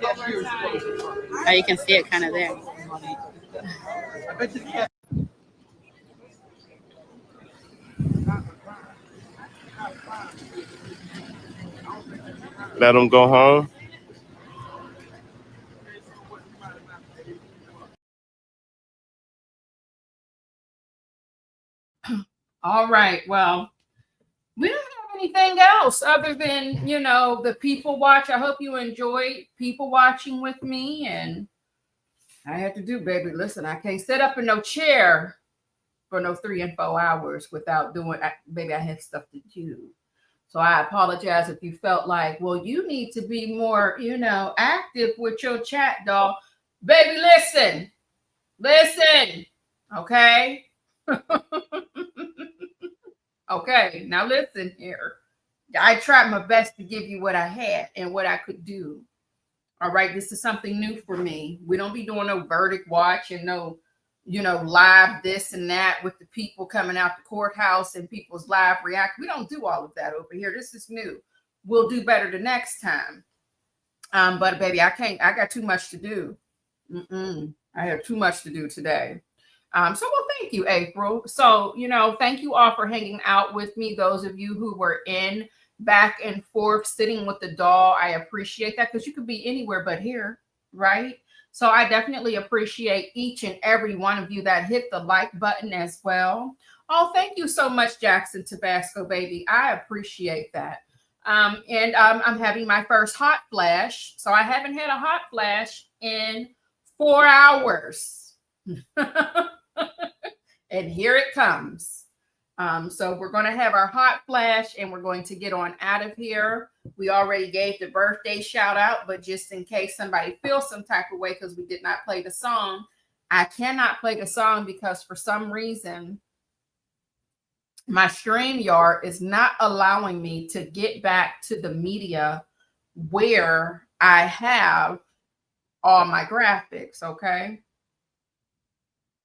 Oh, you can see it kind of there. Let them go home. All right. Well, we don't have anything else other than, the people watch. I hope you enjoyed people watching with me. And I had to do, baby. Listen, I can't sit up in no chair for no 3 and 4 hours without doing, baby, I had stuff to do. So I apologize if you felt like, well, you need to be more, active with your chat, doll. Baby, listen. Okay. Okay, now listen here. I tried my best to give you what I had and what I could do. All right, this is something new for me. We don't be doing no verdict watch and no, live this and that with the people coming out the courthouse and people's live react. We don't do all of that over here. This is new. We'll do better the next time. But baby, I got too much to do. I have too much to do today. Well, thank you, April. So, thank you all for hanging out with me. Those of you who were in back and forth sitting with the doll, I appreciate that because you could be anywhere but here, right? So I definitely appreciate each and every one of you that hit the like button as well. Oh, thank you so much, Jackson Tabasco, baby. I appreciate that. And I'm having my first hot flash. So I haven't had a hot flash in 4 hours. And here it comes. So we're going to have our hot flash and we're going to get on out of here. We already gave the birthday shout out, but just in case somebody feels some type of way because we did not play the song, I cannot play the song because for some reason my StreamYard is not allowing me to get back to the media where I have all my graphics. Okay.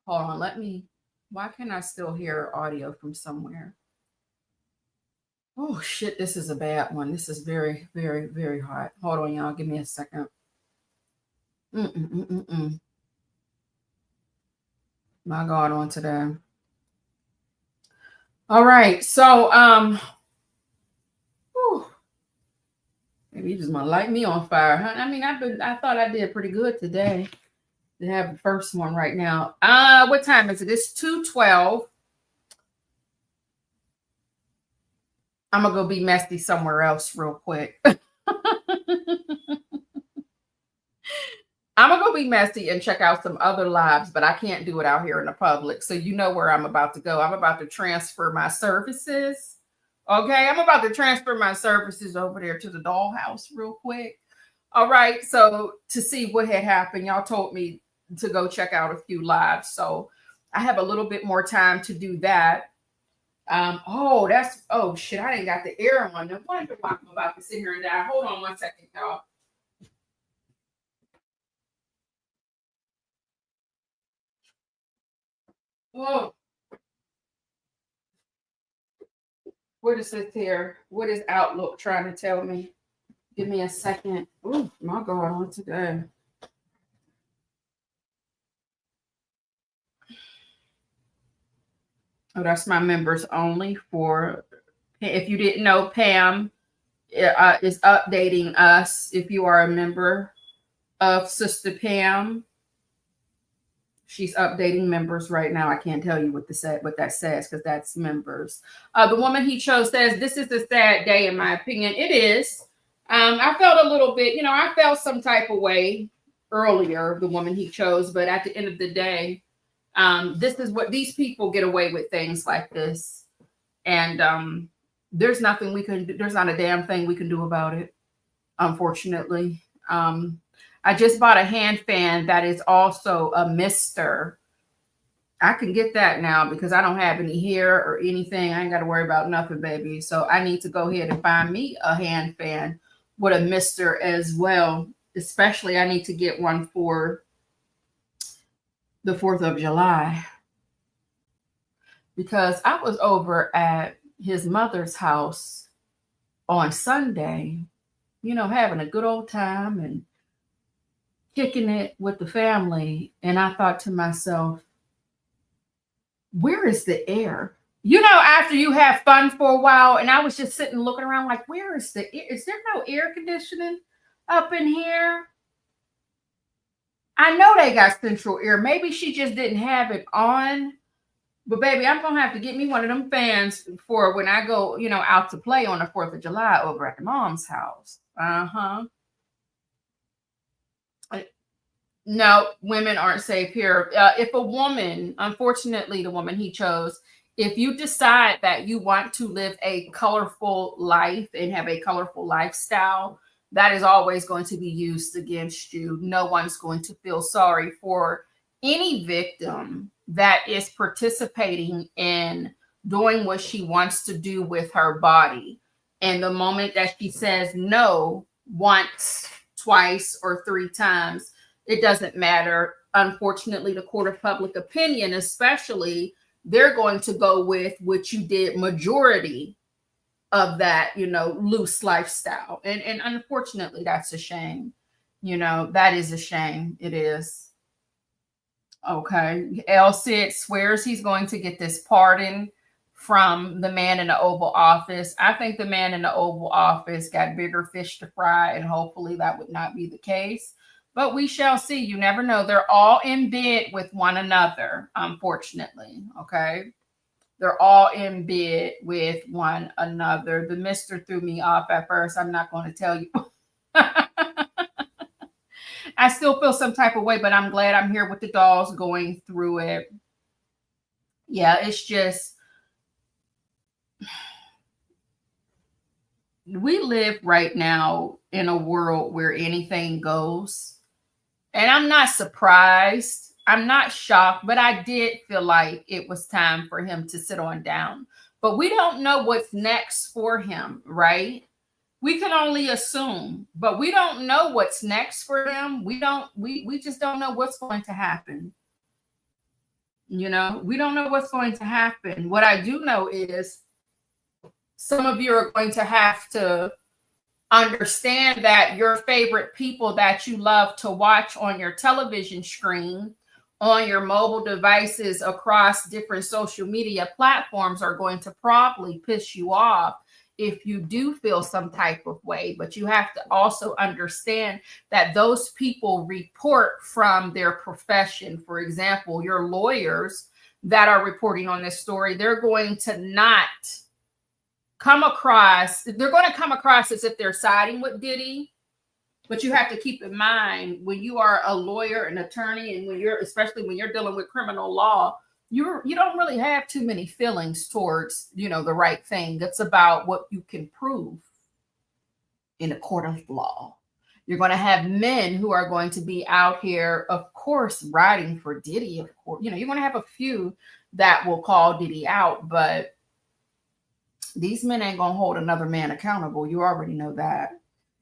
Hold on, why can I still hear audio from somewhere? Oh shit, this is a bad one. This is very, very, very hot. Hold on, y'all. Give me a second. My God, on today. All right, so maybe you just want to light me on fire, huh? I mean, I thought I did pretty good today to have the first one right now. What time is it? It's 2:12. I'm gonna go be messy somewhere else real quick. I'm gonna go be messy and check out some other lives, but I can't do it out here in the public. So you know where I'm about to go. I'm about to transfer my services. Okay, I'm about to transfer my services over there to the Dollhouse real quick. All right, so to see what had happened, y'all told me to go check out a few lives. So I have a little bit more time to do that. Oh shit, I didn't got the air on. No wonder why I'm about to sit here and die. Hold on one second, y'all. Oh, what is this here? What is Outlook trying to tell me? Give me a second. Oh my God, what's today? Oh, that's my members only. For if you didn't know, Pam is updating us. If you are a member of Sister Pam, she's updating members right now. I can't tell you what that says because that's members. The woman he chose says, "This is a sad day, in my opinion." It is. I felt a little bit, I felt some type of way earlier, the woman he chose, but at the end of the day, this is what these people get away with, things like this. And there's nothing we can do. There's not a damn thing we can do about it, unfortunately. I just bought a hand fan that is also a mister. I can get that now because I don't have any hair or anything. I ain't got to worry about nothing, baby. So I need to go ahead and find me a hand fan with a mister as well. Especially I need to get one for the 4th of July. Because I was over at his mother's house on Sunday, having a good old time and kicking it with the family. And I thought to myself, where is the air? After you have fun for a while, and I was just sitting looking around like, where is the air? Is there no air conditioning up in here? I know they got central air. Maybe she just didn't have it on. But baby, I'm gonna have to get me one of them fans for when I go, out to play on the 4th of July over at the mom's house. No, women aren't safe here. If a woman, unfortunately, the woman he chose, if you decide that you want to live a colorful life and have a colorful lifestyle, that is always going to be used against you. No one's going to feel sorry for any victim that is participating in doing what she wants to do with her body. And the moment that she says no once, twice, or 3 times, it doesn't matter. Unfortunately, the court of public opinion, especially, they're going to go with what you did majority of that, loose lifestyle. And unfortunately, that's a shame. That is a shame. It is. Okay. El Cid swears he's going to get this pardon from the man in the Oval Office. I think the man in the Oval Office got bigger fish to fry, and hopefully that would not be the case. But we shall see. You never know. They're all in bed with one another, unfortunately. Okay. They're all in bed with one another. The mister threw me off at first. I'm not going to tell you. I still feel some type of way, but I'm glad I'm here with the dolls going through it. Yeah, it's just, we live right now in a world where anything goes. And I'm not surprised. I'm not shocked, but I did feel like it was time for him to sit on down. But we don't know what's next for him, right? We can only assume, but we don't know what's next for him. We just don't know what's going to happen. You know, we don't know what's going to happen. What I do know is some of you are going to have to understand that your favorite people that you love to watch on your television screen, on your mobile devices across different social media platforms are going to probably piss you off if you do feel some type of way. But you have to also understand that those people report from their profession. For example, your lawyers that are reporting on this story, they're going to not come across, they're going to come across as if they're siding with Diddy. But you have to keep in mind, when you are a lawyer, an attorney, and when you're, especially when you're dealing with criminal law, you don't really have too many feelings towards, you know, the right thing. It's about what you can prove in a court of law. You're going to have men who are going to be out here, of course, riding for Diddy. Of course, you know, you're going to have a few that will call Diddy out, but these men ain't going to hold another man accountable. You already know that.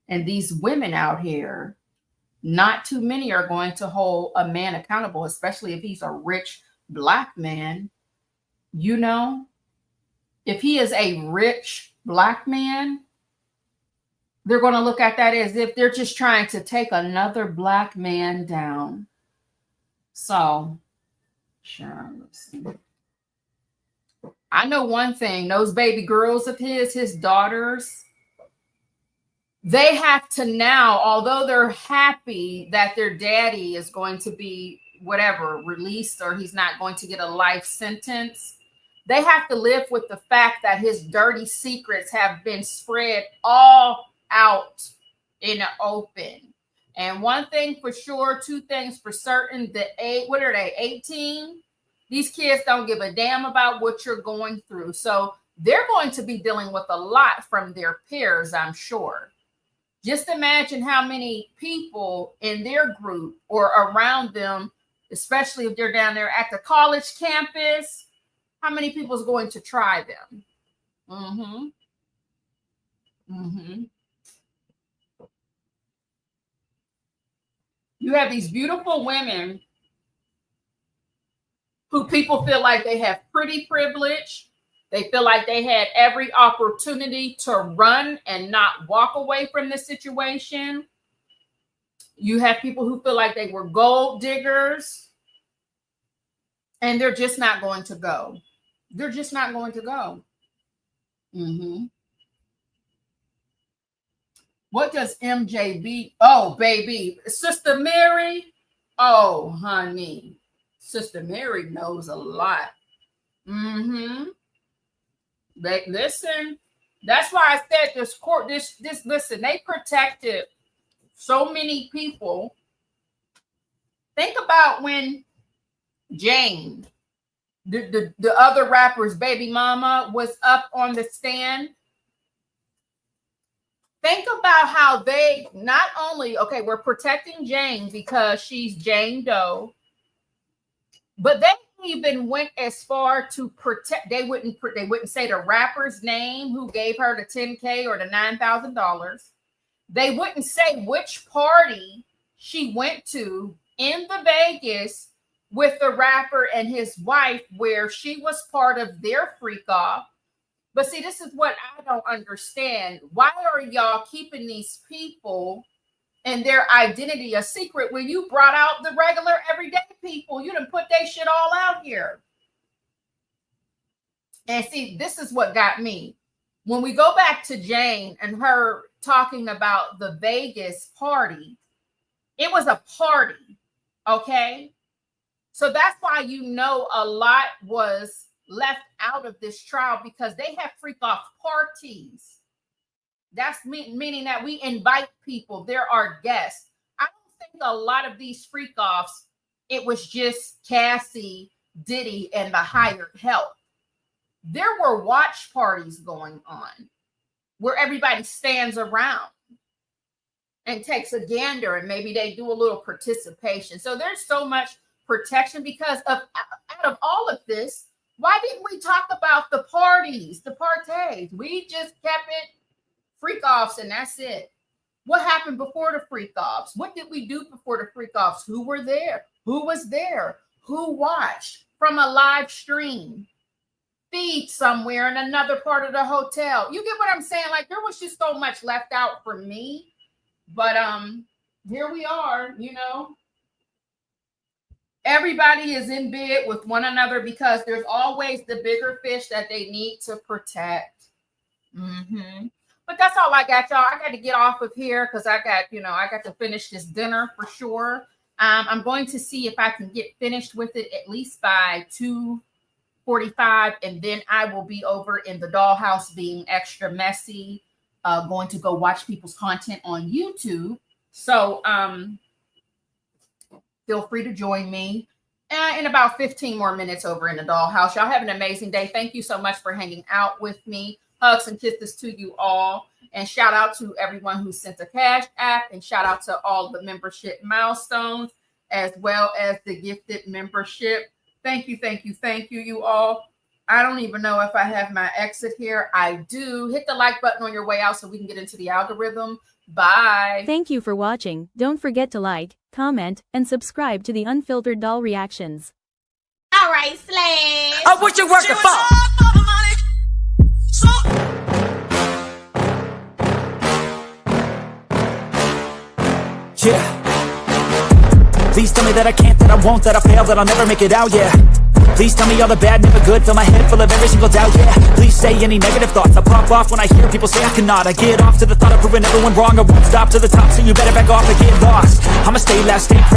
And these women out here, not too many are going to hold a man accountable, especially if he's a rich Black man. You know, if he is a rich Black man, they're going to look at that as if they're just trying to take another Black man down. So, sure, let's see. I know one thing, those baby girls of his daughters, they have to now, although they're happy that their daddy is going to be whatever, released, or he's not going to get a life sentence, they have to live with the fact that his dirty secrets have been spread all out in the open. And one thing for sure, two things for certain, what are they, 18? These kids don't give a damn about what you're going through. So they're going to be dealing with a lot from their peers, I'm sure. Just imagine how many people in their group or around them, especially if they're down there at the college campus, how many people is going to try them? You have these beautiful women who people feel like they have pretty privilege. They feel like they had every opportunity to run and not walk away from the situation. You have people who feel like they were gold diggers, and they're just not going to go. They're just not going to go. What does MJB? Oh, baby. Sister Mary. Oh, honey. Sister Mary knows a lot. Listen, that's why I said this court, this listen, they protected so many people. Think about when Jane, the other rapper's baby mama, was up on the stand. Think about how they not only, okay, we're protecting Jane because she's Jane Doe, but they even went as far to protect. They wouldn't say the rapper's name who gave her the $10K or the $9,000. They wouldn't say which party she went to in the Vegas with the rapper and his wife, where she was part of their freak off. But see, this is what I don't understand. Why are y'all keeping these people and their identity a secret when you brought out the regular everyday people? You done put that shit all out here. And see, this is what got me. When we go back to Jane and her talking about the Vegas party, it was a party, okay? So that's why you know a lot was left out of this trial, because they have freak off parties. That's meaning that we invite people. There are guests. I don't think a lot of these freak offs, it was just Cassie, Diddy, and the hired help. There were watch parties going on where everybody stands around and takes a gander, and maybe they do a little participation. So there's so much protection because of out of all of this. Why didn't we talk about the parties, the parties? We just kept it freak offs and that's it. What happened before the freak offs? What did we do before the freak offs? Who were there? Who was there? Who watched? from a live stream feed somewhere in another part of the hotel. You get what I'm saying? Like, there was just so much left out for me. But here we are, you know. Everybody is in bed with one another because there's always the bigger fish that they need to protect. But that's all I got, y'all. I got to get off of here because I got to finish this dinner for sure. I'm going to see if I can get finished with it at least by 2:45, and then I will be over in the dollhouse being extra messy, going to go watch people's content on YouTube. So feel free to join me in about 15 more minutes over in the dollhouse. Y'all have an amazing day. Thank you so much for hanging out with me. Hugs and kisses to you all. And shout out to everyone who sent a Cash App, and shout out to all the membership milestones as well as the gifted membership. Thank you, thank you, thank you, you all. I don't even know if I have my exit here. I do. Hit the like button on your way out so we can get into the algorithm. Bye. Thank you for watching. Don't forget to like, comment, and subscribe to the Unfiltered Doll Reactions. All right, Slash. Oh, what you working for? Yeah. Please tell me that I can't, that I won't, that I fail, that I'll never make it out, yeah. Please tell me all the bad, never good, fill my head full of every single doubt, yeah. Please say any negative thoughts, I pop off when I hear people say I cannot. I get off to the thought of proving everyone wrong, I won't stop to the top, so you better back off and get lost. I'ma stay loud, stay